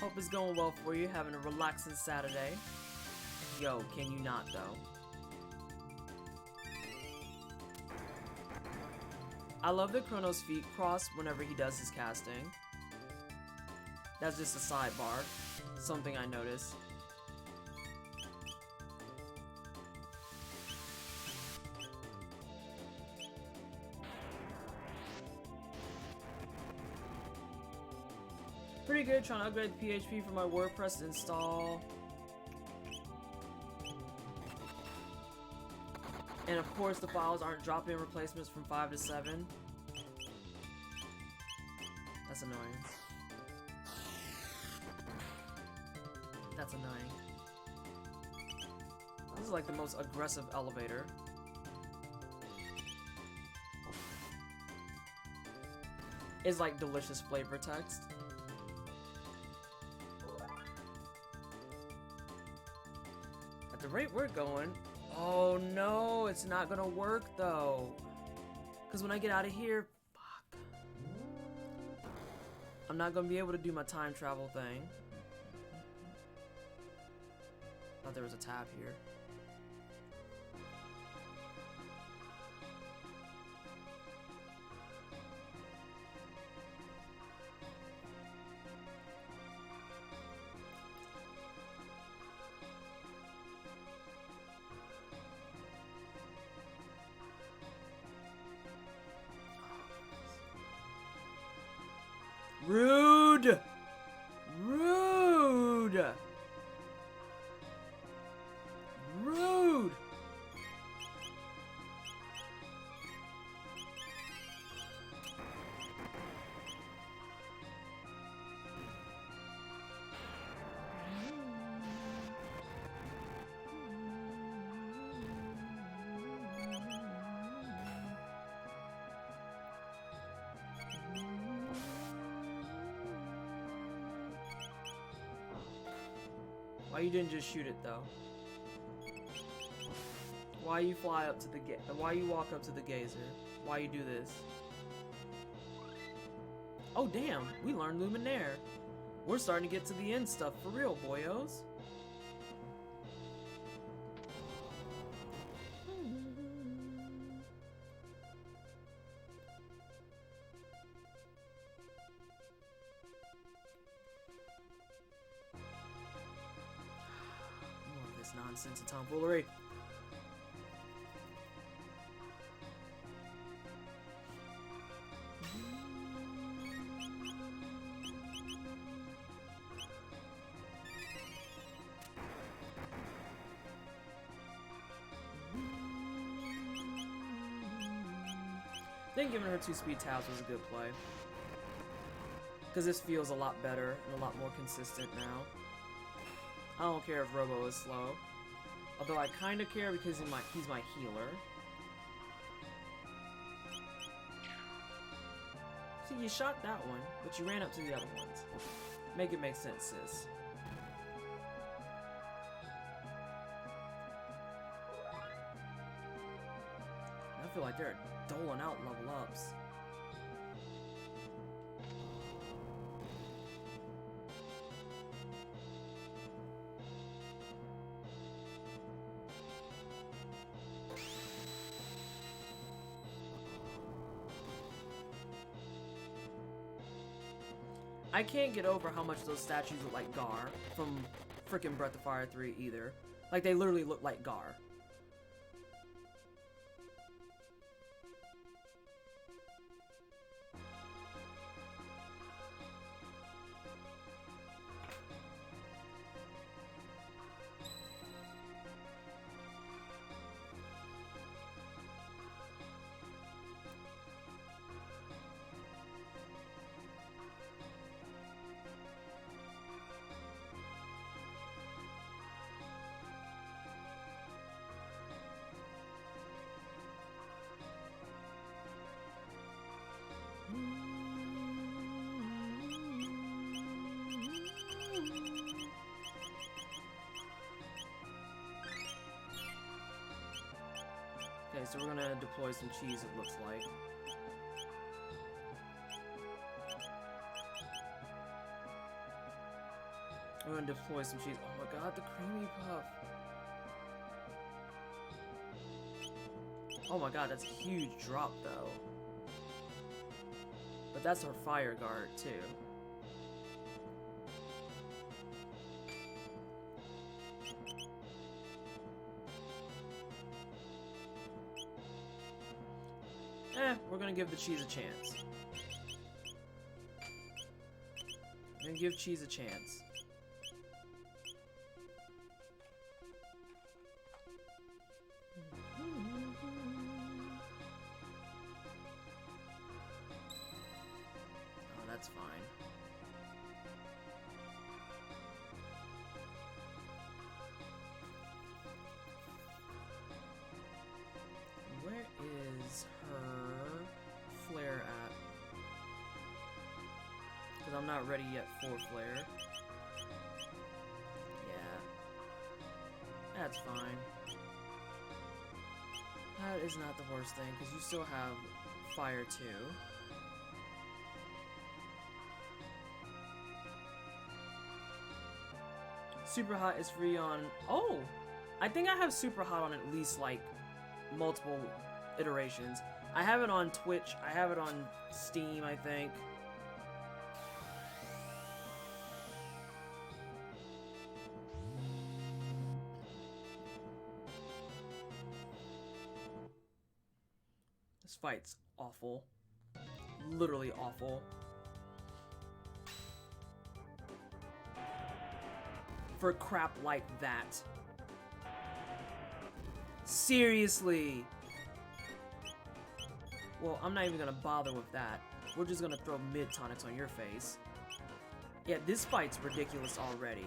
Hope it's going well for you, having a relaxing Saturday. Yo, can you not though? I love that Chrono's feet cross whenever he does his casting. That's just a sidebar. Something I noticed. Pretty good, trying to upgrade the PHP for my WordPress to install. And of course the files aren't dropping replacements from 5 to 7. That's annoying. That's annoying. This is like the most aggressive elevator. It's like delicious flavor text. At the rate we're going, oh no, it's not gonna work though. Because when I get out of here, fuck. I'm not gonna be able to do my time travel thing. Thought there was a tab here. Rude! Rude! Rude! Why you didn't just shoot it though? Why you fly up to the why you walk up to the gazer? Why you do this? Oh damn, we learned Luminaire. We're starting to get to the end stuff for real, boyos. More of this nonsense and tomfoolery. I think giving her 2 speed tabs was a good play. Because this feels a lot better and a lot more consistent now. I don't care if Robo is slow. Although I kind of care because he's my healer. See, you shot that one, but you ran up to the other ones. Make it make sense, sis. I feel like they're doling out level ups. I can't get over how much those statues look like Gar from frickin' Breath of Fire 3 either. Like, they literally look like Gar. Okay, so we're gonna deploy some cheese, it looks like. We're gonna deploy some cheese. Oh my god, the creamy puff. Oh my god, that's a huge drop though. But that's our fire guard too. We're gonna give the cheese a chance. We're gonna give cheese a chance. Oh, that's fine. Where is her flare at? Because I'm not ready yet for flare. Yeah. That's fine. That is not the worst thing, because you still have fire too. Super Hot is free on... Oh! I think I have Super Hot on at least, like, multiple iterations. I have it on Twitch. I have it on Steam, I think. This fight's awful. Literally awful. For crap like that. Seriously. Well, I'm not even gonna bother with that. We're just gonna throw mid-tonics on your face. Yeah, this fight's ridiculous already.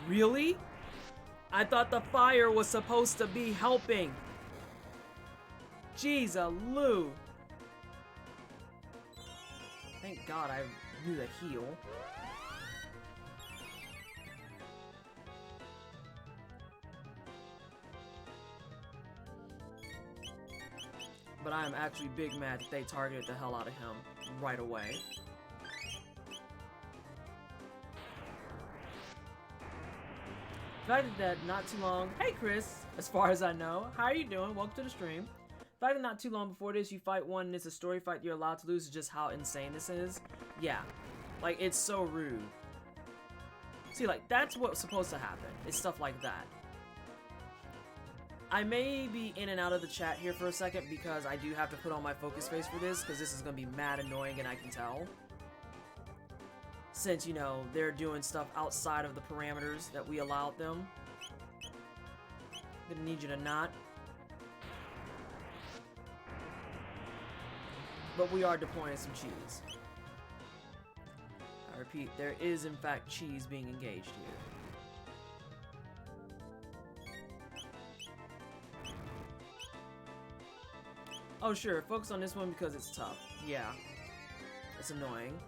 Really? I thought the fire was supposed to be helping. Jeez-a-loo. Thank God I knew the heal. But I am actually big mad that they targeted the hell out of him right away. The fact that not too long... Hey Chris! As far as I know. How are you doing? Welcome to the stream. The fact that not too long before this you fight one and it's a story fight you're allowed to lose is just how insane this is. Yeah. Like, it's so rude. See, like, that's what's supposed to happen. It's stuff like that. I may be in and out of the chat here for a second because I do have to put on my focus face for this because this is going to be mad annoying and I can tell. Since, you know, they're doing stuff outside of the parameters that we allowed them. Gonna need you to not. But we are deploying some cheese. I repeat, there is in fact cheese being engaged here. Oh sure, focus on this one because it's tough. Yeah. It's annoying.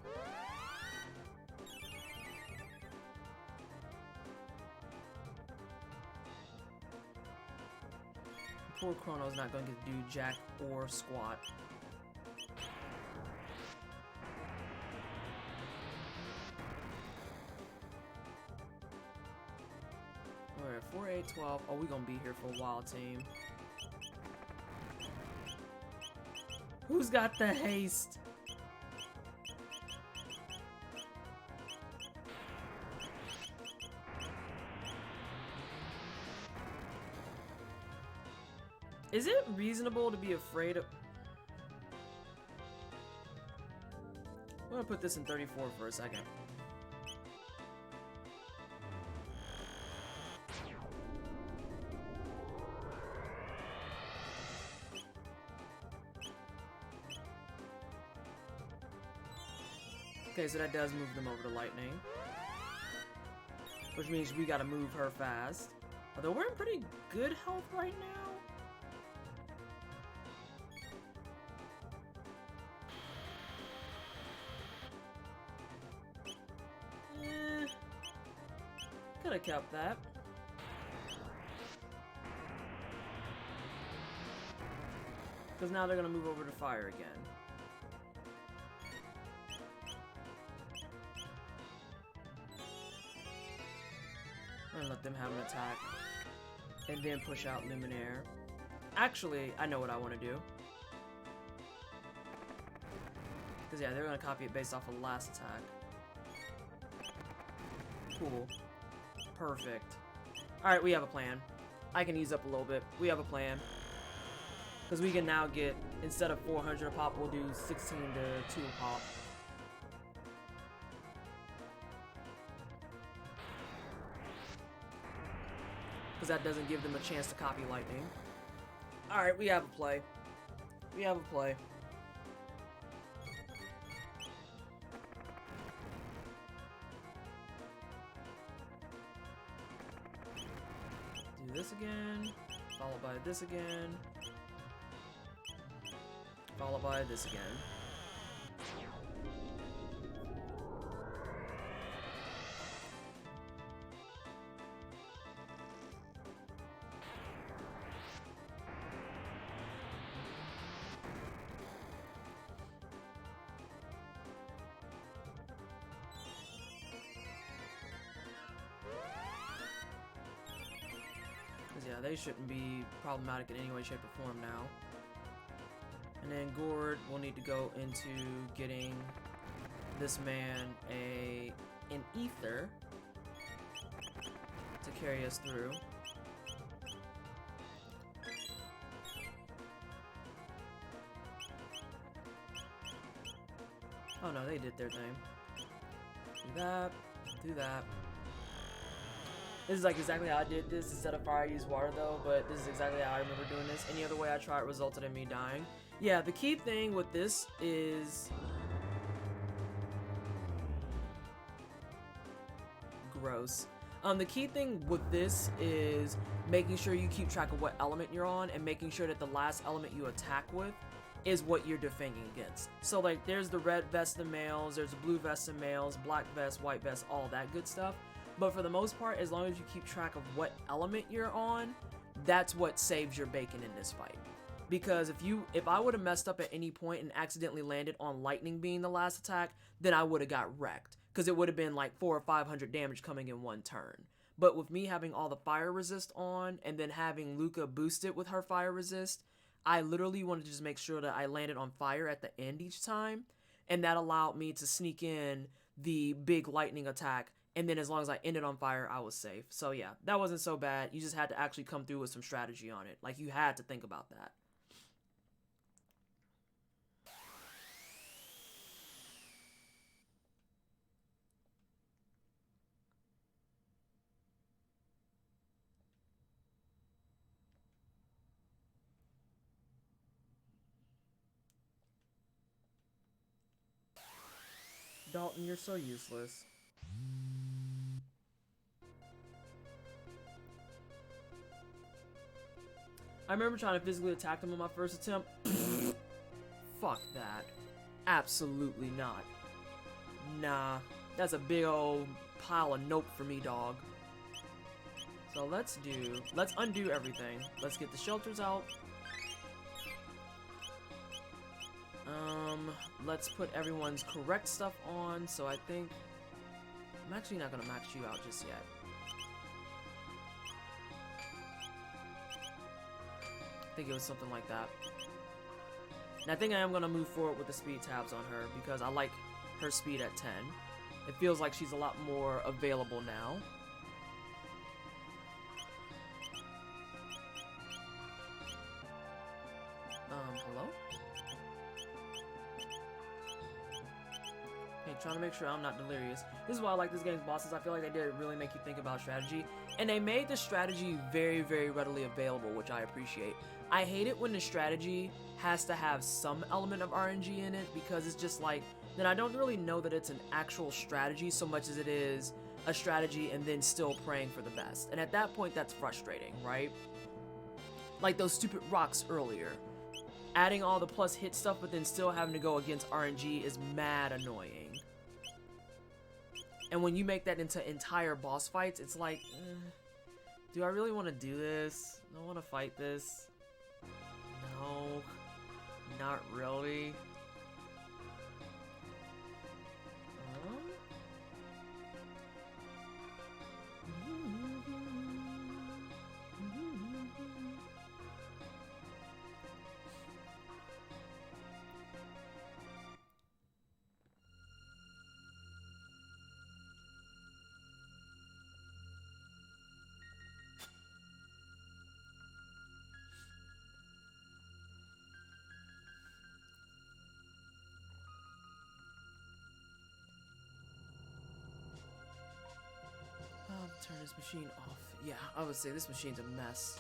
Poor Chrono's not going to do jack or squat. Alright, 4, 8, 12. Oh, we're gonna be here for a while, team. Who's got the haste? Is it reasonable to be afraid of... I'm gonna put this in 34 for a second. Okay, so that does move them over to lightning. Which means we gotta move her fast. Although we're in pretty good health right now. could have kept that. Because now they're going to move over to fire again. I'm gonna let them have an attack. And then push out Luminaire. Actually, I know what I want to do. Because yeah, they're going to copy it based off of the last attack. Cool. Perfect. Alright, we have a plan. I can ease up a little bit. We have a plan. Because we can now get, instead of 400 a pop, we'll do 16 to 2 a pop. Because that doesn't give them a chance to copy lightning. Alright, we have a play. We have a play. Do this again, followed by this again, followed by this again. Yeah, they shouldn't be problematic in any way, shape, or form now. And then Gord will need to go into getting this man an ether to carry us through. Oh no, they did their thing. Do that, do that. This is like exactly how I did this. Instead of fire, I used water though, but this is exactly how I remember doing this. Any other way I tried resulted in me dying. Yeah, the key thing with this is... gross. The key thing with this is making sure you keep track of what element you're on and making sure that the last element you attack with is what you're defending against. So like there's the red vest in males, there's the blue vest in males, black vest, white vest, all that good stuff. But for the most part, as long as you keep track of what element you're on, that's what saves your bacon in this fight. Because if I would have messed up at any point and accidentally landed on lightning being the last attack, then I would have got wrecked. Because it would have been like 400 or 500 damage coming in one turn. But with me having all the fire resist on and then having Luca boosted with her fire resist, I literally wanted to just make sure that I landed on fire at the end each time. And that allowed me to sneak in the big lightning attack. And then as long as I ended on fire, I was safe. So yeah, that wasn't so bad. You just had to actually come through with some strategy on it. Like you had to think about that. Dalton, you're so useless. I remember trying to physically attack them on my first attempt. Fuck that. Absolutely not. Nah. That's a big old pile of nope for me, dog. So let's undo everything. Let's get the shelters out. Let's put everyone's correct stuff on. So I think I'm actually not gonna max you out just yet. I think it was something like that. And I think I am gonna move forward with the speed tabs on her because I like her speed at 10. It feels like she's a lot more available now. Hello? Hey, trying to make sure I'm not delirious. This is why I like this game's bosses. I feel like they did really make you think about strategy. And they made the strategy very, very readily available, which I appreciate. I hate it when the strategy has to have some element of RNG in it because it's just like, then I don't really know that it's an actual strategy so much as it is a strategy and then still praying for the best. And at that point, that's frustrating, right? Like those stupid rocks earlier. Adding all the plus hit stuff but then still having to go against RNG is mad annoying. And when you make that into entire boss fights, it's like, do I really want to do this? I don't want to fight this. No, not really. Turn this machine off. Yeah, I would say this machine's a mess.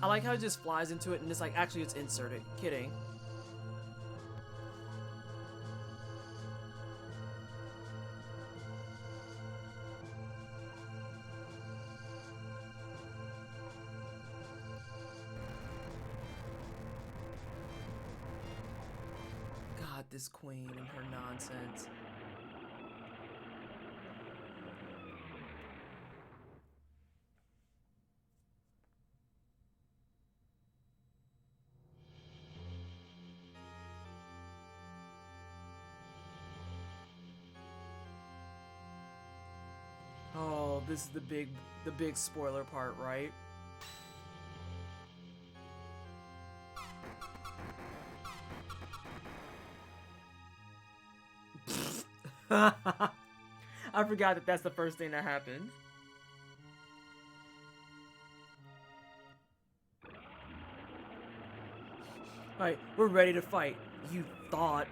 I like how it just flies into it and it's like, actually it's inserted. Kidding. God, this queen and her nonsense. Oh, this is the big spoiler part, right? I forgot that that's the first thing that happened. Alright, we're ready to fight. You thought.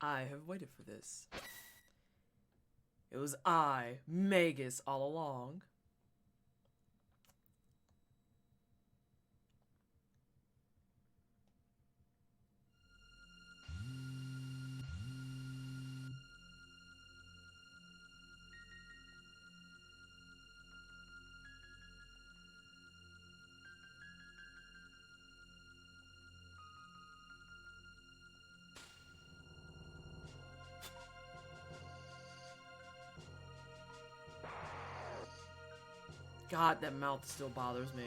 I have waited for this. It was I, Magus, all along. God, that mouth still bothers me.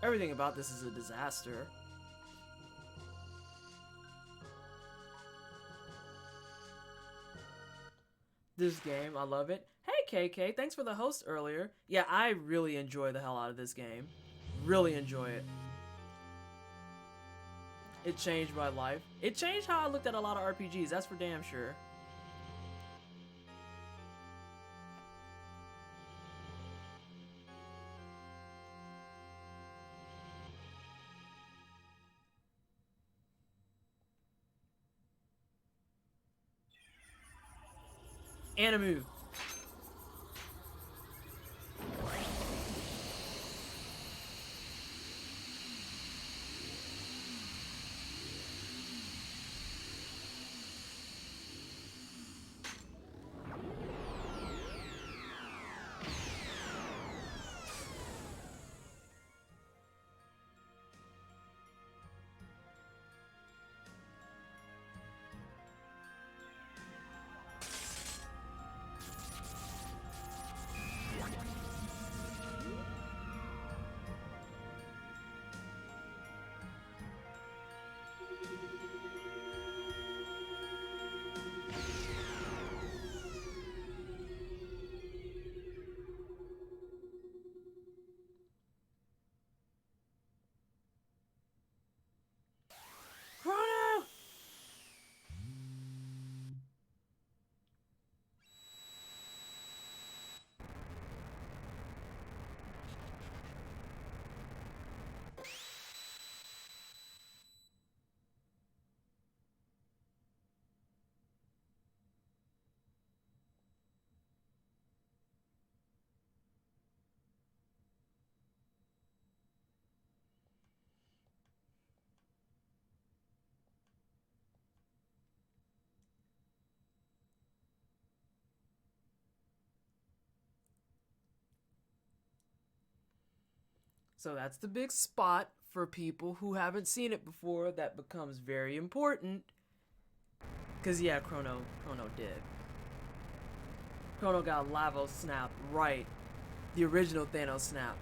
Everything about this is a disaster. This game, I love it. Hey KK, thanks for the host earlier. Yeah, I really enjoy the hell out of this game. Really enjoy it. It changed my life. It changed how I looked at a lot of RPGs, that's for damn sure. Animu. So that's the big spot for people who haven't seen it before. That becomes very important. Cause yeah, Chrono did. Chrono got Lavo snap right. The original Thanos snap.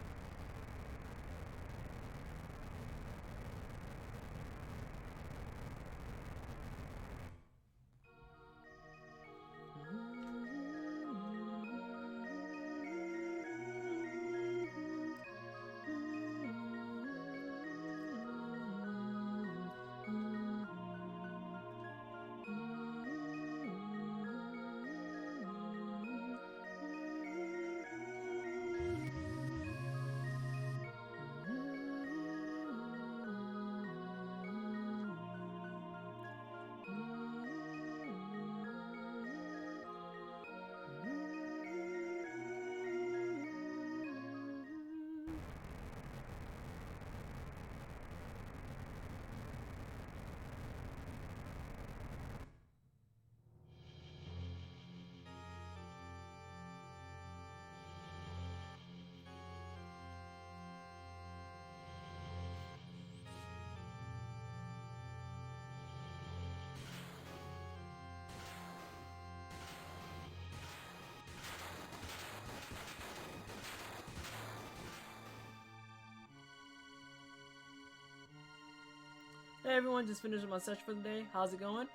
Hey everyone, just finished my session for the day. How's it going?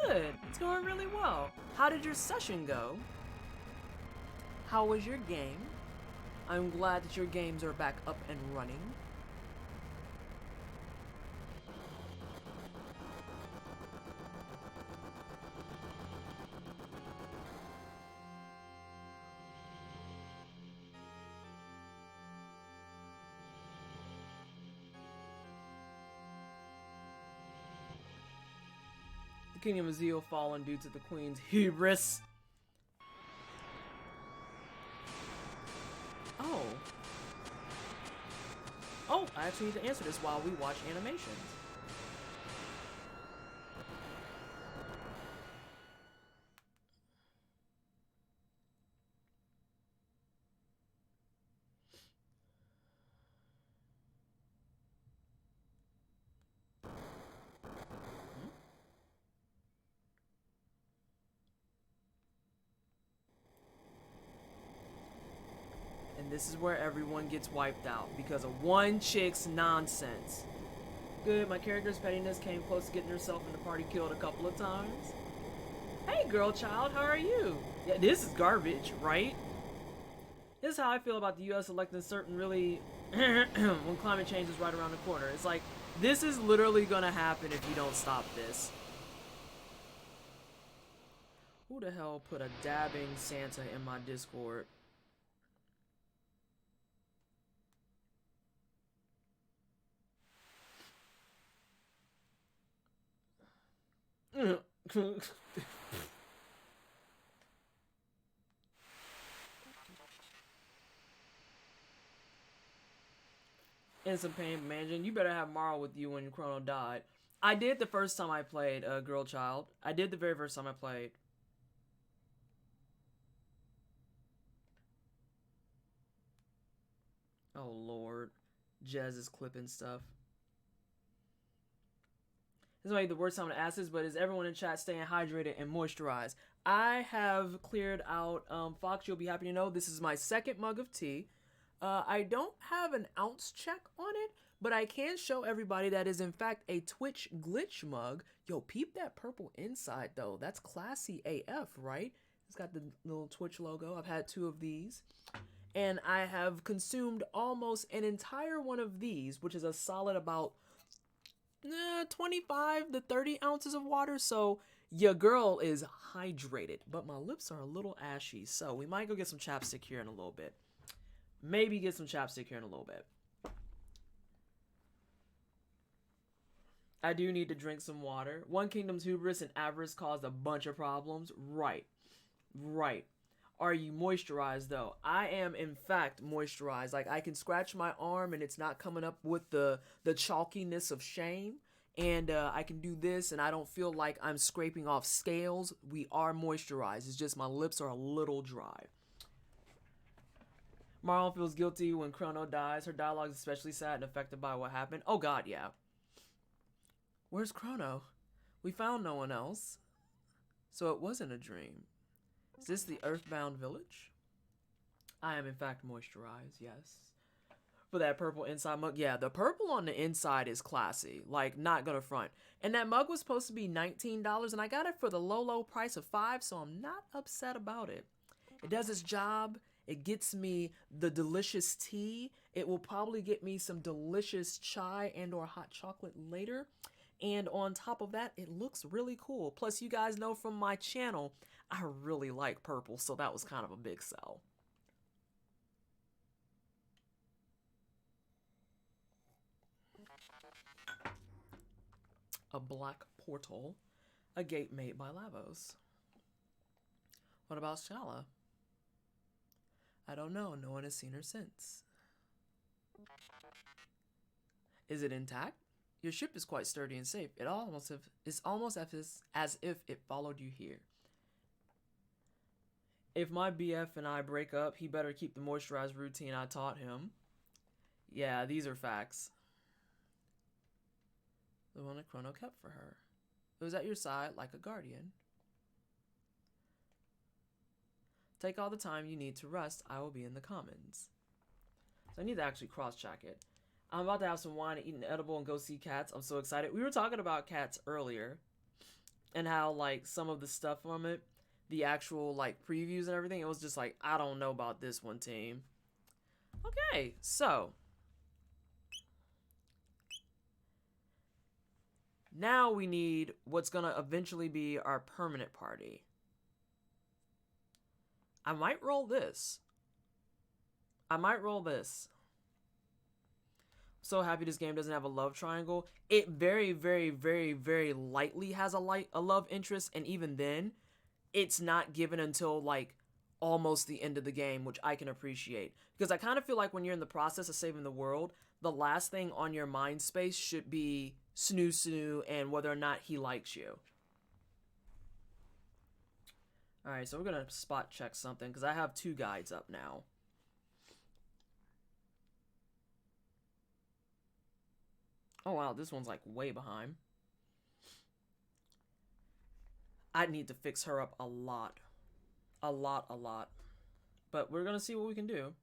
Good. It's going really well. How did your session go? How was your game? I'm glad that your games are back up and running. The Kingdom of Zeal fallen due to the Queen's hubris. Oh, I actually need to answer this while we watch animations. And this is where everyone gets wiped out because of one chick's nonsense. Good, my character's pettiness came close to getting herself in the party killed a couple of times. Hey girl child, how are you? Yeah, this is garbage, right? This is how I feel about the US electing certain really when climate change is right around the corner. It's like, this is literally gonna happen if you don't stop this. Who the hell put a dabbing Santa in my Discord? In some pain, Mansion. You better have Marl with you when Chrono died. I did the first time I played Girl Child. I did the very first time I played. Oh lord. Jez is clipping stuff. This might be the worst time to ask this, but is everyone in chat staying hydrated and moisturized? I have cleared out, Fox, you'll be happy to know this is my second mug of tea. I don't have an ounce check on it, but I can show everybody that is in fact a Twitch glitch mug. Yo, peep that purple inside though. That's classy AF, right? It's got the little Twitch logo. I've had 2 of these. And I have consumed almost an entire one of these, which is a solid about 25 to 30 ounces of water. So your girl is hydrated, but my lips are a little ashy. So we might go get some chapstick here in a little bit. Maybe get some chapstick here in a little bit. I do need to drink some water. One Kingdom's hubris and avarice caused a bunch of problems. Right. Are you moisturized though? I am in fact moisturized. Like I can scratch my arm and it's not coming up with the chalkiness of shame. And I can do this and I don't feel like I'm scraping off scales. We are moisturized. It's just my lips are a little dry. Marlon feels guilty when Chrono dies. Her dialogue is especially sad and affected by what happened. Oh god, yeah. Where's Chrono? We found no one else. So it wasn't a dream. Is this the Earthbound village? I am in fact moisturized, yes. For that purple inside mug. Yeah, the purple on the inside is classy. Like, not gonna front. And that mug was supposed to be $19, and I got it for the low price of $5, so I'm not upset about it. It does its job. It gets me the delicious tea. It will probably get me some delicious chai and or hot chocolate later. And on top of that, it looks really cool. Plus, you guys know from my channel, I really like purple, so that was kind of a big sell. A black portal, a gate made by Lavos. What about Shala? I don't know. No one has seen her since. Is it intact? Your ship is quite sturdy and safe. It's almost as if it followed you here. If my BF and I break up, he better keep the moisturized routine I taught him. Yeah, these are facts. The one that Chrono kept for her. It was at your side like a guardian. Take all the time you need to rest. I will be in the commons. So I need to actually cross-check it. I'm about to have some wine and eat an edible and go see cats. I'm so excited. We were talking about cats earlier. And how, like, some of the stuff from it, the actual, like, previews and everything, it was just like, I don't know about this one, team. Okay, so. Now we need what's going to eventually be our permanent party. I might roll this. So happy this game doesn't have a love triangle. It very, very, very, very lightly has a love interest, and even then, it's not given until like almost the end of the game, which I can appreciate. Because I kind of feel like when you're in the process of saving the world, the last thing on your mind space should be Snoo and whether or not he likes you. Alright, so we're gonna spot check something, because I have 2 guides up now. Oh wow, this one's like way behind. I need to fix her up a lot. A lot. But we're gonna see what we can do.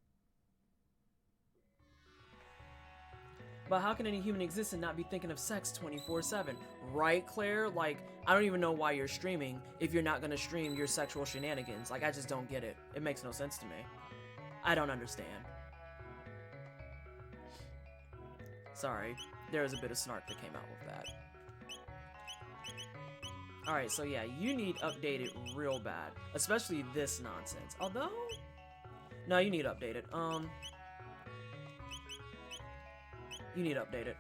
But how can any human exist and not be thinking of sex 24/7? Right, Claire? Like, I don't even know why you're streaming if you're not gonna stream your sexual shenanigans. Like, I just don't get it. It makes no sense to me. I don't understand. Sorry. There was a bit of snark that came out with that. Alright, so yeah, you need updated real bad. Especially this nonsense. Although... No, you need updated. You need updated.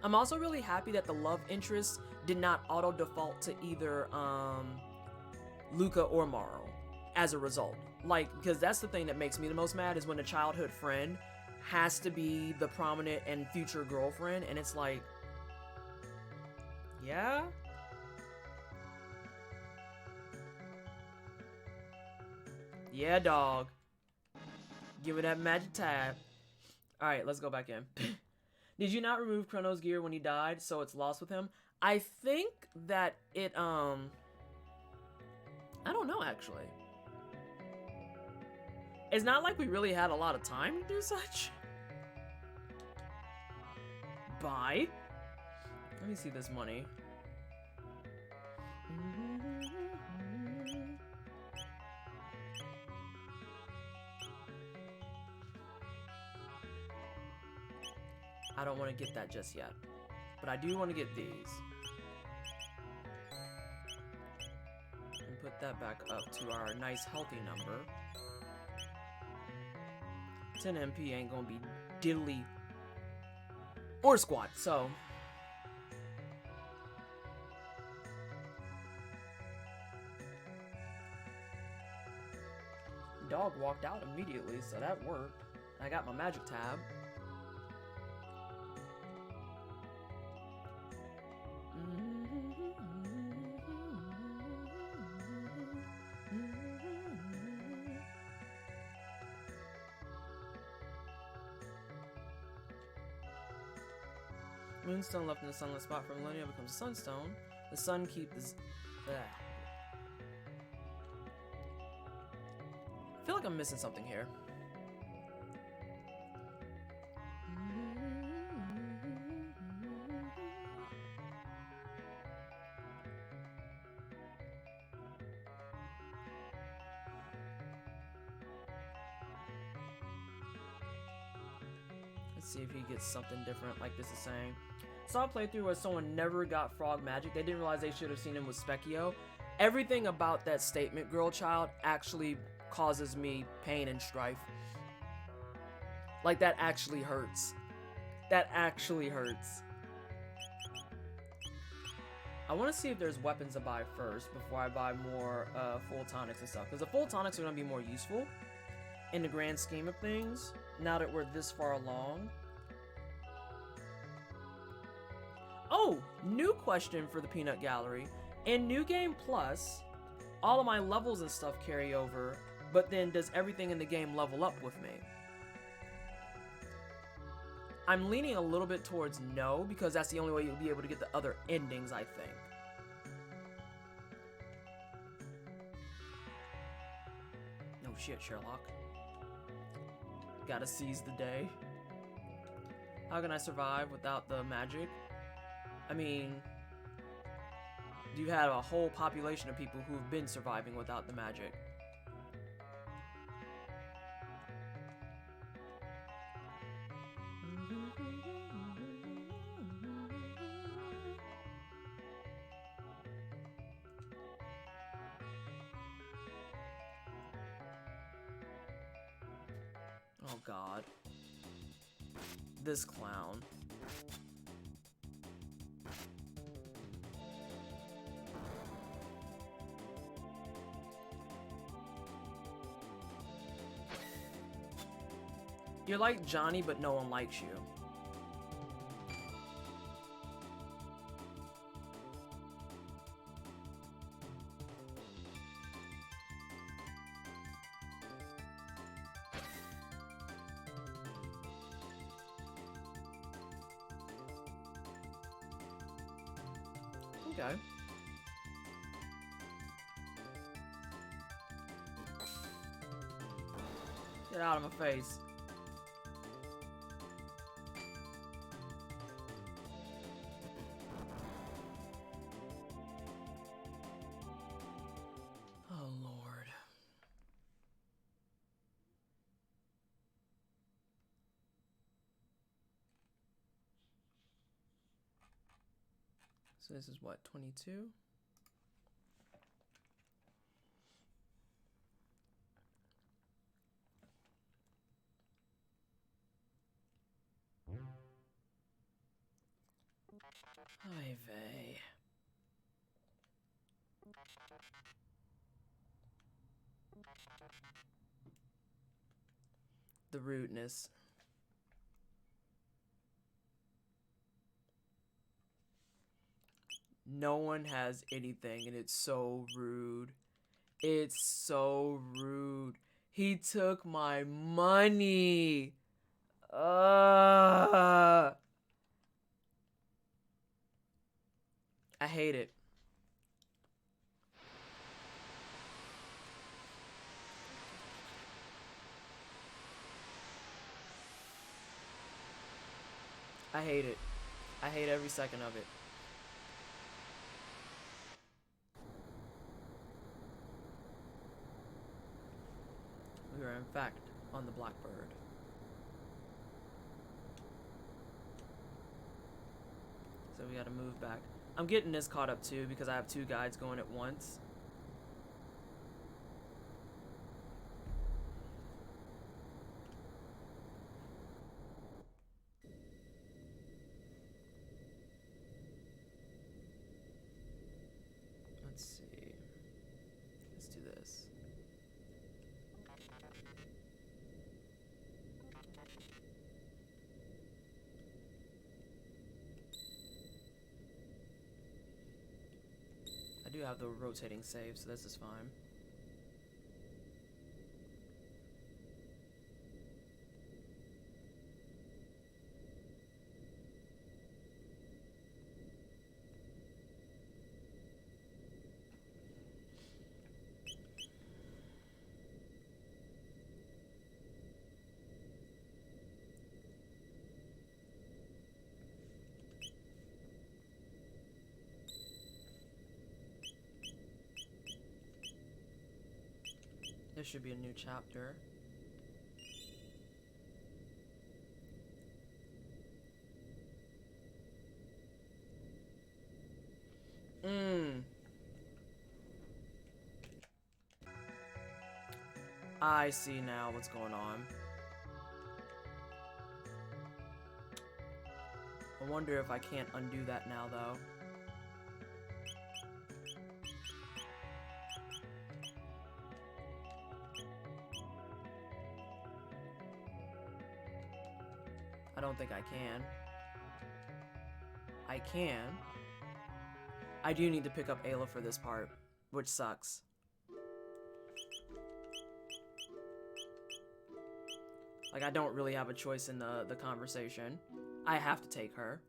I'm also really happy that the love interest did not auto default to either Luca or Morrow as a result. Like, because that's the thing that makes me the most mad is when a childhood friend has to be the prominent and future girlfriend, and it's like, yeah? Yeah, dog. Give me that magic tab. Alright, let's go back in. Did you not remove Chrono's gear when he died, so it's lost with him? I think that it, I don't know, actually. It's not like we really had a lot of time to do such. Bye. Let me see this money. I don't want to get that just yet. But I do want to get these. And put that back up to our nice healthy number. 10 MP ain't gonna be diddly or squat, so. dog walked out immediately, so that worked. I got my magic tab. Moonstone left in the sunlit spot for millennia becomes a sunstone. The sun keeps. I feel like I'm missing something here. Let's see if he gets something different like this is saying. Saw a playthrough where someone never got frog magic. They didn't realize they should have seen him with Specchio. Everything about that statement, girl child, actually causes me pain and strife. Like, that actually hurts. That actually hurts. I want to see if there's weapons to buy first before I buy more full tonics and stuff. Because the full tonics are going to be more useful in the grand scheme of things now that we're this far along. Oh, new question for the Peanut Gallery. In New Game Plus, all of my levels and stuff carry over, but then does everything in the game level up with me? I'm leaning a little bit towards no, because that's the only way you'll be able to get the other endings, I think. No shit, Sherlock. Gotta seize the day. How can I survive without the magic? I mean, you have a whole population of people who've been surviving without the magic. Oh God. This clown. You're like Johnny, but no one likes you. Okay. Get out of my face. Oh, Lord. So this is what, 22? Ay vey. The rudeness. No one has anything, and it's so rude. It's so rude. He took my money. I hate it. I hate it. I hate every second of it. We are in fact on the Blackbird. So we gotta move back. I'm getting this caught up too because I have two guides going at once. Let's see. Let's do this. do have the rotating save, so this is fine. This should be a new chapter. I see now what's going on. I wonder if I can't undo that now, though. I don't think I can. I can. I do need to pick up Ayla for this part, which sucks. Like, I don't really have a choice in the conversation. I have to take her.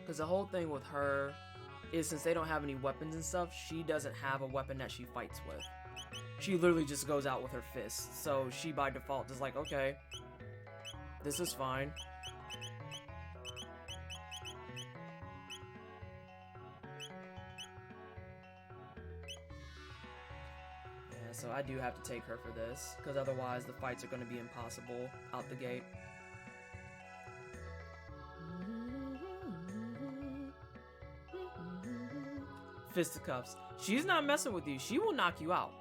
Because the whole thing with her is, since they don't have any weapons and stuff, she doesn't have a weapon that she fights with. She literally just goes out with her fists. So she by default is like, okay, this is fine. Yeah, so I do have to take her for this, because otherwise the fights are going to be impossible out the gate. Fisticuffs. She's not messing with you. She will knock you out.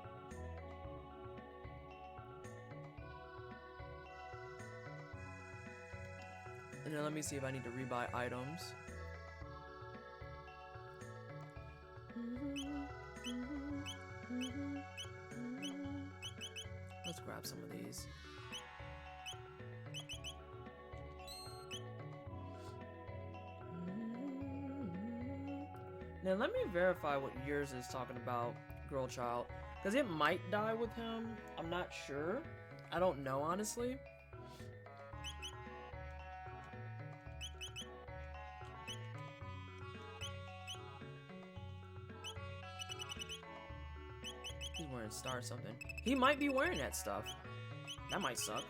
And then let me see if I need to rebuy items. Let's grab some of these. Now let me verify what yours is talking about, girl child. Because it might die with him. I'm not sure. I don't know, honestly. He's wearing star something. He might be wearing that stuff. That might suck.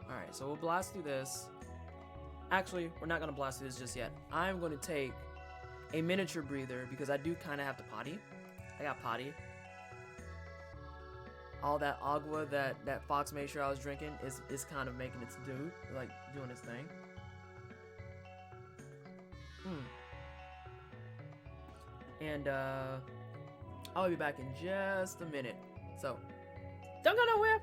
Alright, so we'll blast through this. Actually, we're not going to blast through this just yet. I'm going to take a miniature breather because I do kind of have to potty. I got potty. All that agua that Fox made sure I was drinking is kind of making its due, like doing its thing. And I'll be back in just a minute. So, don't go nowhere.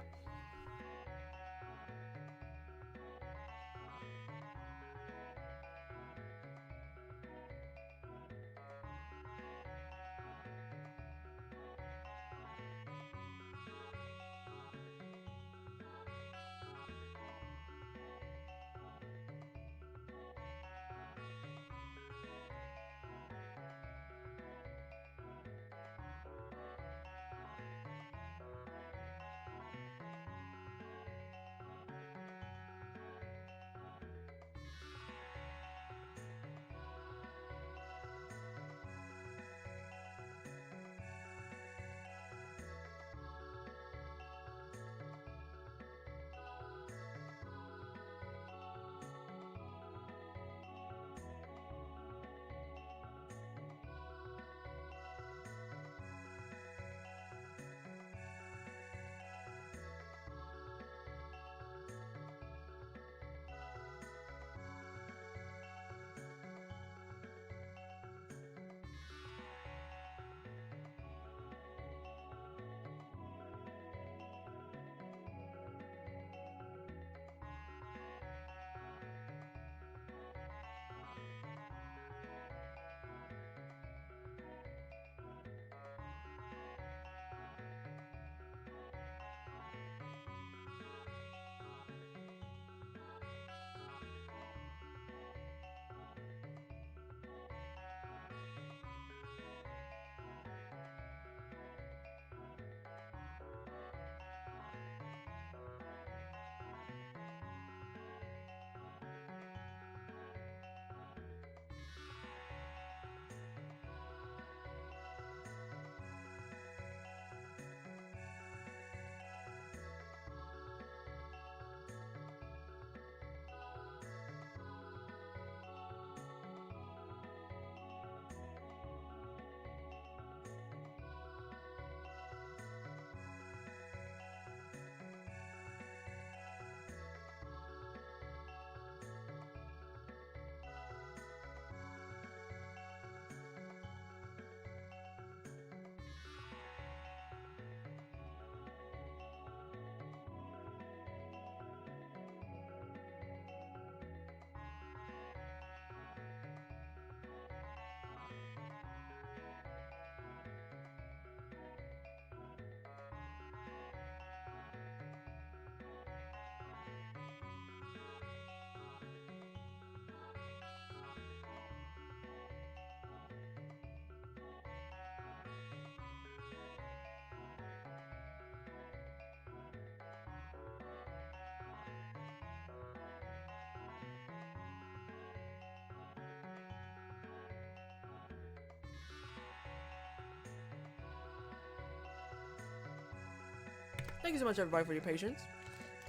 Thank you so much, everybody, for your patience.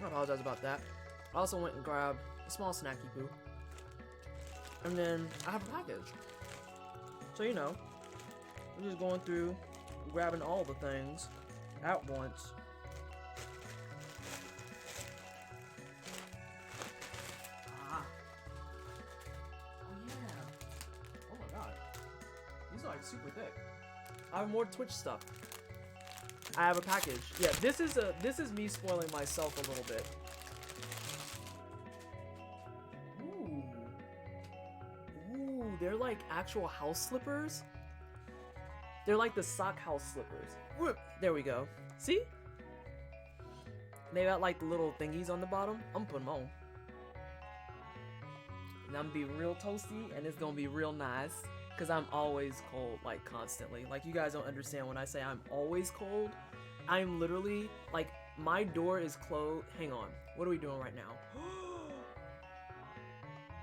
I apologize about that. I also went and grabbed a small snacky poo. And then I have a package. So, you know, I'm just going through, grabbing all the things at once. Ah. Oh, yeah. Oh, my God. These are, like, super thick. I have more Twitch stuff. I have a package. Yeah, this is me spoiling myself a little bit. Ooh, they're like actual house slippers. They're like the sock house slippers. Whoop, there we go. See? They got like the little thingies on the bottom. I'm putting them on. And I'm gonna be real toasty, and it's gonna be real nice. Because I'm always cold, like, constantly. Like, you guys don't understand when I say I'm always cold. I'm literally, like, my door is closed. Hang on. What are we doing right now?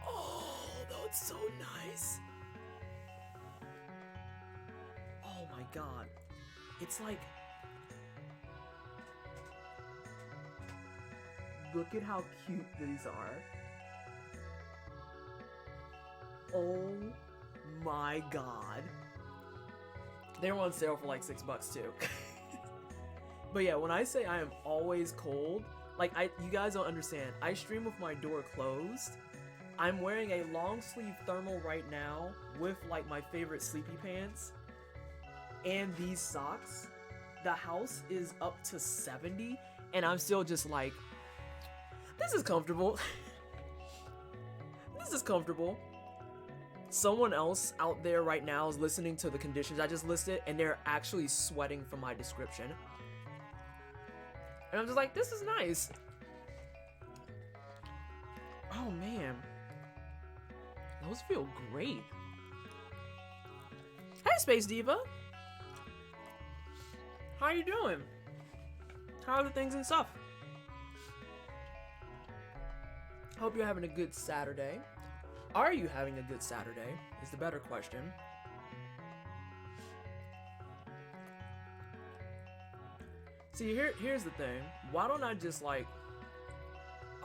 Oh, that's so nice. Oh, my God. It's like... Look at how cute these are. Oh my God. They were on sale for like $6 too. But yeah, when I say I am always cold, like you guys don't understand. I stream with my door closed. I'm wearing a long sleeve thermal right now with like my favorite sleepy pants and these socks. The house is up to 70 and I'm still just like, this is comfortable. This is comfortable. Someone else out there right now is listening to the conditions I just listed and they're actually sweating from my description. And I'm just like, this is nice. Oh man. Those feel great. Hey Space Diva. How you doing? How are the things and stuff? Hope you're having a good Saturday. Are you having a good Saturday? Is the better question. See, here's the thing. Why don't I just like...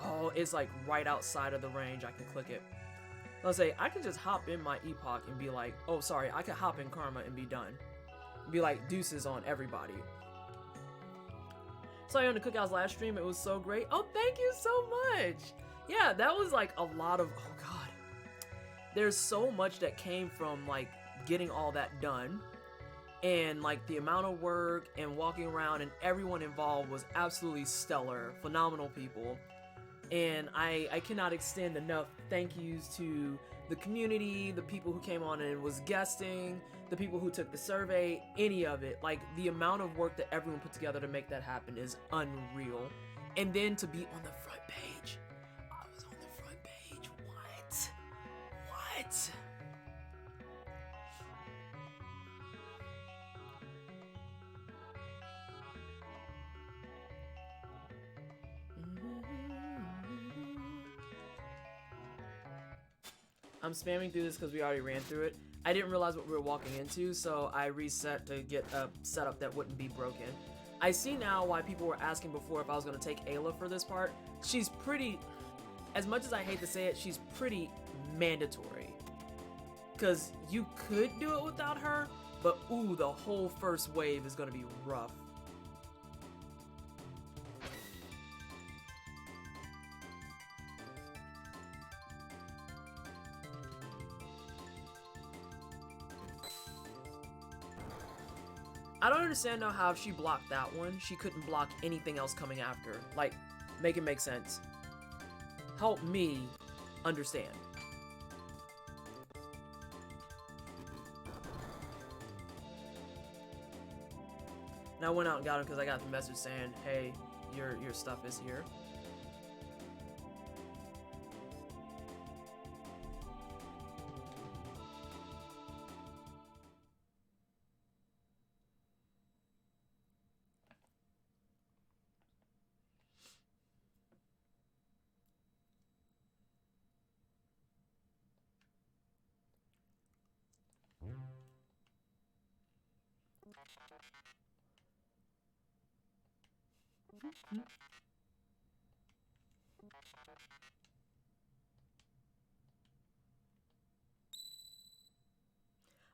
Oh, it's like right outside of the range. I can click it. Let's say, I can just hop in my Epoch and be like... Oh, sorry. I can hop in Karma and be done. Be like deuces on everybody. Saw you on the Cookouts last stream. It was so great. Oh, thank you so much. Yeah, that was like a lot of... Oh, God. There's so much that came from like getting all that done, and like the amount of work and walking around and everyone involved was absolutely stellar, phenomenal people. And I cannot extend enough thank yous to the community, the people who came on and was guesting, the people who took the survey, any of it. Like the amount of work that everyone put together to make that happen is unreal. And then to be on the front page. I was on the front page. What? What? I'm spamming through this because we already ran through it. I didn't realize what we were walking into, so I reset to get a setup that wouldn't be broken. I see now why people were asking before if I was going to take Ayla for this part. She's pretty, as much as I hate to say it, she's pretty mandatory. Because you could do it without her, but ooh, the whole first wave is going to be rough. I don't understand though how if she blocked that one, she couldn't block anything else coming after. Like, make it make sense. Help me understand. And I went out and got him because I got the message saying, hey, your stuff is here.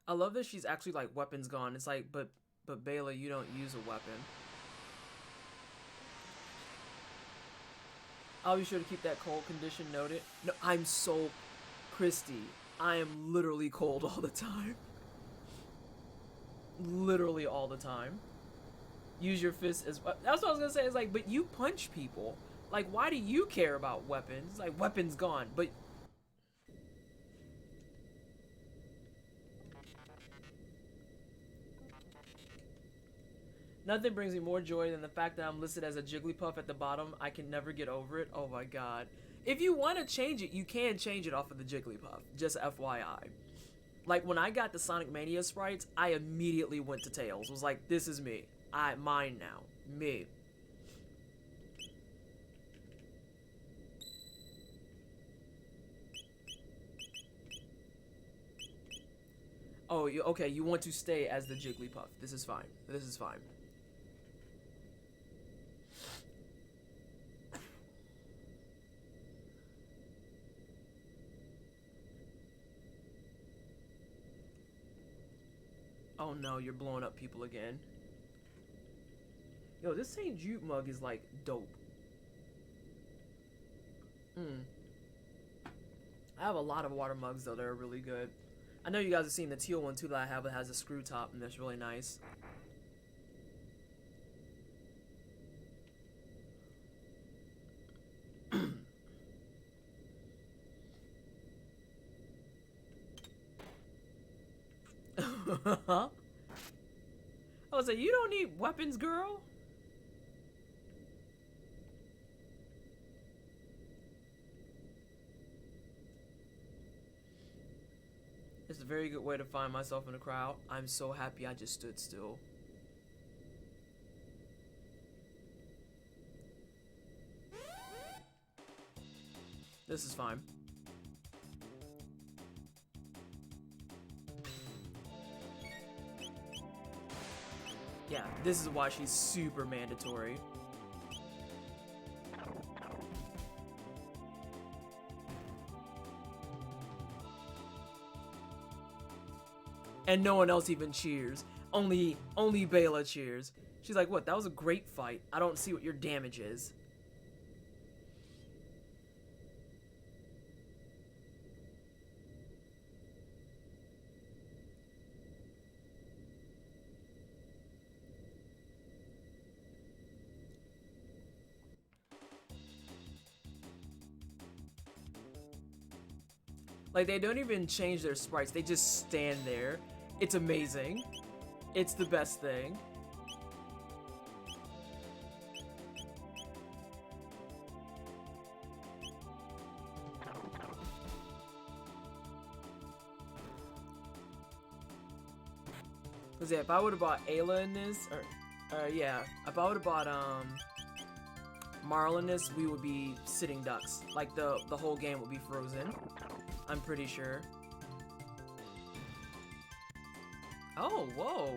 I love that she's actually like weapons gone. It's like, but Bayla, you don't use a weapon. I'll be sure to keep that cold condition noted. No, I'm so Christy. I am literally cold all the time. Literally all the time. Use your fist as well. That's what I was gonna say. It's like, but you punch people. Like, why do you care about weapons? Like, weapons gone, but. Nothing brings me more joy than the fact that I'm listed as a Jigglypuff at the bottom. I can never get over it. Oh my god. If you want to change it, you can change it off of the Jigglypuff. Just FYI. Like, when I got the Sonic Mania sprites, I immediately went to Tails. Was like, this is me. Mine now. Me. Oh, okay, you want to stay as the Jigglypuff. This is fine. This is fine. Oh no, you're blowing up people again. Yo, this St. Jude mug is like dope. I have a lot of water mugs though that are really good. I know you guys have seen the teal one too that I have that has a screw top and that's really nice. I was like, you don't need weapons, girl. It's a very good way to find myself in a crowd. I'm so happy I just stood still. This is fine. Yeah, this is why she's super mandatory. And no one else even cheers. Only Bayla cheers. She's like, what, that was a great fight. I don't see what your damage is. Like, they don't even change their sprites. They just stand there. It's amazing. It's the best thing. Cause yeah, if I would have bought Ayla in this, or yeah, if I would have bought Marl in this, we would be sitting ducks. Like the whole game would be frozen. I'm pretty sure. Oh, whoa.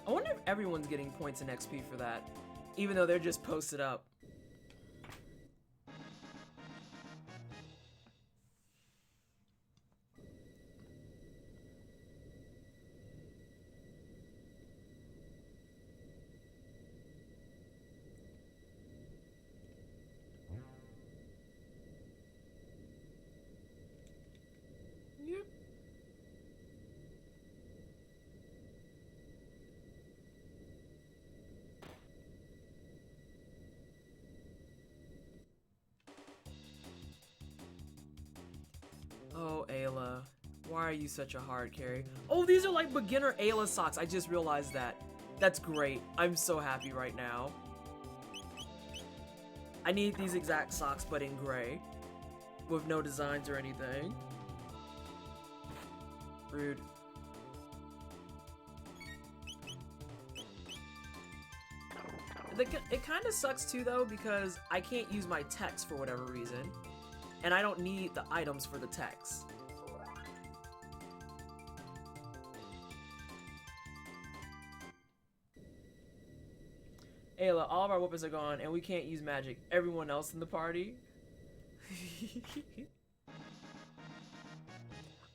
I wonder if everyone's getting points in XP for that, even though they're just posted up. Oh, Ayla. Why are you such a hard carry? Oh, these are like beginner Ayla socks. I just realized that. That's great. I'm so happy right now. I need these exact socks, but in gray. With no designs or anything. Rude. It kind of sucks too, though, because I can't use my text for whatever reason. and I don't need the items for the text. Ayla, all of our weapons are gone, and we can't use magic. Everyone else in the party?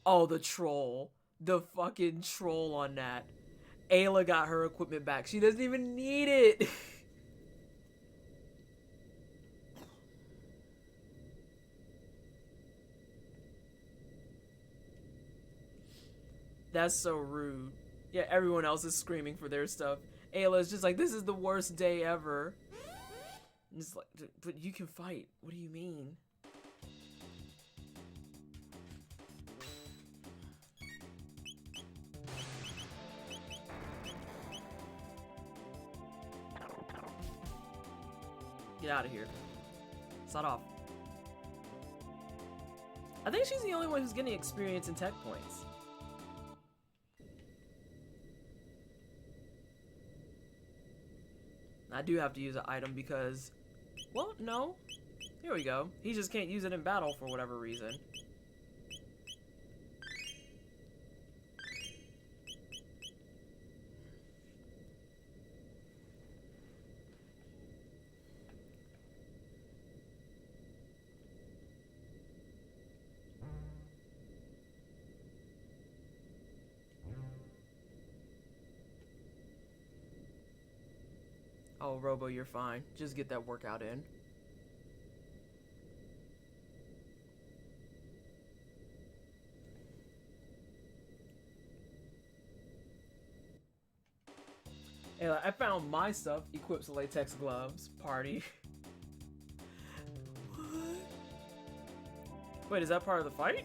Oh, the troll. The fucking troll on that. Ayla got her equipment back. She doesn't even need it. That's so rude. Yeah, everyone else is screaming for their stuff. Ayla's just like, this is the worst day ever. And it's like, but you can fight. What do you mean? Get out of here. Start off. I think she's the only one who's getting experience in tech points. I do have to use an item because, well, no. Here we go. He just can't use it in battle for whatever reason. Oh, Robo, you're fine. Just get that workout in. Hey, I found my stuff. Equips latex gloves. Party. What? Wait, is that part of the fight?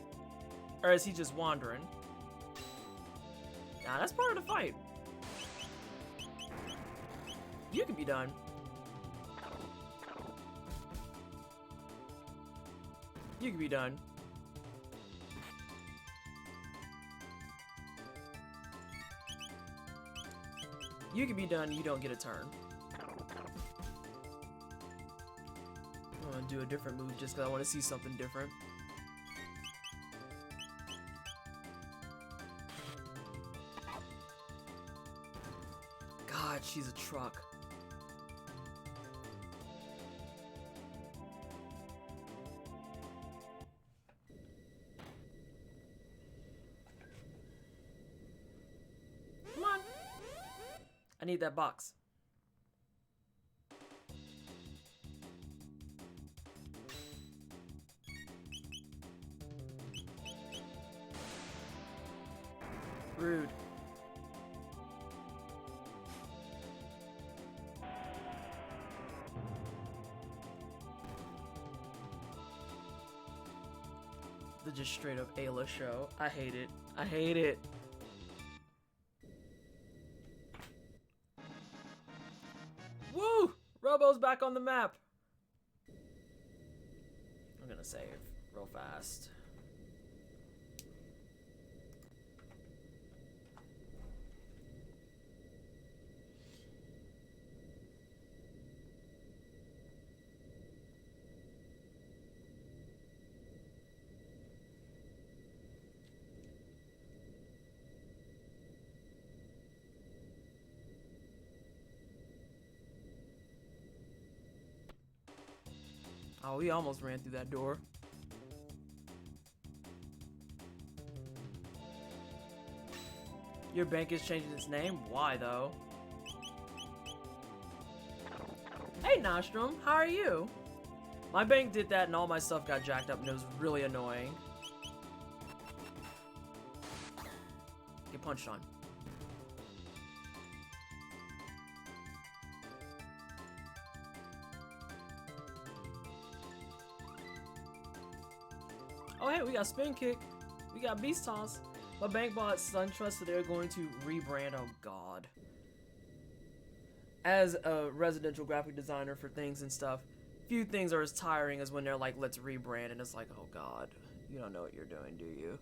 Or is he just wandering? Nah, that's part of the fight. You can be done. You can be done. You can be done, you don't get a turn. I'm gonna do a different move just because I want to see something different. God, she's a truck. Come on. I need that box. Rude. The just straight up Ayla show. I hate it. I hate it. Woo! Robo's back on the map. I'm gonna save real fast. Oh, we almost ran through that door. Your bank is changing its name? Why, though? Hey, Nostrum, how are you? My bank did that and all my stuff got jacked up and it was really annoying. Get punched on. Oh, hey, we got Spin Kick. We got Beast Toss. My bank bought SunTrust, so they're going to rebrand. Oh, God. As a residential graphic designer for things and stuff, few things are as tiring as when they're like, let's rebrand, and it's like, oh, God. You don't know what you're doing, do you?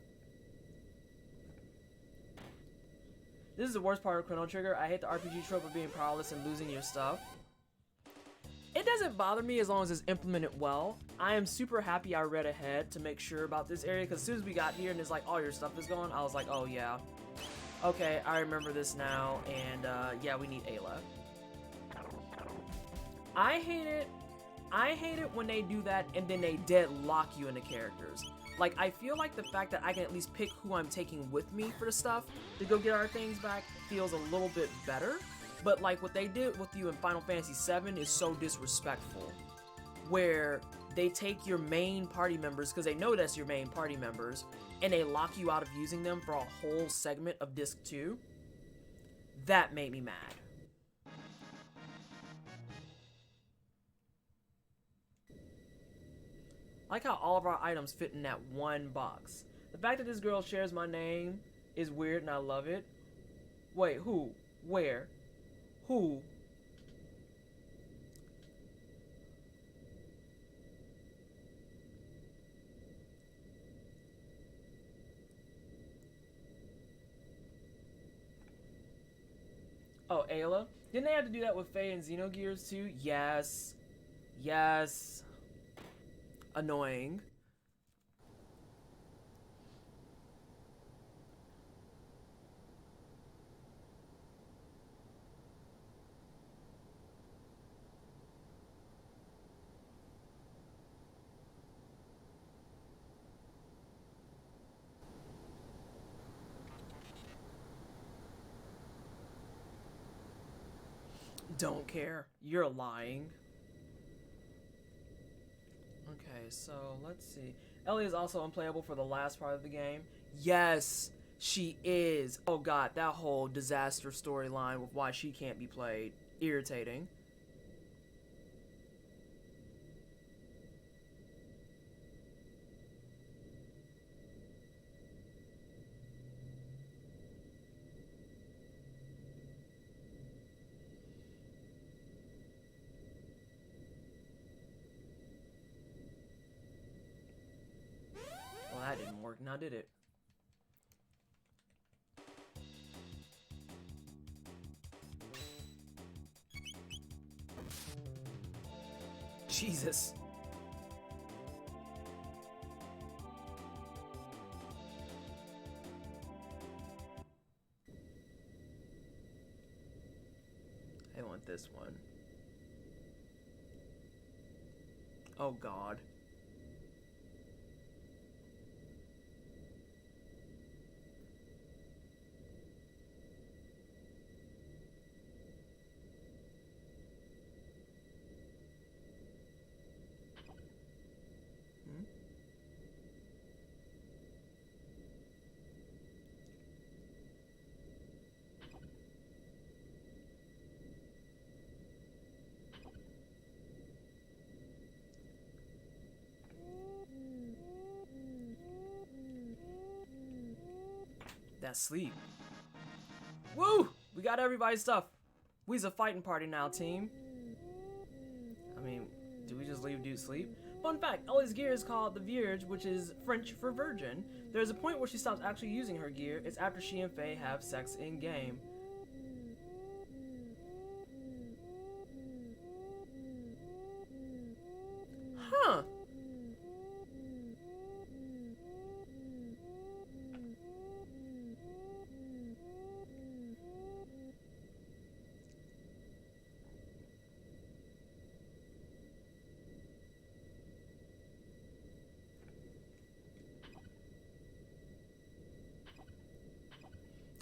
This is the worst part of Chrono Trigger. I hate the RPG trope of being powerless and losing your stuff. It It doesn't bother me as long as it's implemented well. I am super happy I read ahead to make sure about this area, because as soon as we got here and it's like, all your stuff is gone, I was like, oh yeah. Okay, I remember this now, and yeah, we need Ayla. I hate it when they do that and then they deadlock you into characters. Like, I feel like the fact that I can at least pick who I'm taking with me for the stuff to go get our things back feels a little bit better. But like what they did with you in Final Fantasy VII is so disrespectful, where they take your main party members, because they know that's your main party members, and they lock you out of using them for a whole segment of Disc 2. That made me mad. I like how all of our items fit in that one box. The fact that this girl shares my name is weird and I love it. Wait, who? Where? Who? Oh, Ayla? Didn't they have to do that with Faye and Xenogears too? Yes. Yes. Annoying. Don't care. You're lying. Okay, so let's see. Ellie is also unplayable for the last part of the game. Yes, she is. Oh god, that whole disaster storyline with why she can't be played. Irritating. Well, that didn't work, now did it? Jesus. I want this one. Oh god. That sleep. Woo! We got everybody's stuff. We's a fighting party now, team. I mean, do we just leave dude sleep? Fun fact, Ellie's gear is called the Vierge, which is French for virgin. There's a point where she stops actually using her gear. It's after she and Faye have sex in game. Huh.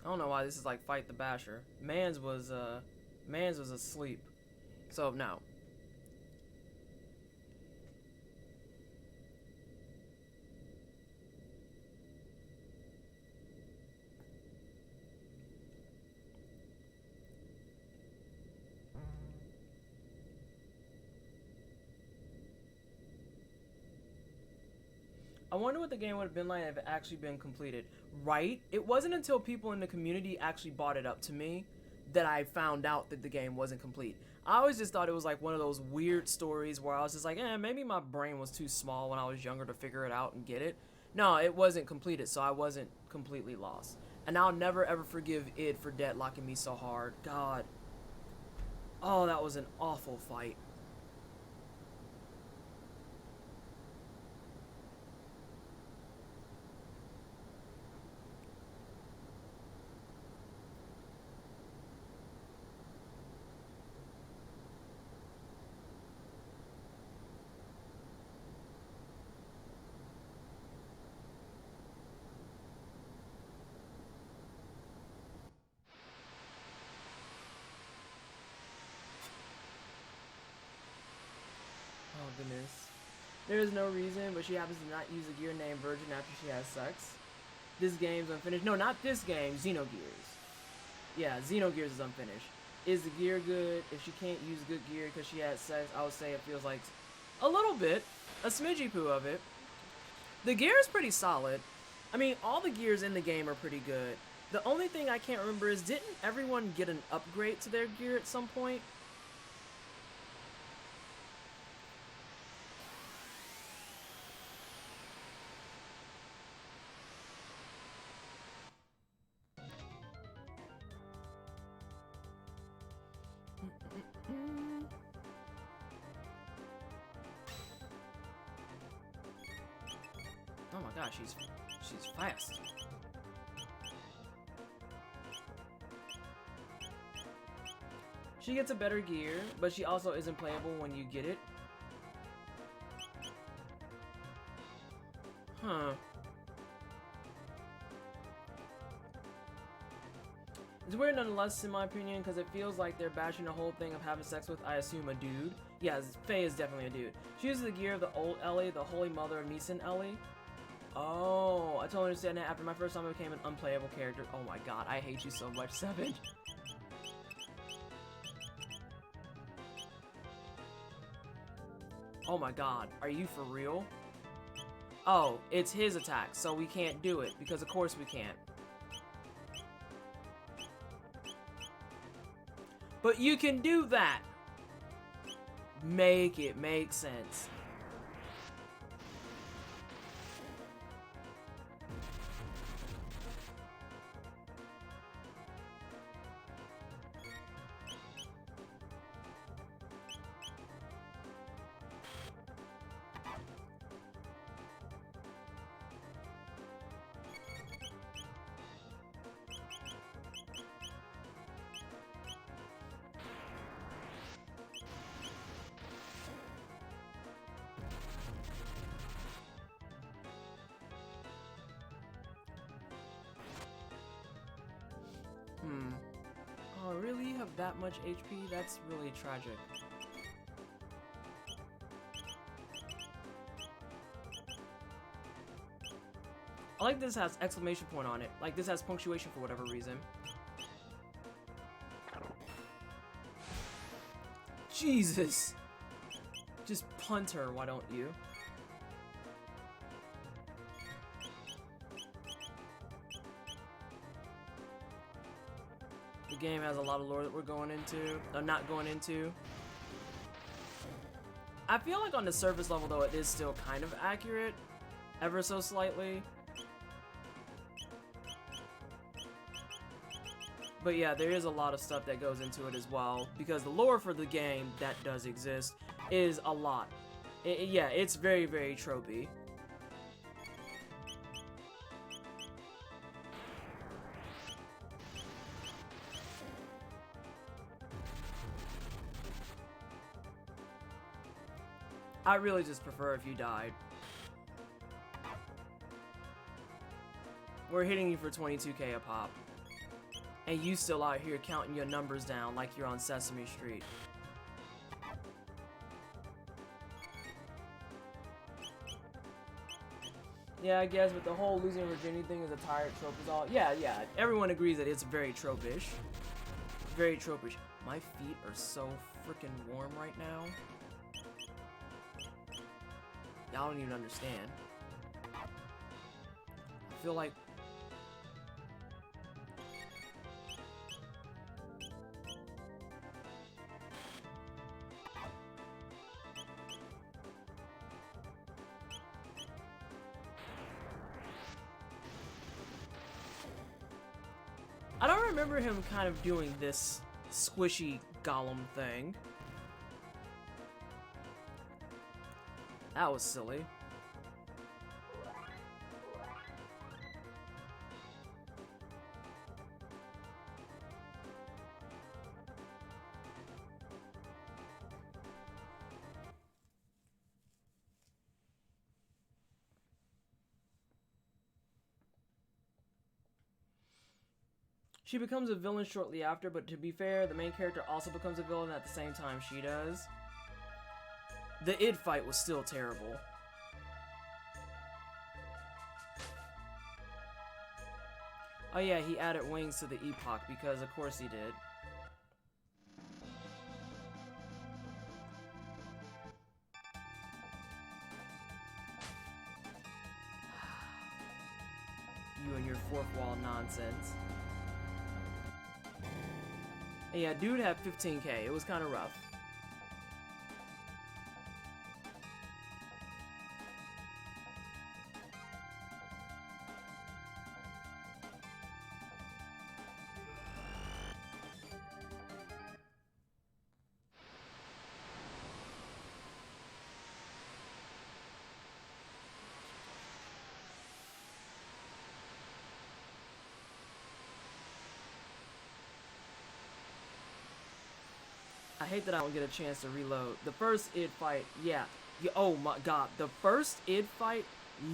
I don't know why this is like Fight the Basher. Mans was asleep. So no. I wonder what the game would have been like if it actually been completed. Right? It wasn't until people in the community actually brought it up to me that I found out that the game wasn't complete. I always just thought it was like one of those weird stories where I was just like, maybe my brain was too small when I was younger to figure it out and get it. No, it wasn't completed, so I wasn't completely lost. And I'll never ever forgive id for deadlocking me so hard. God. Oh, that was an awful fight. goodness. There is no reason, but she happens to not use a gear named Virgin after she has sex. This game's unfinished. No, not this game. Xenogears. Yeah, Xenogears is unfinished. Is the gear good? If she can't use good gear because she had sex, I would say it feels like a little bit. A smidgy poo of it. The gear is pretty solid. I mean, all the gears in the game are pretty good. The only thing I can't remember is, didn't everyone get an upgrade to their gear at some point? Oh my gosh, she's fast. She gets a better gear, but she also isn't playable when you get it. Huh. It's weird nonetheless, in my opinion, because it feels like they're bashing the whole thing of having sex with, I assume, a dude. Yeah, Faye is definitely a dude. She uses the gear of the old Ellie, the holy mother of Neeson Ellie. Oh, I totally understand that. After my first time I became an unplayable character. Oh my god, I hate you so much, Seven. Oh my god, are you for real? Oh, it's his attack, so we can't do it, because of course we can't. But you can do that! Make it make sense. Oh, really? You have that much HP? That's really tragic. I like this has exclamation point on it. Like this has punctuation for whatever reason. Jesus! Just punt her, why don't you? The game has a lot of lore that we're going into, or not going into. I feel like on the surface level though, it is still kind of accurate, ever so slightly. But yeah, there is a lot of stuff that goes into it as well, because the lore for the game that does exist is a lot. Yeah, it's very, very tropey. I really just prefer if you died. We're hitting you for 22k a pop. And you still out here counting your numbers down like you're on Sesame Street. Yeah, I guess, but the whole losing virginity thing is a tired trope is all. Yeah, everyone agrees that it's very tropish. Very tropish. My feet are so freaking warm right now. Y'all don't even understand. I feel like... I don't remember him kind of doing this squishy golem thing. That was silly. She becomes a villain shortly after, but to be fair, the main character also becomes a villain at the same time she does. The id fight was still terrible. Oh yeah, he added wings to the epoch because of course he did. You and your fourth wall nonsense. And yeah, dude had 15k. It was kind of rough. I hate that I don't get a chance to reload. The first id fight, yeah. Oh my god. The first id fight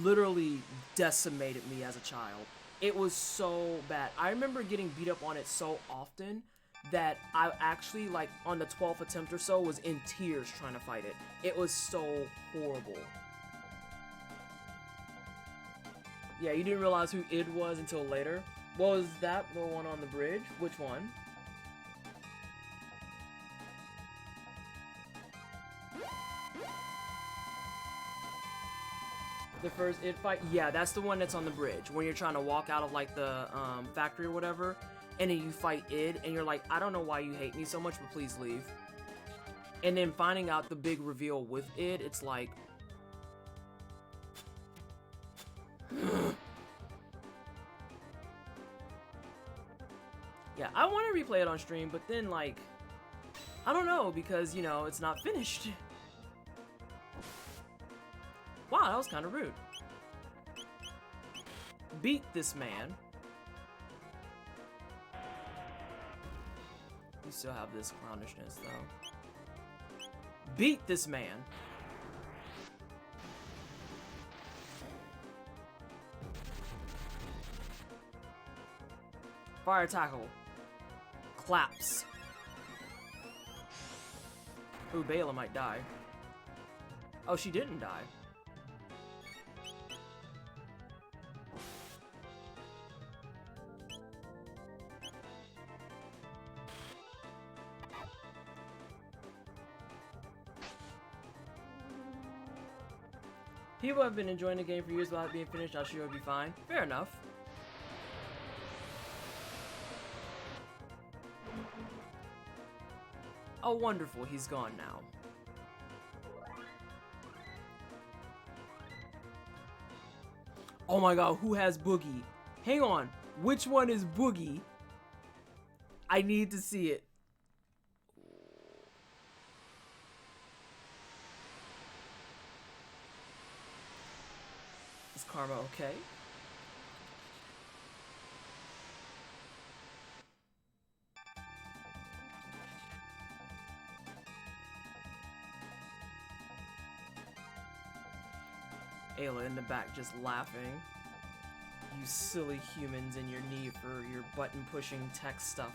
literally decimated me as a child. It was so bad. I remember getting beat up on it so often that I actually, like, on the 12th attempt or so, was in tears trying to fight it. It was so horrible. Yeah, you didn't realize who id was until later? Was that the one on the bridge? Which one? The first id fight? Yeah, that's the one that's on the bridge. When you're trying to walk out of, like, the factory or whatever, and then you fight id, and you're like, I don't know why you hate me so much, but please leave. And then finding out the big reveal with id, it's like... Yeah, I want to replay it on stream, but then, like... I don't know, because, you know, it's not finished. Wow, that was kind of rude. Beat this man. You still have this clownishness, though. Beat this man. Fire tackle. Claps. Ooh, Bela might die. Oh, she didn't die. People have been enjoying the game for years without it being finished. I'm sure it'll be fine. Fair enough. Oh, wonderful. He's gone now. Oh my god, who has Boogie? Hang on. Which one is Boogie? I need to see it. Is Karma okay? Ayla in the back just laughing. You silly humans and your need for your button pushing tech stuff.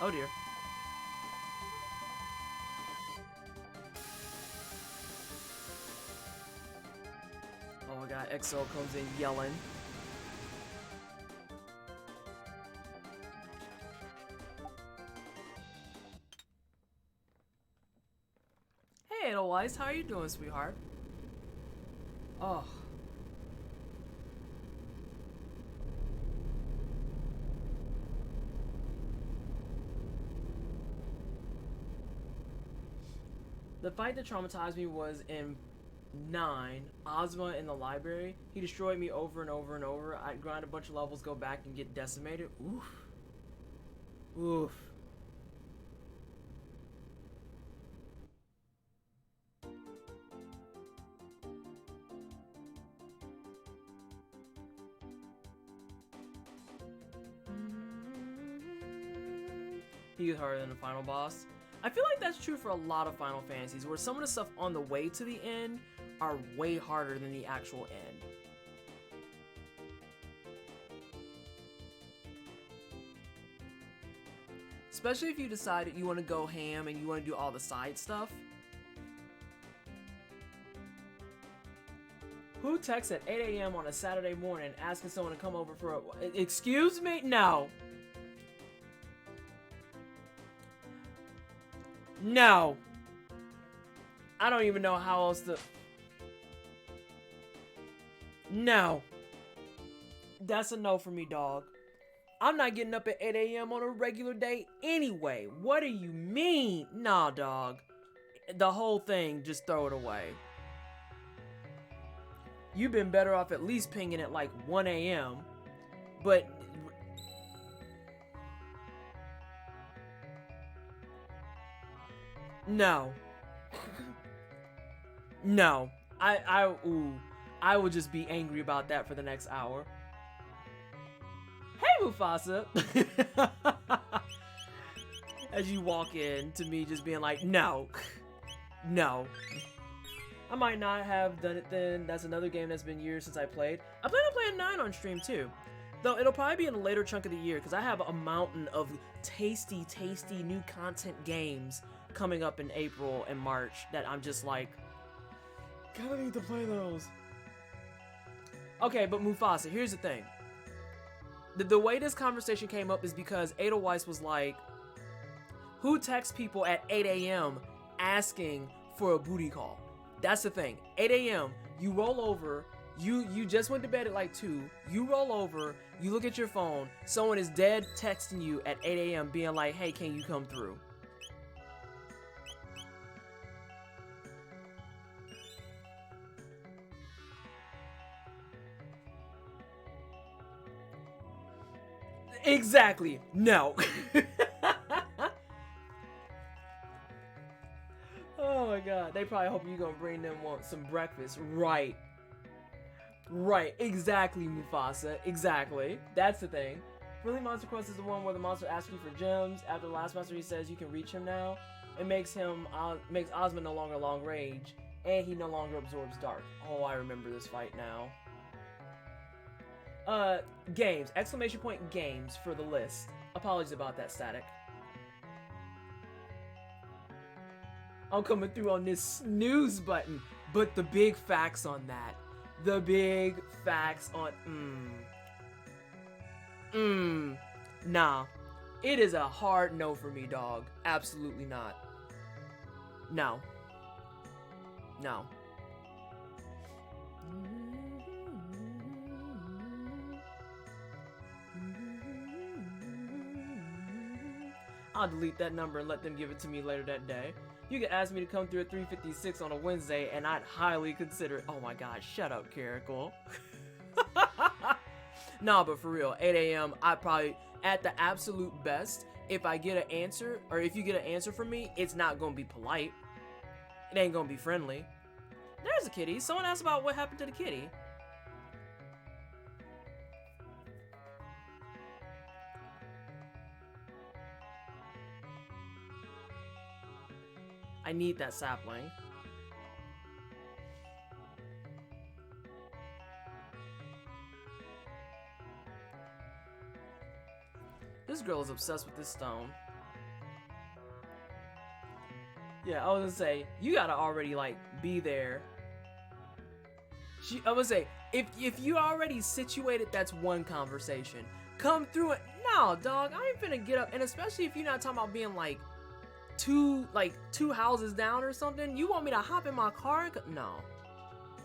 Oh dear. Oh my god, XO comes in yelling. Hey Edelweiss, how are you doing, sweetheart? Oh. The fight that traumatized me was in 9, Ozma in the library. He destroyed me over and over and over. I'd grind a bunch of levels, go back and get decimated. Oof. Oof. He is harder than the final boss. I feel like that's true for a lot of Final Fantasies, where some of the stuff on the way to the end are way harder than the actual end. Especially if you decide that you want to go ham and you want to do all the side stuff. Who texts at 8 a.m. on a Saturday morning asking someone to come over for a... Excuse me? No. No. I don't even know how else to... No. That's a no for me, dog. I'm not getting up at 8 a.m. on a regular day anyway. What do you mean? Nah, dog. The whole thing, just throw it away. You've been better off at least pinging at like 1 a.m. But... No. No. I will just be angry about that for the next hour. Hey, Mufasa! As you walk in to me just being like, no. No. I might not have done it then. That's another game that's been years since I played. I plan on playing 9 on stream too. Though it'll probably be in a later chunk of the year because I have a mountain of tasty, tasty new content games coming up in April and March that I'm just like, kinda need to play those. Okay, but Mufasa, here's the thing. The way this conversation came up is because Edelweiss was like, who texts people at 8 a.m. asking for a booty call? That's the thing. 8 a.m. You roll over. You just went to bed at like 2. You roll over. You look at your phone. Someone is dead texting you at 8 a.m. being like, hey, can you come through? Exactly. No. Oh my god. They probably hope you're gonna bring them some breakfast. Right. Right. Exactly, Mufasa. Exactly. That's the thing. Really, Monster Quest is the one where the monster asks you for gems. After the last monster, he says you can reach him now. It makes Ozma no longer long range, and he no longer absorbs dark. Oh, I remember this fight now. Games. Exclamation point games for the list. Apologies about that, Static. I'm coming through on this snooze button, but the big facts on that. The big facts on... Nah. It is a hard no for me, dog. Absolutely not. No. No. I'll delete that number and let them give it to me later that day. You could ask me to come through at 3:56 on a Wednesday, and I'd highly consider it. Oh my god, shut up, Caracal. Nah, but for real, 8 a.m., I'd probably, at the absolute best, if I get an answer, or if you get an answer from me, it's not gonna be polite. It ain't gonna be friendly. There's a kitty. Someone asked about what happened to the kitty. I need that sapling. This girl is obsessed with this stone. Yeah, I was gonna say, you gotta already, like, be there. I would say, if you already situated, that's one conversation. Come through it. No, dog, I ain't finna get up. And especially if you're not talking about being, like, two houses down or something. You want me to hop in my car? No.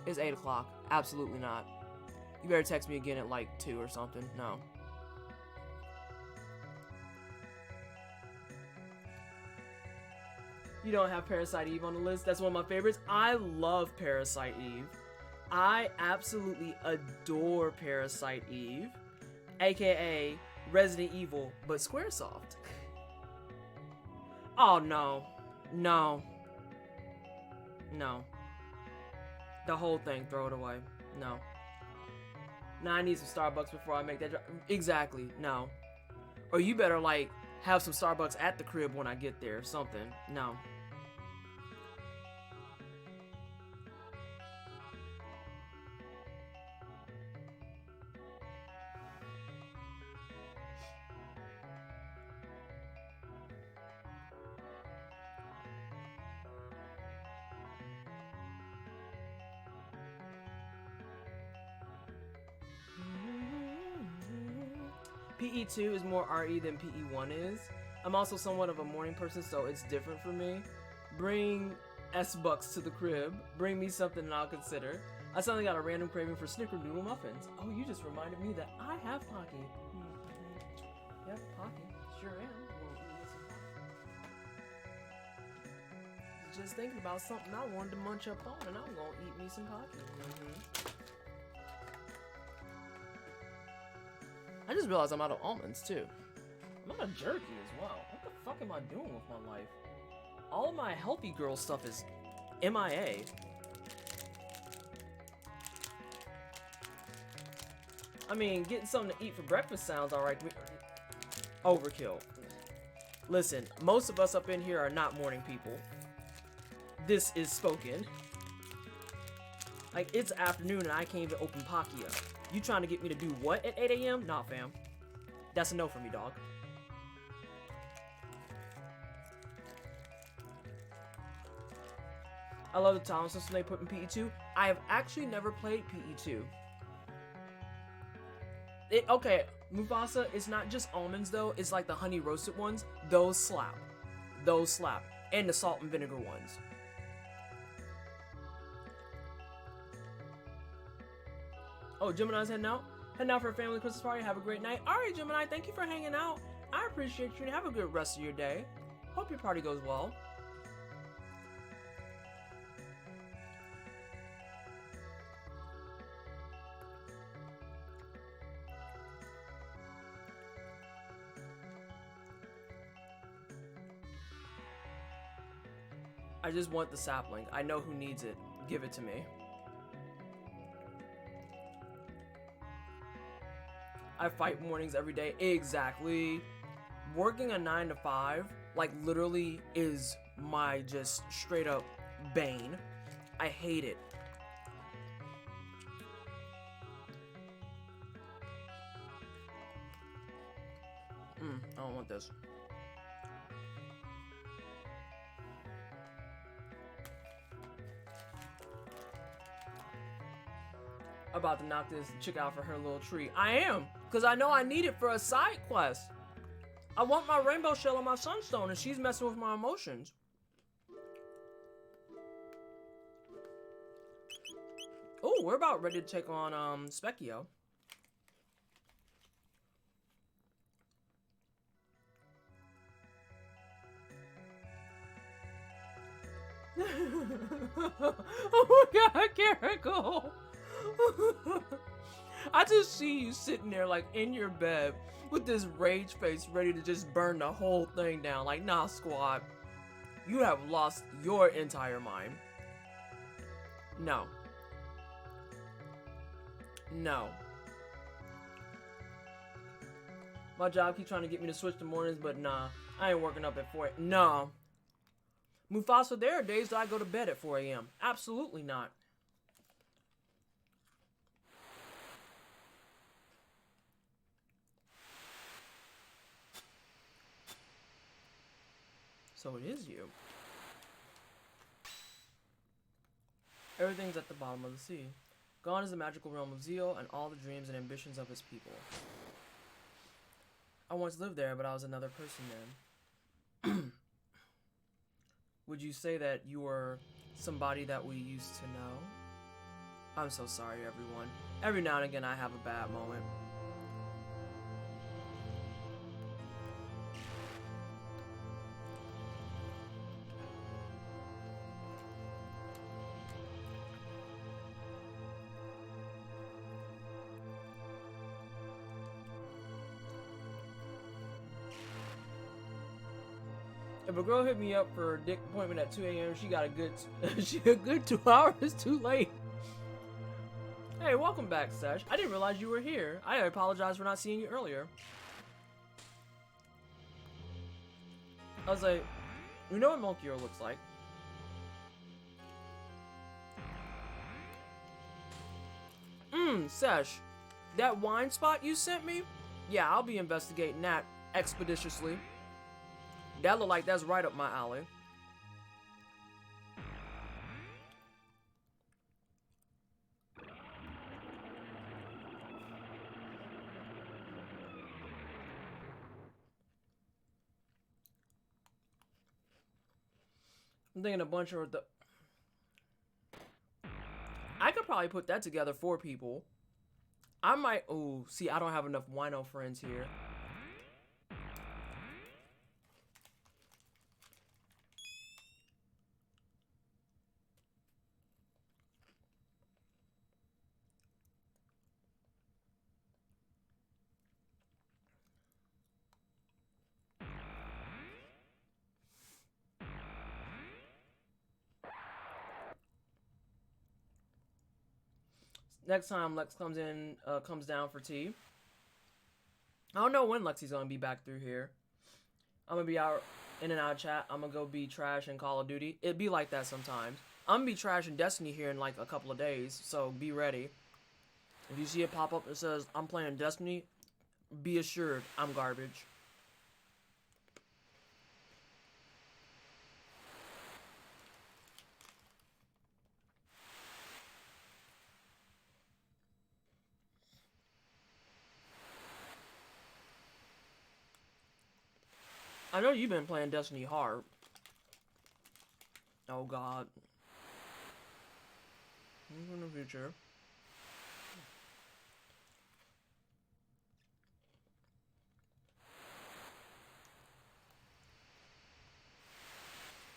It's 8 o'clock. Absolutely not. You better text me again at, like, 2 or something. No. You don't have Parasite Eve on the list? That's one of my favorites. I love Parasite Eve. I absolutely adore Parasite Eve, aka Resident Evil, but Squaresoft. Oh no. No. No. The whole thing, throw it away. No. Nah, I need some Starbucks before I make that drive. Exactly, no. Or you better, like, have some Starbucks at the crib when I get there or something. No. PE2 is more RE than PE1 is. I'm also somewhat of a morning person, so it's different for me. Bring S-Bucks to the crib. Bring me something and I'll consider. I suddenly got a random craving for snickerdoodle muffins. Oh, you just reminded me that I have Pocky. Yep, Pocky. Sure am. We'll eat some Pocky. Just thinking about something I wanted to munch up on, and I'm gonna eat me some Pocky. I just realized I'm out of almonds too. I'm out of jerky as well. What the fuck am I doing with my life? All of my healthy girl stuff is MIA. I mean, getting something to eat for breakfast sounds alright. Overkill. Listen, most of us up in here are not morning people. This is spoken. Like, it's afternoon and I can't even open Pocky up. You trying to get me to do what at 8 a.m.? Nah, fam. That's a no for me, dog. I love the time system they put in PE2. I have actually never played PE2. Okay, Mufasa, it's not just almonds though, it's like the honey roasted ones. Those slap. Those slap. And the salt and vinegar ones. Oh, Gemini's heading out? Heading out for a family Christmas party. Have a great night. Alright, Gemini, thank you for hanging out. I appreciate you and have a good rest of your day. Hope your party goes well. I just want the sapling. I know who needs it. Give it to me. I fight mornings every day. Exactly. Working a 9 to 5, like, literally is my just straight up bane. I hate it. I don't want this. About to knock this chick out for her little tree. I am, because I know I need it for a side quest. I want my rainbow shell on my sunstone, and she's messing with my emotions. Oh, we're about ready to take on Specchio. Oh my god, Carrico! I just see you sitting there like in your bed with this rage face ready to just burn the whole thing down. Like, nah, squad. You have lost your entire mind. No. No. My job keeps trying to get me to switch to mornings, but nah. I ain't working up at 4 a.m. No. Mufasa, there are days that I go to bed at 4 a.m. Absolutely not. So it is you. Everything's at the bottom of the sea. Gone is the magical realm of Zeal and all the dreams and ambitions of its people. I once lived there, but I was another person then. Would you say that you were somebody that we used to know? I'm so sorry, everyone. Every now and again, I have a bad moment. If a girl hit me up for a dick appointment at 2 a.m., she got a good 2 hours too late. Hey, welcome back, Sesh. I didn't realize you were here. I apologize for not seeing you earlier. I was like, you know what Molkier looks like? Sesh, that wine spot you sent me? Yeah, I'll be investigating that expeditiously. That look like that's right up my alley. I'm thinking a bunch of the... I could probably put that together for people. I might... Oh, see, I don't have enough wino friends here. Next time Lex comes down for tea. I don't know when Lexi's gonna be back through here. I'm gonna be out in and out of chat. I'm gonna go be trash in Call of Duty. It'd be like that sometimes. I'm gonna be trash in Destiny here in like a couple of days, so be ready. If you see it pop up that says I'm playing Destiny, be assured I'm garbage. I know you've been playing Destiny hard. Oh god. In the future.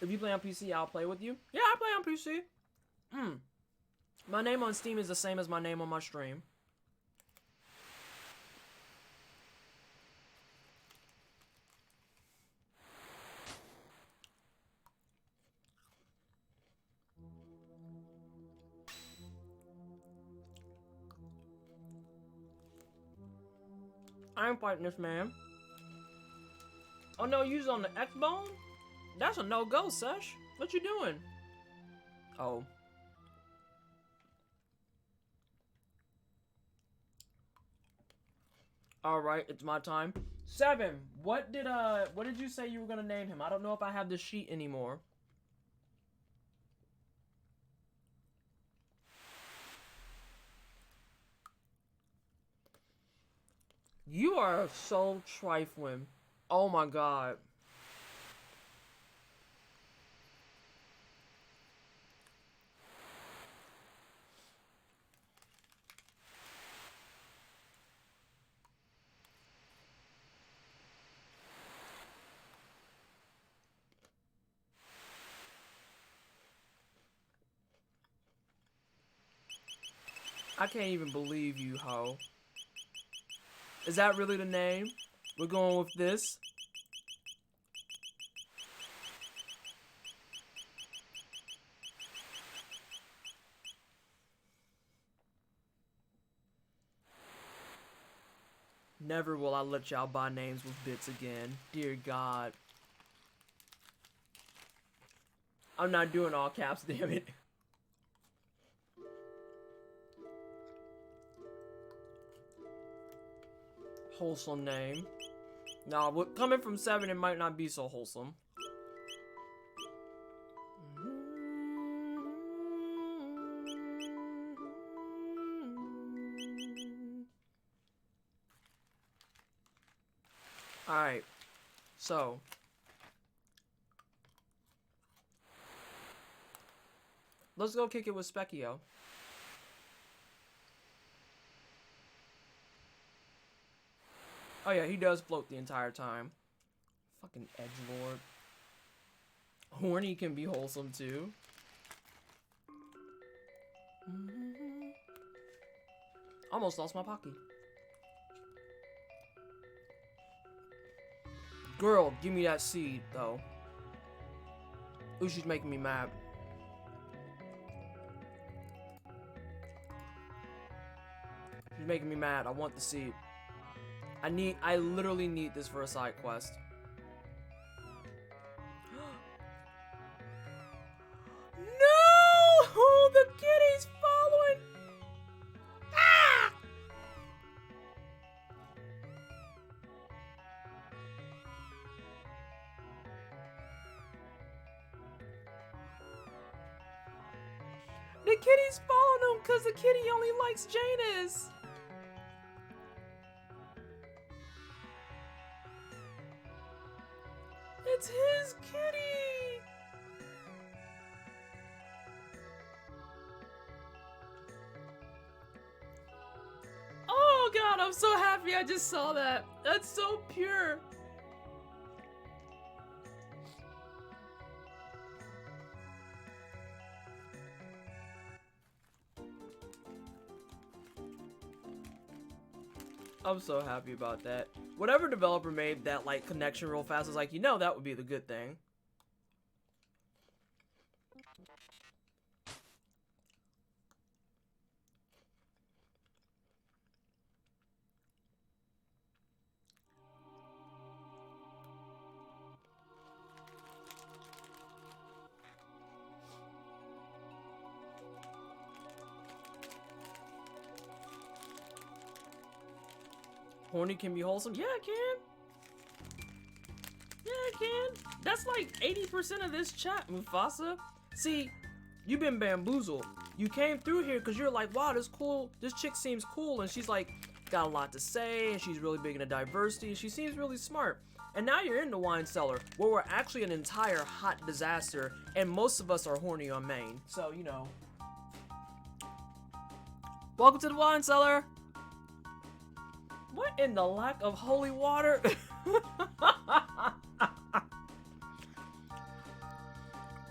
If you play on PC, I'll play with you. Yeah, I play on PC. My name on Steam is the same as my name on my stream. I ain't fighting this man. Oh no, you's on the X-Bone? That's a no-go, Sesh. What you doing? Oh. Alright, it's my time. 7. What did you say you were gonna name him? I don't know if I have this sheet anymore. You are so trifling. Oh my god. I can't even believe you, ho. Is that really the name? We're going with this? Never will I let y'all buy names with bits again. Dear God. I'm not doing all caps, damn it. Wholesome name. Nah, coming from 7, it might not be so wholesome. Alright. So. Let's go kick it with Specchio. Oh yeah, he does float the entire time. Fucking edgelord. Horny can be wholesome too. Almost lost my Pocky. Girl, give me that seed though. Ooh, she's making me mad. She's making me mad. I want the seed. I literally need this for a side quest. No! The kitty's following! Ah! The kitty's following him because the kitty only likes Janus. It's his kitty! happy I just saw that. That's so pure. I'm so happy about that. Whatever developer made that like connection real fast was like, you know, that would be the good thing. Horny can be wholesome? Yeah, it can. Yeah, it can. That's like 80% of this chat, Mufasa. See, you've been bamboozled. You came through here because you're like, wow, this cool. This chick seems cool, and she's like, got a lot to say, and she's really big into diversity, and she seems really smart. And now you're in the wine cellar, where we're actually an entire hot disaster, and most of us are horny on main. So, you know. Welcome to the wine cellar. What in the lack of holy water?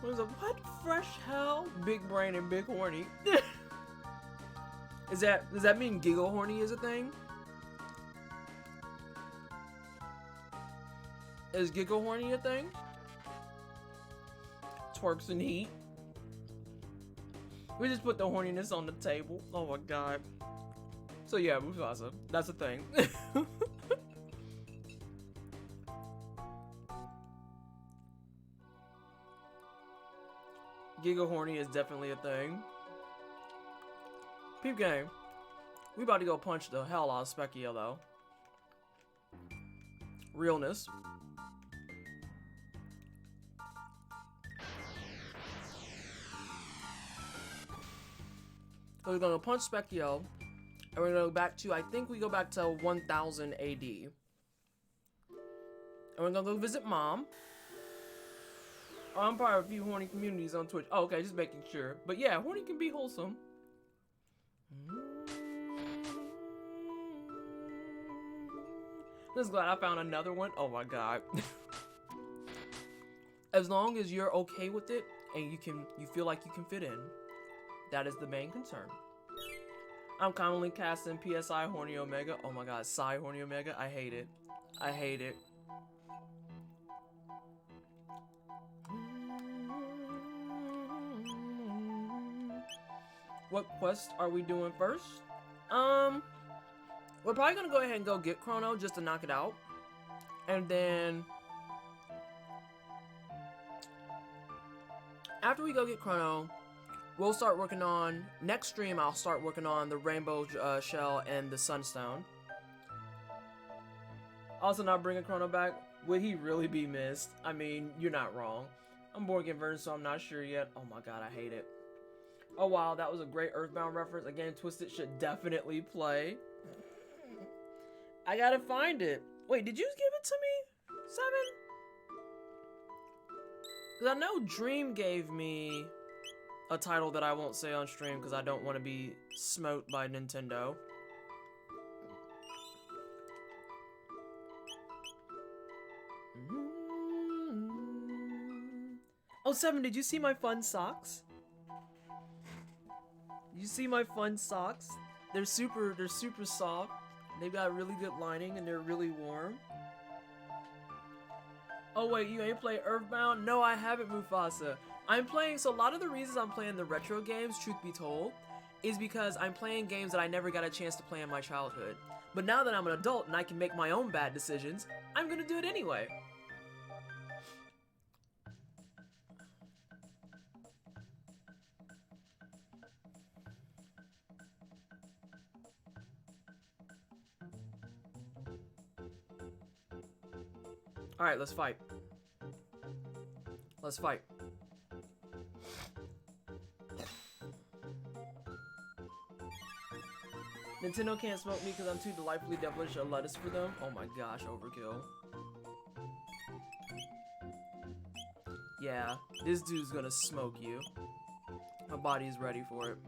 What fresh hell? Big brain and big horny. Does that mean giggle horny is a thing? Is giggle horny a thing? Twerks and heat. We just put the horniness on the table. Oh my god. So yeah, Mufasa. That's a thing. Giga horny is definitely a thing. Peep game. We about to go punch the hell out of Specchio though. Realness. So we're gonna punch Specchio. And we're gonna go back to, I think we go back to 1000 AD. And we're gonna go visit Mom. Oh, I'm part of a few horny communities on Twitch. Oh, okay, just making sure. But yeah, horny can be wholesome. Just glad I found another one. Oh my god. As long as you're okay with it and you feel like you can fit in, that is the main concern. I'm commonly casting PSI Horny Omega. Oh my god, Psy Horny Omega. I hate it. I hate it. What quest are we doing first? We're probably gonna go ahead and go get Chrono just to knock it out. And then after we go get Chrono, we'll start working on, next stream I'll start working on the Rainbow Shell and the Sunstone. Also not bringing Chrono back, would he really be missed? I mean, you're not wrong. I'm board game version, so I'm not sure yet. Oh my god, I hate it. Oh wow, that was a great Earthbound reference. Again, Twisted should definitely play. I gotta find it. Wait, did you give it to me? 7? Because I know Dream gave me a title that I won't say on stream because I don't want to be smoked by Nintendo. Oh, 7, did you see my fun socks? You see my fun socks? They're super soft. They've got really good lining and they're really warm. Oh wait, you ain't played Earthbound? No, I haven't, Mufasa. I'm playing, so a lot of the reasons I'm playing the retro games, truth be told, is because I'm playing games that I never got a chance to play in my childhood. But now that I'm an adult and I can make my own bad decisions, I'm gonna do it anyway. Alright, let's fight. Let's fight. Nintendo can't smoke me because I'm too delightfully devilish a lettuce for them. Oh my gosh, overkill. Yeah, this dude's gonna smoke you. My body is ready for it.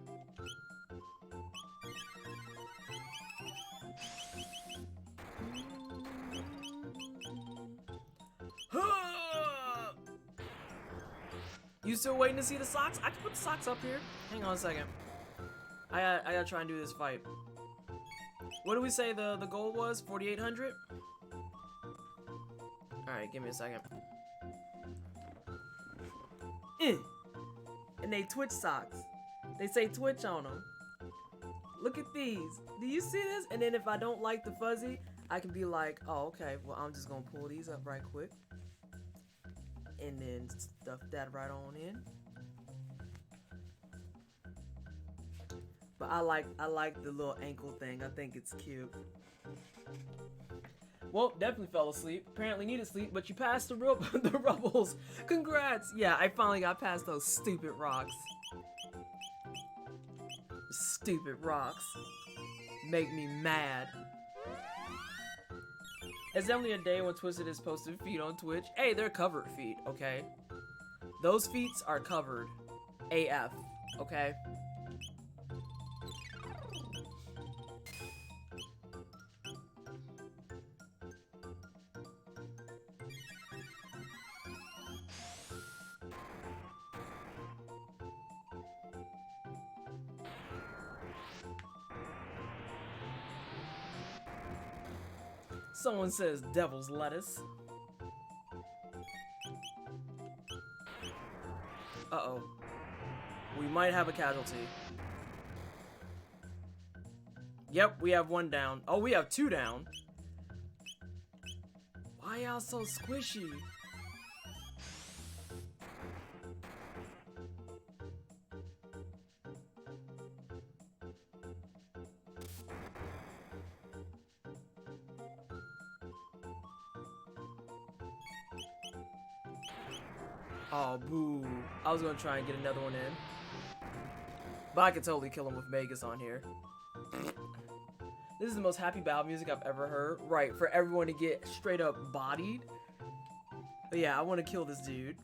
You still waiting to see the socks? I can put the socks up here. Hang on a second. I gotta try and do this fight. What did we say the goal was? 4,800? Alright, give me a second. And they Twitch socks. They say Twitch on them. Look at these. Do you see this? And then if I don't like the fuzzy, I can be like, oh, okay, well, I'm just gonna pull these up right quick. And then stuff that right on in. But I like the little ankle thing. I think it's cute. Well, definitely fell asleep. Apparently needed sleep, but you passed the rubbles. Congrats! Yeah, I finally got past those stupid rocks. Stupid rocks. Make me mad. It's definitely a day when Twisted is posted feet on Twitch. Hey, they're covered feet, okay? Those feet are covered. AF, okay? Someone says devil's lettuce. Uh-oh. We might have a casualty. Yep, we have one down. Oh, we have two down. Why y'all so squishy? Oh, boo. I was gonna try and get another one in. But I could totally kill him with Magus on here. This is the most happy battle music I've ever heard. Right, for everyone to get straight up bodied. But yeah, I want to kill this dude.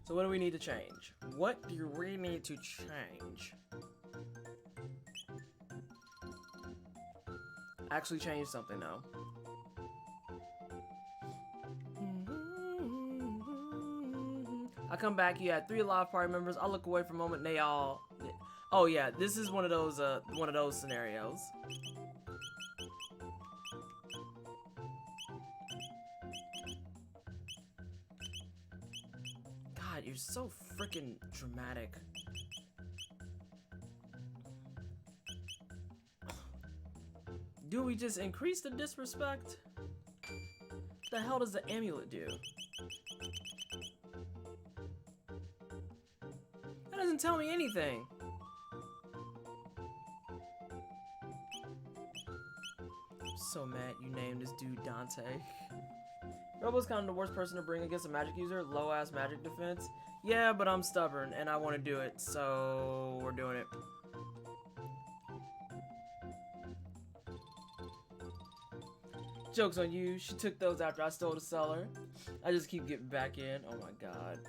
So what do we need to change? What do we need to change? Actually change something though. I come back, you had 3 live party members. I look away for a moment, they all... Oh yeah, this is one of those scenarios. God, you're so freaking dramatic. Do we just increase the disrespect? What the hell does the amulet do? That doesn't tell me anything. I'm so mad you named this dude Dante. Robo's kind of the worst person to bring against a magic user. Low ass magic defense. Yeah, but I'm stubborn and I want to do it, so we're doing it. Joke's on you. She took those after I stole the cellar. I just keep getting back in. Oh my god.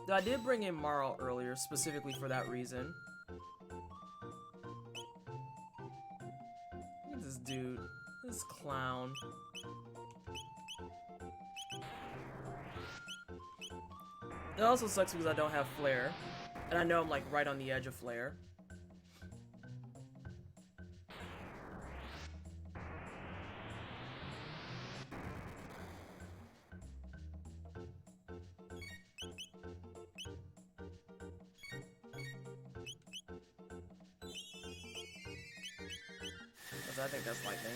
Though I did bring in Marl earlier, specifically for that reason. Look at this dude. This clown. It also sucks because I don't have flare. And I know I'm like right on the edge of flare. I think that's lightning.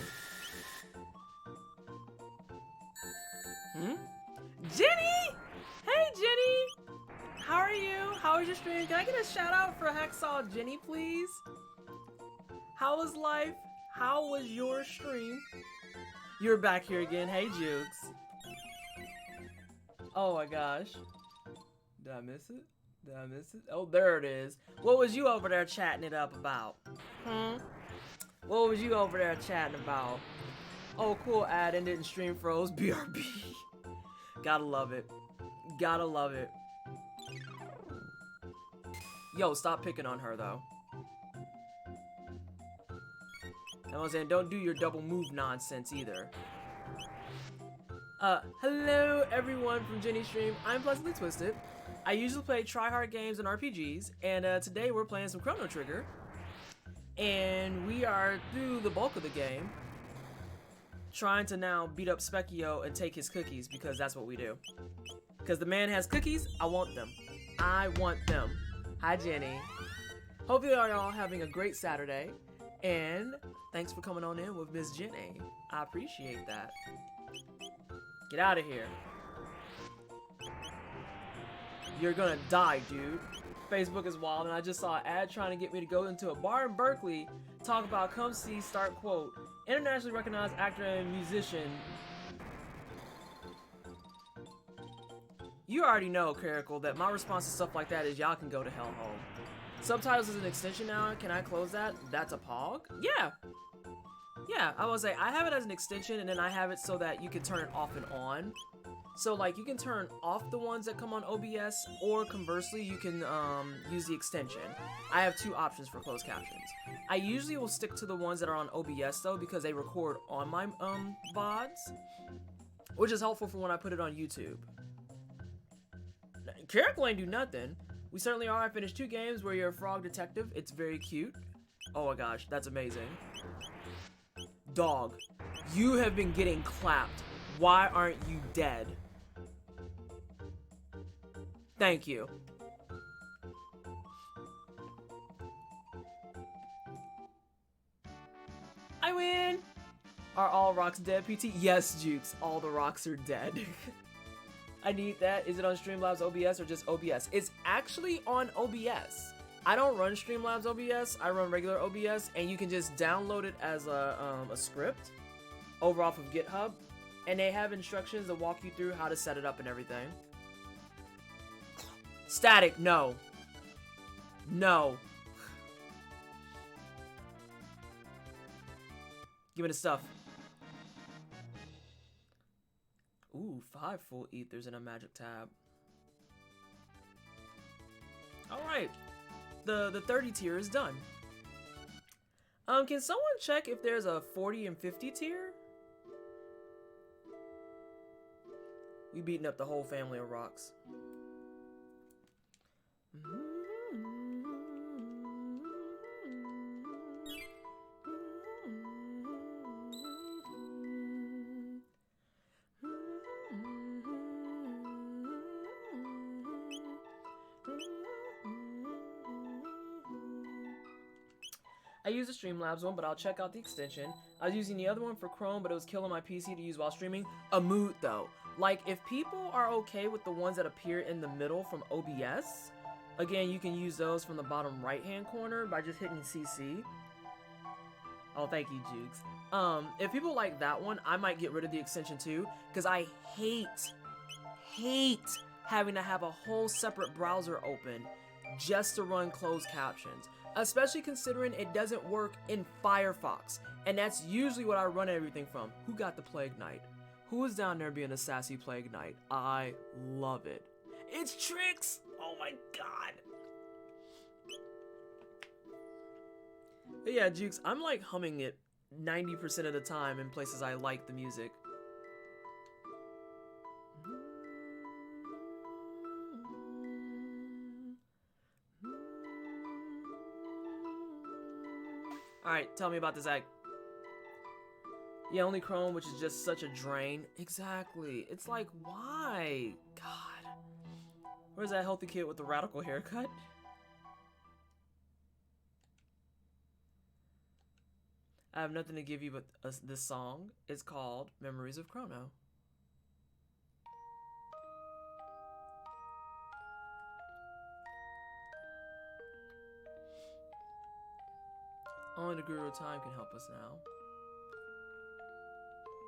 Jenny! Hey, Jenny! How are you? How was your stream? Can I get a shout out for Hacksaw Jenny, please? How was life? How was your stream? You're back here again. Hey, Jukes. Oh my gosh. Did I miss it? Did I miss it? Oh, there it is. What was you over there chatting it up about? What was you over there chatting about? Oh, cool, ad ended and stream froze. BRB. Gotta love it. Gotta love it. Yo, stop picking on her, though. And I was saying, don't do your double move nonsense either. Hello everyone from Jenny's stream. I'm Pleasantly Twisted. I usually play try-hard games and RPGs, and today we're playing some Chrono Trigger. And we are through the bulk of the game, trying to now beat up Specchio and take his cookies, because that's what we do. Because the man has cookies, I want them. I want them. Hi Jenny. Hope you are all having a great Saturday, and thanks for coming on in with Miss Jenny. I appreciate that. Get out of here. You're gonna die, dude. Facebook is wild, and I just saw an ad trying to get me to go into a bar in Berkeley, talk about come see, start quote, internationally recognized actor and musician. You already know, Caracal, that my response to stuff like that is y'all can go to hell home. Subtitles is an extension now. Can I close that? That's a pog? Yeah. Yeah, I was say I have it as an extension, and then I have it so that you can turn it off and on. So like you can turn off the ones that come on OBS, or conversely you can use the extension. I have two options for closed captions. I usually will stick to the ones that are on OBS though, because they record on my VODs, which is helpful for when I put it on YouTube. Caracal ain't do nothing. We certainly are. I finished 2 games where you're a frog detective. It's very cute. Oh my gosh, that's amazing. Dog, you have been getting clapped. Why aren't you dead? Thank you. I win! Are all rocks dead, PT? Yes, Jukes. All the rocks are dead. I need that. Is it on Streamlabs OBS or just OBS? It's actually on OBS. I don't run Streamlabs OBS. I run regular OBS, and you can just download it as a script over off of GitHub, and they have instructions that walk you through how to set it up and everything. Static, no. No. Give me the stuff. Ooh, 5 full ethers in a magic tab. Alright. The 30 tier is done. Can someone check if there's a 40 and 50 tier? We beating up the whole family of rocks. I use the Streamlabs one, but I'll check out the extension. I was using the other one for Chrome, but it was killing my PC to use while streaming. A mood though. Like, if people are okay with the ones that appear in the middle from OBS, again, you can use those from the bottom right-hand corner by just hitting CC. Oh, thank you, Jukes. If people like that one, I might get rid of the extension too, because I hate having to have a whole separate browser open just to run closed captions. Especially considering it doesn't work in Firefox, and that's usually what I run everything from. Who got the Plague Knight? Who is down there being a sassy Plague Knight? I love it. It's Trix! Oh my god! But yeah, Jukes, I'm like humming it 90% of the time in places I like the music. Alright, tell me about this egg. Yeah, only Chrome, which is just such a drain. Exactly. It's like, why? God. Where's that healthy kid with the radical haircut? I have nothing to give you but this song. It's called Memories of Chrono. Only the Guru of Time can help us now.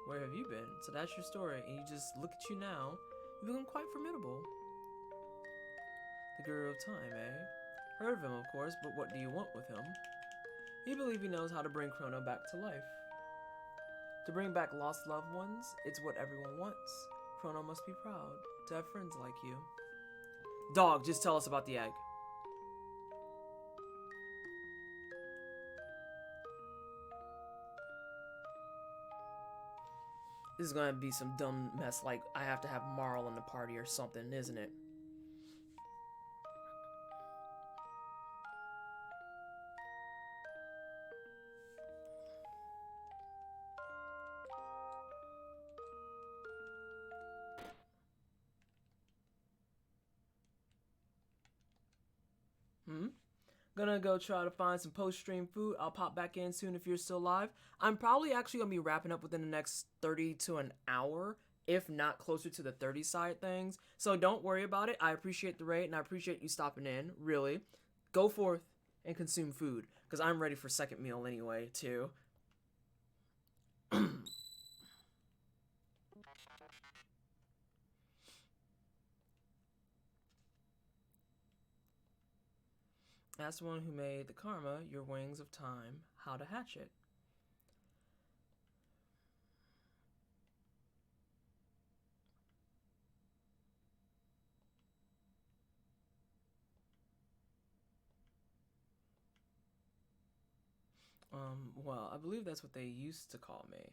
Where have you been? So that's your story, and you just look at you now. You become quite formidable. The Guru of Time, eh? Heard of him, of course, but what do you want with him? You believe he knows how to bring Chrono back to life. To bring back lost loved ones, it's what everyone wants. Chrono must be proud to have friends like you. Dog, just tell us about the egg. This is gonna be some dumb mess like I have to have Marl in the party or something, isn't it? Gonna go try to find some post-stream food. I'll pop back in soon if you're still live. I'm probably actually gonna be wrapping up within the next 30 to an hour, if not closer to the 30 side things. So don't worry about it. I appreciate the raid and I appreciate you stopping in, really. Go forth and consume food, because I'm ready for second meal anyway, too. Ask the one who made the karma, your wings of time, how to hatch it. Well, I believe that's what they used to call me.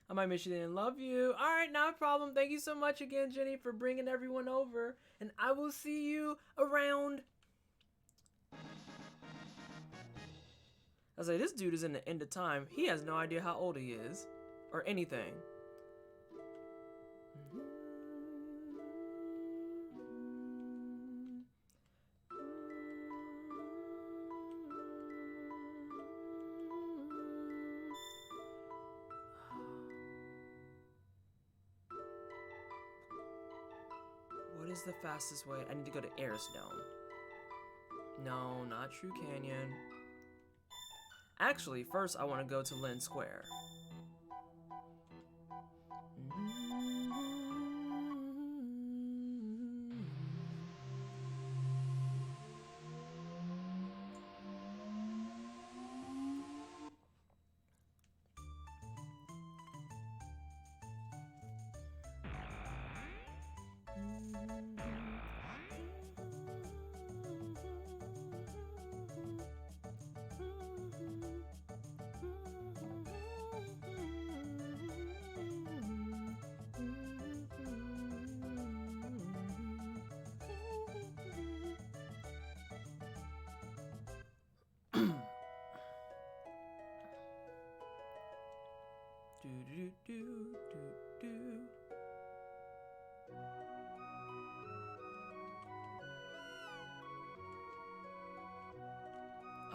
I might miss you then. Love you. All right, not a problem. Thank you so much again, Jenny, for bringing everyone over. And I will see you around. I was like, this dude is in the end of time. He has no idea how old he is. Or anything. What is the fastest way? I need to go to Airstone. No, not True Canyon. Actually, first I want to go to Lynn Square.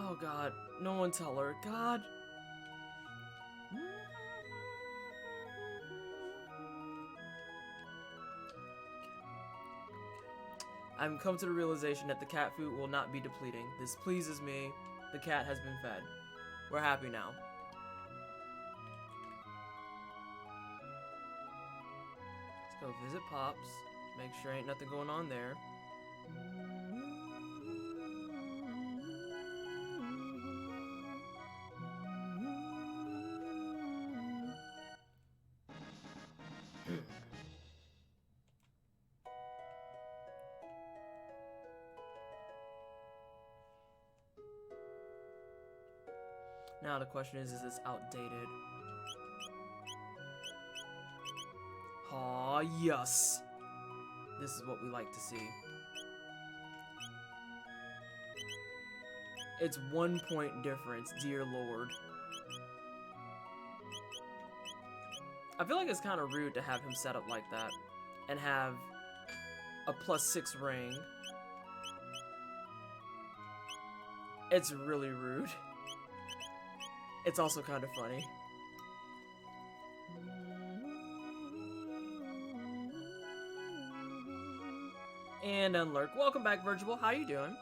Oh God, no one tell her. God. I'm come to the realization that the cat food will not be depleting. This pleases me. The cat has been fed. We're happy now. Let's go visit Pops. Make sure ain't nothing going on there. Now the question is this outdated? Aw, yes! This is what we like to see. It's 1 point difference, dear lord. I feel like it's kind of rude to have him set up like that. And have a +6 ring. It's really rude. It's also kind of funny. And Unlurk. Welcome back, Virgil. How you doing?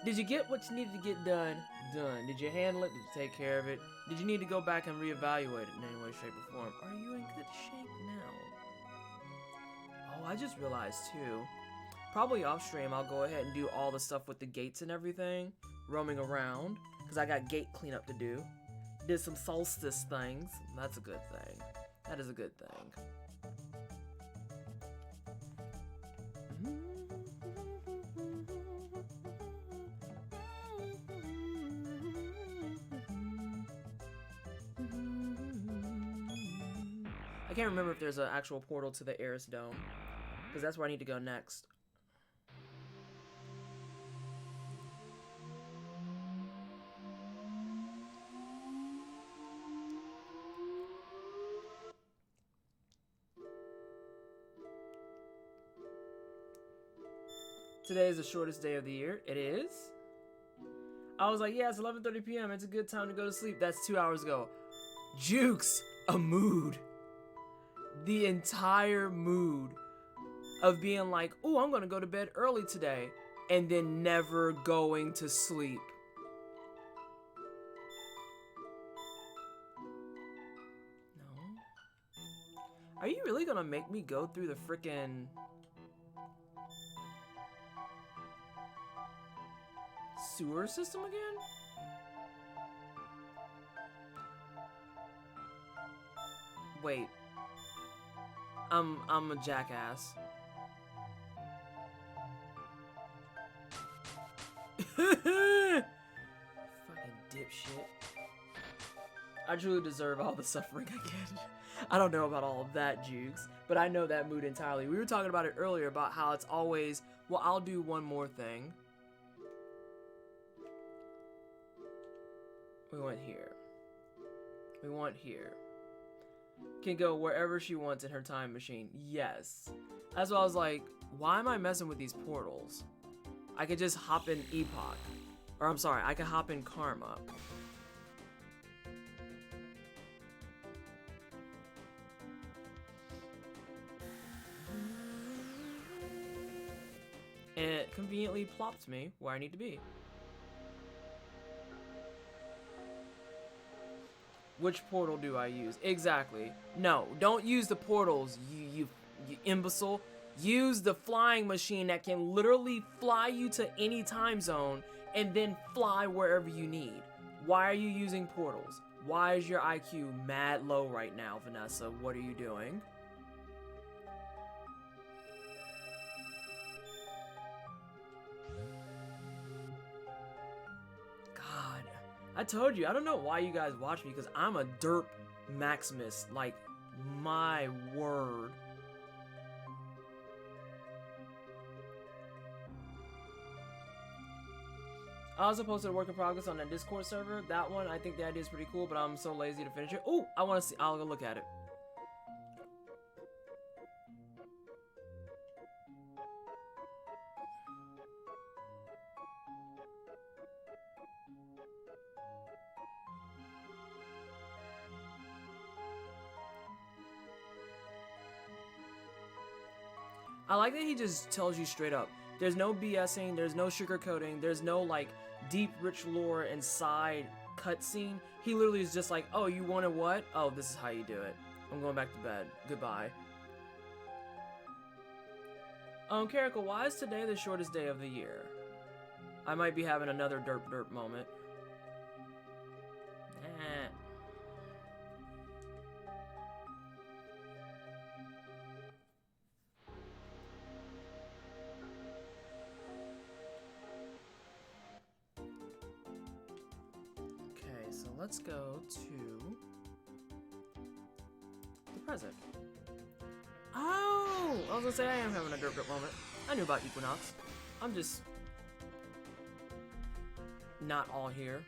Did you get what you needed to get done? Done. Did you handle it? Did you take care of it? Did you need to go back and reevaluate it in any way, shape, or form? Are you in good shape now? Oh, I just realized too. Probably off stream, I'll go ahead and do all the stuff with the gates and everything, roaming around, because I got gate cleanup to do. Did some solstice things. That's a good thing. That is a good thing. I can't remember if there's an actual portal to the Eris Dome, because that's where I need to go next. Today is the shortest day of the year. It is? I was like, yeah, it's 11:30 p.m. It's a good time to go to sleep. That's 2 hours ago. Jukes, a mood. The entire mood of being like, oh, I'm going to go to bed early today, and then never going to sleep. No. Are you really going to make me go through the frickin' sewer system again? Wait. I'm a jackass. Fucking dipshit. I truly deserve all the suffering I get. I don't know about all of that, Jukes, but I know that mood entirely. We were talking about it earlier about how it's always, well, I'll do one more thing. We went here. We want here. Can go wherever she wants in her time machine. Yes. That's why I was like, why am I messing with these portals? I could just hop in Epoch. Or I'm sorry, I could hop in Karma. And it conveniently plopped me where I need to be. Which portal do I use? Exactly. No, don't use the portals, you imbecile. Use the flying machine that can literally fly you to any time zone and then fly wherever you need. Why are you using portals? Why is your IQ mad low right now, Vanessa? What are you doing? God, I told you, I don't know why you guys watch me, because I'm a derp Maximus. Like, my word. I also posted a work in progress on that Discord server. That one, I think the idea is pretty cool, but I'm so lazy to finish it. Oh, I want to see. I'll go look at it. I like that he just tells you straight up. There's no BSing, there's no sugarcoating, there's no like deep rich lore and side cutscene. He literally is just like, oh, you wanted what? Oh, this is how you do it. I'm going back to bed. Goodbye. Karika, why is today the shortest day of the year? I might be having another derp moment. So let's go to the present. Oh! I was gonna say I am having a derp moment. I knew about Equinox. I'm just not all here.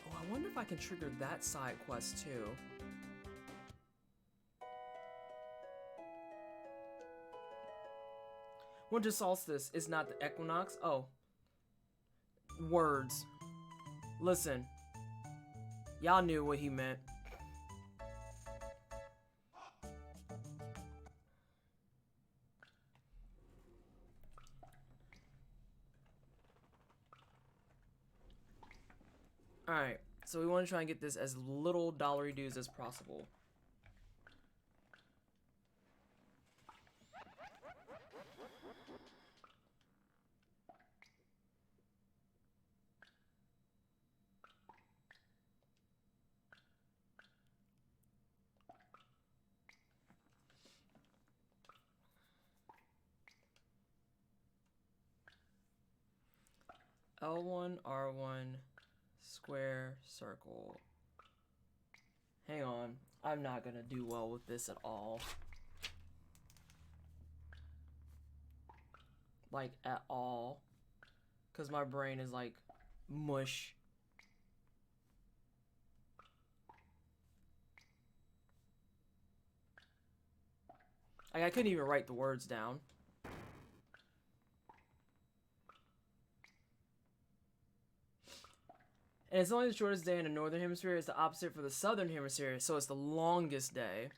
Oh, I wonder if I can trigger that side quest too. Winter solstice is not the equinox. Oh. Words. Listen. Y'all knew what he meant. Alright. So we want to try and get this as little dollary dues as possible. L1, R1, square, circle. Hang on. I'm not gonna do well with this at all. Like, at all. Because my brain is like mush. Like, I couldn't even write the words down. And it's only the shortest day in the northern hemisphere. It's the opposite for the southern hemisphere, so it's the longest day.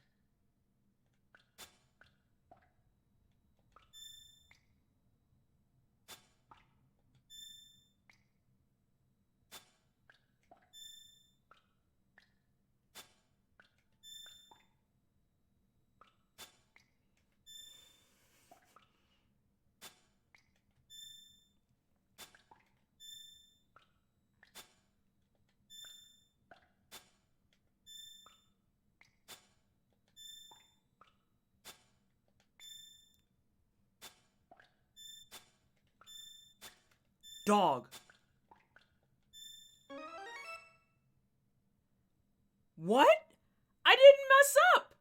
Dog. What? I didn't mess up.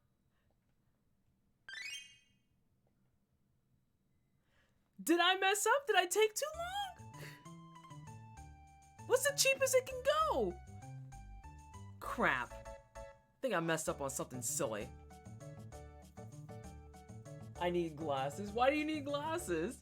Did I mess up? Did I take too long? What's the cheapest it can go? Crap. I think I messed up on something silly. I need glasses. Why do you need glasses?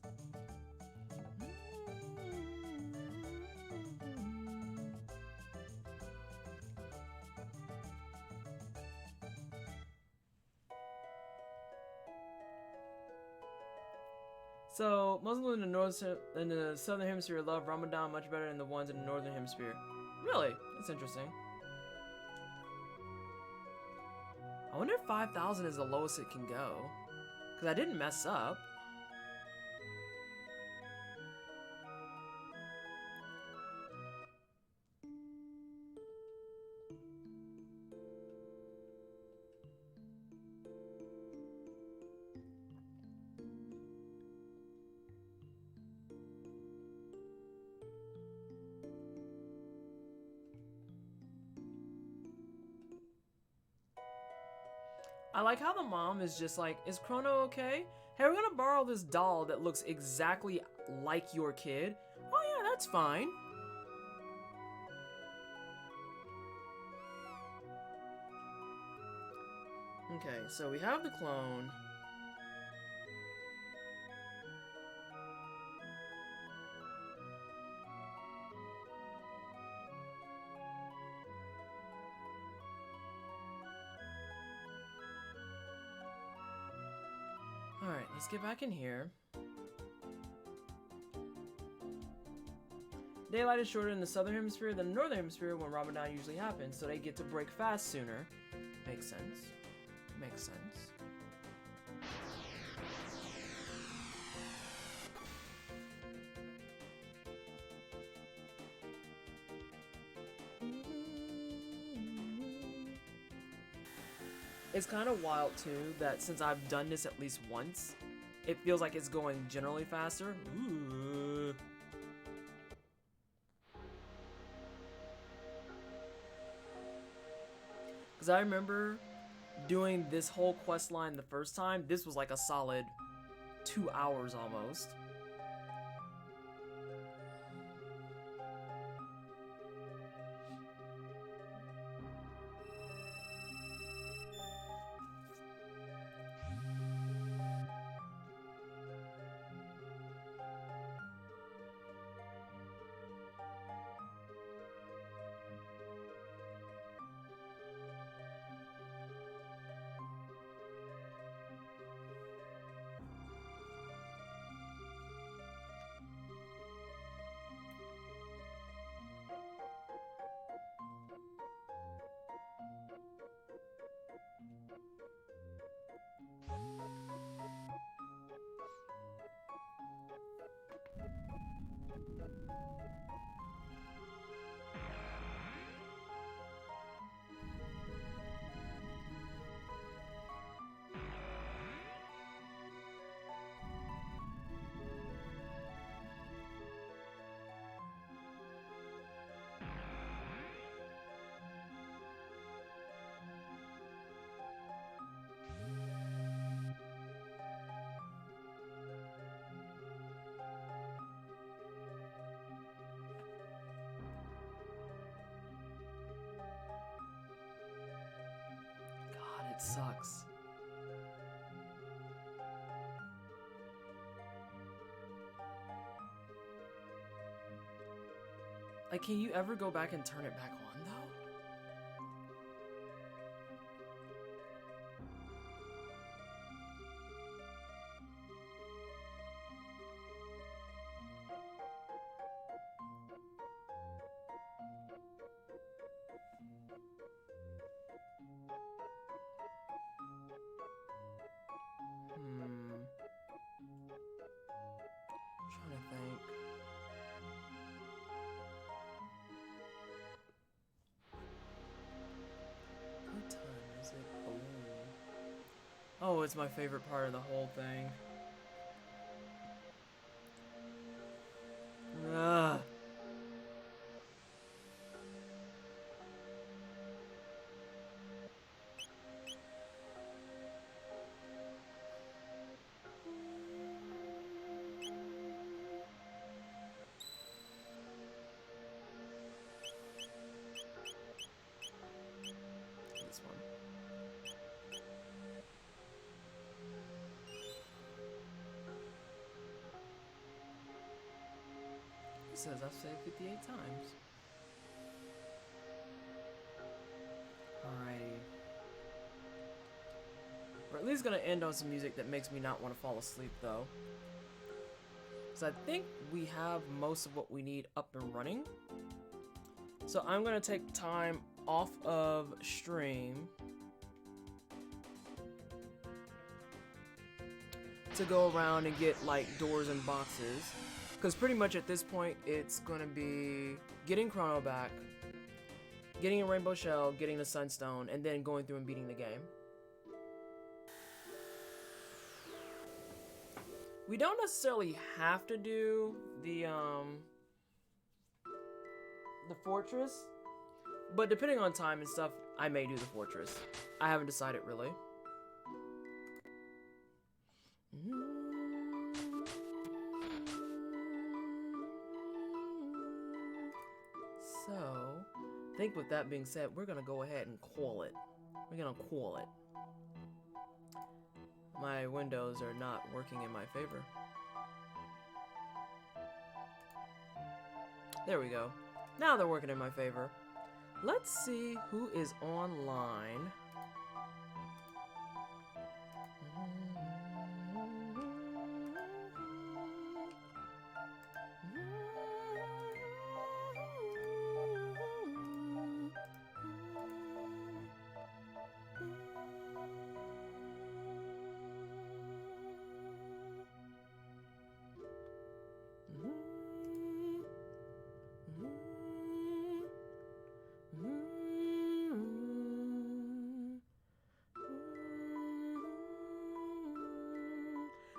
So, Muslims in the southern hemisphere love Ramadan much better than the ones in the northern hemisphere. Really? That's interesting. I wonder if 5,000 is the lowest it can go. Because I didn't mess up. I like how the mom is just like, is Chrono okay? Hey, we're gonna borrow this doll that looks exactly like your kid. Oh yeah, that's fine. Okay, so we have the clone. Alright, let's get back in here. Daylight is shorter in the southern hemisphere than the northern hemisphere when Ramadan usually happens, so they get to break fast sooner. Makes sense. Makes sense. It's kind of wild too that since I've done this at least once, it feels like it's going generally faster. Ooh. Because I remember doing this whole quest line the first time. This was like a solid 2 hours almost. sucks. Like, can you ever go back and turn it back on, though? I'm trying to think. What time is it? Oh, it's my favorite part of the whole thing. Ugh. This one. It says I've saved 58 times. Alrighty. We're at least gonna end on some music that makes me not want to fall asleep, though. So I think we have most of what we need up and running. So I'm gonna take time off of stream to go around and get like doors and boxes, because pretty much at this point it's gonna be getting Chrono back, getting a rainbow shell, getting the sunstone, and then going through and beating the game. We don't necessarily have to do the fortress, but depending on time and stuff, I may do the fortress. I haven't decided really. So, I think with that being said, we're gonna go ahead and call it. We're gonna call it. My windows are not working in my favor. There we go. Now they're working in my favor. Let's see who is online.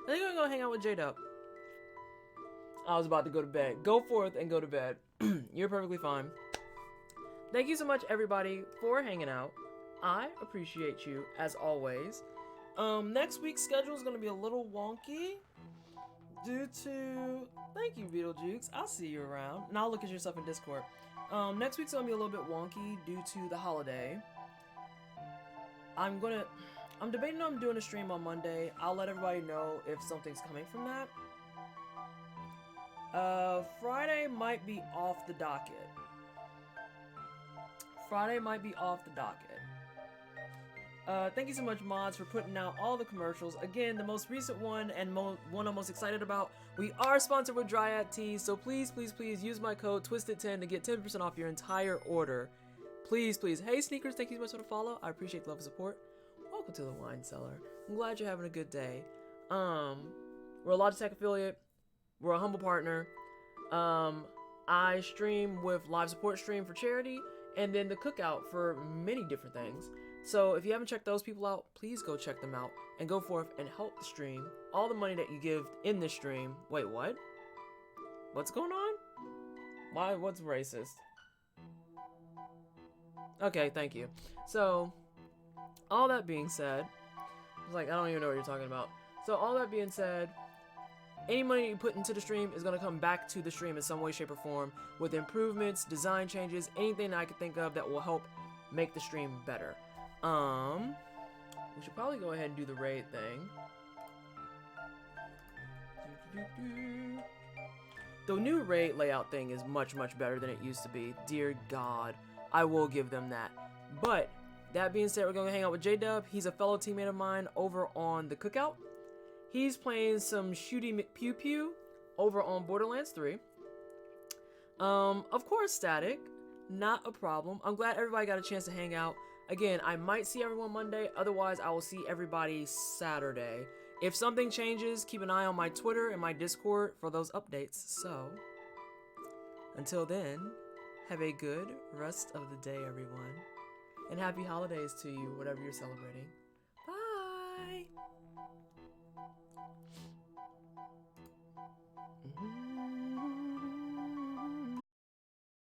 I think I'm gonna hang out with J-Dub. I was about to go to bed. Go forth and go to bed. You're perfectly fine. Thank you so much, everybody, for hanging out. I appreciate you, as always. Next week's schedule is gonna be a little wonky due to... Thank you, Beetlejuice. I'll see you around. And I'll look at your stuff in Discord. Next week's gonna be a little bit wonky due to the holiday. I'm debating on doing a stream on Monday. I'll let everybody know if something's coming from that. Friday might be off the docket. Thank you so much, mods, for putting out all the commercials. Again, the most recent one and one I'm most excited about, we are sponsored with Dryad Teas, so please, please, please use my code TWISTED10 to get 10% off your entire order. Please, please. Hey, Sneakers, thank you so much for the follow. I appreciate the love and support. Welcome to the Wine Cellar. I'm glad you're having a good day. We're a Logitech affiliate. We're a humble partner. I stream with live support stream for charity, and then the cookout for many different things. So if you haven't checked those people out, please go check them out and go forth and help the stream. All the money that you give in this stream. Wait, what? What's going on? Why? What's racist? Okay, thank you. So, all that being said, I was like, I don't even know what you're talking about. So all that being said, any money you put into the stream is going to come back to the stream in some way, shape, or form with improvements, design changes, anything that I could think of that will help make the stream better. should probably go ahead and do the raid thing. The new raid layout thing is much, much better than it used to be. Dear God, I will give them that. But that being said, we're going to hang out with J-Dub. He's a fellow teammate of mine over on the Cookout. He's playing some Shooty McPew-Pew over on Borderlands 3. Of course, static. Not a problem. I'm glad everybody got a chance to hang out. Again, I might see everyone Monday. Otherwise, I will see everybody Saturday. If something changes, keep an eye on my Twitter and my Discord for those updates. So, until then, have a good rest of the day, everyone. And happy holidays to you, whatever you're celebrating. Bye!